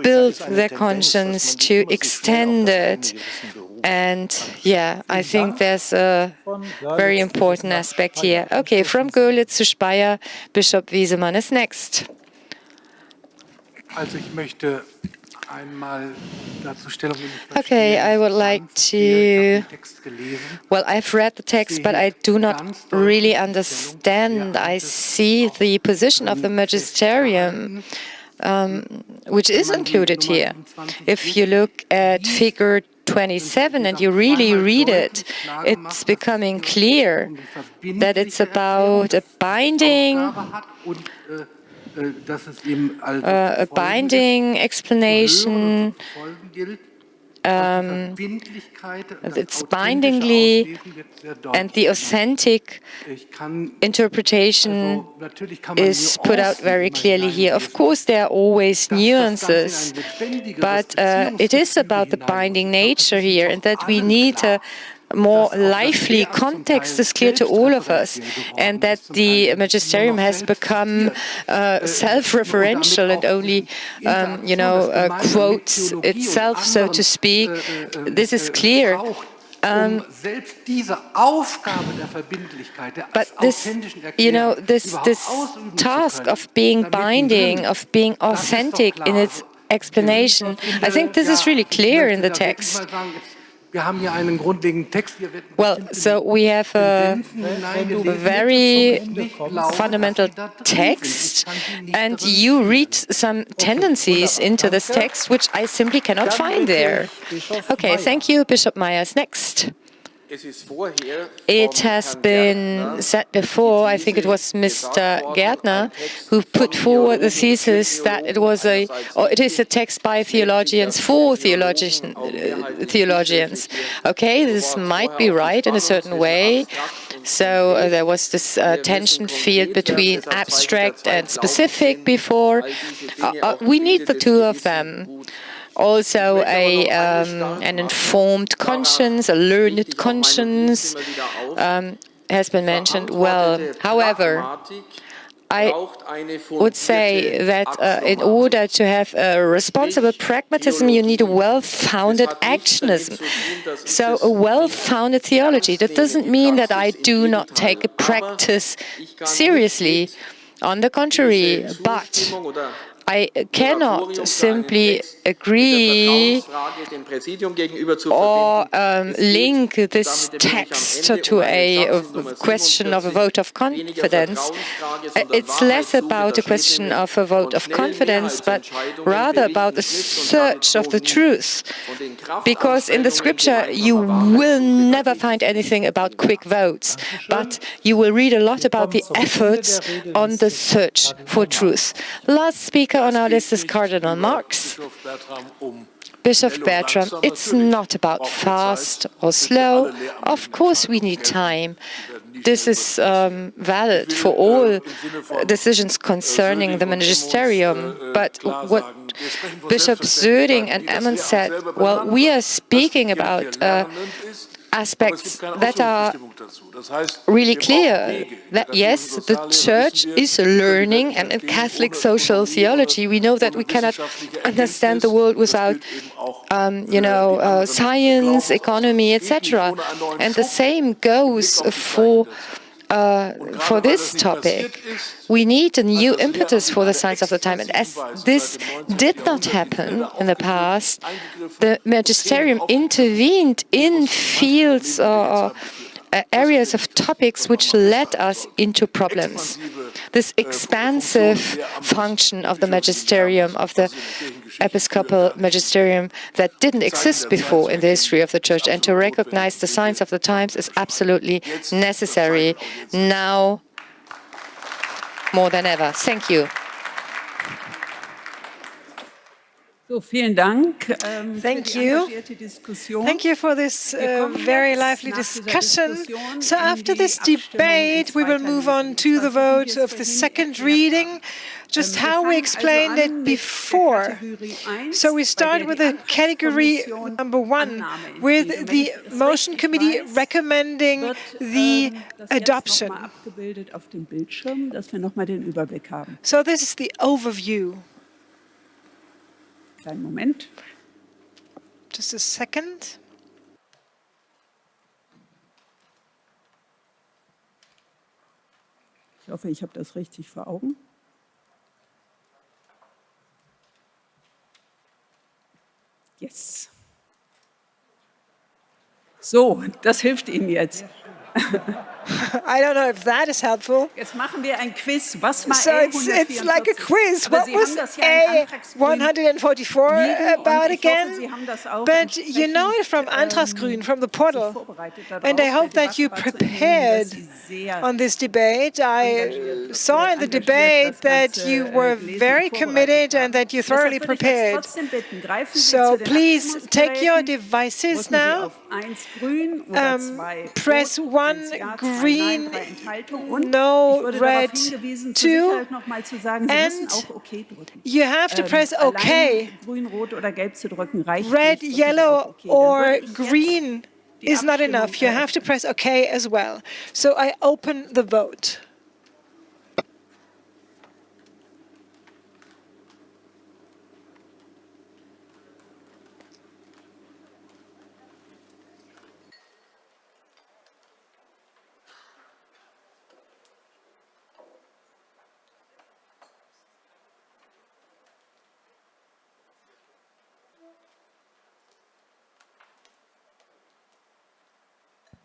build their conscience, to extend it. And I think there's a very important aspect here. Okay, from Görlitz to Speyer, Bishop Wiesemann is next. Okay, I would like to... Well, I've read the text, but I do not really understand. I see the position of the magisterium, which is included here. If you look at figure 27 and you really read it, it's becoming clear that it's about a binding explanation, it's bindingly, and the authentic interpretation is put out very clearly here. Of course, there are always nuances, but it is about the binding nature here, and that we need a more lively context is clear to all of us, and that the magisterium has become self-referential and only, quotes itself, so to speak. This is clear. But this, this task of being binding, of being authentic in its explanation, I think this is really clear in the text. Well, so we have a very fundamental text, and you read some tendencies into this text which I simply cannot find there. Okay, thank you, Bishop Myers. Next. It has been said before, I think it was Mr. Gärtner, who put forward the thesis that it is a text by theologians for theologians. Okay, this might be right in a certain way. So there was this tension field between abstract and specific before. We need the two of them. Also, an informed conscience, a learned conscience has been mentioned. Well, however, I would say that in order to have a responsible pragmatism, you need a well-founded actionism. So a well-founded theology. That doesn't mean that I do not take a practice seriously. On the contrary, but I cannot simply agree or link this text to a question of a vote of confidence. It's less about a question of a vote of confidence, but rather about the search of the truth. Because in the scripture, you will never find anything about quick votes, but you will read a lot about the efforts on the search for truth. Last speaker on our list is Cardinal Marx. Bishop Bertram, it's not about fast or slow. Of course we need time. This is valid for all decisions concerning the magisterium. But what Bishop Söding and Emmons said, well, we are speaking about aspects that are really clear. That yes, the Church is learning, and in Catholic social theology, we know that we cannot understand the world without, science, economy, etc. And the same goes for this topic. We need a new impetus for the signs of the time. And as this did not happen in the past, the magisterium intervened in fields or areas of topics which led us into problems. This expansive function of the magisterium, of the episcopal magisterium that didn't exist before in the history of the Church, and to recognize the signs of the times is absolutely necessary now more than ever. Thank you. So, vielen Dank. Thank you. Thank you for this very lively discussion. So after this debate, we will move on to the vote of the second reading, just how we explained it before. So we start with the category number 1, with the motion committee recommending the adoption. So this is the overview. Kleinen Moment. Just a second. Ich hoffe, ich habe das richtig vor Augen. Yes. So, das hilft Ihnen jetzt. I don't know if that is helpful. Jetzt machen wir ein Quiz. Was war So it's like a quiz. What was A144 about again? But you know it from Antragsgrün, from the portal. And I hope that you prepared on this debate. I saw in the debate that you were very committed and that you thoroughly prepared. So please take your devices now. Press 1 green, no red 2, and you have to press OK. Red, yellow, or green is not enough. You have to press OK as well. So I open the vote.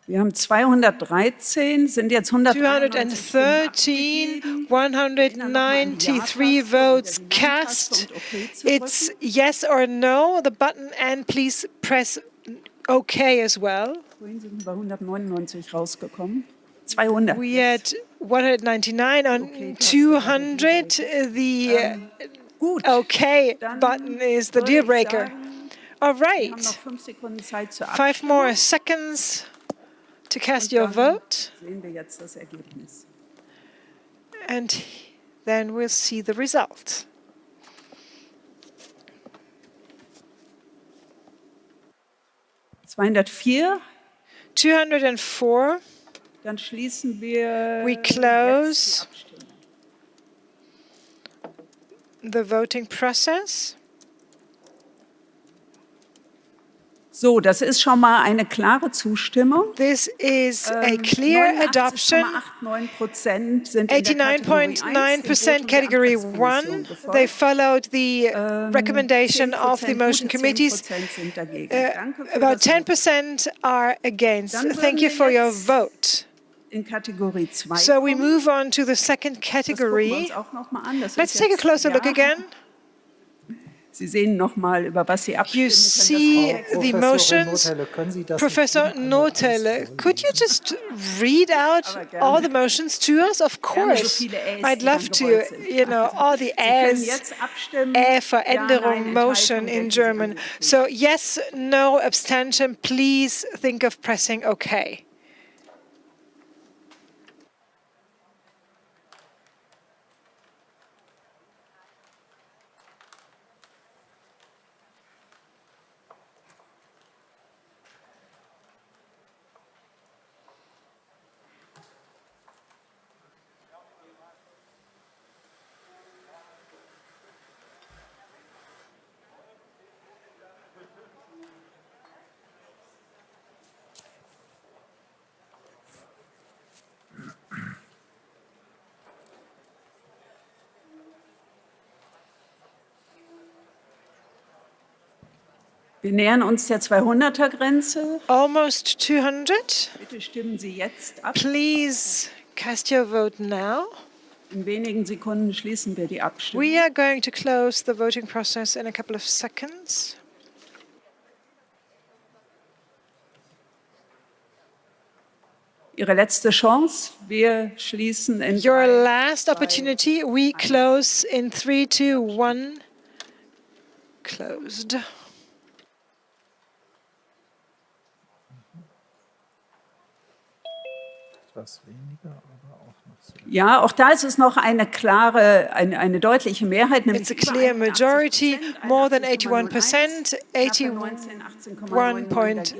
Wir haben 213, sind jetzt 213, 193 votes cast. It's yes or no, the button, and please press OK as well. Vorhin sind wir bei 199 rausgekommen. 200. We had 199 on 200. The OK button is the deal breaker. All right. 5 more seconds to cast your vote. And then we'll see the result. (204). 204. Dann schließen wir. We close the voting process. So, das ist schon mal eine klare Zustimmung. This is a clear adoption. 89.9% category 1. They followed the recommendation of the motion committees. About 10% are against. Thank you for your vote. So we move on to the second category. Let's take a closer look again. Sie sehen noch mal, über was Sie abstimmen. You see the motions. Professor Notele, could you just read out all the motions to us? Of course. I'd love to, you know, all the Äs, Veränderung, motion in German. So yes, no, abstention, please think of pressing OK. Wir nähern uns der 200er-Grenze. Almost 200. Bitte stimmen Sie jetzt ab. Please cast your vote now. In wenigen Sekunden schließen wir die Abstimmung. We are going to close the voting process in a couple of seconds. Ihre letzte Chance. Wir schließen in Your last opportunity. We close in 3, 2, 1. Closed. Ja, auch da ist es noch eine klare, eine deutliche Mehrheit. It's a clear majority, more than 81%, 81.01,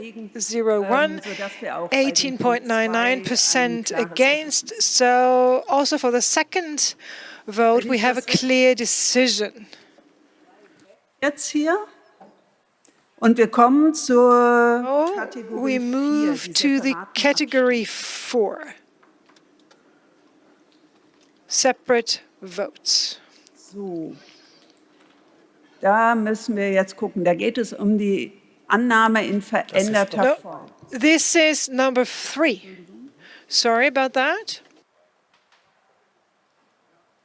18.99% against. So also for the second vote, we have a clear decision. Jetzt hier. Und wir kommen zur Kategorie 4. We move to the category 4. Separate votes. So. Da müssen wir jetzt gucken. Da geht es um die Annahme in veränderter Form. This is number 3. Sorry about that.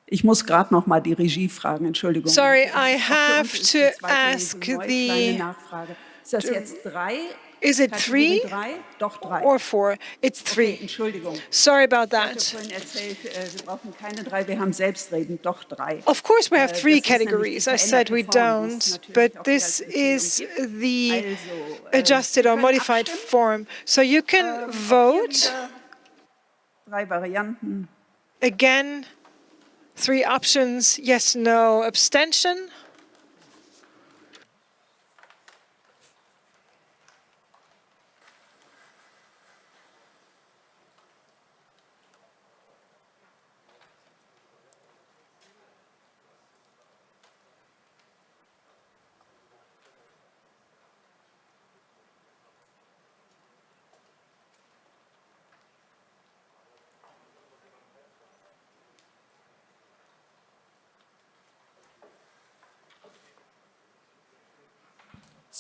Ich muss gerade noch mal die Regie fragen, Entschuldigung. Sorry, I have to ask kleine Nachfrage. Ist das jetzt 3? Is it 3 Doch 3. or 4? It's 3. Okay, Entschuldigung. Sorry about that. Ich habe vorhin erzählt, wir brauchen keine 3, wir haben selbstredend, doch 3. Of course we have 3 categories. I said we don't, but this is the adjusted or modified form. So you can vote. 3 Varianten. Again, 3 options, yes, no, abstention.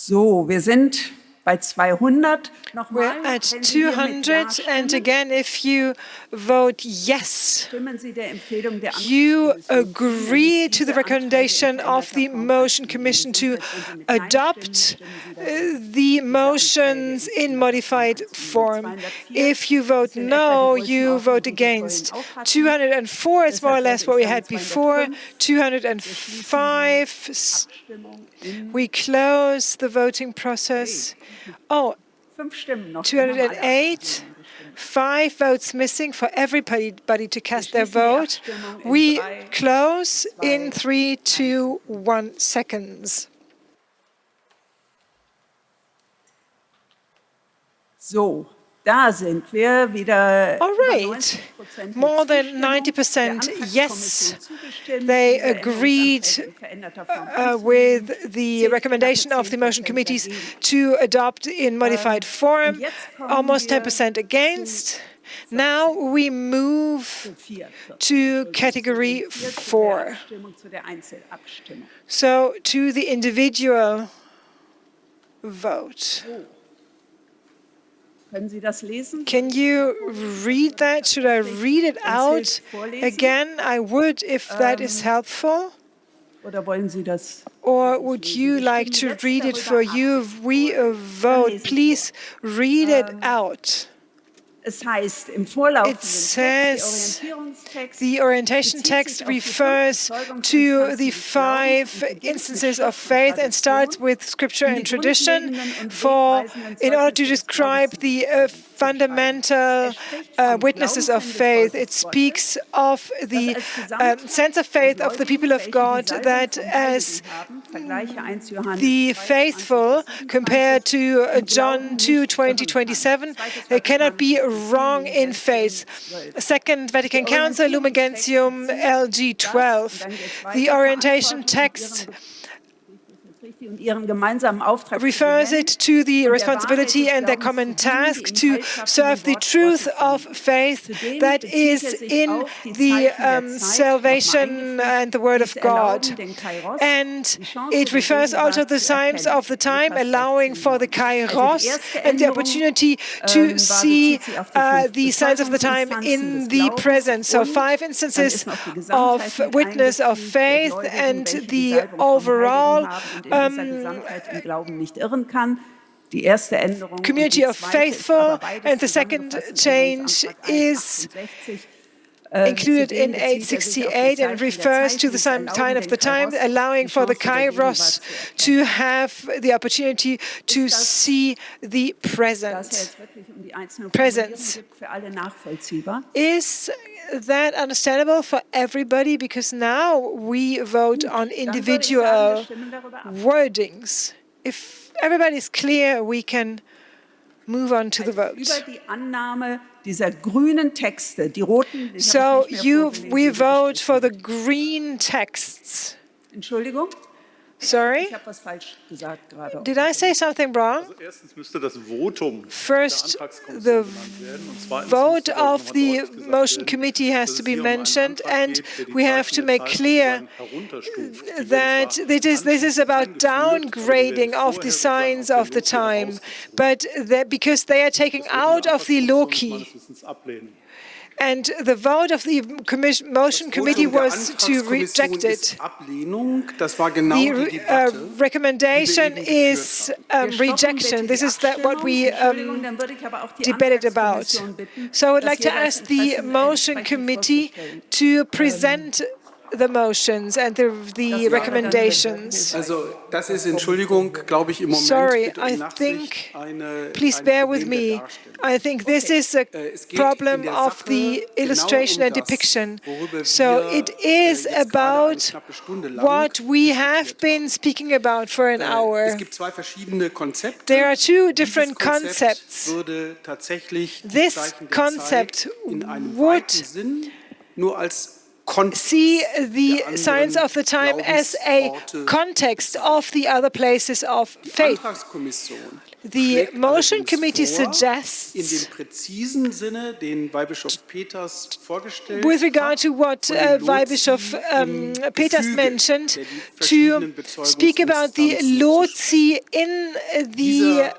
So, wir sind bei 200. We're at 200, and again, if you vote yes, you agree to the recommendation of the Motion Commission to adopt the motions in modified form. If you vote no, you vote against. 204 is more or less what we had before. 205, we close the voting process. Oh, 208, 5 votes missing for everybody to cast their vote. We close in 3, 2, 1 seconds. So, da sind wir wieder. All right, more than 90% yes, they agreed with the recommendation of the motion committees to adopt in modified form, almost 10% against. Now we move to category 4. So to the individual vote. Can you read that? Should I read it out again? I would, if that is helpful. Or would you like to read it for you? We vote. Please read it out. It says the orientation text refers to the 5 instances of faith and starts with scripture and tradition in order to describe the fundamental witnesses of faith. It speaks of the sense of faith of the people of God, that as the faithful, compared to John 2:20-27, they cannot be wrong in faith. Second Vatican Council, Lumen Gentium, LG 12. The orientation text refers it to the responsibility and their common task to serve the truth of faith that is in the salvation and the Word of God. And it refers also to the signs of the time, allowing for the kairos and the opportunity to see the signs of the time in the present. So 5 instances of witness of faith and the overall community of faithful, and the second change is included in 868 and refers to the sign of the time, allowing for the kairos to have the opportunity to see the presence. Is that understandable for everybody? Because now we vote on individual wordings. If everybody's clear, we can move on to the vote. So we vote for the green texts. Sorry? Did I say something wrong? First, the vote of the motion committee has to be mentioned, and we have to make clear that this is about downgrading of the signs of the time, but because they are taking out of the Loki. And the vote of the motion committee was to reject it. The recommendation is rejection. This is what we debated about. So I would like to ask the motion committee to present the motions and the recommendations. Sorry, I think, please bear with me. I think this is a problem of the illustration and depiction. So it is about what we have been speaking about for an hour. There are two different concepts. This concept would see the signs of the time as a context of the other places of faith. The motion committee suggests, with regard to what Weihbischof Peters mentioned, to speak about the Lotzi in the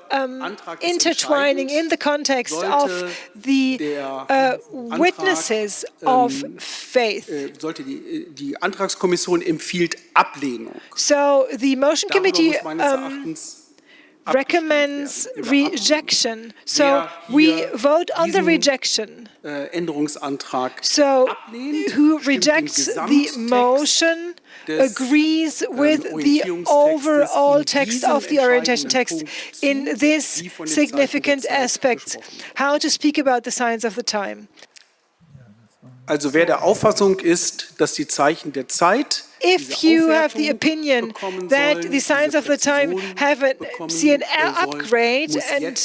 intertwining in the context of the witnesses of faith. So the motion committee recommends rejection. So we vote on the rejection. So who rejects the motion agrees with the overall text of the orientation text in this significant aspect, how to speak about the signs of the time. Also wer der Auffassung ist, dass die Zeichen der Zeit if you have the opinion that the signs of the time have see an upgrade and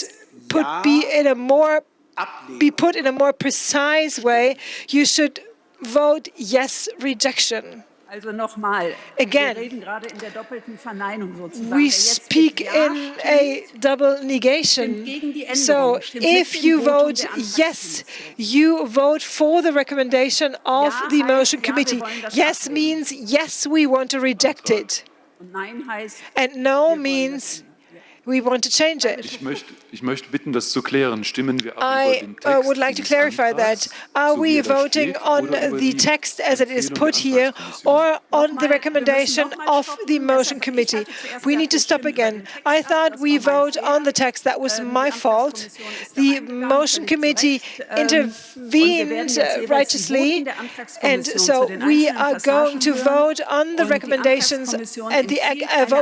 be put in a more precise way, you should vote yes, rejection. Again, we speak in a double negation. So if you vote yes, you vote for the recommendation of the motion committee. Yes means yes, we want to reject it. And no means we want to change it. Ich möchte bitten, das zu klären. Stimmen wir ab über den Text I would like to clarify that. Are we voting on the text as it is put here or on the recommendation of the motion committee? We need to stop again. I thought we vote on the text. That was my fault. The motion committee intervened righteously, and so we are going to vote on the recommendations, and the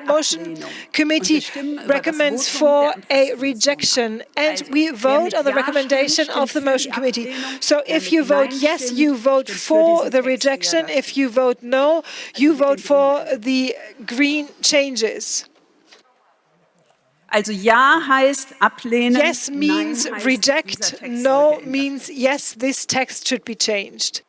motion committee recommends for a rejection, and we vote on the recommendation of the motion committee. So if you vote yes, you vote for the rejection. If you vote no, you vote for the green changes. Also ja heißt ablehnen. Yes means reject. No means yes, this text should be changed.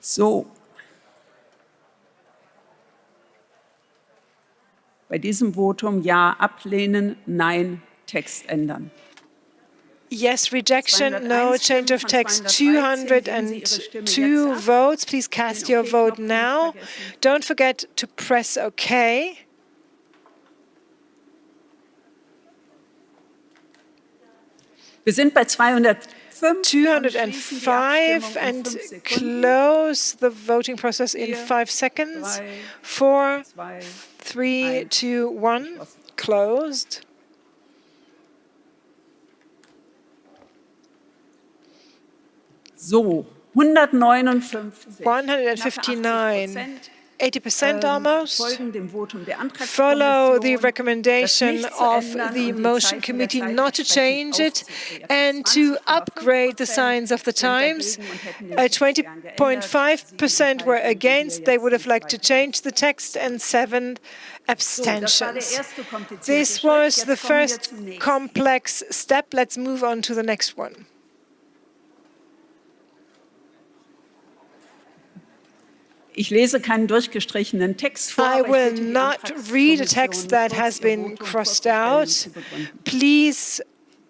So. Bei diesem Votum Ja ablehnen, Nein Text ändern. Yes, rejection, no change of text. 202 votes. Please cast your vote now. Don't forget to press OK. Wir sind bei 205 and close the voting process in 5 seconds. 4, 3, 2, 1. Closed. So, 159, 80% almost, follow the recommendation of the motion committee not to change it and to upgrade the signs of the times. 20.5% were against. They would have liked to change the text, and 7 abstentions. This was the first complex step. Let's move on to the next one. Ich lese keinen durchgestrichenen Text vor. I will not read a text that has been crossed out. Please,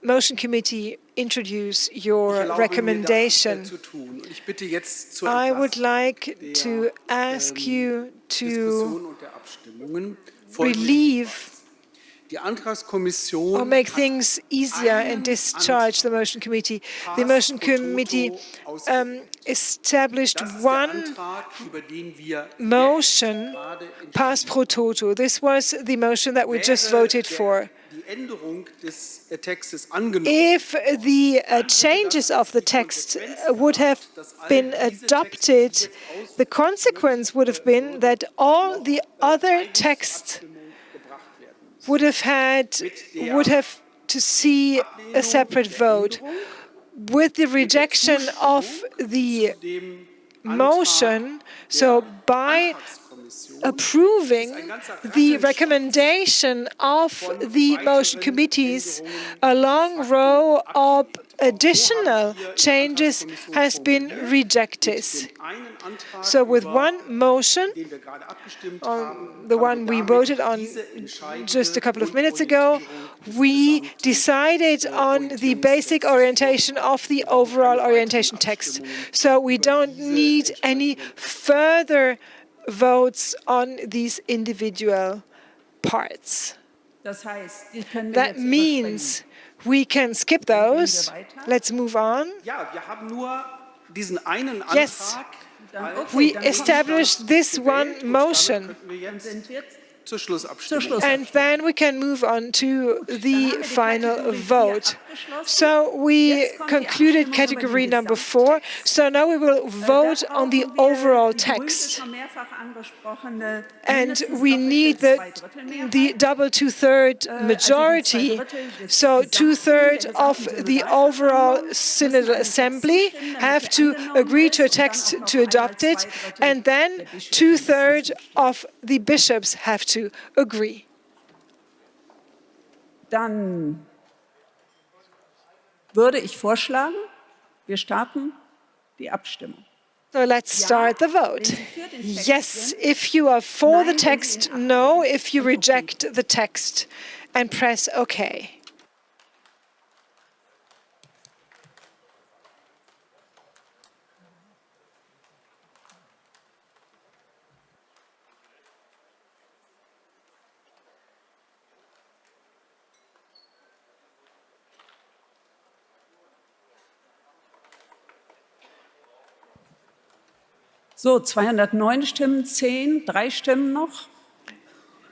Motion Committee, introduce your recommendation. I would like to ask you to relieve or make things easier and discharge the Motion Committee. The Motion Committee established one motion, pass pro toto. This was the motion that we just voted for. If the changes of the text would have been adopted, the consequence would have been that all the other texts would have to see a separate vote. With the rejection of the motion, so by approving the recommendation of the motion committees, a long row of additional changes has been rejected. So with one motion, the one we voted on just a couple of minutes ago, we decided on the basic orientation of the overall orientation text. So we don't need any further votes on these individual parts. That means we can skip those. Let's move on. Yes, we established this one motion. And then we can move on to the final vote. So we concluded category number 4. So now we will vote on the overall text. And we need the double two-third majority. So 2/3 of the overall Synodal Assembly have to agree to a text to adopt it. And then 2/3 of the bishops have to agree. Dann würde ich vorschlagen, wir starten die Abstimmung. So let's start the vote. Yes, if you are for the text, no, if you reject the text, and press OK. So, 209 Stimmen, 10, 3 Stimmen noch.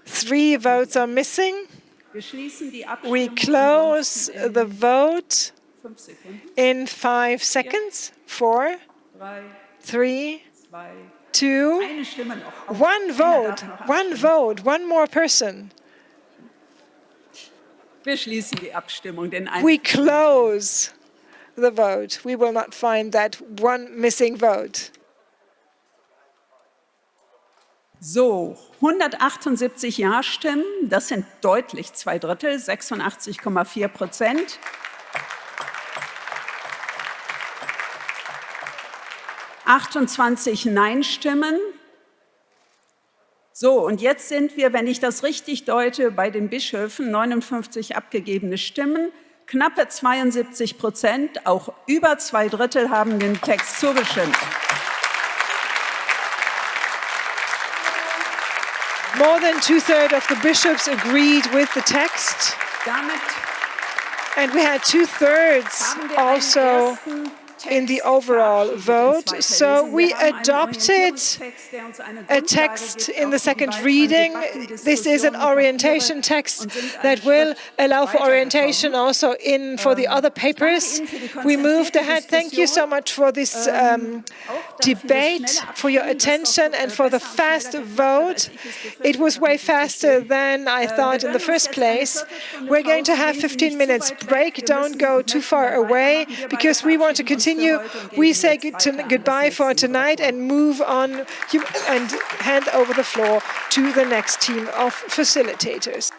3 votes are missing. Wir schließen die Abstimmung. We close the vote in 5 seconds. 4, 3, 2, 1 vote. 1 vote. 1 more person. Wir schließen die Abstimmung. We close the vote. We will not find that one missing vote. So, 178 Ja-Stimmen, das sind deutlich 2/3, 86,4%. 28 Nein-Stimmen. So, und jetzt sind wir, wenn ich das richtig deute, bei den Bischöfen 59 abgegebene Stimmen, knappe 72%, auch über 2/3 haben den Text zugestimmt. More than 2/3 of the bishops agreed with the text. Damit and we had 2/3 also in the overall vote. So we adopted a text in the second reading. This is an orientation text that will allow for orientation also for the other papers. We moved ahead. Thank you so much for this debate, for your attention, and for the fast vote. It was way faster than I thought in the first place. We're going to have 15 minutes break. Don't go too far away because we want to continue. We say goodbye for tonight and move on and hand over the floor to the next team of facilitators.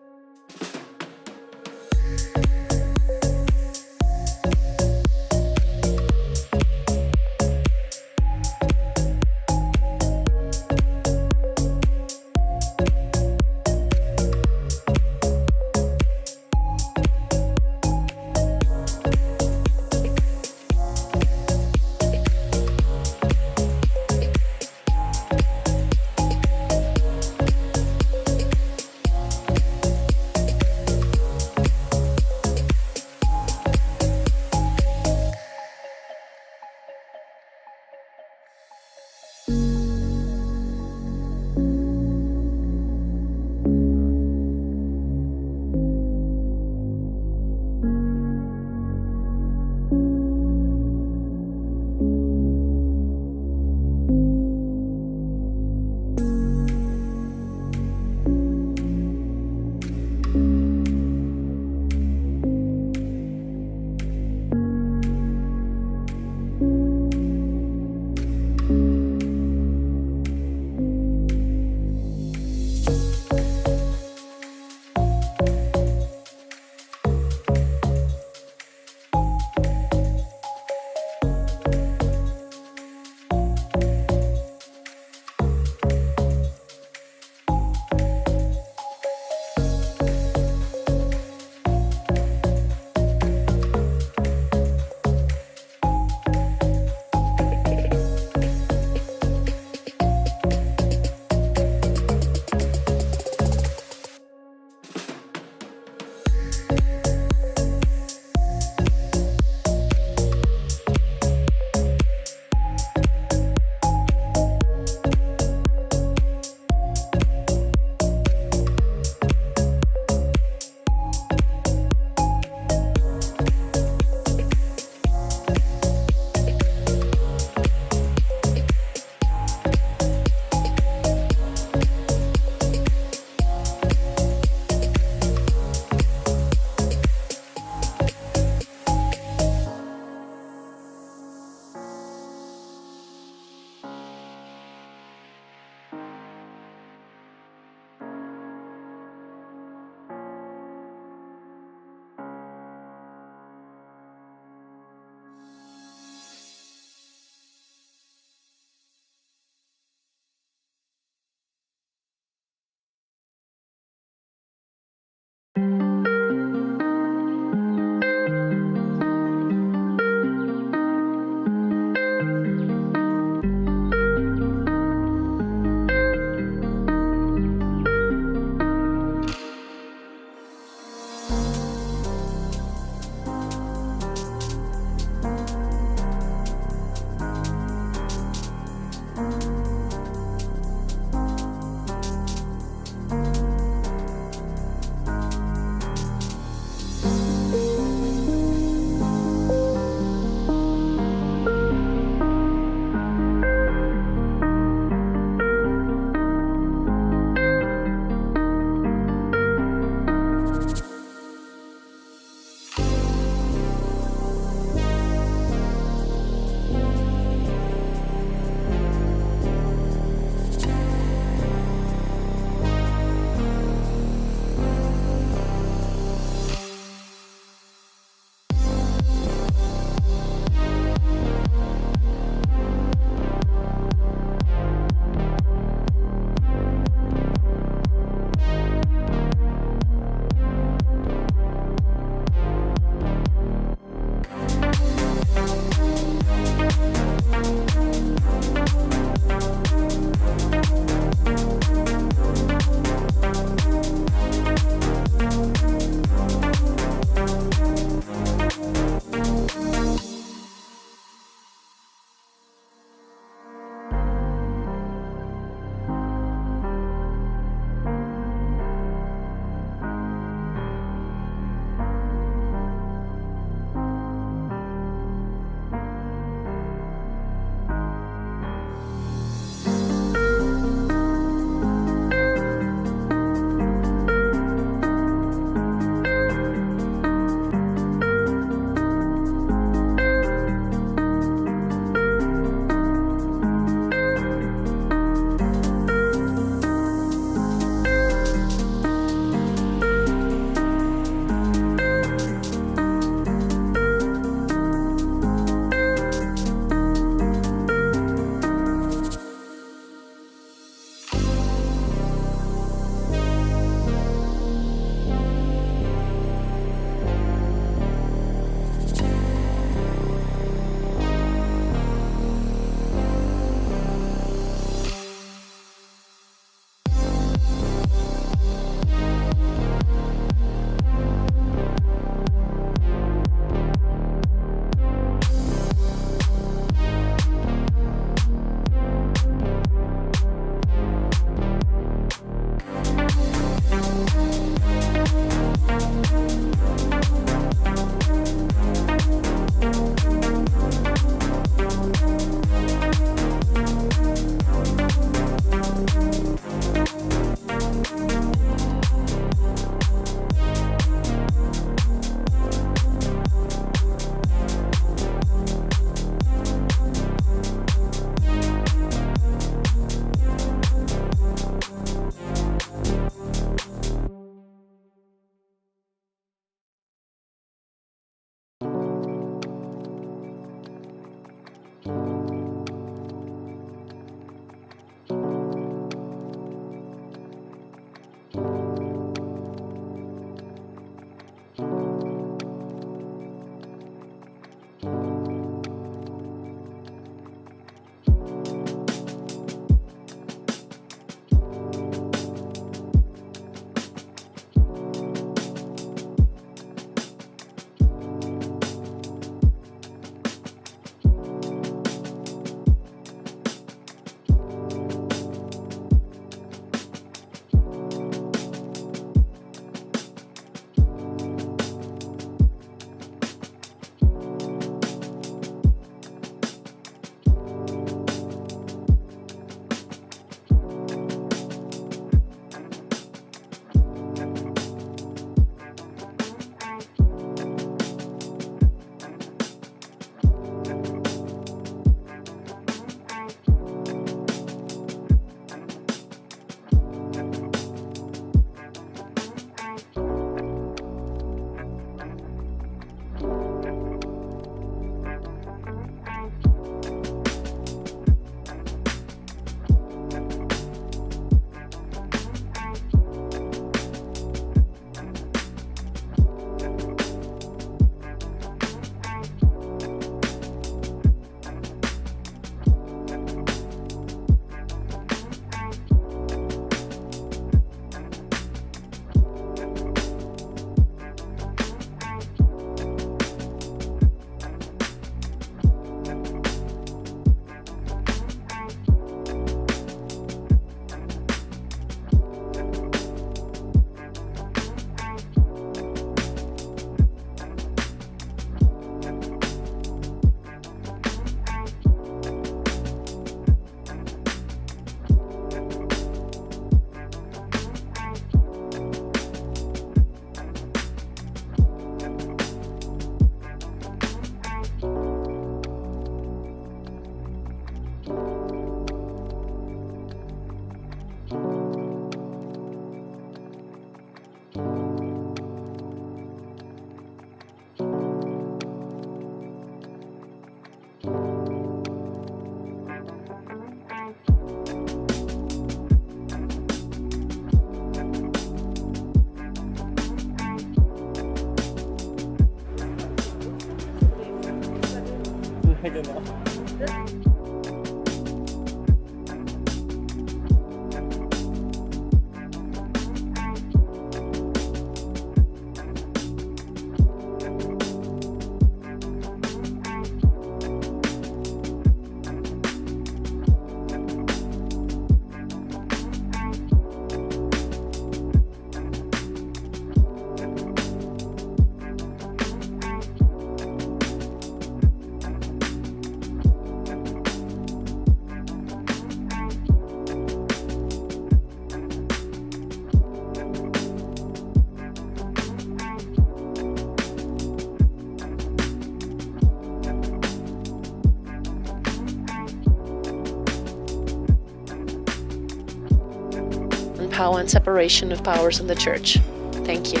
Power and separation of powers in the Church. Thank you.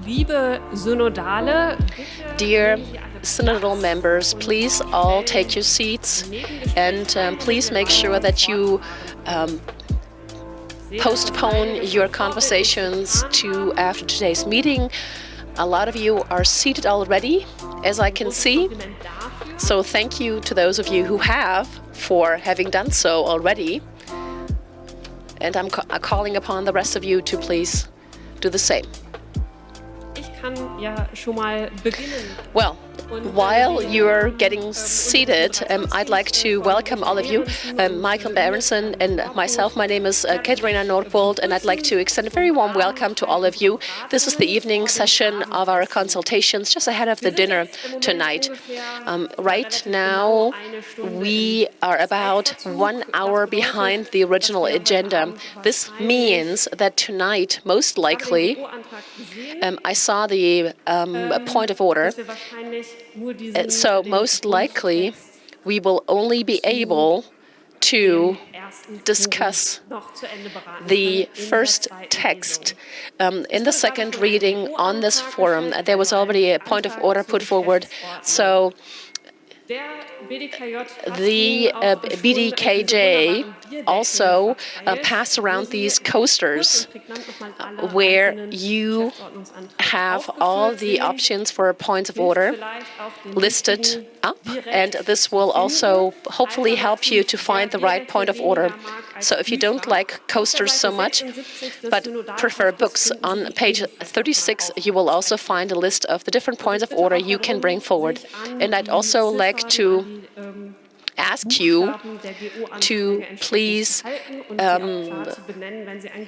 Liebe Synodale, dear Synodal members, please all take your seats and please make sure that you postpone your conversations to after today's meeting. A lot of you are seated already, as I can see. So thank you to those of you who have for having done so already. And I'm calling upon the rest of you to please do the same. Well, while you're getting seated, I'd like to welcome all of you, Michael Berenson and myself. My name is Katharina Nordbold, and I'd like to extend a very warm welcome to all of you. This is the evening session of our consultations, just ahead of the dinner tonight. Right now, we are about 1 hour behind the original agenda. This means that tonight, most likely, I saw the point of order. So most likely, we will only be able to discuss the first text. In the second reading on this forum, there was already a point of order put forward. So the BDKJ also passed around these coasters where you have all the options for points of order listed up, and this will also hopefully help you to find the right point of order. So if you don't like coasters so much, but prefer books, on page 36 you will also find a list of the different points of order you can bring forward. And I'd also like to ask you to please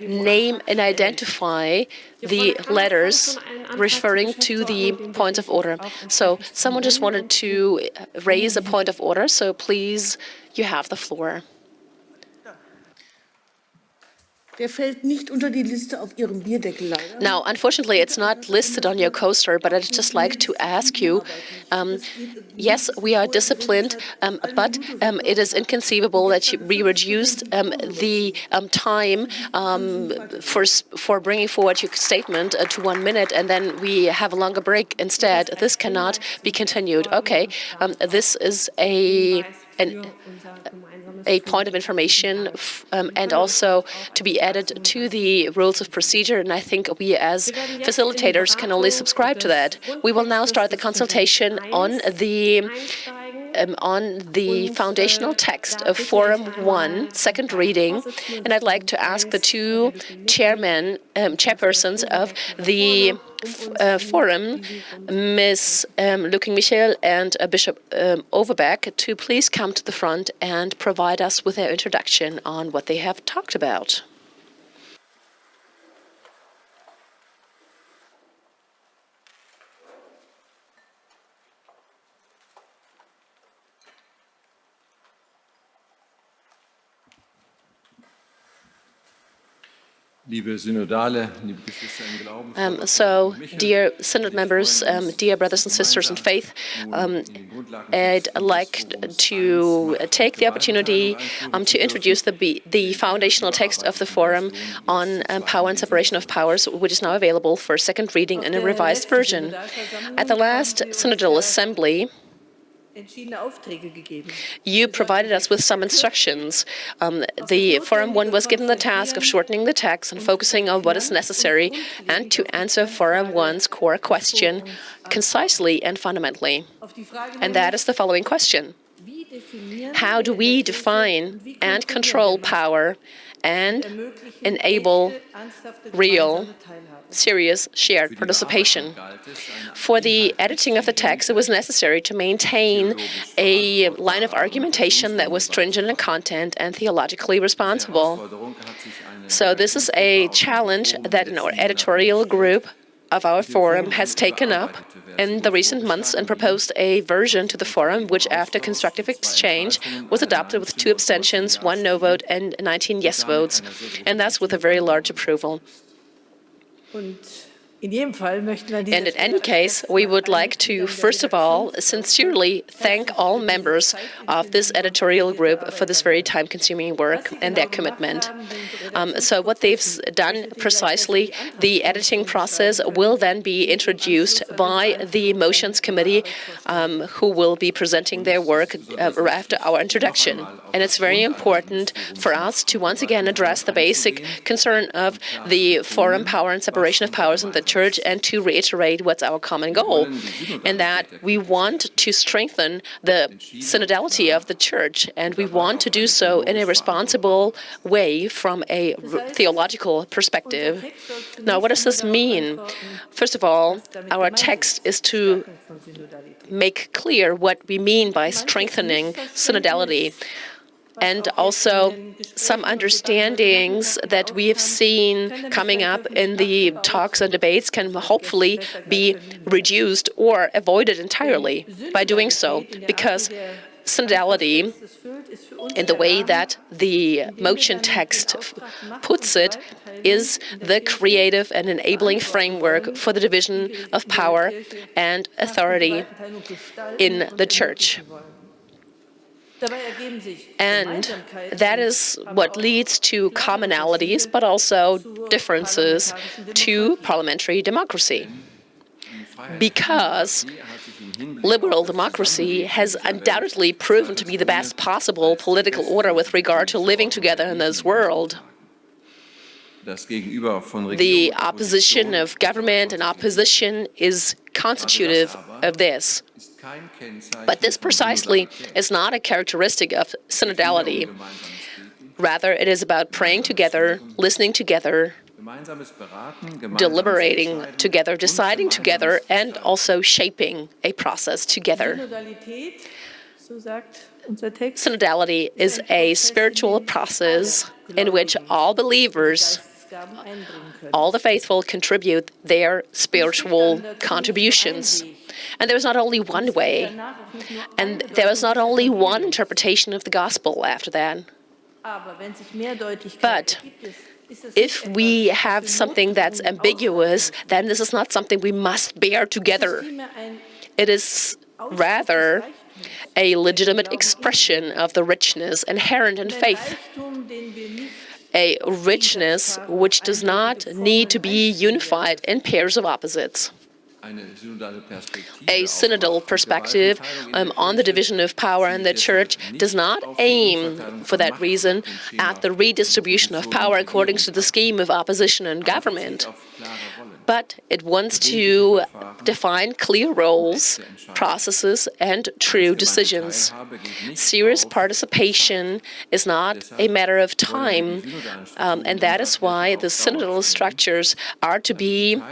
name and identify the letters referring to the points of order. So someone just wanted to raise a point of order, so please, you have the floor. Now, unfortunately, it's not listed on your coaster, but I'd just like to ask you, yes, we are disciplined, but it is inconceivable that we reduced the time for bringing forward your statement to 1 minute, and then we have a longer break instead. This cannot be continued. Okay, this is a a point of information and also to be added to the rules of procedure. And I think we as facilitators can only subscribe to that. We will now start the consultation on the foundational text of Forum 1, second reading, and I'd like to ask the two chairpersons of the forum, Ms. Looking Michel and Bishop Overbeck, to please come to the front and provide us with their introduction on what they have talked about. So, dear Synod members, dear brothers and sisters in faith, I'd like to take the opportunity to introduce the foundational text of the Forum on Power and Separation of Powers, which is now available for second reading in a revised version. At the last Synodal Assembly, you provided us with some instructions. The Forum 1 was given the task of shortening the text and focusing on what is necessary and to answer Forum 1's core question concisely and fundamentally. And that is the following question. How do we define and control power and enable real, serious shared participation? For the editing of the text, it was necessary to maintain a line of argumentation that was stringent in content and theologically responsible. So this is a challenge that an editorial group of our forum has taken up in the recent months and proposed a version to the forum, which after constructive exchange was adopted with 2 abstentions, 1 no vote, and 19 yes votes, and that's with a very large approval. And in any case, we would like to, first of all, sincerely thank all members of this editorial group for this very time-consuming work and their commitment. So what they've done precisely, the editing process will then be introduced by the Motions Committee, who will be presenting their work after our introduction. And it's very important for us to once again address the basic concern of the Forum, Power and Separation of Powers in the Church, and to reiterate what's our common goal, and that we want to strengthen the synodality of the Church, and we want to do so in a responsible way from a theological perspective. Now, what does this mean? First of all, our text is to make clear what we mean by strengthening synodality, and also some understandings that we have seen coming up in the talks and debates can hopefully be reduced or avoided entirely by doing so, because synodality, in the way that the motion text puts it, is the creative and enabling framework for the division of power and authority in the Church. And that is what leads to commonalities, but also differences to parliamentary democracy. Because liberal democracy has undoubtedly proven to be the best possible political order with regard to living together in this world. The opposition of government and opposition is constitutive of this. But this precisely is not a characteristic of synodality. Rather, it is about praying together, listening together, deliberating together, deciding together, and also shaping a process together. Synodality is a spiritual process in which all believers, all the faithful, contribute their spiritual contributions. And there is not only one way, and there is not only one interpretation of the gospel after that. But if we have something that's ambiguous, then this is not something we must bear together. It is rather a legitimate expression of the richness inherent in faith. A richness which does not need to be unified in pairs of opposites. A synodal perspective on the division of power in the church does not aim, for that reason, at the redistribution of power according to the scheme of opposition and government, but it wants to define clear roles, processes, and true decisions. Serious participation is not a matter of time, and that is why the synodal structures are to be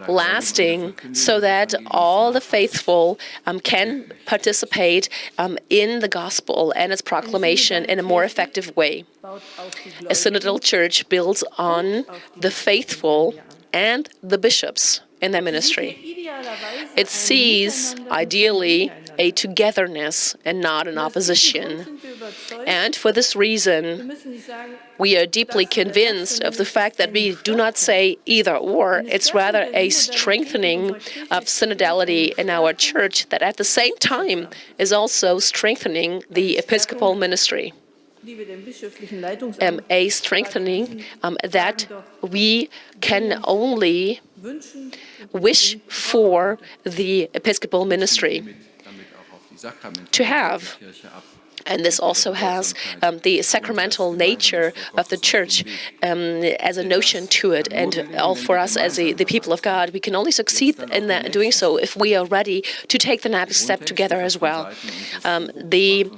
lasting, so that all the faithful can participate in the gospel and its proclamation in a more effective way. A synodal church builds on the faithful and the bishops in their ministry. It sees, ideally, a togetherness and not an opposition. And for this reason, we are deeply convinced of the fact that we do not say either or. It's rather a strengthening of synodality in our church that at the same time is also strengthening the episcopal ministry. A strengthening that we can only wish for the episcopal ministry to have. And this also has the sacramental nature of the church as a notion to it. And all for us as the people of God, we can only succeed in doing so if we are ready to take the next step together as well. The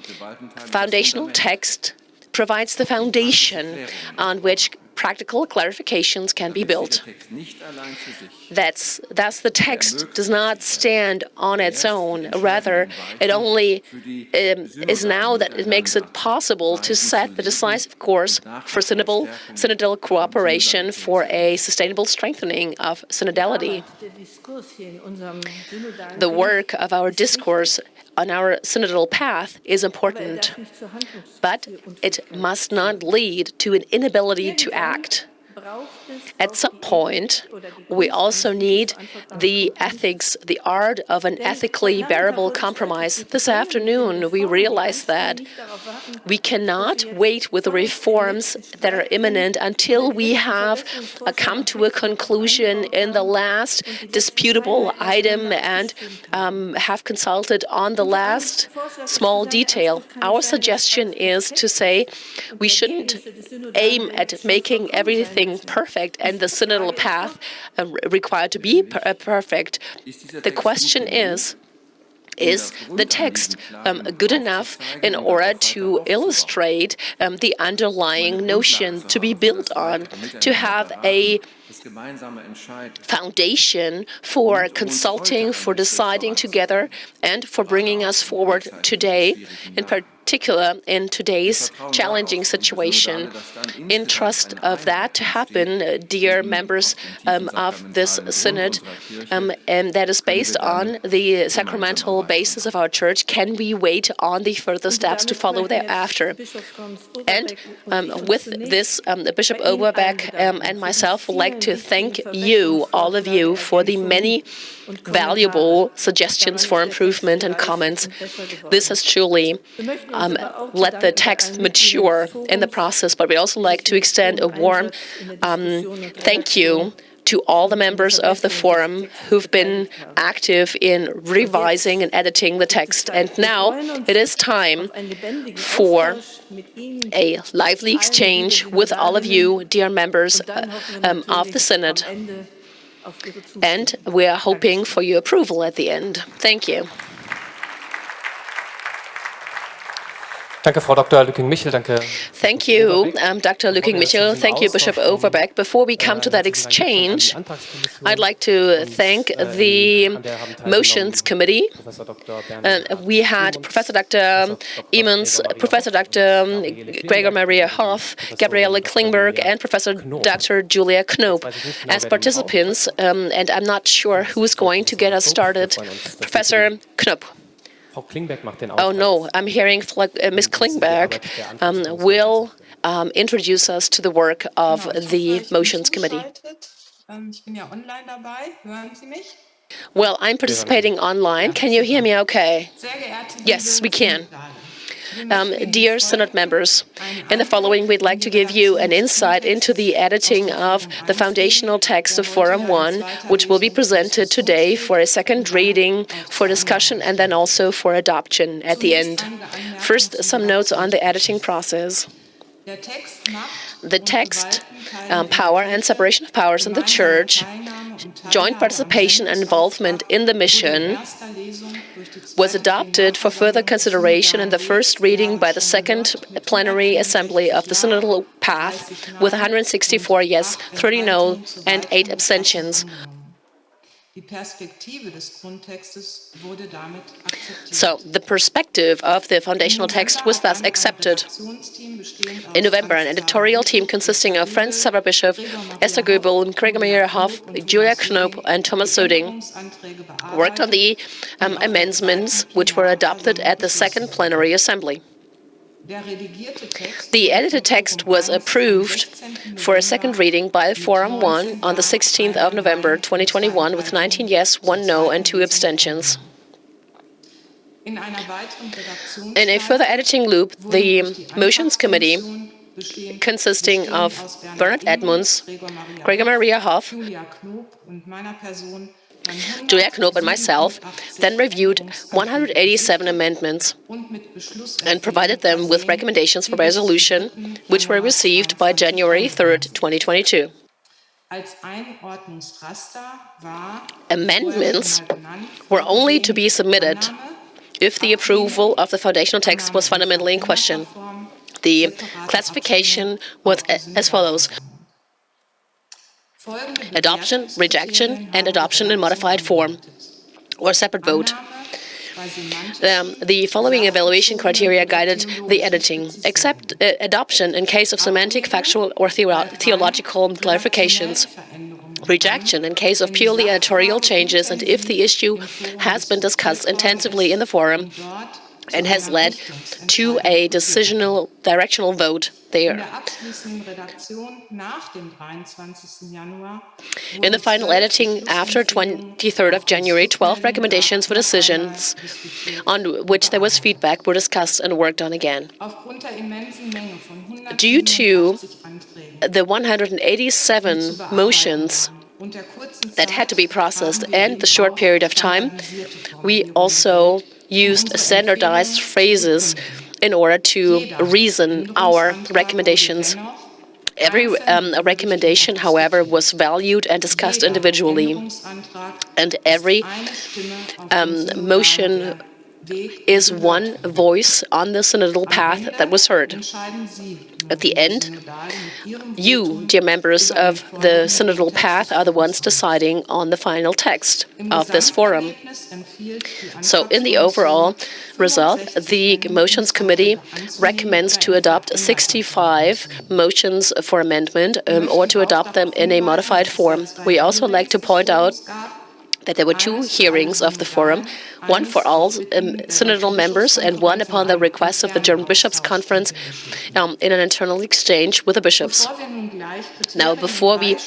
foundational text provides the foundation on which practical clarifications can be built. Thus, the text does not stand on its own. Rather, it only is now that it makes it possible to set the decisive course for synodal cooperation for a sustainable strengthening of synodality. The work of our discourse on our synodal path is important, but it must not lead to an inability to act. At some point, we also need the ethics, the art of an ethically bearable compromise. This afternoon, we realized that we cannot wait with the reforms that are imminent until we have come to a conclusion in the last disputable item and have consulted on the last small detail. Our suggestion is to say we shouldn't aim at making everything perfect and the synodal path required to be perfect. The question is the text good enough in order to illustrate the underlying notion to be built on, to have a foundation for consulting, for deciding together, and for bringing us forward today, in particular in today's challenging situation. In trust of that to happen, dear members of this synod, and that is based on the sacramental basis of our church, can we wait on the further steps to follow thereafter? And with this, Bishop Overbeck and myself would like to thank you, all of you, for the many valuable suggestions for improvement and comments. This has truly let the text mature in the process, but we also like to extend a warm thank you to all the members of the forum who've been active in revising and editing the text. And now it is time for a lively exchange with all of you, dear members of the Synod. And we are hoping for your approval at the end. Thank you. Danke, Frau Dr. Lücking-Michel. Danke. Thank you, Dr. Lücking-Michel. Thank you, Bishop Overbeck. Before we come to that exchange, I'd like to thank the Motions Committee. We had Professor Dr. Emons, Professor Dr. Gregor Maria Hoff, Gabriele Klingberg, and Professor Dr. Julia Knoop as participants, and I'm not sure who's going to get us started. Professor Knoop. Oh no, I'm hearing Ms. Klingberg will introduce us to the work of the Motions Committee. Well, I'm participating online. Can you hear me okay? Yes, we can. Dear Synod members, in the following, we'd like to give you an insight into the editing of the foundational text of Forum 1, which will be presented today for a second reading, for discussion, and then also for adoption at the end. First, some notes on the editing process. The text, Power and Separation of Powers in the Church, joint participation and involvement in the mission, was adopted for further consideration in the first reading by the second plenary assembly of the Synodal Path with 164 yes, 30 no, and 8 abstentions. So, the perspective of the foundational text was thus accepted. In November, an editorial team consisting of Franz Xaver-Bischof, Esther Goebel, Gregor Meyer-Hoff, Julia Knoop, and Thomas Söding worked on the amendments which were adopted at the second plenary assembly. The edited text was approved for a second reading by Forum 1 on the 16th of November 2021 with 19 yes, 1 no, and 2 abstentions. In a further editing loop, the Motions Committee, consisting of Bernhard Edmunds, Gregor Maria Hoff, Julia Knoop, and myself, then reviewed 187 amendments and provided them with recommendations for resolution, which were received by January 3rd, 2022. Amendments were only to be submitted if the approval of the foundational text was fundamentally in question. The classification was as follows: adoption, rejection, and adoption in modified form, or separate vote. The following evaluation criteria guided the editing: accept adoption in case of semantic, factual, or theological clarifications; rejection in case of purely editorial changes and if the issue has been discussed intensively in the forum and has led to a directional vote there. In the final editing after 23rd of January, 12 recommendations for decisions on which there was feedback were discussed and worked on again. Due to the 187 motions that had to be processed and the short period of time, we also used standardized phrases in order to reason our recommendations. Every recommendation, however, was valued and discussed individually, and every motion is one voice on the synodal path that was heard. At the end, you, dear members of the synodal path, are the ones deciding on the final text of this forum. So in the overall result, the Motions Committee recommends to adopt 65 motions for amendment or to adopt them in a modified form. We also like to point out that there were 2 hearings of the forum, one for all synodal members and one upon the request of the German Bishops' Conference in an internal exchange with the bishops. Now, before we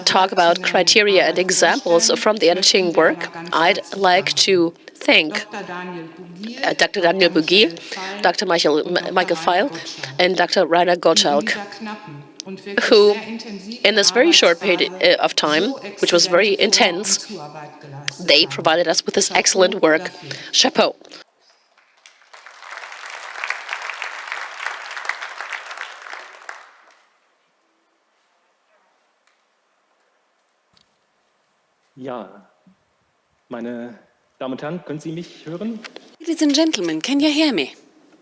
talk about criteria and examples from the editing work, I'd like to thank Dr. Daniel Bugil, Dr. Michael Feil, and Dr. Rainer Gottschalk, who, in this very short period of time, which was very intense, they provided us with this excellent work. Chapeau. Ja, meine Damen und Herren, können Sie mich hören? Ladies and gentlemen, can you hear me?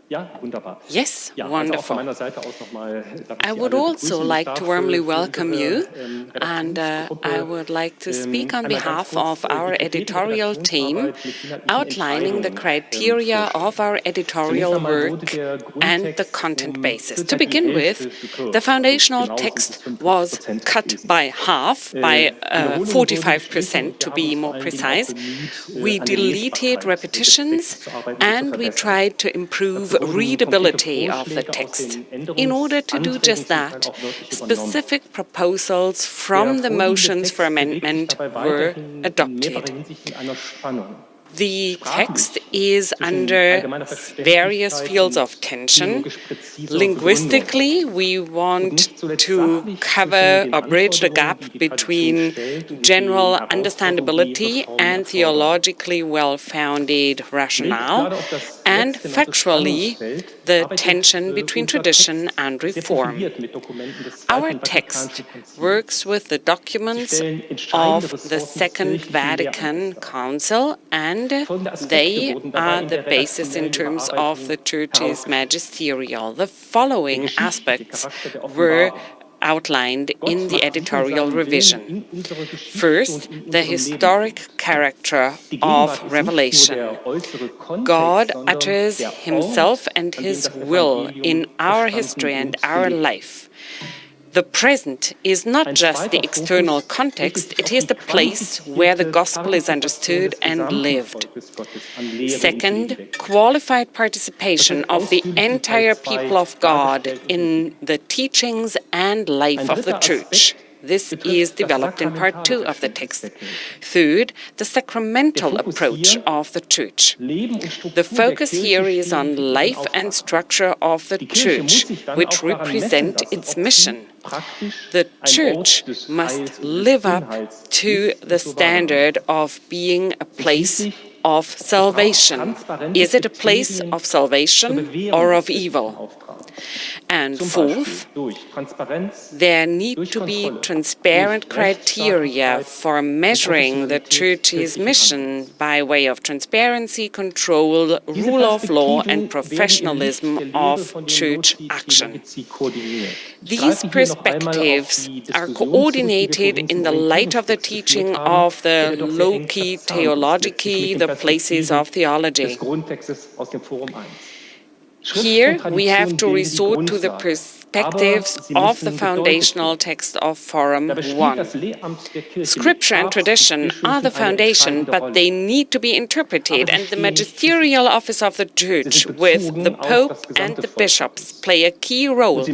Ja, wunderbar. Yes, Ja, wonderful. Also auch von meiner Seite aus nochmal, I would also like to warmly welcome you, and I would like to speak on behalf of our editorial team, outlining the criteria of our editorial work and the content basis. To begin with, the foundational text was cut by half, by 45% to be more precise. We deleted repetitions and we tried to improve readability of the text. In order to do just that, specific proposals from the motions for amendment were adopted. The text is under various fields of tension. Linguistically, we want to cover or bridge the gap between general understandability and theologically well-founded rationale, and factually, the tension between tradition and reform. Our text works with the documents of the Second Vatican Council, and they are the basis in terms of the Church's magisterial. The following aspects were outlined in the editorial revision. First, the historic character of revelation. God utters himself and his will in our history and our life. The present is not just the external context, it is the place where the gospel is understood and lived. Second, qualified participation of the entire people of God in the teachings and life of the Church. This is developed in part 2 of the text. Third, the sacramental approach of the Church. The focus here is on life and structure of the Church, which represent its mission. The Church must live up to the standard of being a place of salvation. Is it a place of salvation or of evil? And fourth, there need to be transparent criteria for measuring the Church's mission by way of transparency, control, rule of law, and professionalism of Church action. These perspectives are coordinated in the light of the teaching of the Loci Theologici, the places of theology. Here we have to resort to the perspectives of the foundational text of Forum 1. Scripture and tradition are the foundation, but they need to be interpreted, and the magisterial office of the Church with the Pope and the bishops play a key role,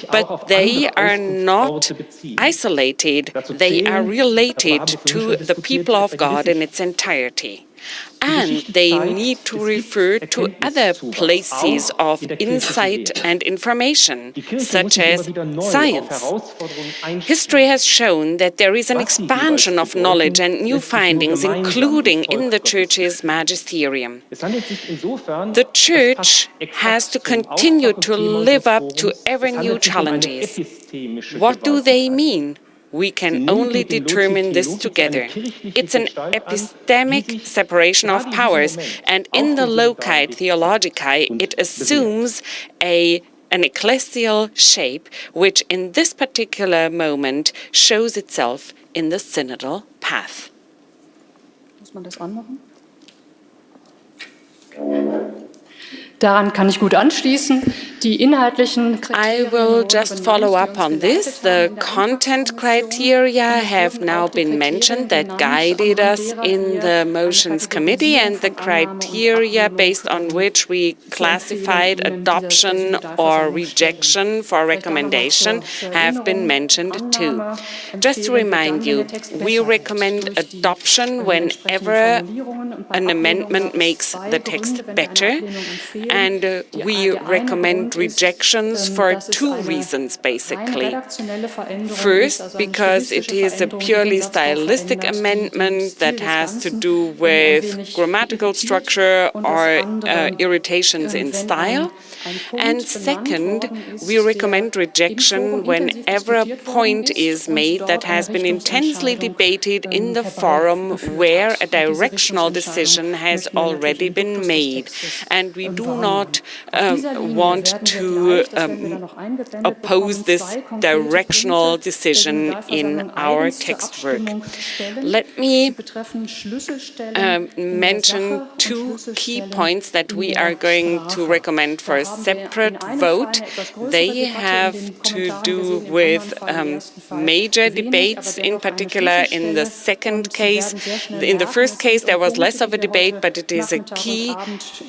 but they are not isolated, they are related to the people of God in its entirety. And they need to refer to other places of insight and information, such as science. History has shown that there is an expansion of knowledge and new findings, including in the Church's magisterium. The Church has to continue to live up to ever new challenges. What do they mean? We can only determine this together. It's an epistemic separation of powers, and in the Loci Theologici, it assumes an ecclesial shape, which in this particular moment shows itself in the synodal path. Daran kann ich gut anschließen. Die inhaltlichen I will just follow up on this. The content criteria have now been mentioned that guided us in the motions committee, and the criteria based on which we classified adoption or rejection for recommendation have been mentioned too. Just to remind you, we recommend adoption whenever an amendment makes the text better, and we recommend rejections for two reasons, basically. First, because it is a purely stylistic amendment that has to do with grammatical structure or irritations in style. And second, we recommend rejection whenever a point is made that has been intensely debated in the forum where a directional decision has already been made. And we do not want to oppose this directional decision in our text work. Let me mention two key points that we are going to recommend for separate vote. They have to do with major debates, in particular in the second case. In the first case, there was less of a debate, but it is a key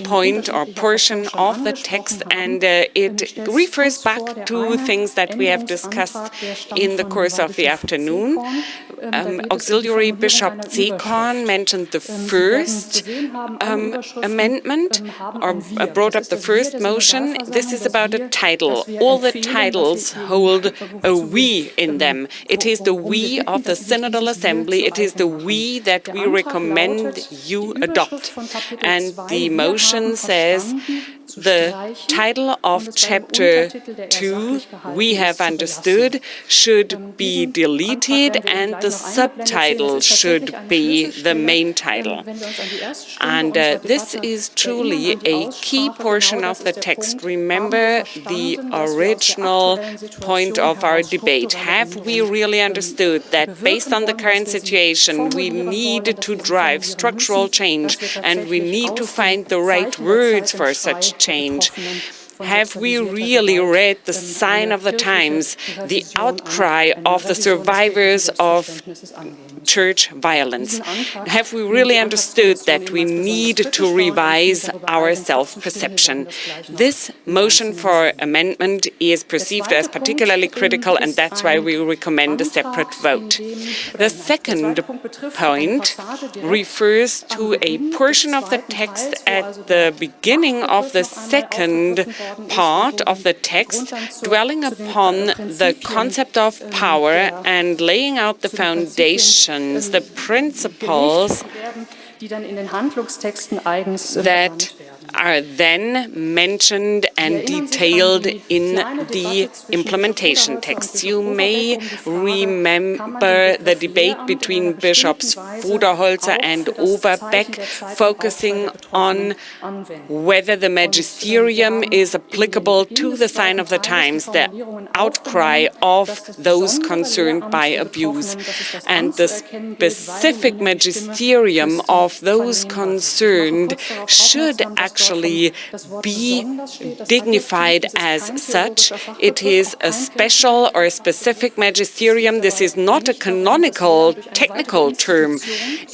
point or portion of the text, and it refers back to things that we have discussed in the course of the afternoon. Auxiliary Bishop Zekorn mentioned the first amendment, or brought up the first motion. This is about a title. All the titles hold a "we" in them. It is the "we" of the Synodal Assembly. It is the "we" that we recommend you adopt. And the motion says, the title of chapter 2, we have understood, should be deleted, and the subtitle should be the main title. And this is truly a key portion of the text. Remember the original point of our debate. Have we really understood that based on the current situation, we need to drive structural change, and we need to find the right words for such change? Have we really read the sign of the times, the outcry of the survivors of church violence? Have we really understood that we need to revise our self-perception? This motion for amendment is perceived as particularly critical, and that's why we recommend a separate vote. The second point refers to a portion of the text at the beginning of the second part of the text, dwelling upon the concept of power and laying out the foundations, the principles that are then mentioned and detailed in the implementation text. You may remember the debate between Bishops Voderholzer and Overbeck, focusing on whether the magisterium is applicable to the sign of the times, the outcry of those concerned by abuse. And the specific magisterium of those concerned should actually be dignified as such. It is a special or a specific magisterium. This is not a canonical technical term.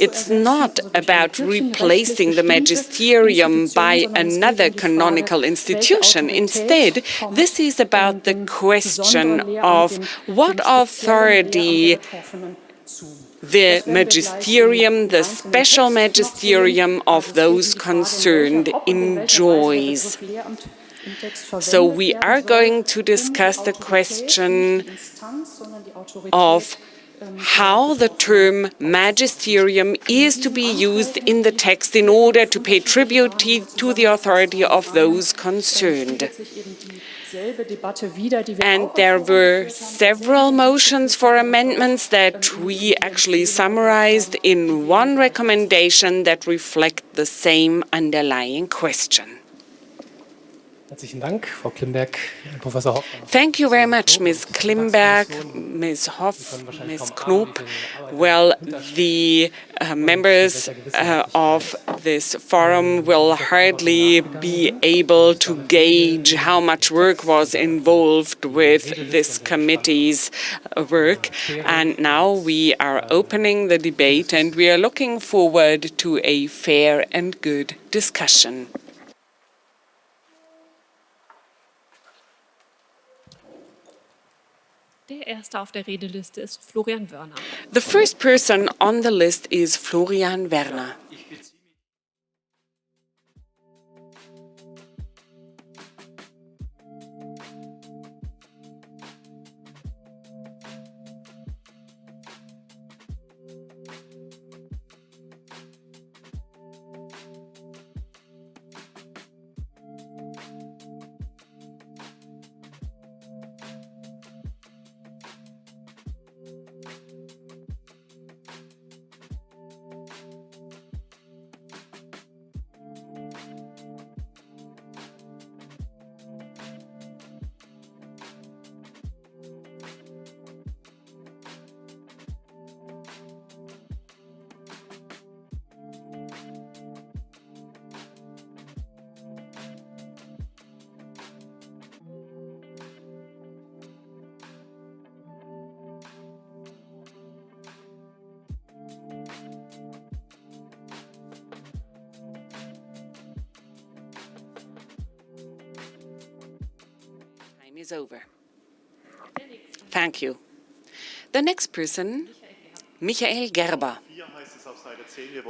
It's not about replacing the magisterium by another canonical institution. Instead, this is about the question of what authority the magisterium, the special magisterium of those concerned, enjoys. So we are going to discuss the question of how the term magisterium is to be used in the text in order to pay tribute to the authority of those concerned. And there were several motions for amendments that we actually summarized in one recommendation that reflect the same underlying question. Thank you very much, Ms. Klimberg, Ms. Hoff, Ms. Knoop. Well, the members of this forum will hardly be able to gauge how much work was involved with this committee's work. And now we are opening the debate, and we are looking forward to a fair and good discussion. Der erste auf der Redeliste ist Florian Wörner. The first person on the list is Florian Werner. time is over. Thank you. The next person, Michael Gerber.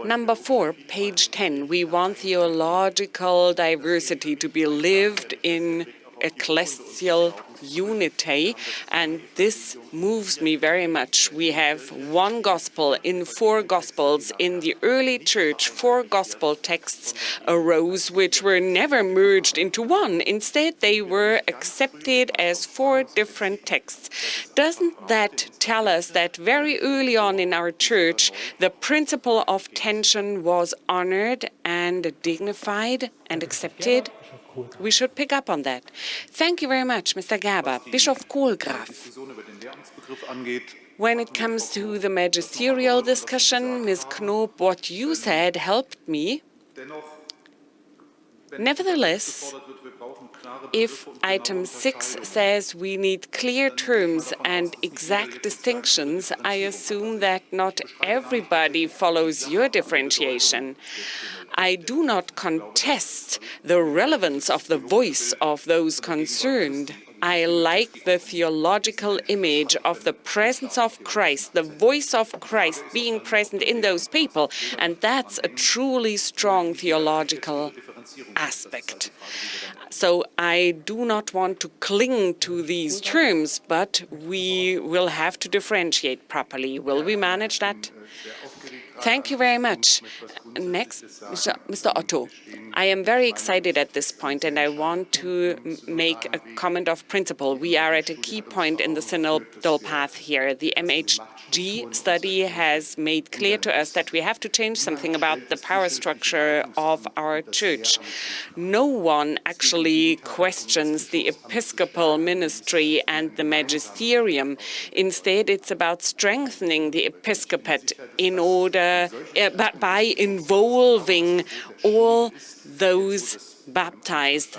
Number 4, page 10. We want theological diversity to be lived in ecclesial unity, and this moves me very much. We have one gospel in 4 gospels. In the early church, 4 gospel texts arose which were never merged into one. Instead, they were accepted as 4 different texts. Doesn't that tell us that very early on in our church, the principle of tension was honored and dignified and accepted? We should pick up on that. Thank you very much, Mr. Gerber. Bischof Kohlgraf. When it comes to the magisterial discussion, Ms. Knob, what you said helped me. Nevertheless, if item 6 says we need clear terms and exact distinctions, I assume that not everybody follows your differentiation. I do not contest the relevance of the voice of those concerned. I like the theological image of the presence of Christ, the voice of Christ being present in those people, and that's a truly strong theological aspect. So I do not want to cling to these terms, but we will have to differentiate properly. Will we manage that? Thank you very much. Next, Mr. Otto. I am very excited at this point, and I want to make a comment of principle. We are at a key point in the synodal path here. The MHG study has made clear to us that we have to change something about the power structure of our church. No one actually questions the episcopal ministry and the magisterium. Instead, it's about strengthening the episcopate in order by involving all those baptized,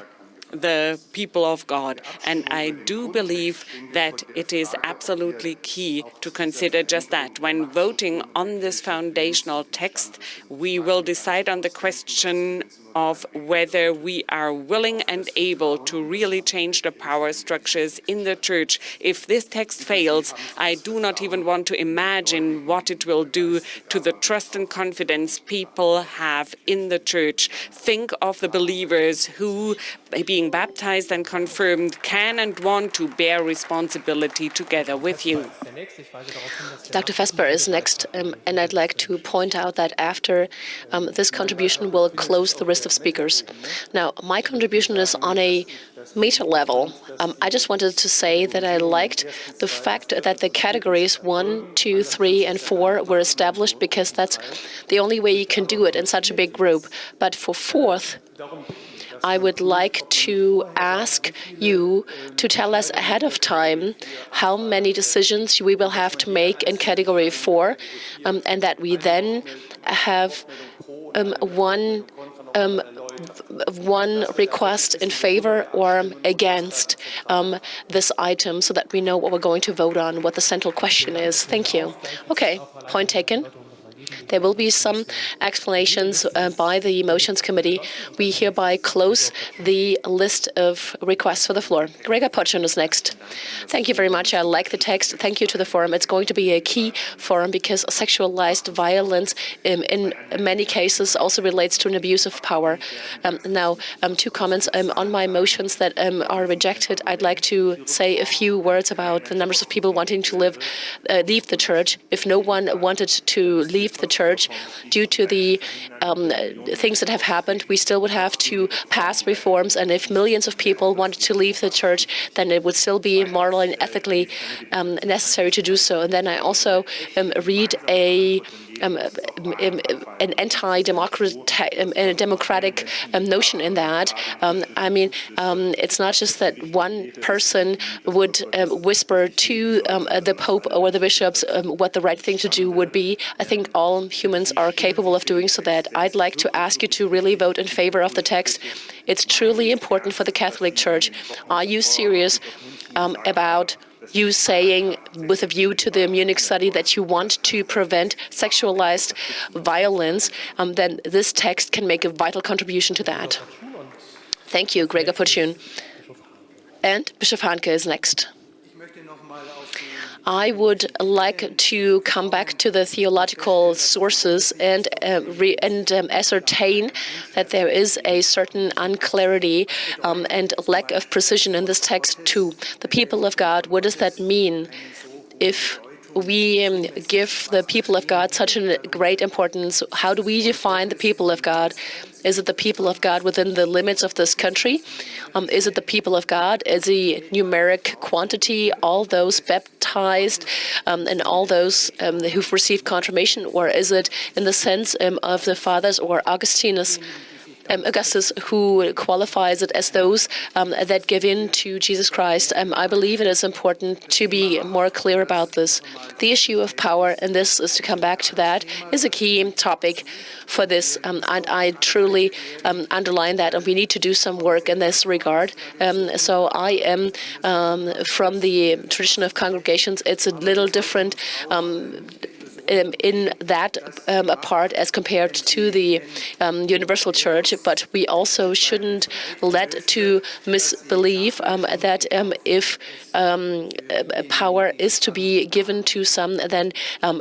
the people of God. And I do believe that it is absolutely key to consider just that. When voting on this foundational text, we will decide on the question of whether we are willing and able to really change the power structures in the church. If this text fails, I do not even want to imagine what it will do to the trust and confidence people have in the church. Think of the believers who, being baptized and confirmed, can and want to bear responsibility together with you. Dr. Vesper is next, and I'd like to point out that after this contribution will close the list of speakers. Now, my contribution is on a meta level. I just wanted to say that I liked the fact that the categories 1, 2, 3, and 4 were established, because that's the only way you can do it in such a big group. But for 4th, I would like to ask you to tell us ahead of time how many decisions we will have to make in category 4, and that we then have one request in favor or against this item, so that we know what we're going to vote on, what the central question is. Thank you. Okay, point taken. There will be some explanations by the Motions Committee. We hereby close the list of requests for the floor. Gregor Potschun is next. Thank you very much. I like the text. Thank you to the forum. It's going to be a key forum, because sexualized violence in many cases also relates to an abuse of power. Now, 2 comments on my motions that are rejected. I'd like to say a few words about the numbers of people wanting to leave the church. If no one wanted to leave the church due to the things that have happened, we still would have to pass reforms. And if millions of people wanted to leave the church, then it would still be moral and ethically necessary to do so. And then I also read an anti-democratic notion in that. I mean, it's not just that one person would whisper to the Pope or the bishops what the right thing to do would be. I think all humans are capable of doing so. That I'd like to ask you to really vote in favor of the text. It's truly important for the Catholic Church. Are you serious about you saying, with a view to the Munich study, that you want to prevent sexualized violence? Then this text can make a vital contribution to that. Thank you, Gregor Potschun. And Bishop Hanke is next. I would like to come back to the theological sources and ascertain that there is a certain unclarity and lack of precision in this text too. The people of God, what does that mean? If we give the people of God such a great importance, how do we define the people of God? Is it the people of God within the limits of this country? Is it the people of God as a numeric quantity, all those baptized and all those who've received confirmation? Or is it in the sense of the fathers or Augustus, who qualifies it as those that give in to Jesus Christ? I believe it is important to be more clear about this. The issue of power, and this is to come back to that, is a key topic for this, and I truly underline that, and we need to do some work in this regard. So I am from the tradition of congregations. It's a little different in that part as compared to the universal church, but we also shouldn't let to misbelieve that if power is to be given to some, then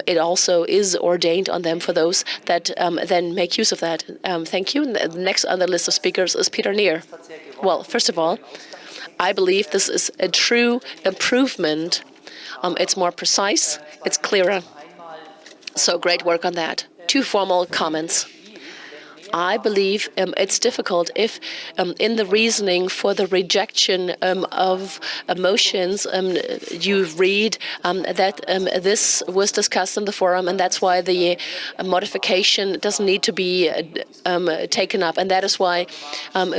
it also is ordained on them for those that then make use of that. Thank you. Next on the list of speakers is Peter Neer. Well, first of all, I believe this is a true improvement. It's more precise, it's clearer. So great work on that. Two formal comments. I believe it's difficult if in the reasoning for the rejection of emotions, you read that this was discussed in the forum, and that's why the modification doesn't need to be taken up. And that is why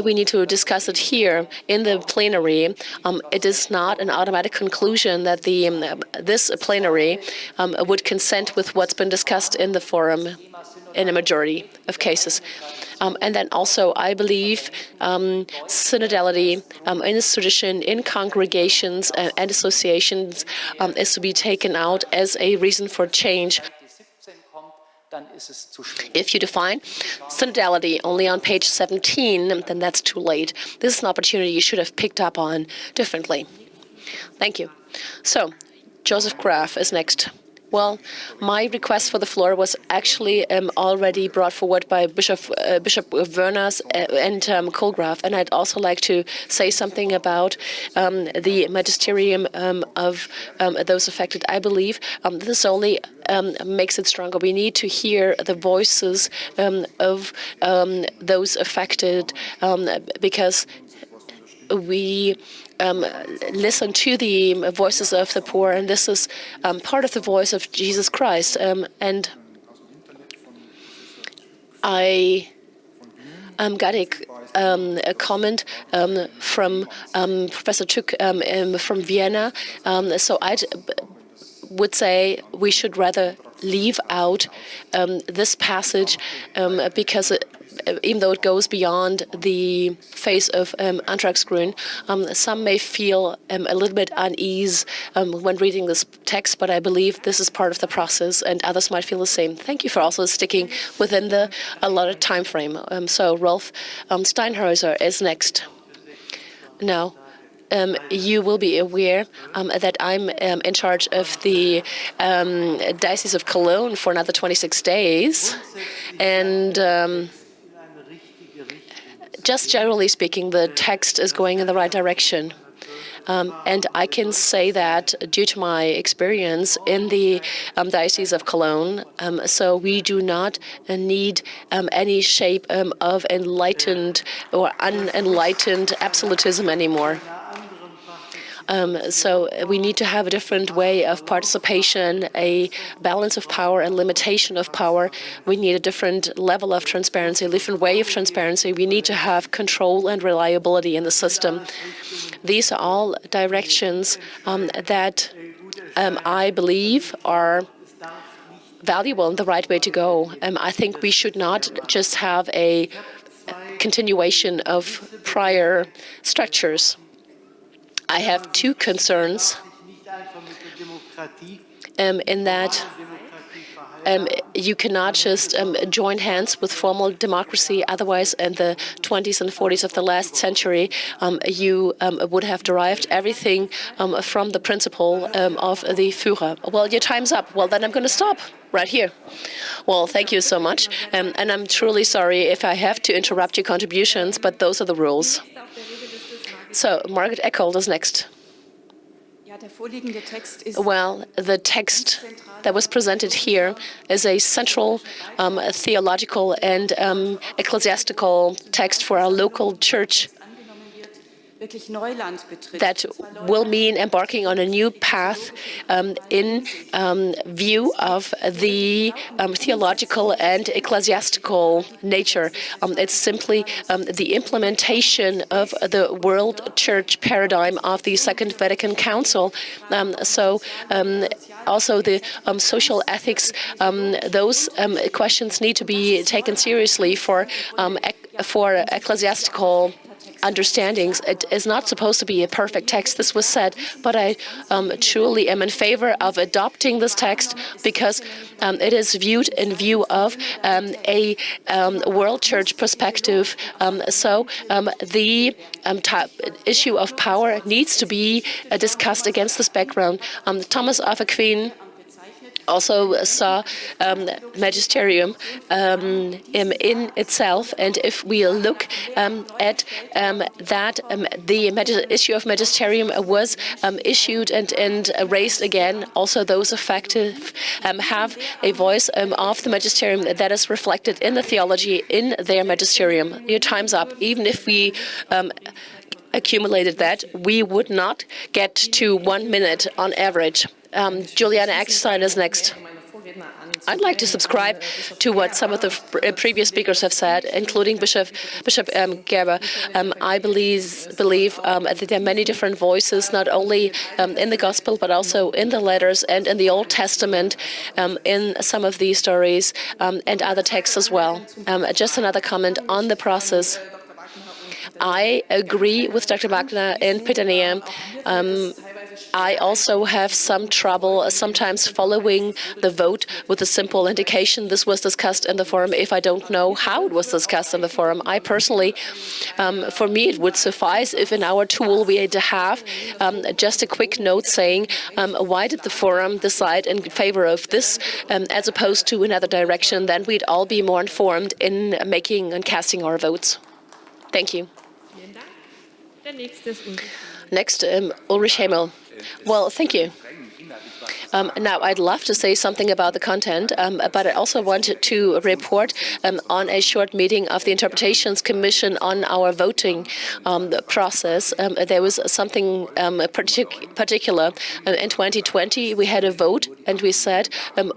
we need to discuss it here in the plenary. It is not an automatic conclusion that this plenary would consent with what's been discussed in the forum in a majority of cases. And then also, I believe synodality in this tradition, in congregations and associations, is to be taken out as a reason for change. If you define synodality only on page 17, then that's too late. This is an opportunity you should have picked up on differently. Thank you. So, Joseph Graf is next. Well, my request for the floor was actually already brought forward by Bishop Werners and Kohlgraf, and I'd also like to say something about the magisterium of those affected. I believe this only makes it stronger. We need to hear the voices of those affected because we listen to the voices of the poor, and this is part of the voice of Jesus Christ. And I got a comment from Professor Tück from Vienna. So I would say we should rather leave out this passage because even though it goes beyond the phase of Antragsgrün, some may feel a little bit unease when reading this text, but I believe this is part of the process, and others might feel the same. Thank you for also sticking within the allotted time frame. So Rolf Steinhäuser is next. Now, you will be aware that I'm in charge of the Diocese of Cologne for another 26 days, and just generally speaking, the text is going in the right direction. And I can say that due to my experience in the Diocese of Cologne, so we do not need any shape of enlightened or unenlightened absolutism anymore. So we need to have a different way of participation, a balance of power and limitation of power. We need a different level of transparency, a different way of transparency. We need to have control and reliability in the system. These are all directions that I believe are valuable and the right way to go. I think we should not just have a continuation of prior structures. I have two concerns in that you cannot just join hands with formal democracy. Otherwise, in the 20s and 40s of the last century, you would have derived everything from the principle of the Führer. Well, your time's up. Well, then I'm going to stop right here. Well, thank you so much. And I'm truly sorry if I have to interrupt your contributions, but those are the rules. So, Margaret Eckhold is next. Well, the text that was presented here is a central theological and ecclesiastical text for our local church that will mean embarking on a new path in view of the theological and ecclesiastical nature. It's simply the implementation of the world church paradigm of the Second Vatican Council. Also the social ethics, those questions need to be taken seriously for ecclesiastical understandings. It is not supposed to be a perfect text, this was said, but I truly am in favor of adopting this text because it is viewed in view of a world church perspective. The issue of power needs to be discussed against this background. Thomas of Aquin also saw magisterium in itself, and if we look at that, the issue of magisterium was issued and raised again. Also, those affected have a voice of the magisterium that is reflected in the theology in their magisterium. Your time's up. Even if we accumulated that, we would not get to 1 minute on average. Juliana Eckstein is next. I'd like to subscribe to what some of the previous speakers have said, including Bishop Gerber. I believe that there are many different voices, not only in the Gospel, but also in the letters and in the Old Testament, in some of these stories and other texts as well. Just another comment on the process. I agree with Dr. Wagner and Peter Neher. I also have some trouble sometimes following the vote with a simple indication this was discussed in the forum if I don't know how it was discussed in the forum. I personally, for me, it would suffice if in our tool we had to have just a quick note saying why did the forum decide in favor of this as opposed to another direction. Then we'd all be more informed in making and casting our votes. Thank you. Next, Ulrich Hemel. Well, thank you. Now, I'd love to say something about the content, but I also wanted to report on a short meeting of the Interpretations Commission on our voting process. There was something particular. In 2020, we had a vote, and we said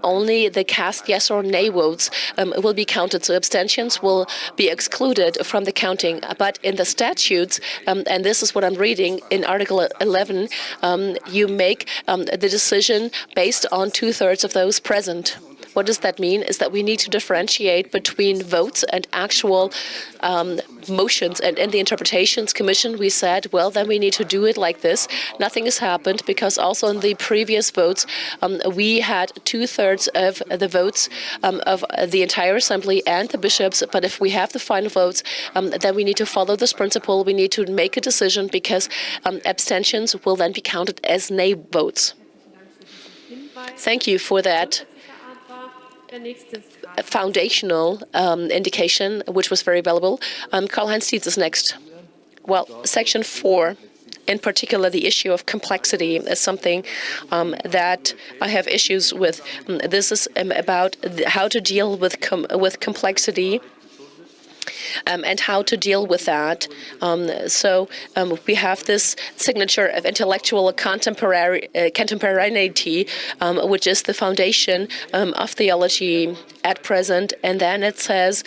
only the cast yes or nay votes will be counted, so abstentions will be excluded from the counting. But in the statutes, and this is what I'm reading in Article 11, you make the decision based on 2/3 of those present. What does that mean? Is that we need to differentiate between votes and actual motions. And in the Interpretations Commission, we said, well, then we need to do it like this. Nothing has happened because also in the previous votes, we had 2/3 of the votes of the entire assembly and the bishops. But if we have the final votes, then we need to follow this principle. We need to make a decision because abstentions will then be counted as nay votes. Thank you for that foundational indication, which was very valuable. Karl-Heinz Dietz is next. Well, Section 4, in particular, the issue of complexity is something that I have issues with. This is about how to deal with complexity and how to deal with that. We have this signature of intellectual contemporaneity, which is the foundation of theology at present. And then it says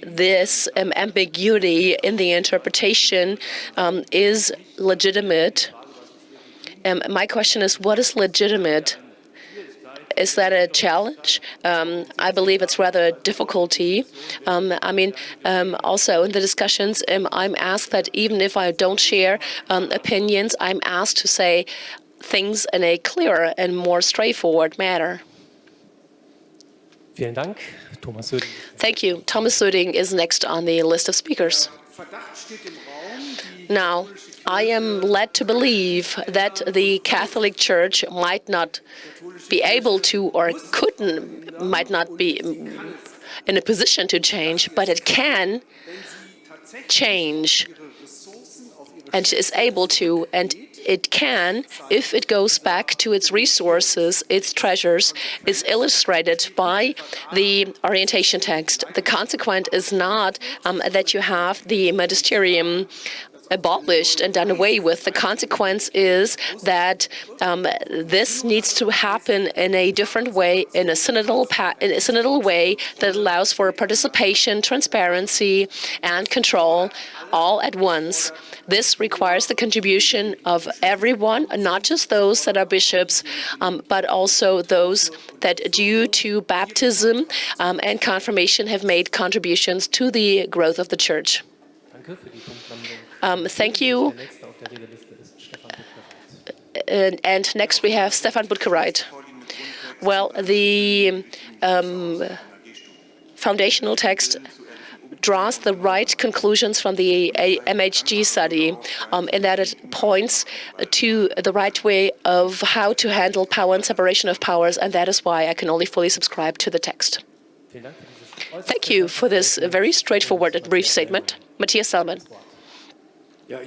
this ambiguity in the interpretation is legitimate. My question is, what is legitimate? Is that a challenge? I believe it's rather a difficulty. Also in the discussions, I'm asked that even if I don't share opinions, I'm asked to say things in a clearer and more straightforward manner. Vielen Dank. Thomas Söding. Thank you. Thomas Söding is next on the list of speakers. Now, I am led to believe that the Catholic Church might not be able to or might not be in a position to change, but it can change and is able to, and it can, if it goes back to its resources, its treasures, is illustrated by the orientation text. The consequence is not that you have the magisterium abolished and done away with. The consequence is that this needs to happen in a different way, in a synodal way that allows for participation, transparency, and control all at once. This requires the contribution of everyone, not just those that are bishops, but also those that, due to baptism and confirmation, have made contributions to the growth of the Church. Thank you. And next we have Stefan Butkereit. Well, the foundational text draws the right conclusions from the MHG study, in that it points to the right way of how to handle power and separation of powers, and that is why I can only fully subscribe to the text. Thank you for this very straightforward and brief statement. Matthias Salman. Well,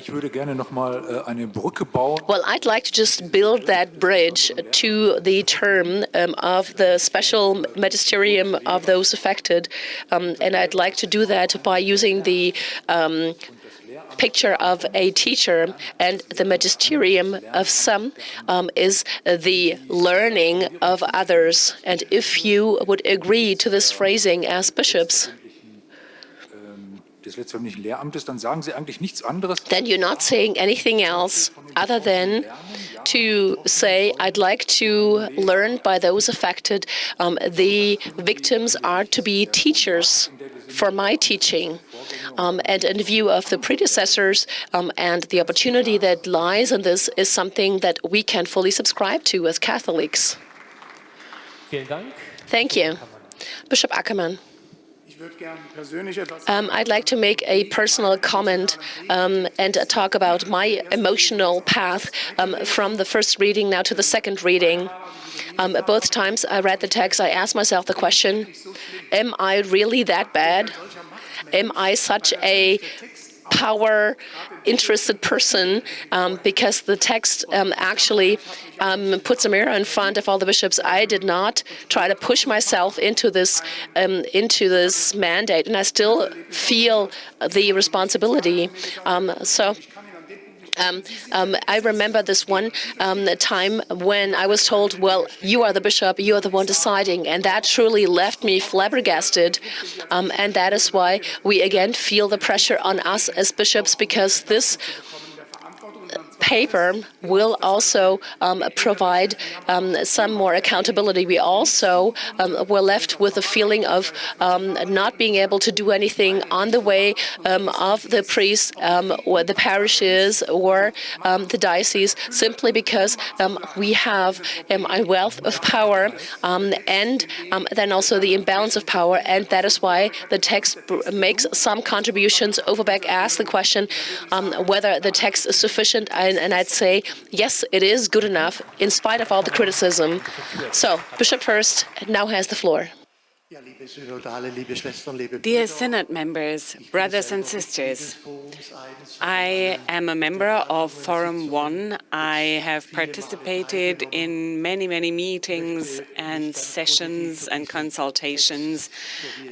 I'd like to just build that bridge to the term of the special magisterium of those affected, and I'd like to do that by using the picture of a teacher, and the magisterium of some is the learning of others. And if you would agree to this phrasing as bishops, then you're not saying anything else other than to say, I'd like to learn by those affected. The victims are to be teachers for my teaching. And in view of the predecessors and the opportunity that lies in this is something that we can fully subscribe to as Catholics. Thank you. Bishop Ackermann. I'd like to make a personal comment and talk about my emotional path from the first reading now to the second reading. Both times I read the text, I asked myself the question, am I really that bad? Am I such a power-interested person? Because the text actually puts a mirror in front of all the bishops. I did not try to push myself into this mandate, and I still feel the responsibility. I remember this one time when I was told, well, you are the bishop, you are the one deciding, and that truly left me flabbergasted. And that is why we again feel the pressure on us as bishops, because this paper will also provide some more accountability. We also were left with a feeling of not being able to do anything on the way of the priests or the parishes or the diocese, simply because we have a wealth of power and then also the imbalance of power. And that is why the text makes some contributions. Overbeck asked the question whether the text is sufficient, and I'd say, yes, it is good enough, in spite of all the criticism. So, Bishop Hurst now has the floor. Dear Synod members, brothers and sisters, I am a member of Forum 1. I have participated in many, many meetings and sessions and consultations,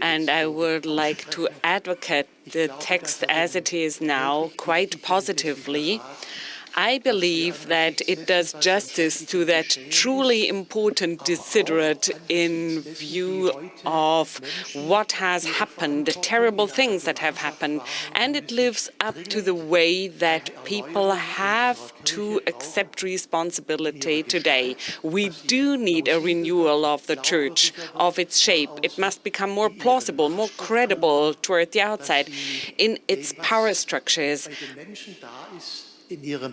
and I would like to advocate the text as it is now quite positively. I believe that it does justice to that truly important desiderate in view of what has happened, the terrible things that have happened, and it lives up to the way that people have to accept responsibility today. We do need a renewal of the Church, of its shape. It must become more plausible, more credible toward the outside in its power structures.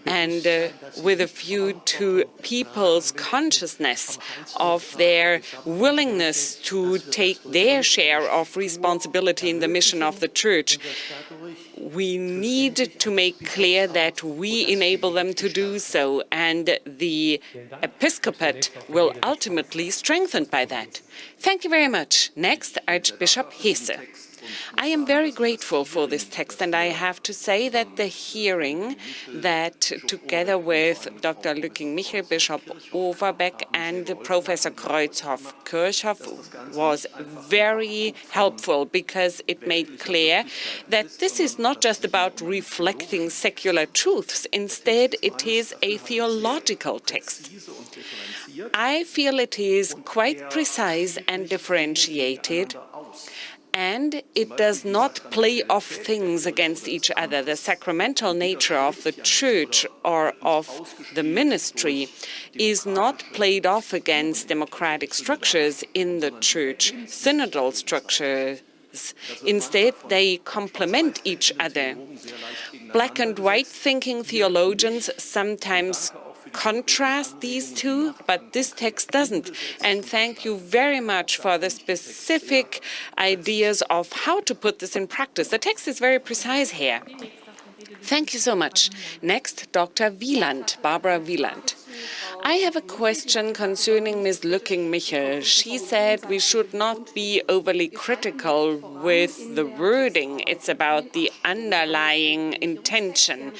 and with a view to people's consciousness of their willingness to take their share of responsibility in the mission of the Church. We need to make clear that we enable them to do so, and the episcopate will ultimately be strengthened by that. Thank you very much. Next, Archbishop Hesse. I am very grateful for this text, and I have to say that the hearing that, together with Dr. Lücking-Michel, Bishop Overbeck, and Professor Kreuzhoff-Kirchhoff was very helpful, because it made clear that this is not just about reflecting secular truths. Instead, it is a theological text. I feel it is quite precise and differentiated, and it does not play off things against each other. The sacramental nature of the Church or of the ministry is not played off against democratic structures in the Church, synodal structures. Instead, they complement each other. Black and white thinking theologians sometimes contrast these two, but this text doesn't. And thank you very much for the specific ideas of how to put this in practice. The text is very precise here. Thank you so much. Next, Dr. Wieland, Barbara Wieland. I have a question concerning Ms. Lücking-Michel. She said we should not be overly critical with the wording. It's about the underlying intention.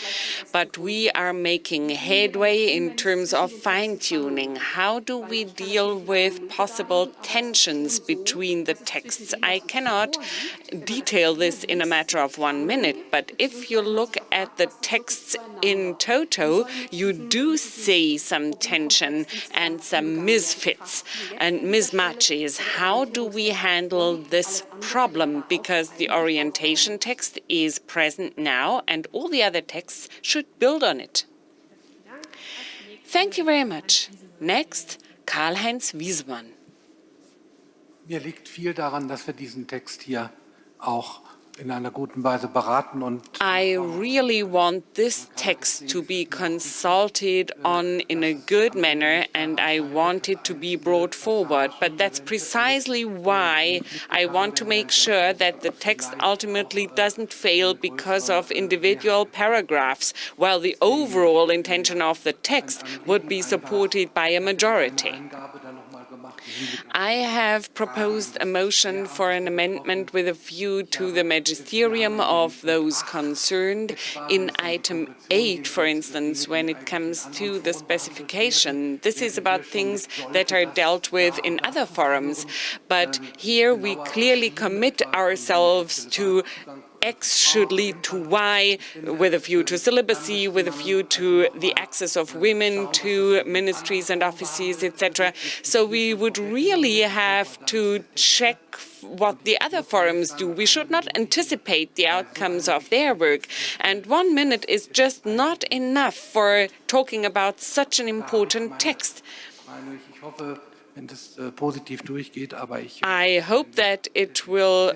But we are making headway in terms of fine-tuning. How do we deal with possible tensions between the texts? I cannot detail this in a matter of 1 minute, but if you look at the texts in toto, you do see some tension and some misfits and mismatches. How do we handle this problem? Because the orientation text is present now, and all the other texts should build on it. Thank you very much. Next, Karl-Heinz Wiesmann. Mir liegt viel daran, dass wir diesen Text hier auch in einer guten Weise beraten und I really want this text to be consulted on in a good manner, and I want it to be brought forward. But that's precisely why I want to make sure that the text ultimately doesn't fail because of individual paragraphs, while the overall intention of the text would be supported by a majority. I have proposed a motion for an amendment with a view to the magisterium of those concerned. In item 8, for instance, when it comes to the specification, this is about things that are dealt with in other forums. But here we clearly commit ourselves to X should lead to Y, with a view to celibacy, with a view to the access of women to ministries and offices, etc. So we would really have to check what the other forums do. We should not anticipate the outcomes of their work. And 1 minute is just not enough for talking about such an important text. I hope that it will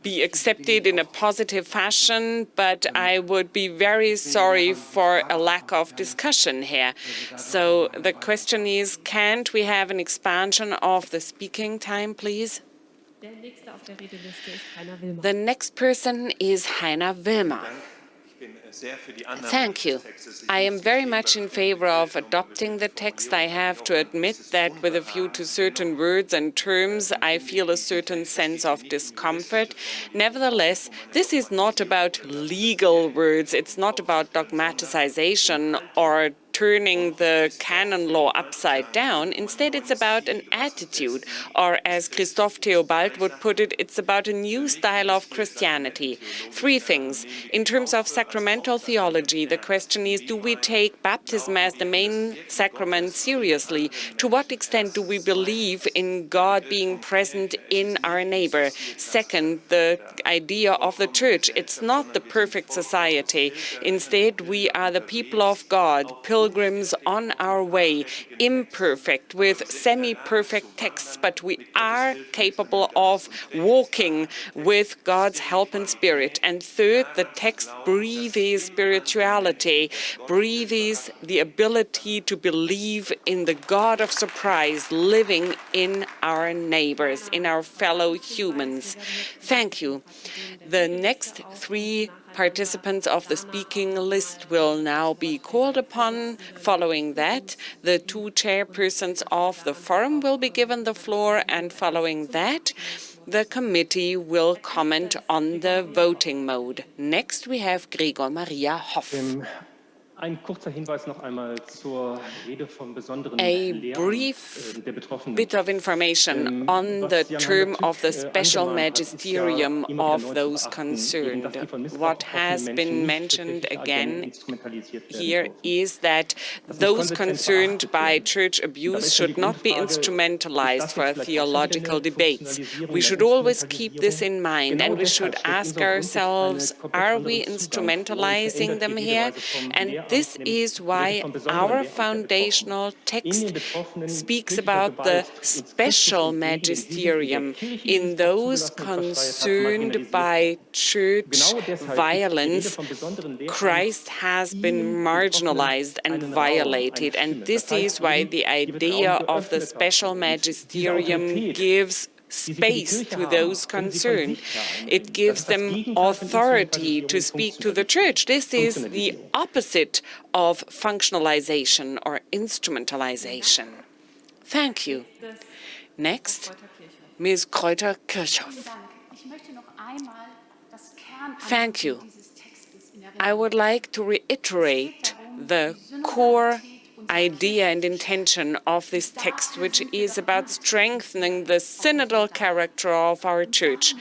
be accepted in a positive fashion, but I would be very sorry for a lack of discussion here. So the question is, can't we have an expansion of the speaking time, please? The next person is Heiner Wilmer. Thank you. I am very much in favor of adopting the text. I have to admit that with a view to certain words and terms, I feel a certain sense of discomfort. Nevertheless, this is not about legal words. It's not about dogmaticization or turning the canon law upside down. Instead, it's about an attitude, or as Christoph Theobald would put it, it's about a new style of Christianity. 3 things. In terms of sacramental theology, the question is, do we take baptism as the main sacrament seriously? To what extent do we believe in God being present in our neighbor? Second, the idea of the Church. It's not the perfect society. Instead, we are the people of God, pilgrims pilgrims on our way, imperfect, with semi-perfect texts, but we are capable of walking with God's help and spirit. And third, the text breathes spirituality, breathes the ability to believe in the God of surprise living in our neighbors, in our fellow humans. Thank you. The next three participants of the speaking list will now be called upon. Following that, the two chairpersons of the forum will be given the floor, and following that, the committee will comment on the voting mode. Next, we have Gregor Maria Hoff. Ein kurzer Hinweis noch einmal zur Rede vom besonderen A Lehramt brief der Betroffenen. bit of information on the term of the special magisterium of those concerned. What has been mentioned again here is that those concerned by church abuse should not be instrumentalized for theological debates. We should always keep this in mind, and we should ask ourselves, are we instrumentalizing them here? And this is why our foundational text speaks about the special magisterium in those concerned by church violence. Christ has been marginalized and violated, and this is why the idea of the special magisterium gives space to those concerned. It gives them authority to speak to the church. This is the opposite of functionalization or instrumentalization. Thank you. Next, Ms. Kräuter-Kirchhoff. Thank you. I would like to reiterate the core idea and intention of this text, which is about strengthening the synodal character of our church.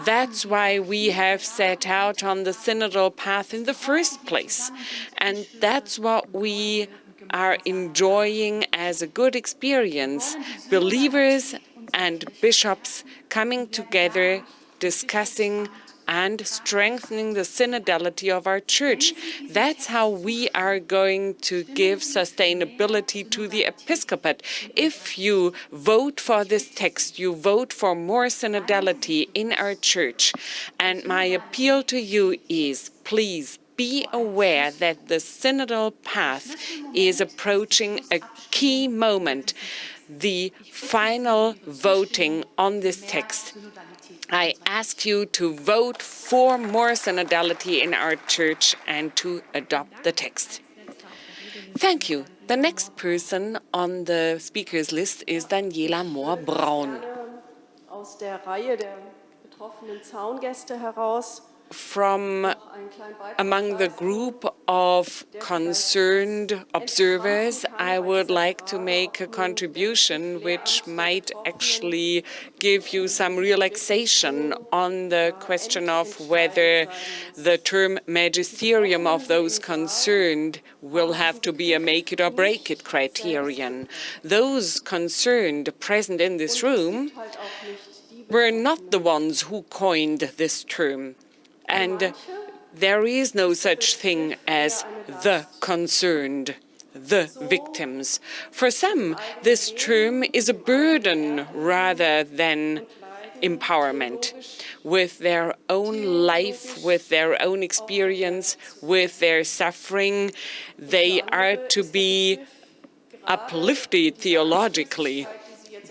That's why we have set out on the synodal path in the first place. And that's what we are enjoying as a good experience. Believers and bishops coming together, discussing and strengthening the synodality of our church. That's how we are going to give sustainability to the episcopate. If you vote for this text, you vote for more synodality in our church. And my appeal to you is, please be aware that the synodal path is approaching a key moment, the final voting on this text. I ask you to vote for more synodality in our church and to adopt the text. Thank you. The next person on the speakers list is Daniela Mohr-Braun. Aus der Reihe der betroffenen Zaungäste heraus. From among the group of concerned observers, I would like to make a contribution which might actually give you some relaxation on the question of whether the term magisterium of those concerned will have to be a make it or break it criterion. Those concerned present in this room were not the ones who coined this term. And there is no such thing as the concerned, the victims. For some, this term is a burden rather than empowerment. With their own life, with their own experience, with their suffering, they are to be uplifted theologically.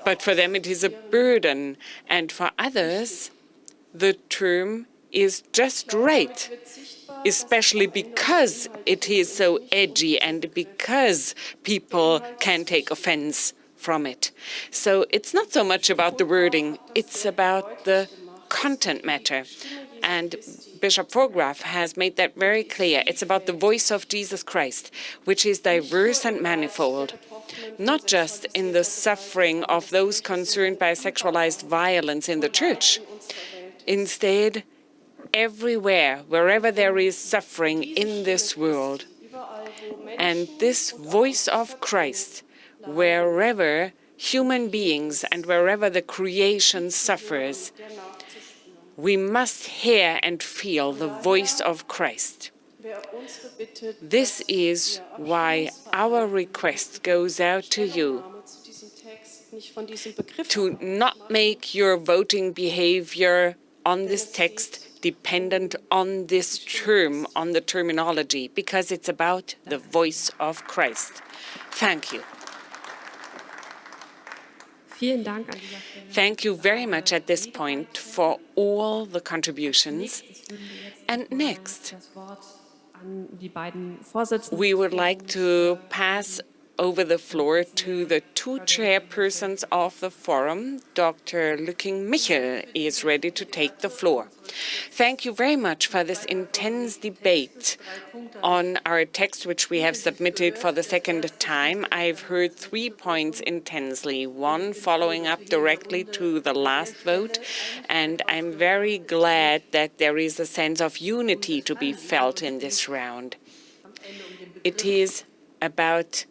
But for them, it is a burden. And for others, the term is just right, especially because it is so edgy and because people can take offense from it. So it's not so much about the wording, it's about the content matter. And Bishop Vorgraf has made that very clear. It's about the voice of Jesus Christ, which is diverse and manifold, not just in the suffering of those concerned by sexualized violence in the church. Instead, everywhere, wherever there is suffering in this world. And this voice of Christ, wherever human beings and wherever the creation suffers, we must hear and feel the voice of Christ. This is why our request goes out to you to not make your voting behavior on this text dependent on this term, on the terminology, because it's about the voice of Christ. Thank you. Thank you very much at this point for all the contributions. And next, we would like to pass over the floor to the two chairpersons of the forum. Dr. Lücking-Michel is ready to take the floor. Thank you very much for this intense debate on our text, which we have submitted for the second time. I've heard 3 points intensely, one following up directly to the last vote, and I'm very glad that there is a sense of unity to be felt in this round. It is about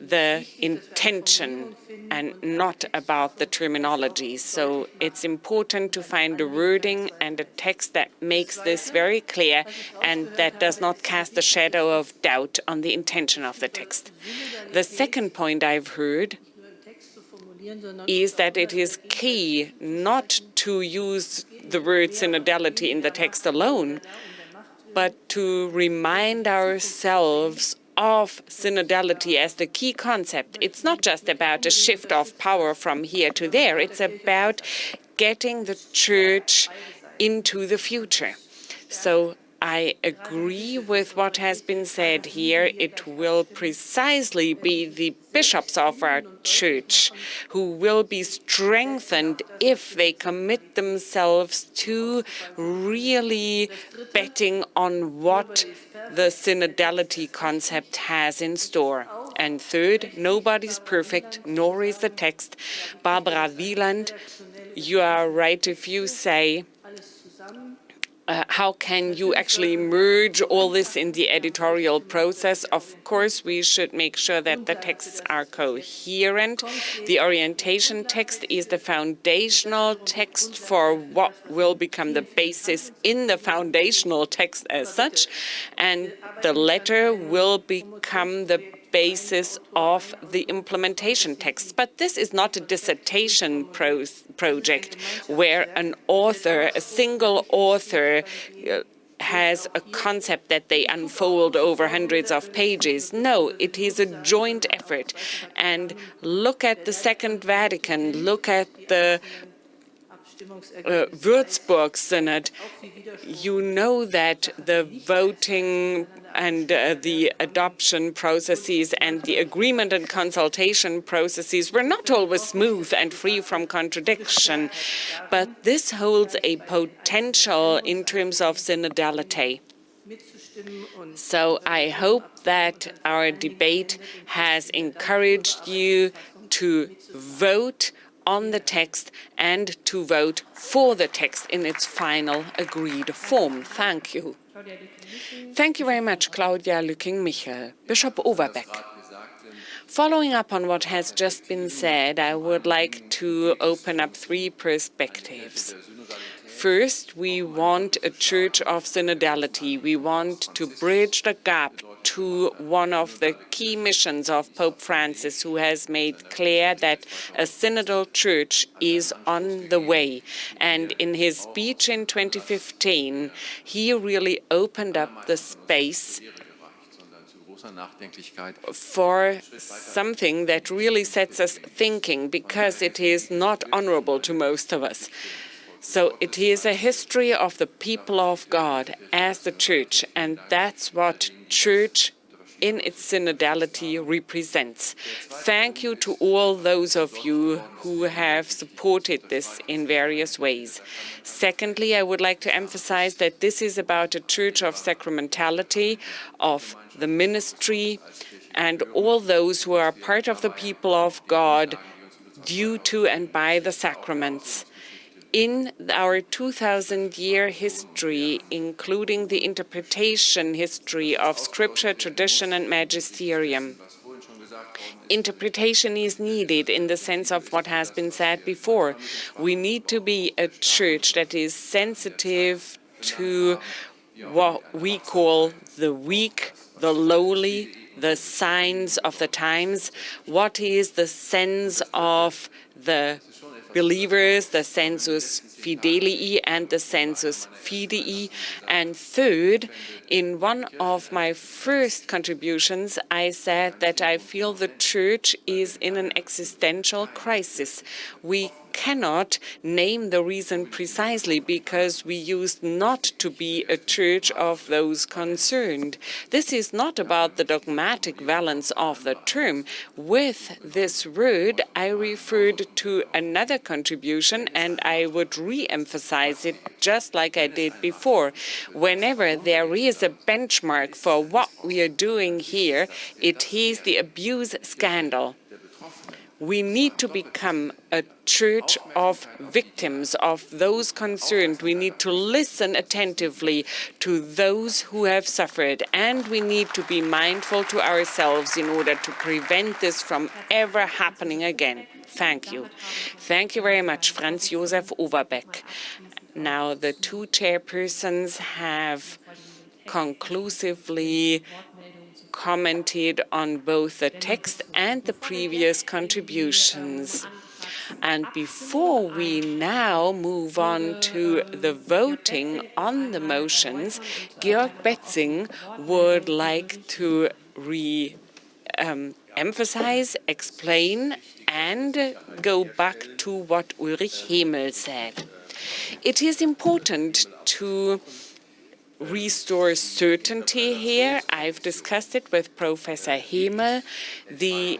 the intention and not about the terminology. So it's important to find a wording and a text that makes this very clear and that does not cast a shadow of doubt on the intention of the text. The second point I've heard is that it is key not to use the word synodality in the text alone, but to remind ourselves of synodality as the key concept. It's not just about a shift of power from here to there. It's about getting the church into the future. So I agree with what has been said here. It will precisely be the bishops of our church who will be strengthened if they commit themselves to really betting on what the synodality concept has in store. And third, nobody's perfect, nor is the text. Barbara Wieland, you are right if you say, how can you actually merge all this in the editorial process? Of course, we should make sure that the texts are coherent. The orientation text is the foundational text for what will become the basis in the foundational text as such, and the letter will become the basis of the implementation text. But this is not a dissertation project where an author, a single author, has a concept that they unfold over hundreds of pages. No, it is a joint effort. And look at the Second Vatican, look at the Würzburg Synod. You know that the voting and the adoption processes and the agreement and consultation processes were not always smooth and free from contradiction, but this holds a potential in terms of synodality. So I hope that our debate has encouraged you to vote on the text and to vote for the text in its final agreed form. Thank you. Thank you very much, Claudia Lücking-Michel. Bishop Overbeck. Following up on what has just been said, I would like to open up 3 perspectives. First, we want a church of synodality. We want to bridge the gap to one of the key missions of Pope Francis, who has made clear that a synodal church is on the way. And in his speech in 2015, he really opened up the space for something that really sets us thinking, because it is not honorable to most of us. So it is a history of the people of God as the church, and that's what church in its synodality represents. Thank you to all those of you who have supported this in various ways. Secondly, I would like to emphasize that this is about a church of sacramentality, of the ministry, and all those who are part of the people of God due to and by the sacraments. In our 2,000-year history, including the interpretation history of Scripture, tradition, and magisterium, interpretation is needed in the sense of what has been said before. We need to be a church that is sensitive to what we call the weak, the lowly, the signs of the times. What is the sense of the believers, the sensus fidelii and the sensus fidei? And third, in one of my first contributions, I said that I feel the Church is in an existential crisis. We cannot name the reason precisely because we used not to be a church of those concerned. This is not about the dogmatic valence of the term. With this word, I referred to another contribution, and I would re-emphasize it just like I did before. Whenever there is a benchmark for what we are doing here, it is the abuse scandal. We need to become a church of victims, of those concerned. We need to listen attentively to those who have suffered, and we need to be mindful to ourselves in order to prevent this from ever happening again. Thank you. Thank you very much, Franz Josef Overbeck. Now, the two chairpersons have conclusively commented on both the text and the previous contributions. And before we now move on to the voting on the motions, Georg Betzing would like to emphasize, explain, and go back to what Ulrich Hemel said. It is important to restore certainty here. I've discussed it with Professor Hemel. The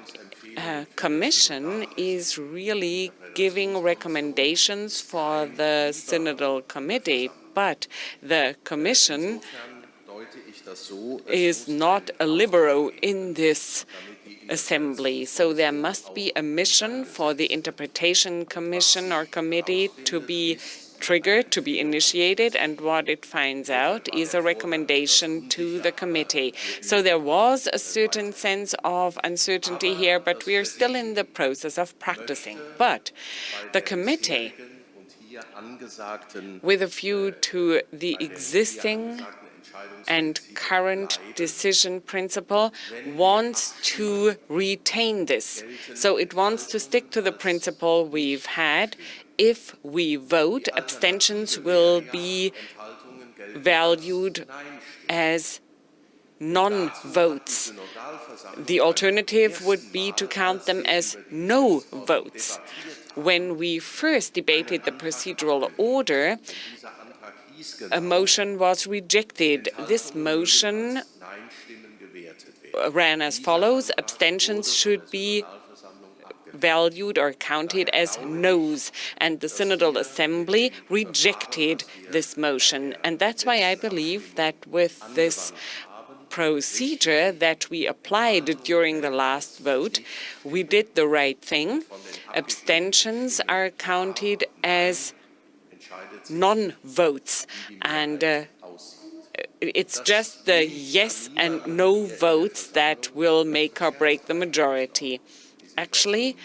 Commission is really giving recommendations for the Synodal Committee, but the Commission is not a libero in this assembly. So there must be a mission for the Interpretation Commission or Committee to be triggered, to be initiated, and what it finds out is a recommendation to the committee. So there was a certain sense of uncertainty here, but we are still in the process of practicing. But the committee, with a view to the existing and current decision principle, wants to retain this. So it wants to stick to the principle we've had. If we vote, abstentions will be valued as non-votes. The alternative would be to count them as no votes. When we first debated the procedural order, a motion was rejected. This motion ran as follows: abstentions should be valued or counted as noes, and the Synodal Assembly rejected this motion. And that's why I believe that with this procedure that we applied during the last vote, we did the right thing. Abstentions are counted as non-votes, and it's just the yes and no votes that will make or break the majority. Actually,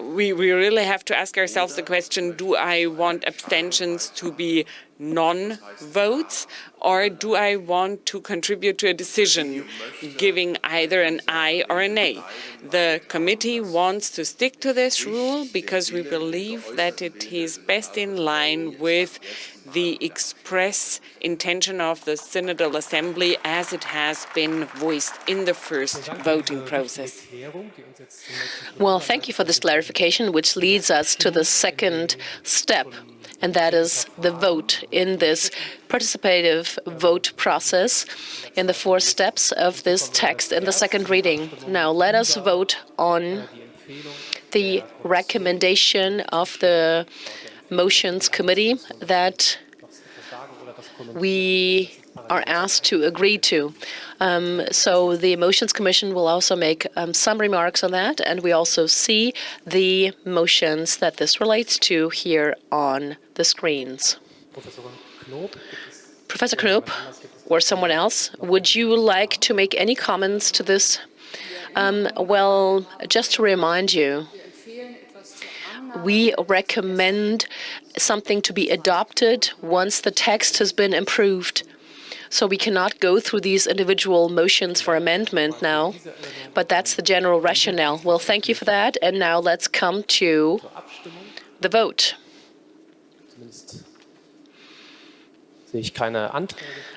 we really have to ask ourselves the question, do I want abstentions to be non-votes, or do I want to contribute to a decision giving either an aye or a nay? The committee wants to stick to this rule because we believe that it is best in line with the express intention of the Synodal Assembly as it has been voiced in the first voting process. Well, thank you for this clarification, which leads us to the second step, and that is the vote in this participative vote process in the 4 steps of this text in the second reading. Now, let us vote on the recommendation of the Motions Committee that we are asked to agree to. So the Motions Commission will also make some remarks on that, and we also see the motions that this relates to here on the screens. Professor Knoop, or someone else, would you like to make any comments to this? Well, just to remind you, we recommend something to be adopted once the text has been improved. So we cannot go through these individual motions for amendment now, but that's the general rationale. Well, thank you for that. And now let's come to the vote.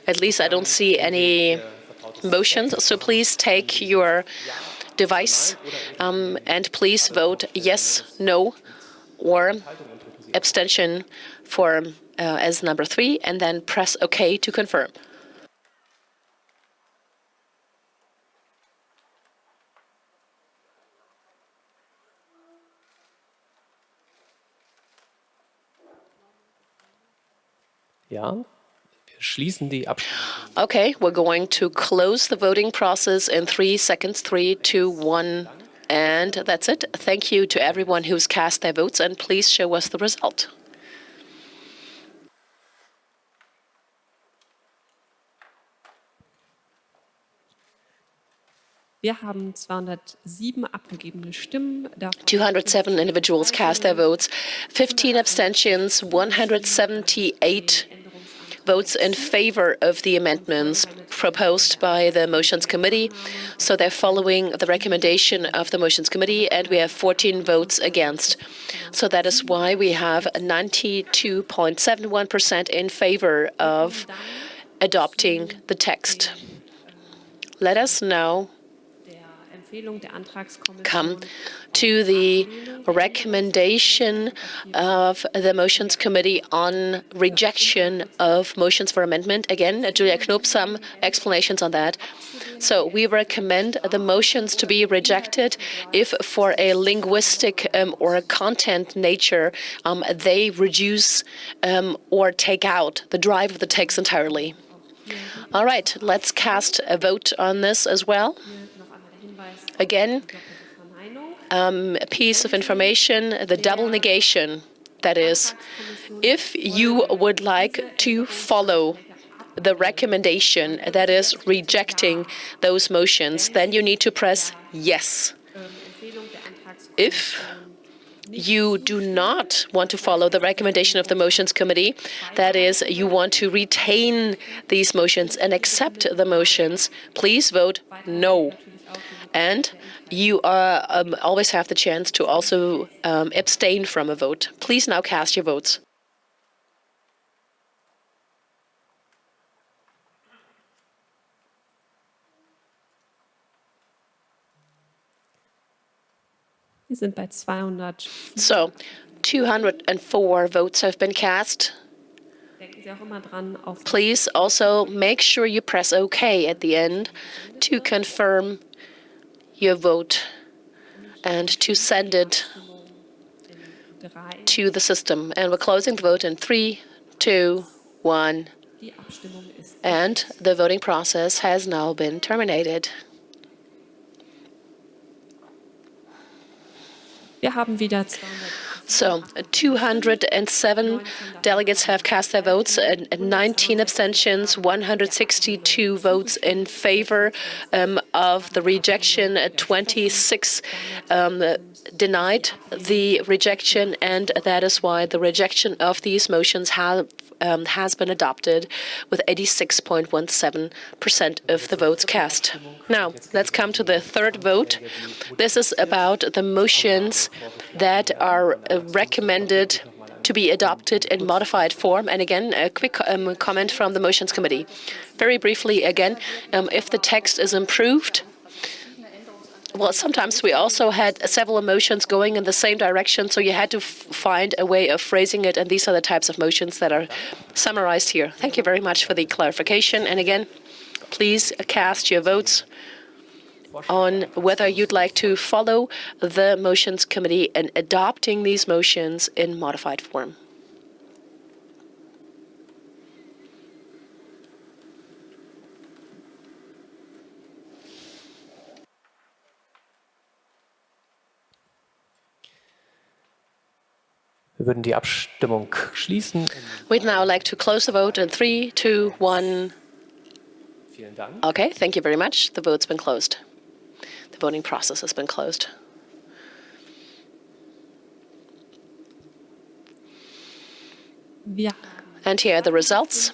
At least I don't see any motions, so please take your device and please vote yes, no, or abstention for as number 3, and then press OK to confirm. Okay, we're going to close the voting process in 3 seconds. 3, 2, 1, and that's it. Thank you to everyone who's cast their votes, and please show us the result. Wir haben 207 abgegebene Stimmen. 207 individuals cast their votes, 15 abstentions, 178 votes in favor of the amendments proposed by the Motions Committee. So they're following the recommendation of the Motions Committee, and we have 14 votes against. So that is why we have 92.71% in favor of adopting the text. Let us now come to the recommendation of the Motions Committee on rejection of motions for amendment. Again, Julia Knoop, some explanations on that. So we recommend the motions to be rejected if for a linguistic or a content nature they reduce or take out the drive of the text entirely. All right, let's cast a vote on this as well. Again, a piece of information, the double negation. That is, if you would like to follow the recommendation that is rejecting those motions, then you need to press yes. If you do not want to follow the recommendation of the Motions Committee, that is, you want to retain these motions and accept the motions, please vote no. And you always have the chance to also abstain from a vote. Please now cast your votes. Wir sind bei 200. So, 204 votes have been cast. Please also make sure you press OK at the end to confirm your vote and to send it to the system. And we're closing the vote in 3, 2, 1. And the voting process has now been terminated. Wir haben wieder So 207 delegates have cast their votes, and 19 abstentions, 162 votes in favor of the rejection, 26 denied the rejection, and that is why the rejection of these motions has been adopted with 86.17% of the votes cast. Now, let's come to the third vote. This is about the motions that are recommended to be adopted in modified form. And again, a quick comment from the Motions Committee. Very briefly, again, if the text is improved, well, sometimes we also had several motions going in the same direction, so you had to find a way of phrasing it, and these are the types of motions that are summarized here. Thank you very much for the clarification. And again, please cast your votes on whether you'd like to follow the Motions Committee in adopting these motions in modified form. Wir würden die Abstimmung schließen. We'd now like to close the vote in 3, 2, 1. Vielen Dank. Okay, thank you very much. The vote's been closed. The voting process has been closed. And here are the results.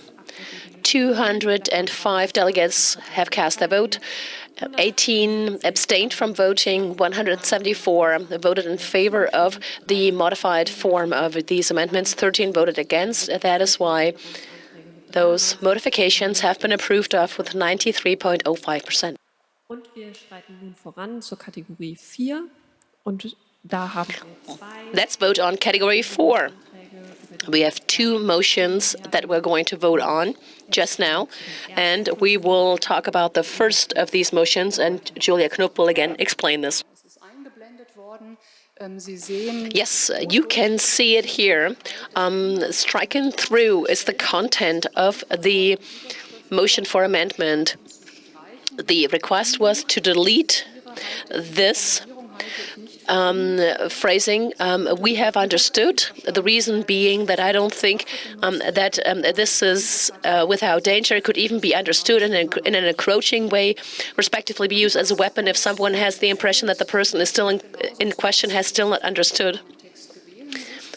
205 delegates have cast their vote. 18 abstained from voting, 174 voted in favor of the modified form of these amendments, 13 voted against. That is why those modifications have been approved of with 93.05%. Und wir schreiten nun voran zur Kategorie 4. Und da haben wir Let's vote on category 4. We have 2 motions that we're going to vote on just now, and we will talk about the first of these motions, and Julia Knoop will again explain this. Yes, you can see it here. Striking through is the content of the motion for amendment. The request was to delete this phrasing. We have understood, the reason being that I don't think that this is without danger. It could even be understood in an encroaching way, respectively be used as a weapon if someone has the impression that the person is still in question has still not understood.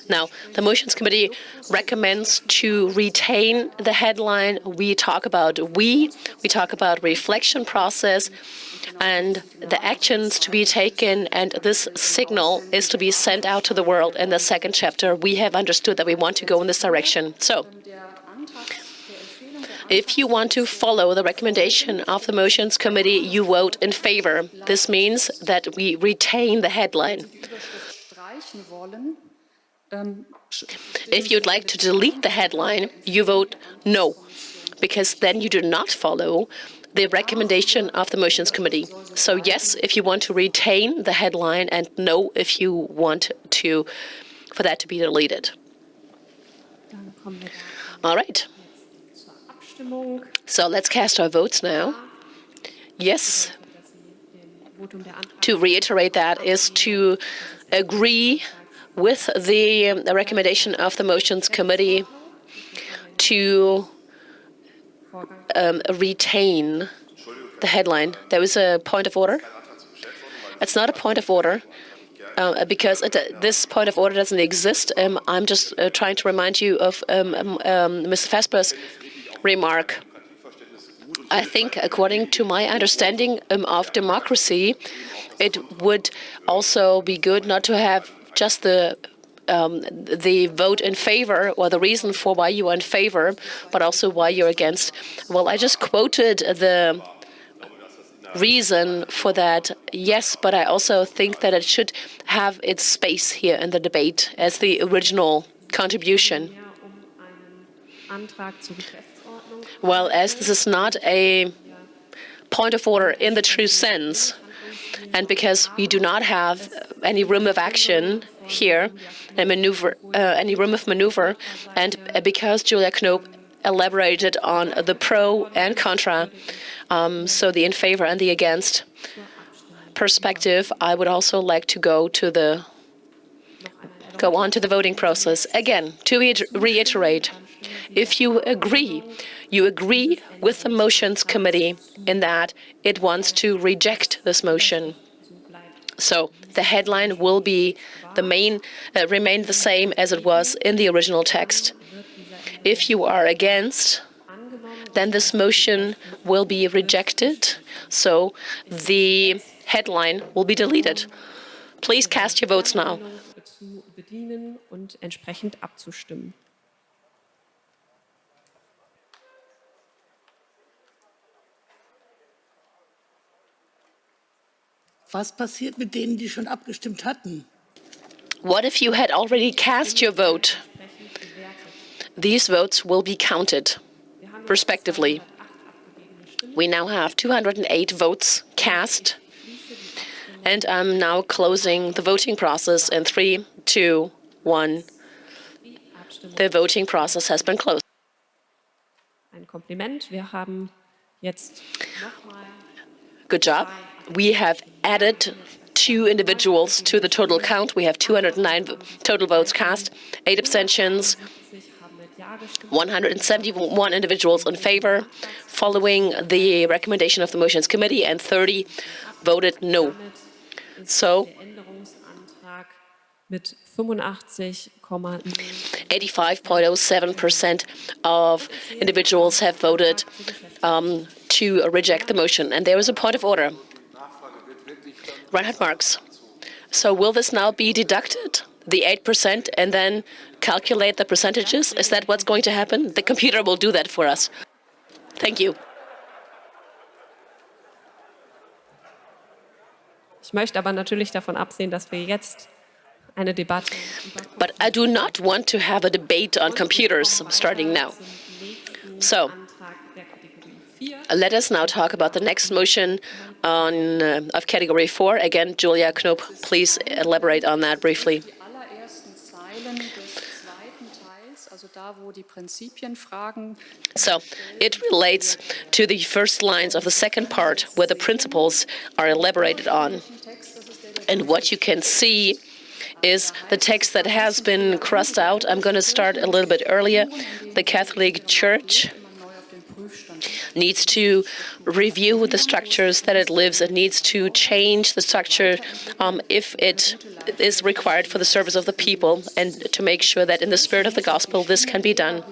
Now, the Motions Committee recommends to retain the headline. We talk about reflection process and the actions to be taken, and this signal is to be sent out to the world. In the second chapter, we have understood that we want to go in this direction. So, if you want to follow the recommendation of the Motions Committee, you vote in favor. This means that we retain the headline. If you'd like to delete the headline, you vote no, because then you do not follow the recommendation of the Motions Committee. So yes, if you want to retain the headline, and no if you want for that to be deleted. All right. So let's cast our votes now. Yes, to reiterate that is to agree with the recommendation of the Motions Committee to retain the headline. There is a point of order. It's not a point of order because this point of order doesn't exist. I'm just trying to remind you of Mr. Vesper's remark. I think, according to my understanding of democracy, it would also be good not to have just the vote in favor or the reason for why you are in favor, but also why you're against. Well, I just quoted the reason for that, yes, but I also think that it should have its space here in the debate as the original contribution. Well, as this is not a point of order in the true sense, and because we do not have any room of action here, any room of maneuver, and because Julia Knoop elaborated on the pro and contra, so the in favor and the against perspective, I would also like to go on to the voting process. Again, to reiterate, if you agree with the Motions Committee in that it wants to reject this motion. So the headline will be remain the same as it was in the original text. If you are against, then this motion will be rejected. So the headline will be deleted. Please cast your votes now. zu bedienen und entsprechend abzustimmen. Was passiert mit denen, die schon abgestimmt hatten? What if you had already cast your vote? These votes will be counted, respectively. We now have 208 votes cast, and I'm now closing the voting process in 3, 2, 1. The voting process has been closed. Ein Kompliment. Wir haben jetzt nochmal. Good job. We have added 2 individuals to the total count. We have 209 total votes cast, 8 abstentions, 171 individuals in favor, following the recommendation of the Motions Committee, and 30 voted no. So, Der Änderungsantrag mit 85.07% of individuals have voted to reject the motion. And there is a point of order. Reinhard Marx. So will this now be deducted, the 8%, and then calculate the percentages? Is that what's going to happen? The computer will do that for us. Thank you. Ich möchte aber natürlich davon absehen, dass wir jetzt eine Debatte. But I do not want to have a debate on computers starting now. So let us now talk about the next motion of Category 4. Again, Julia Knoop, please elaborate on that briefly. So it relates to the first lines of the second part where the principles are elaborated on. And what you can see is the text that has been crossed out. I'm going to start a little bit earlier. The Catholic Church needs to review the structures that it lives. It needs to change the structure if it is required for the service of the people, and to make sure that in the spirit of the gospel this can be done.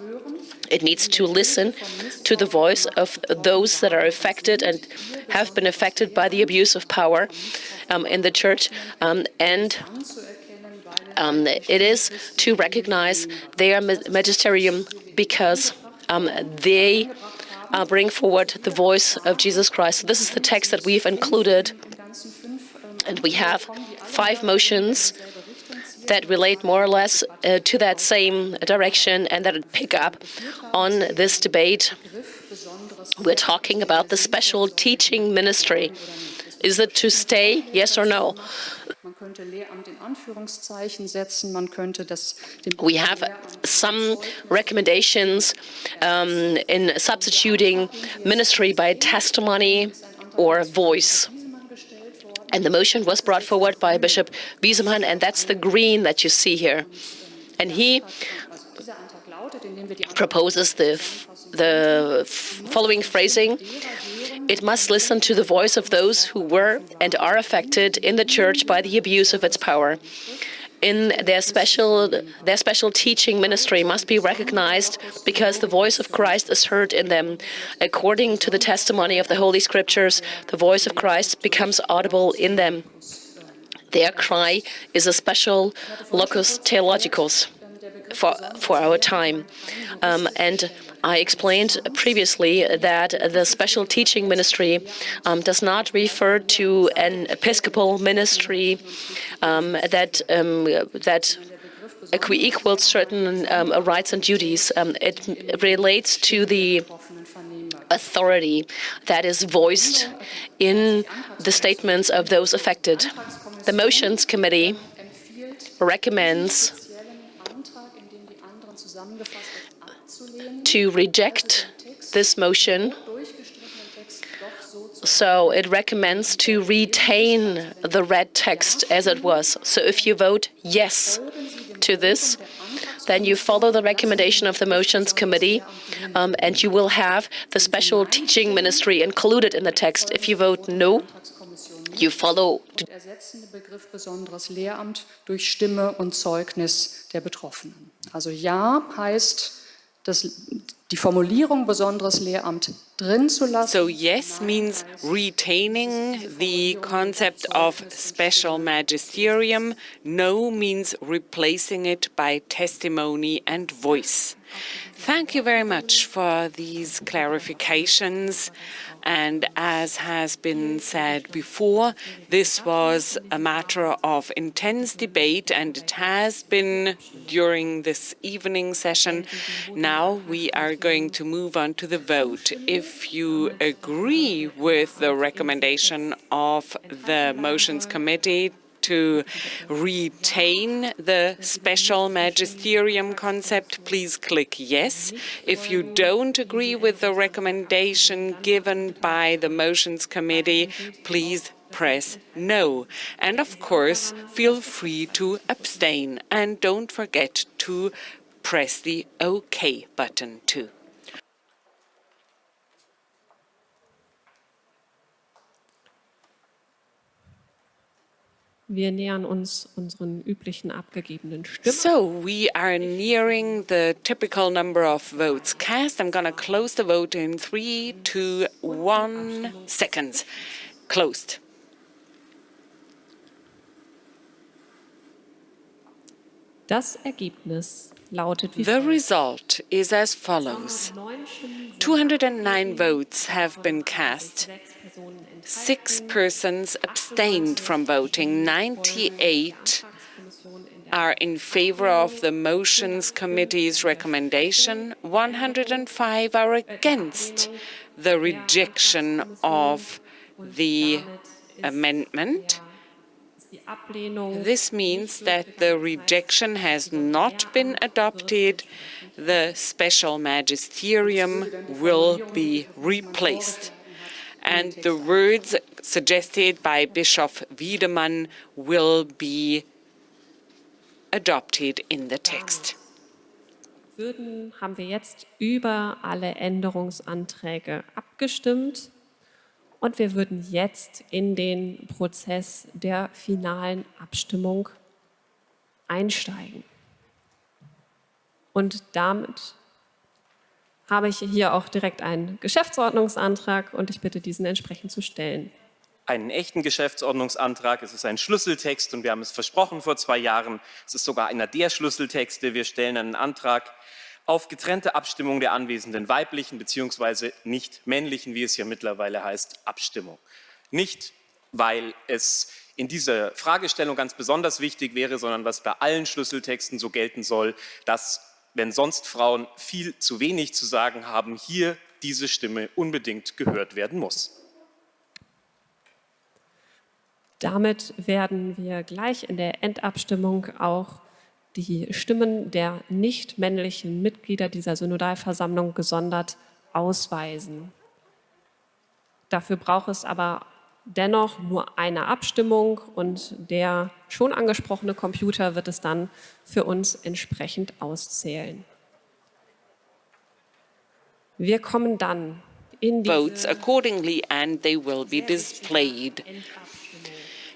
It needs to listen to the voice of those that are affected and have been affected by the abuse of power in the church, and it is to recognize their magisterium because they bring forward the voice of Jesus Christ. So this is the text that we've included, and we have 5 motions that relate more or less to that same direction and that pick up on this debate. We're talking about the special teaching ministry. Is it to stay, yes or no? We have some recommendations in substituting ministry by testimony or voice. And the motion was brought forward by Bishop Wiesemann, and that's the green that you see here. And he proposes the following phrasing: it must listen to the voice of those who were and are affected in the church by the abuse of its power. In their special teaching ministry must be recognized because the voice of Christ is heard in them. According to the testimony of the Holy Scriptures, the voice of Christ becomes audible in them. Their cry is a special locus theologicus for our time. And I explained previously that the special teaching ministry does not refer to an episcopal ministry that equals certain rights and duties. It relates to the authority that is voiced in the statements of those affected. The Motions Committee recommends to reject this motion. So it recommends to retain the red text as it was. So if you vote yes to this, then you follow the recommendation of the Motions Committee, and you will have the special teaching ministry included in the text. If you vote no, you follow. Ersetzende Begriff besonderes Lehramt durch Stimme und Zeugnis der Betroffenen. Also ja heißt, die Formulierung besonderes Lehramt drin zu lassen. So yes means retaining the concept of special magisterium. No means replacing it by testimony and voice. Thank you very much for these clarifications. And as has been said before, this was a matter of intense debate, and it has been during this evening session. Now we are going to move on to the vote. If you agree with the recommendation of the Motions Committee to retain the special magisterium concept, please click yes. If you don't agree with the recommendation given by the Motions Committee, please press no. And of course, feel free to abstain. And don't forget to press the OK button too. Wir nähern uns unseren üblichen abgegebenen Stimmen. So we are nearing the typical number of votes cast. I'm going to close the vote in 3, 2, 1 seconds. Closed. Das Ergebnis lautet wie The result is as follows. 209 votes have been cast. 6 persons abstained from voting. 98 are in favor of the Motions Committee's recommendation. 105 are against the rejection of the amendment. This means that the rejection has not been adopted. The special magisterium will be replaced. And the words suggested by Bischof Wiedemann will be adopted in the text. Haben wir jetzt über alle Änderungsanträge abgestimmt. Und wir würden jetzt in den Prozess der finalen Abstimmung einsteigen. Und damit habe ich hier auch direkt einen Geschäftsordnungsantrag und ich bitte, diesen entsprechend zu stellen. Einen echten Geschäftsordnungsantrag. Es ist ein Schlüsseltext und wir haben es versprochen vor 2 Jahren. Es ist sogar einer der Schlüsseltexte. Wir stellen einen Antrag auf getrennte Abstimmung der anwesenden weiblichen bzw. nicht männlichen, wie es ja mittlerweile heißt, Abstimmung. Nicht, weil es in dieser Fragestellung ganz besonders wichtig wäre, sondern was bei allen Schlüsseltexten so gelten soll, dass, wenn sonst Frauen viel zu wenig zu sagen haben, hier diese Stimme unbedingt gehört werden muss. Damit werden wir gleich in der Endabstimmung auch die Stimmen der nicht männlichen Mitglieder dieser Synodalversammlung gesondert ausweisen. Dafür braucht es aber dennoch nur eine Abstimmung und der schon angesprochene Computer wird es dann für uns entsprechend auszählen. Wir kommen dann in die Votes accordingly and they will be displayed.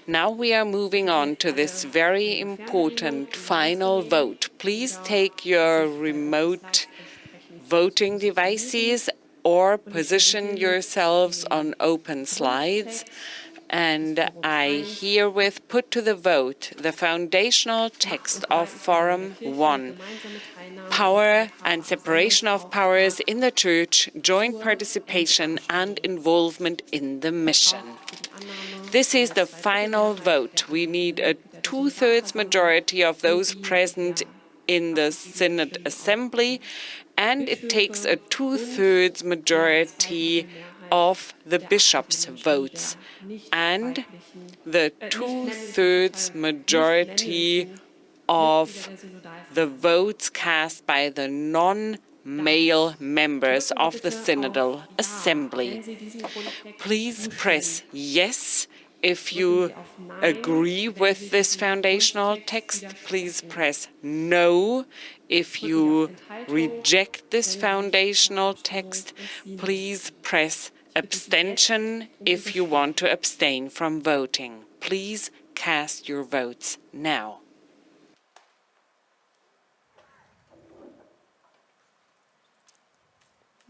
Now we are moving on to this very important final vote. Please take your remote voting devices or position yourselves on open slides. And I herewith put to the vote the foundational text of Forum 1. Power and separation of powers in the Church, joint participation and involvement in the mission. This is the final vote. We need a 2/3 majority of those present in the Synod Assembly, and it takes a 2/3 majority of the bishops' votes and the 2/3 majority of the votes cast by the non-male members of the Synodal Assembly. Please press yes if you agree with this foundational text. Please press no if you reject this foundational text. Please press abstention if you want to abstain from voting. Please cast your votes now.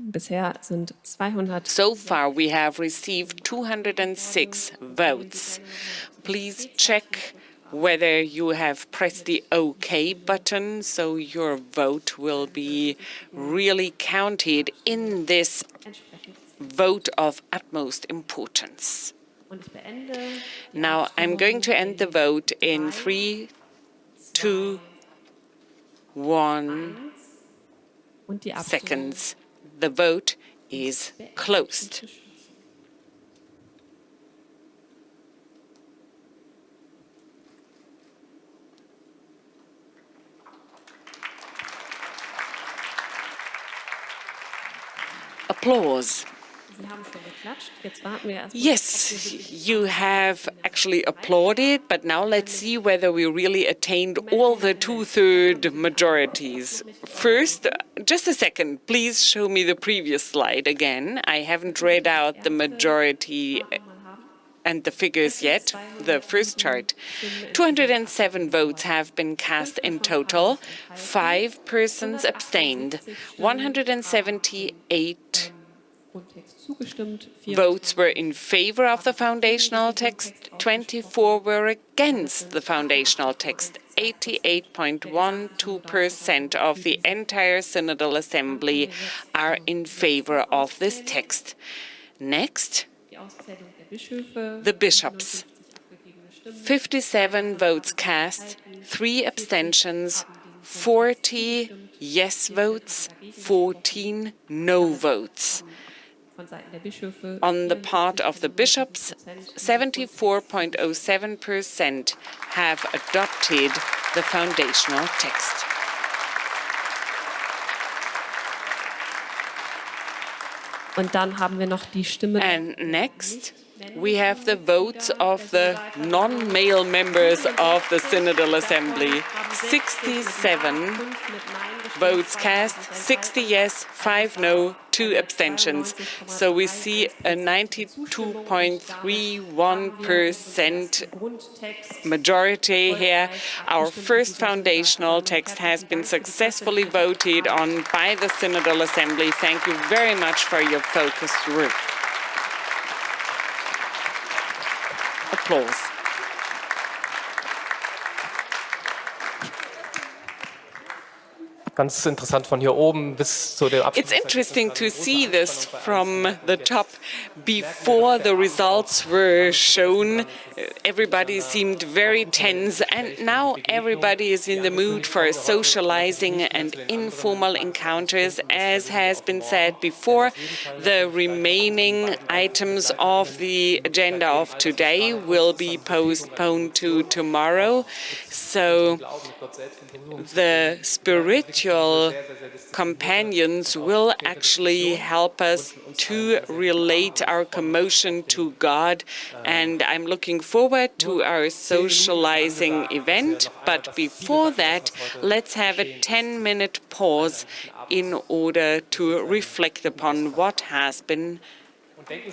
Bisher sind 200. So far, we have received 206 votes. Please check whether you have pressed the OK button, so your vote will be really counted in this vote of utmost importance. Now, I'm going to end the vote in 3, 2, 1 seconds. The vote is closed. Applause. Yes, you have actually applauded, but now let's see whether we really attained all the 2/3 majorities. First, just a second, please show me the previous slide again. I haven't read out the majority and the figures yet. The first chart. 207 votes have been cast in total. 5 persons abstained. 178 votes were in favor of the foundational text. 24 were against the foundational text. 88.12% of the entire Synodal Assembly are in favor of this text. Next, the bishops. 57 votes cast, 3 abstentions, 40 yes votes, 14 no votes. On the part of the bishops, 74.07% have adopted the foundational text. Und dann haben wir noch die Stimmen. And next, we have the votes of the non-male members of the Synodal Assembly. 67 votes cast, 60 yes, 5 no, 2 abstentions. So we see a 92.31% majority here. Our first foundational text has been successfully voted on by the Synodal Assembly. Thank you very much for your focused work. Applause. Ganz interessant von hier oben bis zu der It's interesting to see this from the top. Before the results were shown, everybody seemed very tense, and now everybody is in the mood for socializing and informal encounters. As has been said before, the remaining items of the agenda of today will be postponed to tomorrow. So the spiritual companions will actually help us to relate our commotion to God, and I'm looking forward to our socializing event. But before that, let's have a 10-minute pause in order to reflect upon what has been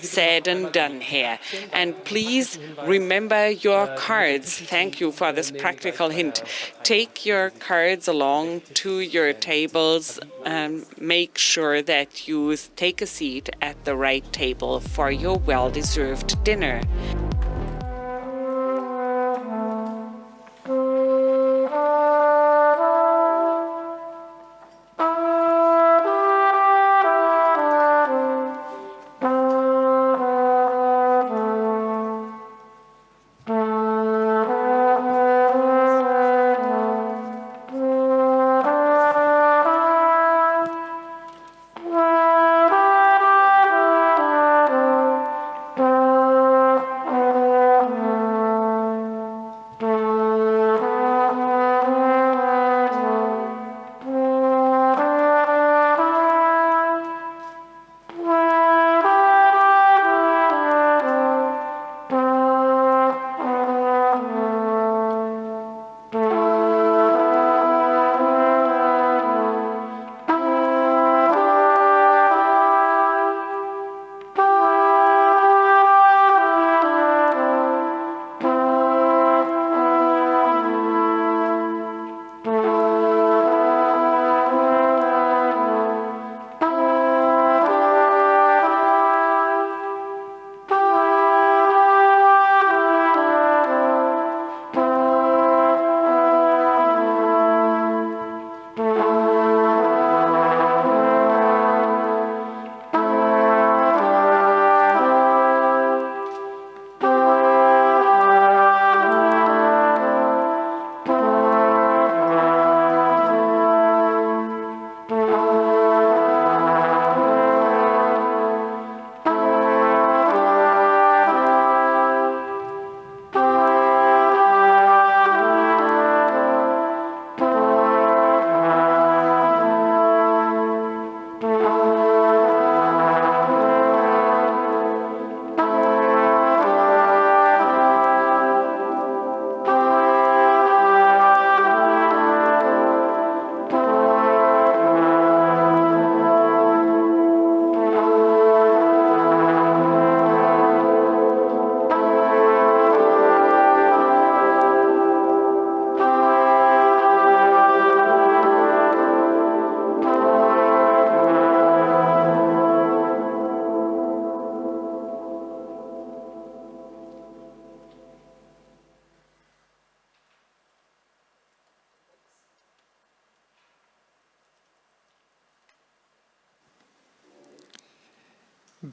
said and done here. And please remember your cards. Thank you for this practical hint. Take your cards along to your tables and make sure that you take a seat at the right table for your well-deserved dinner.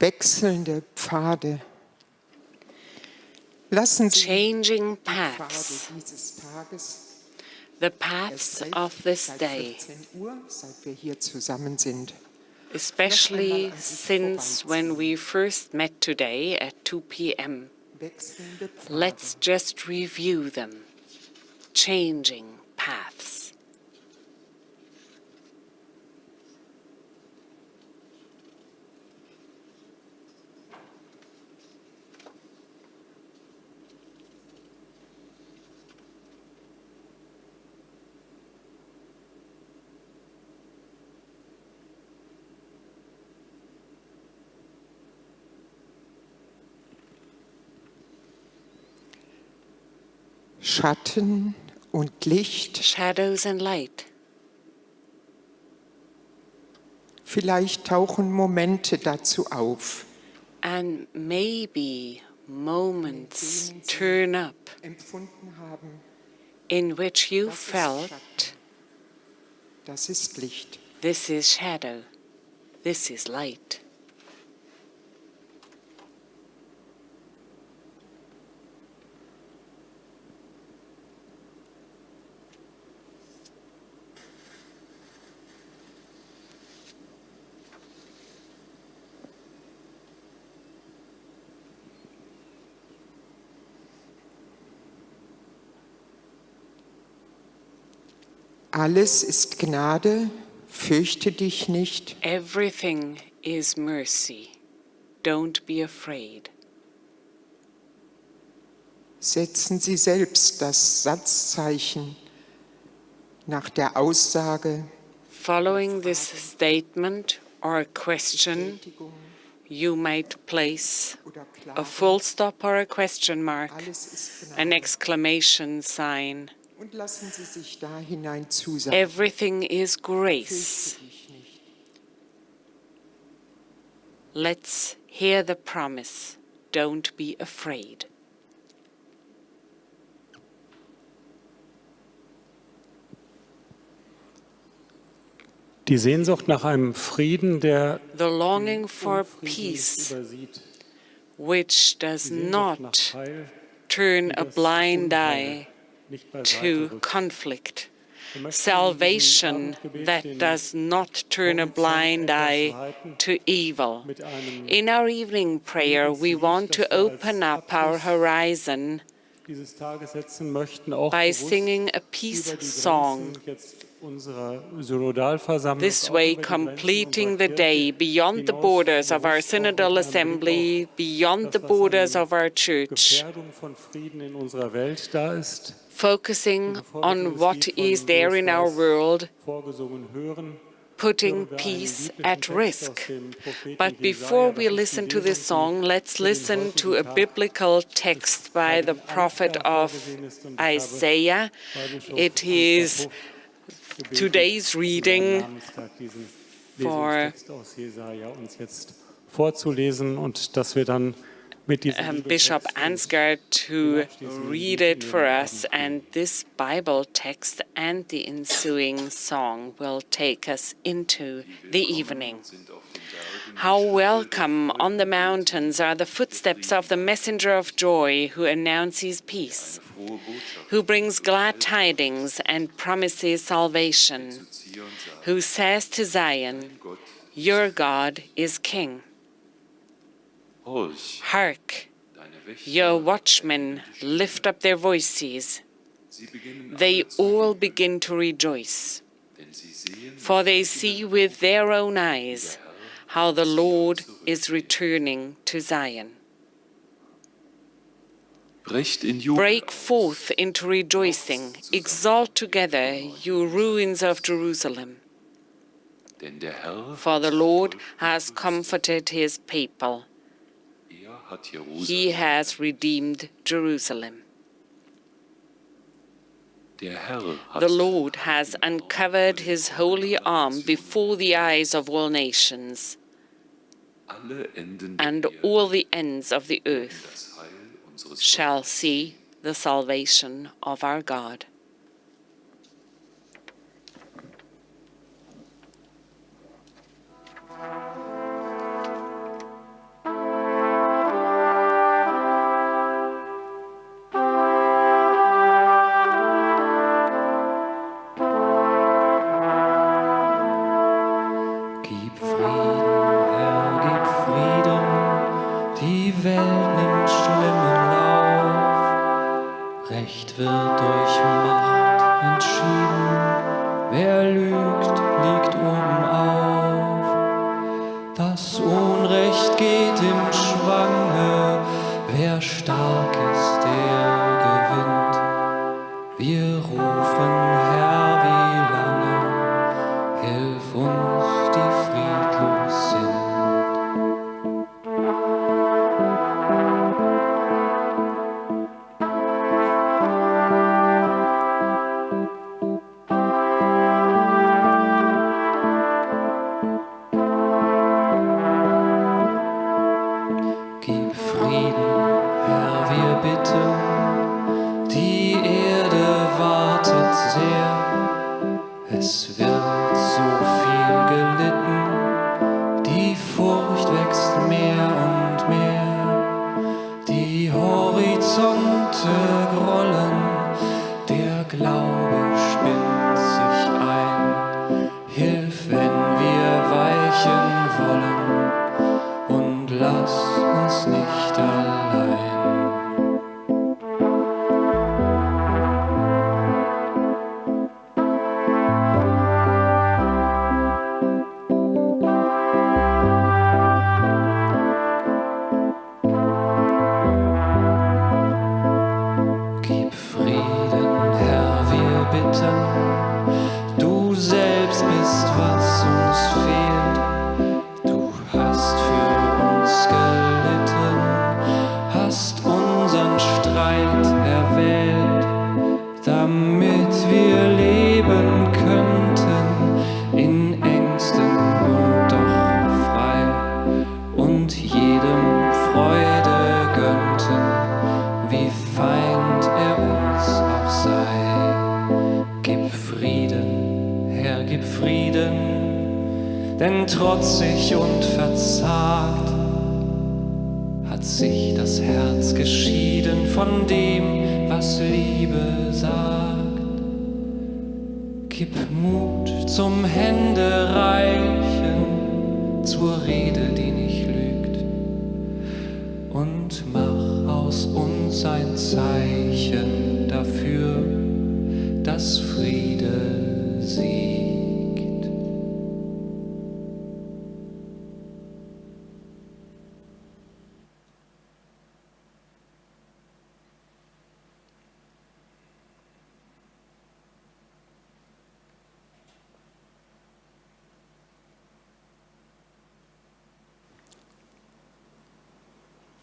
Wechselnde Pfade. Lassen Sie Changing die Pfade paths, dieses Tages, the es paths ist of this seit day, 14 Uhr, seit wir hier zusammen sind, especially an sich since when vorbeiziehen. we first met today at 2 p.m. Wechselnde Pfade. Let's just review them. Changing paths. Schatten und Licht. Shadows and light. Vielleicht tauchen Momente dazu auf, And maybe moments turn up empfunden haben, in which you das ist felt, Schatten, das ist Licht. this is shadow, this is light. Alles ist Gnade, fürchte dich nicht. Everything is mercy. Don't be afraid. Setzen Sie selbst das Satzzeichen nach der Aussage, Following this statement or question, you might place a full stop or a question mark, an exclamation sign. und lassen Sie sich da hinein zusagen. Everything is grace. Fürchte dich nicht. Let's hear the promise. Don't be afraid. Die Sehnsucht nach einem Frieden, der The longing for peace, übersieht. which does Die Sehnsucht nach not Heil, turn die a das blind Unheil eye nicht beiseite to rückt. conflict. Wir möchten in diesem Salvation Abendgebet that den does not turn a Horizont blind etwas eye weiten to evil. mit einem In our evening prayer, we want to open up our horizon dieses Tages setzen möchten, auch by bewusst singing a über peace die song. Grenzen jetzt unserer Synodalversammlung, This auch way, über die Grenzen completing unserer the day Kirche beyond the hinaus borders of our bewusst auch Synodal mit einem Blick Assembly, auf beyond the das, was borders an of our church, Gefährdung von Frieden in unserer Welt da ist. focusing Bevor wir on dieses what Lied von is there in our Bruce world, vorgesungen hören, putting hören wir einen peace biblischen at Text risk. aus dem Propheten But before we listen to this song, let's listen to a biblical text by the prophet of Isaiah. It is today's reading for aus Jesaja uns jetzt vorzulesen und dass wir dann mit diesem Bishop Ansgar to read it for us, and this Bible text and the ensuing song will take us into the evening. How welcome on the mountains are the footsteps of the messenger of joy who announces peace, who brings glad tidings and promises salvation, who says to Zion, your God is king. Hark, your watchmen lift up their voices. They all begin to rejoice, for they see with their own eyes how the Lord is returning to Zion. Break forth into rejoicing, exult together, you ruins of Jerusalem. For the Lord has comforted his people. He has redeemed Jerusalem. The Lord has uncovered his holy arm before the eyes of all nations, and all the ends of the earth shall see the salvation of our God. Unrecht wird durch Macht entschieden. Wer lügt, liegt oben auf. Das Unrecht geht im Schwange. Wer stark ist, der gewinnt. Wir rufen, Herr, wie lange? Hilf uns, die friedlos sind. Gib Frieden, Herr, wir bitten. Die Erde wartet sehr. Es wird so viel gelitten. Die Furcht wächst mehr und mehr. Die Horizonte grollen. Der Glaube spinnt sich ein. Hilf, wenn wir weichen wollen. Und lass uns nicht allein. Gib Frieden, Herr, wir bitten. Du selbst bist, was uns fehlt. Du hast für uns gelitten, hast unseren Streit erwählt, damit wir leben könnten in Ängsten und doch frei und jedem Freude gönnten, wie Feind er uns auch sei. Gib Frieden, Herr, gib Frieden, denn trotzig und verzagt hat sich das Herz geschieden von dem, was Liebe sagt. Gib Mut zum Händereichen, zur Rede, die nicht lügt, und mach aus uns ein Zeichen dafür, dass Friede siegt.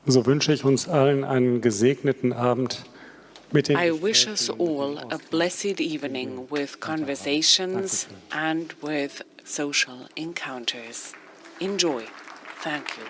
So wünsche ich uns allen einen gesegneten Abend mit den I wish us all a blessed evening with conversations and with social encounters. Enjoy. Thank you.